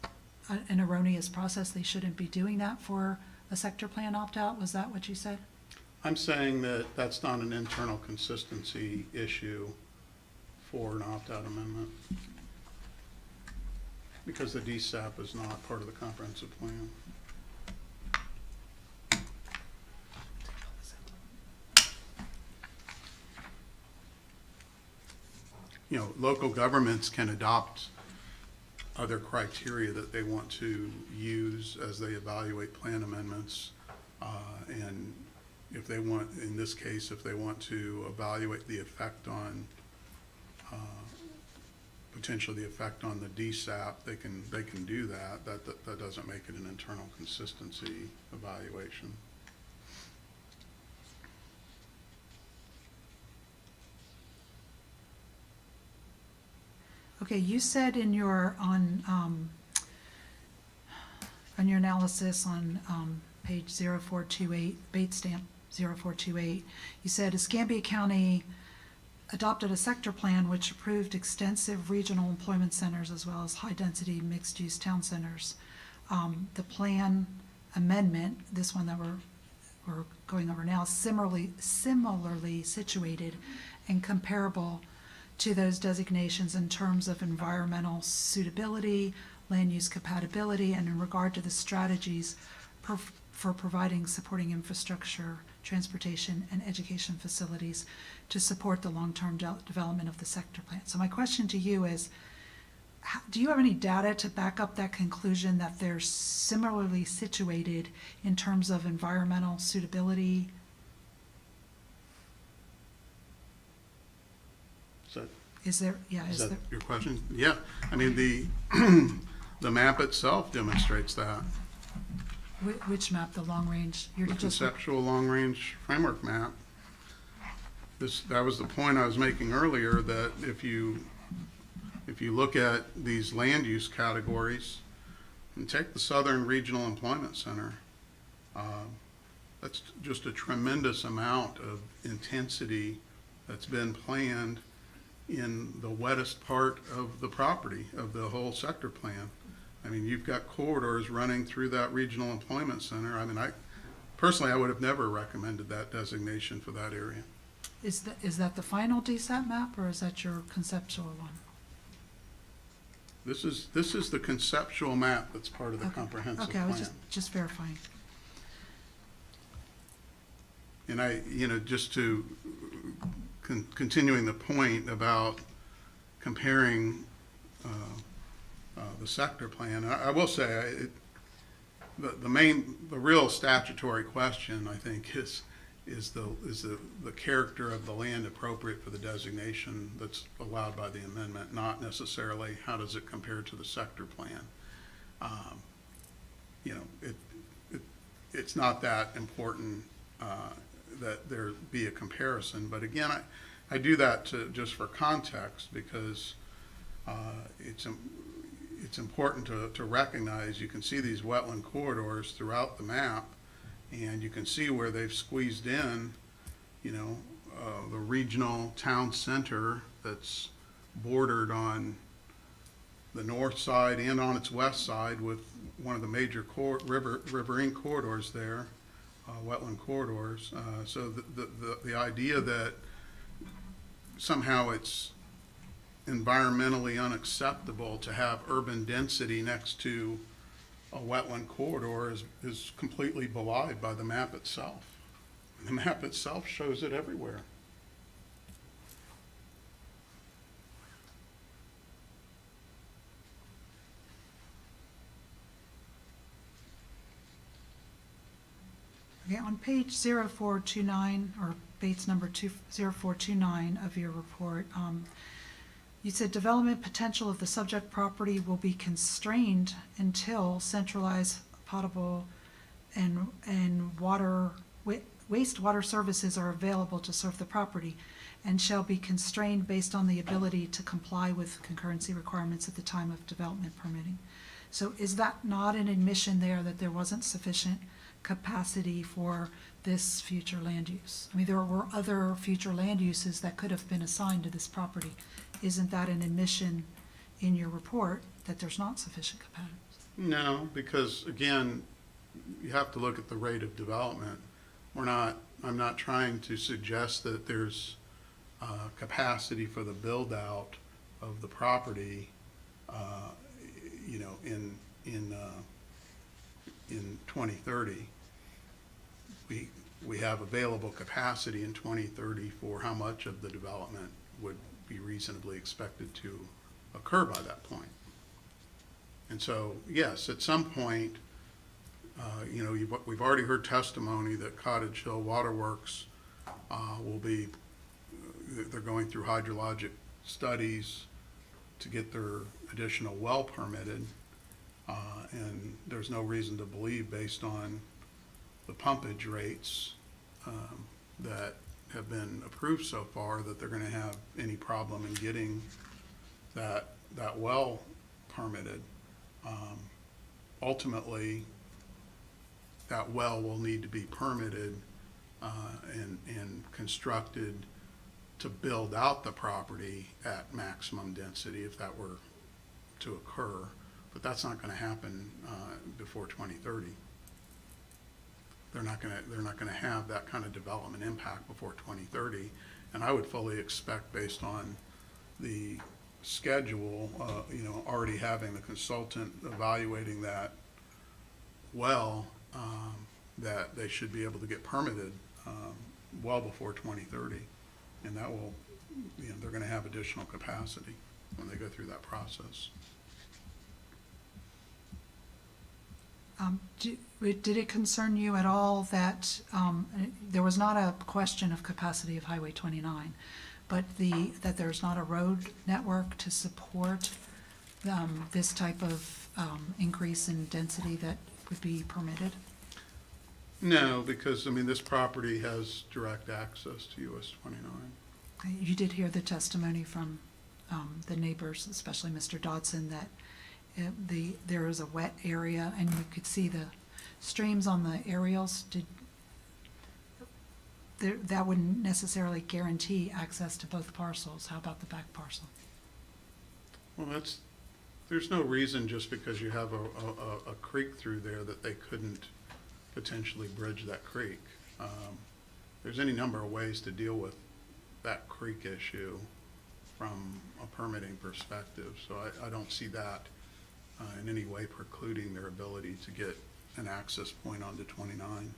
an erroneous process, they shouldn't be doing that for a sector plan opt-out? Was that what you said? I'm saying that that's not an internal consistency issue for an opt-out amendment, because the DSAP is not part of the comprehensive plan. Local governments can adopt other criteria that they want to use as they evaluate plan amendments. And if they want, in this case, if they want to evaluate the effect on, potentially the effect on the DSAP, they can do that. That doesn't make it an internal consistency evaluation. Okay, you said in your, on your analysis on, page 0428, Bates stamp 0428, you said Escambia County adopted a sector plan which approved extensive regional employment centers as well as high-density mixed-use town centers. The plan amendment, this one that we're going over now, similarly situated and comparable to those designations in terms of environmental suitability, land use compatibility, and in regard to the strategies for providing supporting infrastructure, transportation, and education facilities to support the long-term development of the sector plan. So my question to you is, do you have any data to back up that conclusion that they're similarly situated in terms of environmental suitability? So Is there, yeah, Is is that there, your question? Yeah, I mean, the map itself demonstrates that. which map, the long range? You're The just, conceptual long-range framework map. That was the point I was making earlier, that if you look at these land use categories, and take the Southern Regional Employment Center, that's just a tremendous amount of intensity that's been planned in the wettest part of the property, of the whole sector plan. I mean, you've got corridors running through that regional employment center. I mean, personally, I would have never recommended that designation for that area. is that the final DSAT map, or is that your conceptual one? This is the conceptual map that's part of the Okay. comprehensive Okay, I plan. was just verifying. And just to continuing the point about comparing the sector plan, I will say, the real statutory question, I think, is the character of the land appropriate for the designation that's allowed by the amendment, not necessarily how does it compare to the sector plan. It's not that important that there be a comparison, but again, I do that just for context, because it's important to recognize, you can see these wetland corridors throughout the map, and you can see where they've squeezed in, the regional town center that's bordered on the north side and on its west side with one of the major riverine corridors there, wetland corridors. So the idea that somehow it's environmentally unacceptable to have urban density next to a wetland corridor is completely belied by the map itself. The map itself shows it everywhere. Okay, on page 0429, or Bates number 0429 of your report, you said development potential of the subject property will be constrained until centralized potable and wastewater services are available to serve the property, and shall be constrained based on the ability to comply with concurrency requirements at the time of development permitting. So is that not an admission there that there wasn't sufficient capacity for this future land use? I mean, there were other future land uses that could have been assigned to this property. Isn't that an admission in your report that there's not sufficient capacity? No, because again, you have to look at the rate of development. I'm not trying to suggest that there's capacity for the build-out of the property, in 2030. We have available capacity in 2030 for how much of the development would be reasonably expected to occur by that point. And so, yes, at some point, we've already heard testimony that Cottage Hill Waterworks they're going through hydrologic studies to get their additional well permitted, and there's no reason to believe, based on the pumpage rates that have been approved so far, that they're going to have any problem in getting that well permitted. Ultimately, that well will need to be permitted and constructed to build out the property at maximum density, if that were to occur. But that's not going to happen before 2030. They're not going to have that kind of development impact before 2030. And I would fully expect, based on the schedule, already having the consultant evaluating that well, that they should be able to get permitted well before 2030. And that will, they're going to have additional capacity when they go through that process. Did it concern you at all that, there was not a question of capacity of Highway 29, but that there's not a road network to support, this type of, increase in density that would be permitted? No, because, I mean, this property has direct access to US 29. You did hear the testimony from, the neighbors, especially Mr. Dodson, that there is a wet area and you could see the streams on the aerials. That wouldn't necessarily guarantee access to both parcels. How about the back parcel? Well, there's no reason just because you have a creek through there that they couldn't potentially bridge that creek. There's any number of ways to deal with that creek issue from a permitting perspective, so I don't see that in any way precluding their ability to get an access point onto 29.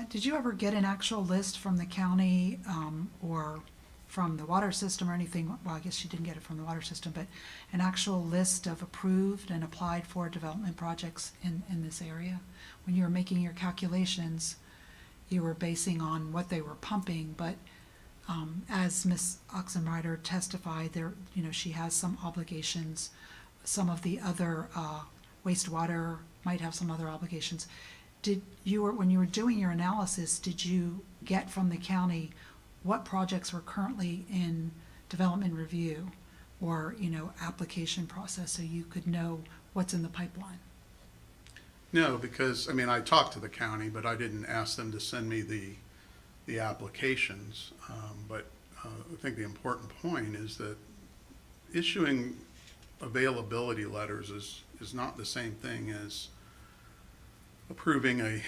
Did you ever get an actual list from the county, or from the water system or anything? Well, I guess you didn't get it from the water system, but an actual list of approved and applied for development projects in this area? When you were making your calculations, you were basing on what they were pumping, but as Ms. Oxenreider testified, she has some obligations. Some of the other wastewater might have some other obligations. When you were doing your analysis, did you get from the county what projects were currently in development review or, application process, so you could know what's in the pipeline? No, because, I mean, I talked to the county, but I didn't ask them to send me the applications. But I think the important point is that issuing availability letters is not the same thing as approving a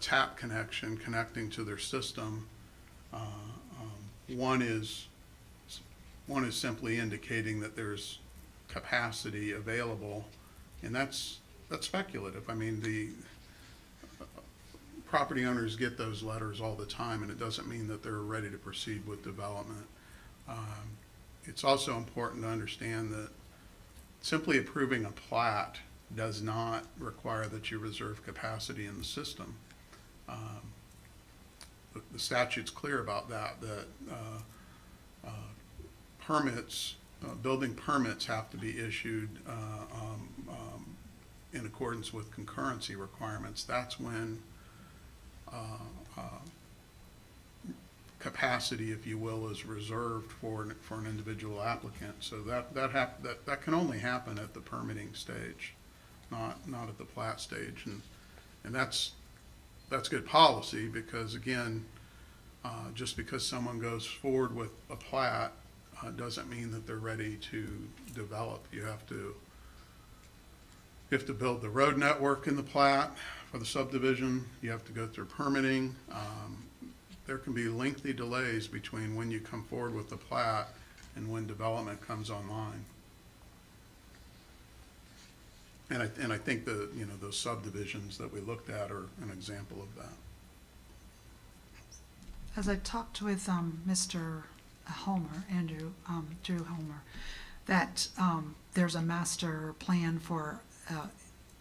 tap connection connecting to their system. One is simply indicating that there's capacity available, and that's speculative. I mean, the property owners get those letters all the time, and it doesn't mean that they're ready to proceed with development. It's also important to understand that simply approving a plat does not require that you reserve capacity in the system. The statute's clear about that permits, building permits have to be issued in accordance with concurrency requirements. That's when capacity, if you will, is reserved for an individual applicant. So that can only happen at the permitting stage, not at the plat stage, and that's good policy, because again, just because someone goes forward with a plat doesn't mean that they're ready to develop. You have to build the road network in the plat for the subdivision. You have to go through permitting. There can be lengthy delays between when you come forward with the plat and when development comes online. And I think those subdivisions that we looked at are an example of that. As I talked with Mr. Homer, Drew Homer, that there's a master plan for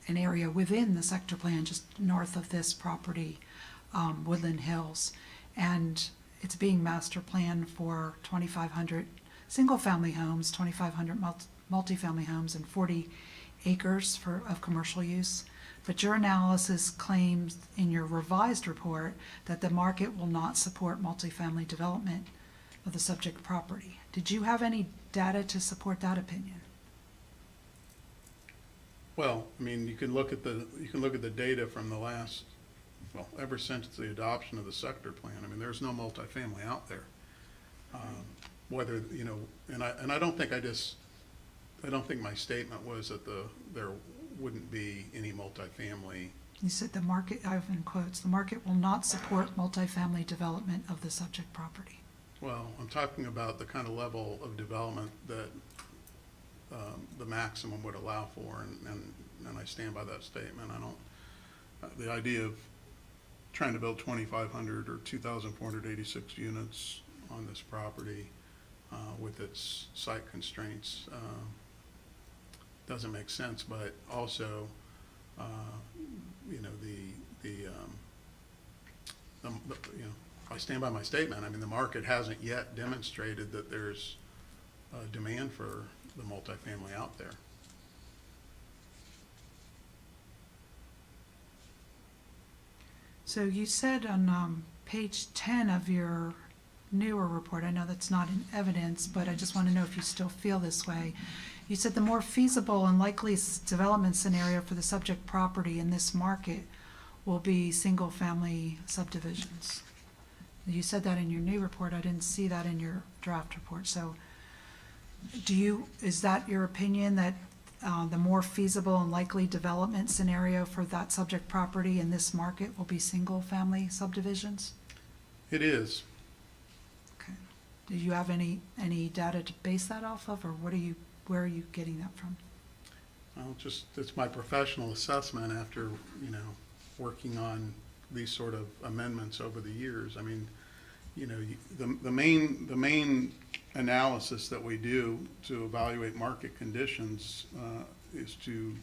an area within the sector plan just north of this property, Woodland Hills, and it's being master planned for 2,500 single-family homes, 2,500 multifamily homes, and 40 acres of commercial use. But your analysis claims in your revised report that the market will not support multifamily development of the subject property. Did you have any data to support that opinion? Well, I mean, you can look at the data from the last, ever since the adoption of the sector plan. I mean, there's no multifamily out there. Whether, and I don't think my statement was that there wouldn't be any multifamily. You said the market, I have in quotes, the market will not support multifamily development of the subject property. Well, I'm talking about the kind of level of development that the maximum would allow for, and I stand by that statement. The idea of trying to build 2,500 or 2,486 units on this property with its site constraints doesn't make sense, but also, you know, you know, I stand by my statement. I mean, the market hasn't yet demonstrated that there's a demand for the multifamily out there. So you said on page 10 of your newer report, I know that's not in evidence, but I just want to know if you still feel this way. You said the more feasible and likely development scenario for the subject property in this market will be single-family subdivisions. You said that in your new report. I didn't see that in your draft report. So is that your opinion, that the more feasible and likely development scenario for that subject property in this market will be single-family subdivisions? It is. Okay. Do you have any data to base that off of, or where are you getting that from? Well, it's my professional assessment after, you know, working on these sort of amendments over the years. I mean, you know, the main analysis that we do to evaluate market conditions is to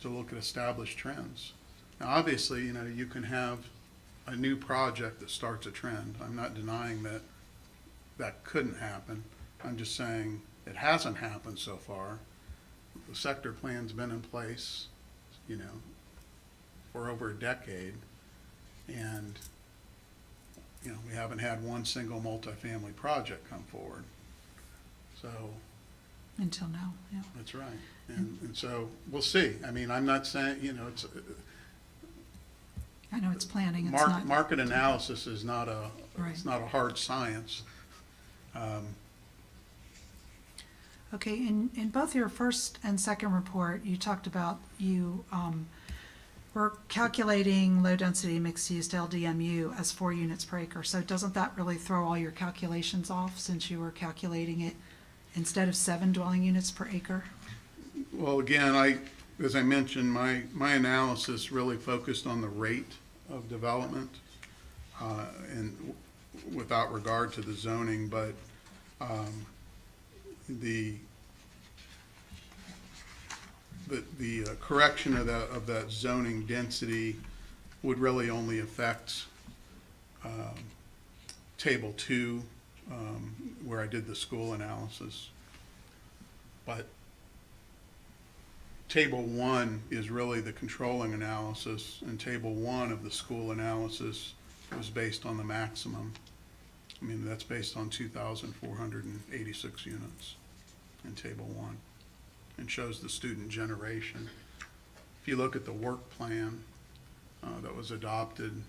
look at established trends. Now, obviously, you know, you can have a new project that starts a trend. I'm not denying that that couldn't happen. I'm just saying it hasn't happened so far. The sector plan's been in place, you know, for over a decade, and, you know, we haven't had one single multifamily project come forward. So. Until now, yeah. That's right. And so we'll see. I mean, I'm not saying, you know, it's. I know it's planning, it's not. Market analysis is not Right. it's not a hard science. Okay, in both your first and second report, you talked about you were calculating low-density mixed-use LDMU as 4 units per acre. So doesn't that really throw all your calculations off, since you were calculating it instead of 7 dwelling units per acre? Well, again, as I mentioned, my analysis really focused on the rate of development, and without regard to the zoning, but the correction of that zoning density would really only affect table 2, where I did the school analysis. But table 1 is really the controlling analysis, and table 1 of the school analysis was based on the maximum. I mean, that's based on 2,486 units in table 1, and shows the student generation. If you look at the work plan that was adopted,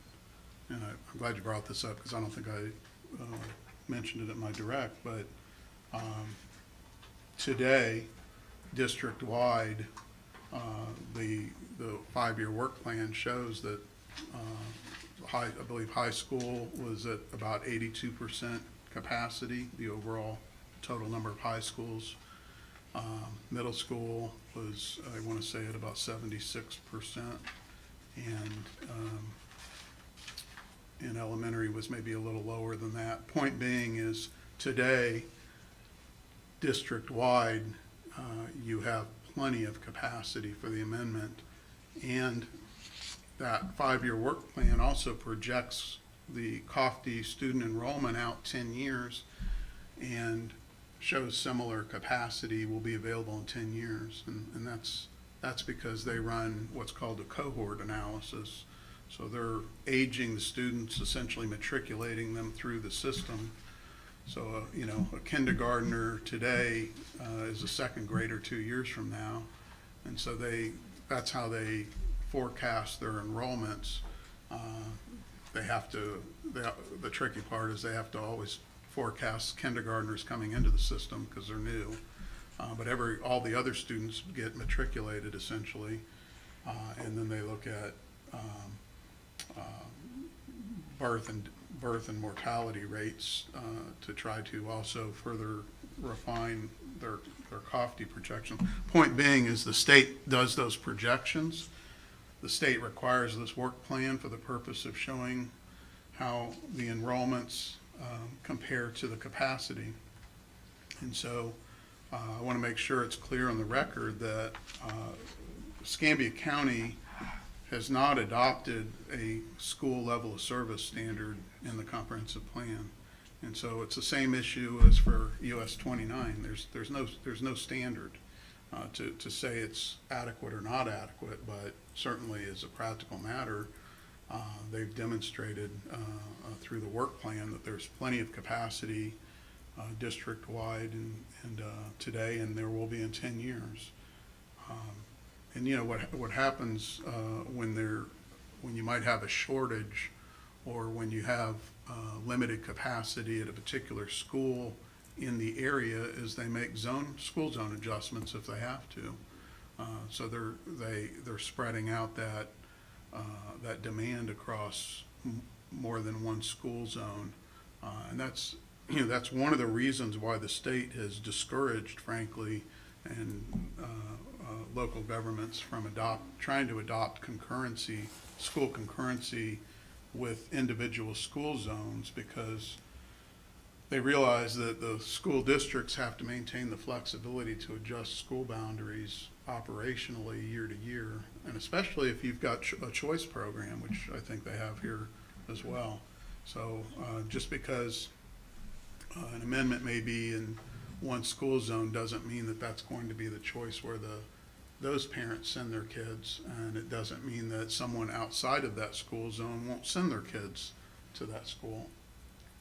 and I'm glad you brought this up because I don't think I mentioned it in my direct, but today, district-wide, the 5-year work plan shows that I believe high school was at about 82% capacity, the overall total number of high schools. Middle school was, I want to say, at about 76%, and elementary was maybe a little lower than that. Point being is, today, district-wide, you have plenty of capacity for the amendment, and that 5-year work plan also projects the COFD student enrollment out 10 years and shows similar capacity will be available in 10 years. And that's because they run what's called a cohort analysis. So they're aging the students, essentially matriculating them through the system. So, you know, a kindergartner today is a second grader 2 years from now. And so that's how they forecast their enrollments. The tricky part is they have to always forecast kindergartners coming into the system because they're new. But all the other students get matriculated essentially, and then they look at birth and mortality rates to try to also further refine their COFD projection. Point being is the state does those projections. The state requires this work plan for the purpose of showing how the enrollments compare to the capacity. And so I want to make sure it's clear on the record that Escambia County has not adopted a school level of service standard in the comprehensive plan. And so it's the same issue as for US 29. There's no standard to say it's adequate or not adequate, but certainly as a practical matter, they've demonstrated through the work plan that there's plenty of capacity district-wide and today, and there will be in 10 years. And you know what happens when you might have a shortage, or when you have limited capacity at a particular school in the area, is they make school zone adjustments if they have to. So they're spreading out that demand across more than one school zone, and that's one of the reasons why the state has discouraged, frankly, and local governments from trying to adopt school concurrency with individual school zones, because they realize that the school districts have to maintain the flexibility to adjust school boundaries operationally year to year, and especially if you've got a choice program, which I think they have here as well. So just because an amendment may be in one school zone doesn't mean that that's going to be the choice where those parents send their kids, and it doesn't mean that someone outside of that school zone won't send their kids to that school.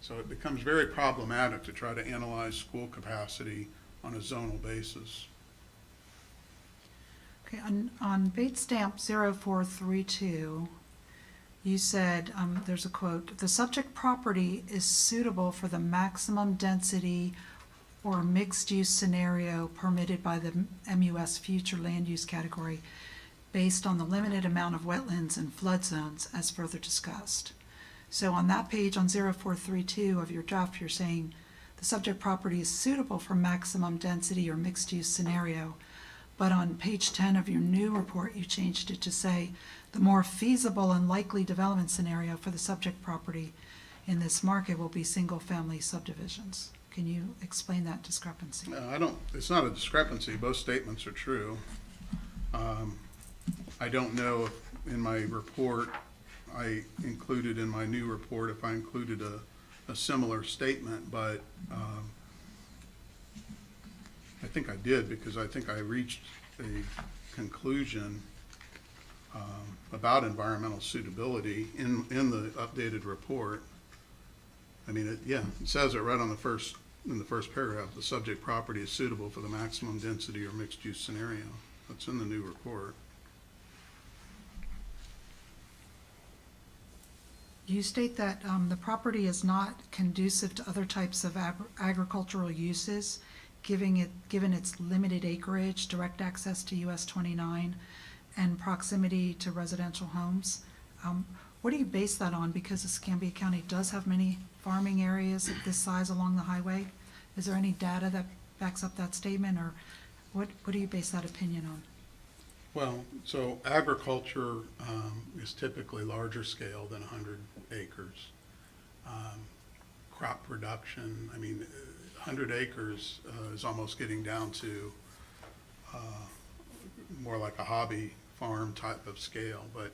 So it becomes very problematic to try to analyze school capacity on a zonal basis. Okay, on Bait Stamp 0432, you said, there's a quote, "The subject property is suitable for the maximum density or mixed-use scenario permitted by the MUS future land use category based on the limited amount of wetlands and flood zones as further discussed." So on that page on 0432 of your draft, you're saying the subject property is suitable for maximum density or mixed-use scenario. But on page 10 of your new report, you changed it to say the more feasible and likely development scenario for the subject property in this market will be single-family subdivisions. Can you explain that discrepancy? It's not a discrepancy. Both statements are true. I don't know if in my report, I included in my new report, if I included a similar statement, but I think I did, because I think I reached a conclusion about environmental suitability in the updated report. I mean, it says it right on in the first paragraph. The subject property is suitable for the maximum density or mixed use scenario. That's in the new report. You state that the property is not conducive to other types of agricultural uses, given its limited acreage, direct access to US 29, and proximity to residential homes. What do you base that on? Because Escambia County does have many farming areas of this size along the highway. Is there any data that backs up that statement, or what do you base that opinion on? Well, so agriculture is typically larger scale than 100 acres. Crop production, I mean, 100 acres is almost getting down to more like a hobby farm type of scale, but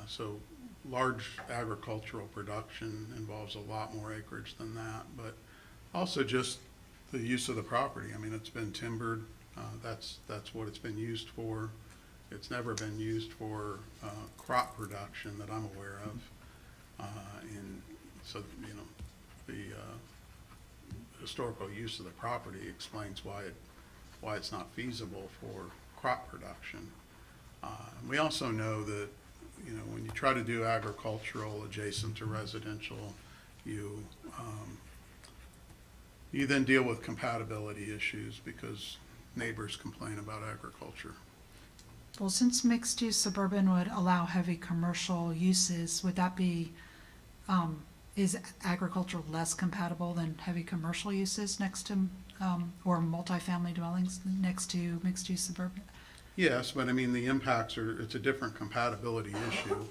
so large agricultural production involves a lot more acreage than that, but also just the use of the property. I mean, it's been timbered. That's what it's been used for. It's never been used for crop production that I'm aware of. And so, you know, the historical use of the property explains why it's not feasible for crop production. We also know that, you know, when you try to do agricultural adjacent to residential, you then deal with compatibility issues because neighbors complain about agriculture. Well, since mixed-use suburban would allow heavy commercial uses, would that be, is agriculture less compatible than heavy commercial uses next to, or multifamily dwellings next to mixed-use suburban? Yes, but I mean, the impacts it's a different compatibility issue.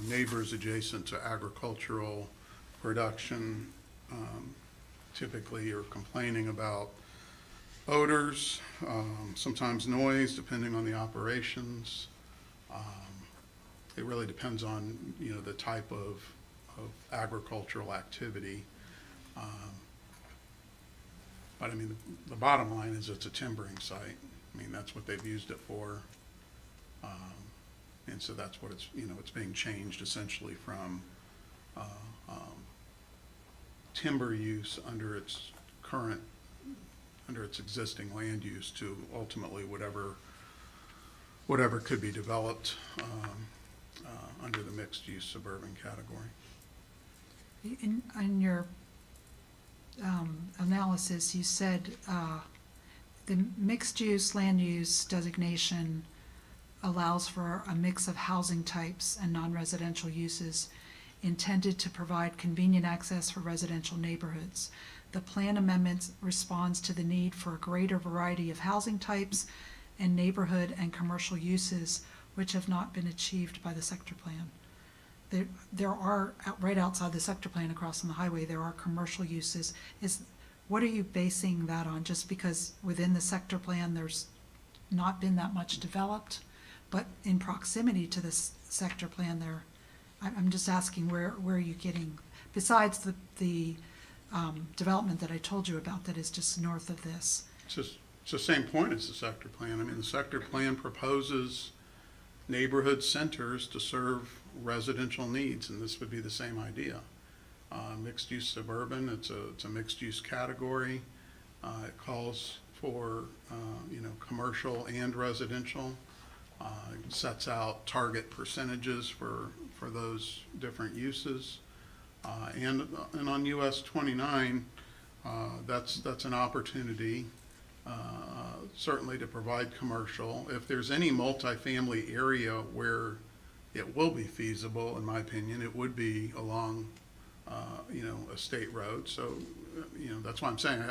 Neighbors adjacent to agricultural production typically are complaining about odors, sometimes noise, depending on the operations. It really depends on, the type of agricultural activity. But I mean, the bottom line is it's a timbering site. I mean, that's what they've used it for. And so that's what it's being changed essentially from timber use under its existing land use to ultimately whatever could be developed under the mixed-use suburban category. In your analysis, you said the mixed-use land use designation allows for a mix of housing types and non-residential uses intended to provide convenient access for residential neighborhoods. The plan amendment responds to the need for a greater variety of housing types and neighborhood and commercial uses which have not been achieved by the sector plan. There are, right outside the sector plan across on the highway, there are commercial uses. What are you basing that on? Just because within the sector plan there's not been that much developed, but in proximity to this sector plan there, I'm just asking where are you getting, besides the development that I told you about that is just north of this? It's the same point as the sector plan. I mean, the sector plan proposes neighborhood centers to serve residential needs, and this would be the same idea. Mixed-use suburban, it's a mixed-use category. It calls for, commercial and residential. It sets out target percentages for those different uses. And on US 29, that's an opportunity, certainly to provide commercial. If there's any multifamily area where it will be feasible, in my opinion, it would be along, a state road. So, that's why I'm saying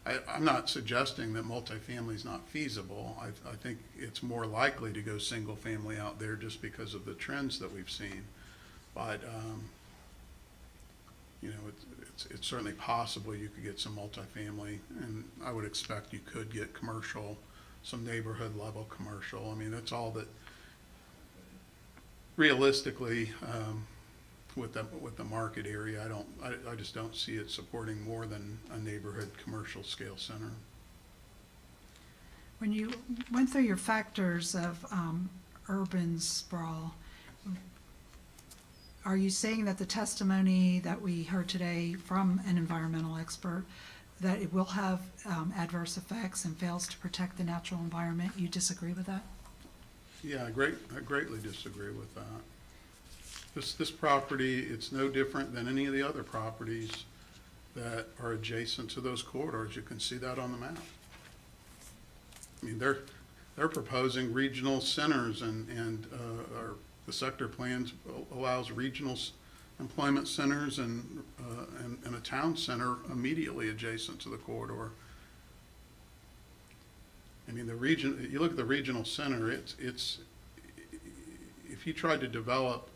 I'm not suggesting that multifamily is not feasible. I think it's more likely to go single family out there just because of the trends that we've seen. But, it's certainly possible you could get some multifamily, and I would expect you could get commercial, some neighborhood level commercial. I mean, that's all that realistically, with the market area, I just don't see it supporting more than a neighborhood commercial scale center. When you went through your factors of urban sprawl, are you saying that the testimony that we heard today from an environmental expert, that it will have adverse effects and fails to protect the natural environment, you disagree with that? Yeah, I greatly disagree with that. This property, it's no different than any of the other properties that are adjacent to those corridors. You can see that on the map. I mean, they're proposing regional centers or the sector plans allows regional employment centers and a town center immediately adjacent to the corridor. I mean, you look at the regional center, it's if you tried to develop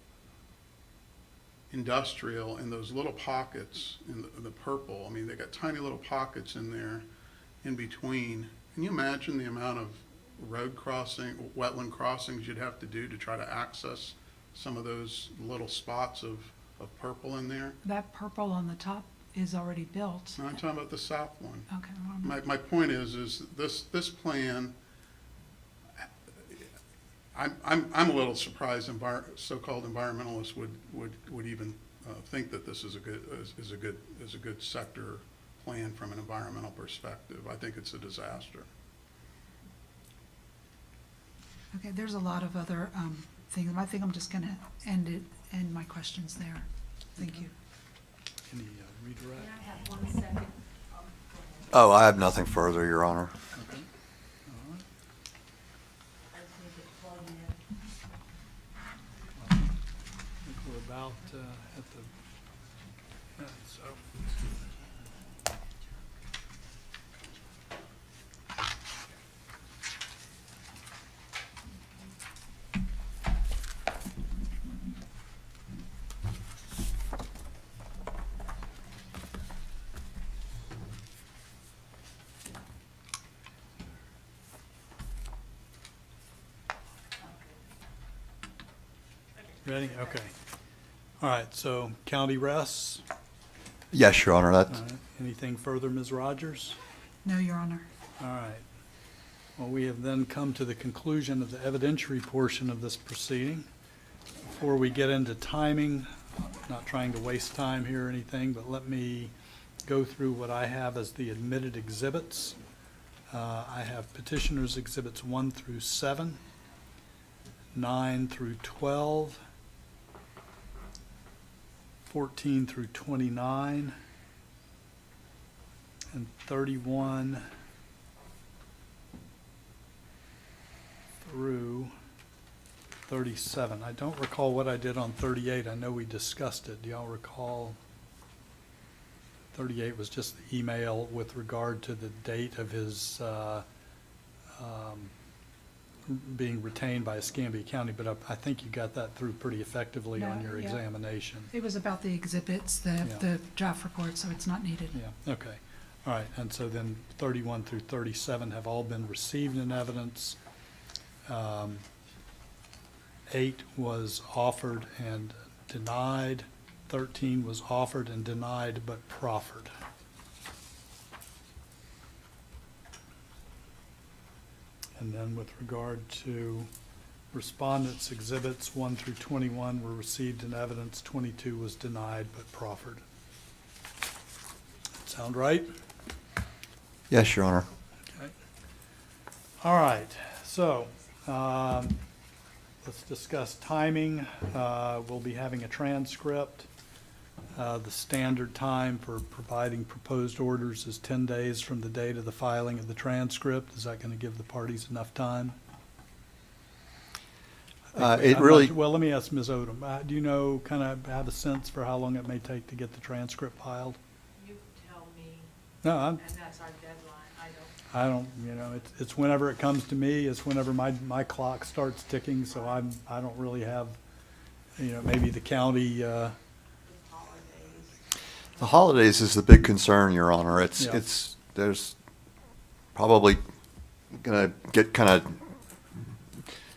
industrial in those little pockets in the purple, I mean, they got tiny little pockets in there in between. Can you imagine the amount of wetland crossings you'd have to do to try to access some of those little spots of purple in there? That purple on the top is already built. No, I'm talking about the south one. Okay. Well, My point is this plan, I'm a little surprised so-called environmentalists would even think that this is a good sector plan from an environmental perspective. I think it's a disaster. Okay, there's a lot of other things. I think I'm just gonna end my questions there. Thank you. Any Can redirect? I have 1 second? Oh, I have nothing further, Your Honor. Okay. All right. I just need to plug in. I think we're about at the end, so. Ready? Okay. All right, so county rests. Yes, Your Honor, All that, right. Anything further, Ms. Rogers? No, Your Honor. All right. Well, we have then come to the conclusion of the evidentiary portion of this proceeding. Before we get into timing, not trying to waste time here or anything, but let me go through what I have as the admitted exhibits. I have petitioners exhibits 1 through 7, 9 through 12, 14 through 29, and 31 through 37. I don't recall what I did on 38. I know we discussed it. Do y'all recall? 38 was just the email with regard to the date of his being retained by Escambia County, but I think you got that through pretty effectively on No, your yeah. examination. It was about the exhibits, Yeah. the draft report, so it's not needed. Yeah, okay. All right, and so then 31 through 37 have all been received in evidence. 8 was offered and denied. 13 was offered and denied but proffered. And then with regard to respondents' exhibits 1 through 21 were received in evidence. 22 was denied but proffered. Sound right? yes, Your Honor. Okay. All right, so, let's discuss timing. We'll be having a transcript. The standard time for providing proposed orders is 10 days from the date of the filing of the transcript. Is that gonna give the parties enough time? I think It I'm really- not- Well, let me ask Ms. Odom, do you know, kind of have a sense for how long it may take to get the transcript filed? You tell me, No, and that's our deadline, I don't. I don't, you know, it's whenever it comes to me, it's whenever my clock starts ticking, so I don't really have, you know, maybe the county, The holidays is the big concern, Your Honor. Yeah. There's probably gonna get kind of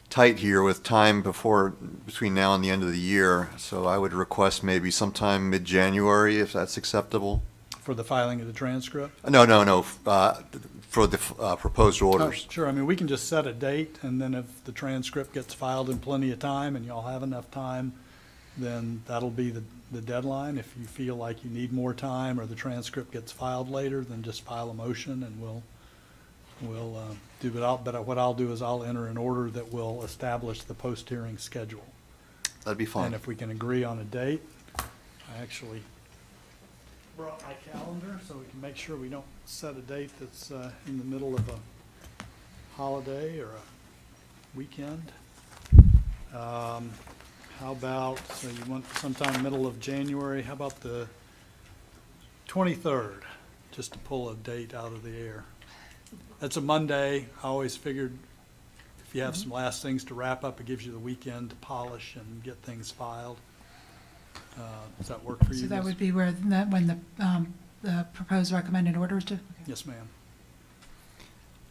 tight here with time between now and the end of the year. So I would request maybe sometime mid-January, if that's acceptable. for the filing of the transcript. No, for the proposed orders. Oh, sure, I mean, we can just set a date, and then if the transcript gets filed in plenty of time and y'all have enough time, then that'll be the deadline. If you feel like you need more time or the transcript gets filed later, then just file a motion and we'll do it. But what I'll do is I'll enter an order that will establish the post-hearing schedule. That'd be fine. And if we can agree on a date, I actually brought my calendar so we can make sure we don't set a date that's in the middle of a holiday or a weekend. How about, so you want sometime middle of January, how about the 23rd, just to pull a date out of the air? That's a Monday. I always figured if you have some last things to wrap up, it gives you the weekend to polish and get things filed. Does that work for you? So that Ms.? would be when the proposed recommended orders to, Yes, ma'am.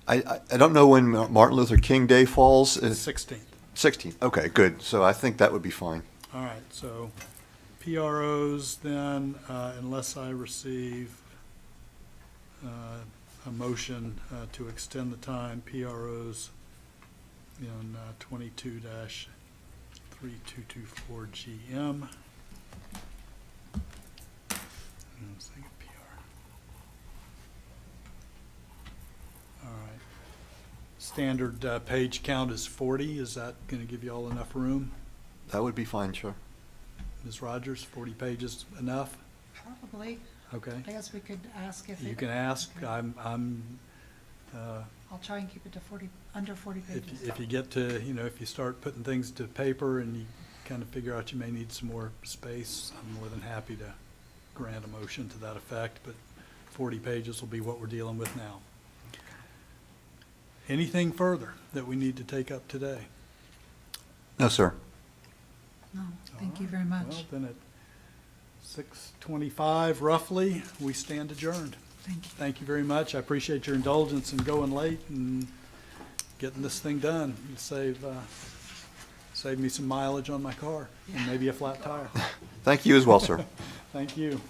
I don't know when Martin Luther King Day falls. 16th. 16th. Okay, good. So I think that would be fine. All right, so PROs then, unless I receive a motion to extend the time, PROs in 22-3224 GM. Let's think of PR. All right. Standard page count is 40. Is that going to give you all enough room? That would be fine, sure. Ms. Rogers, 40 pages enough? probably, Okay. I guess we could ask if You it, can ask. I'll try and keep it to 40, under 40 pages. If you get to, you know, if you start putting things to paper and you kind of figure out you may need some more space, I'm more than happy to grant a motion to that effect, but 40 pages will be what we're dealing with now. Anything further that we need to take up today? No, sir. No, thank you All very right. much. Well, then at 6:25 roughly, we stand adjourned. Thank you. Thank you very much. I appreciate your indulgence in going late and getting this thing done. You Save me some mileage on my car and maybe a flat tire. Thank you as well, sir. Thank you.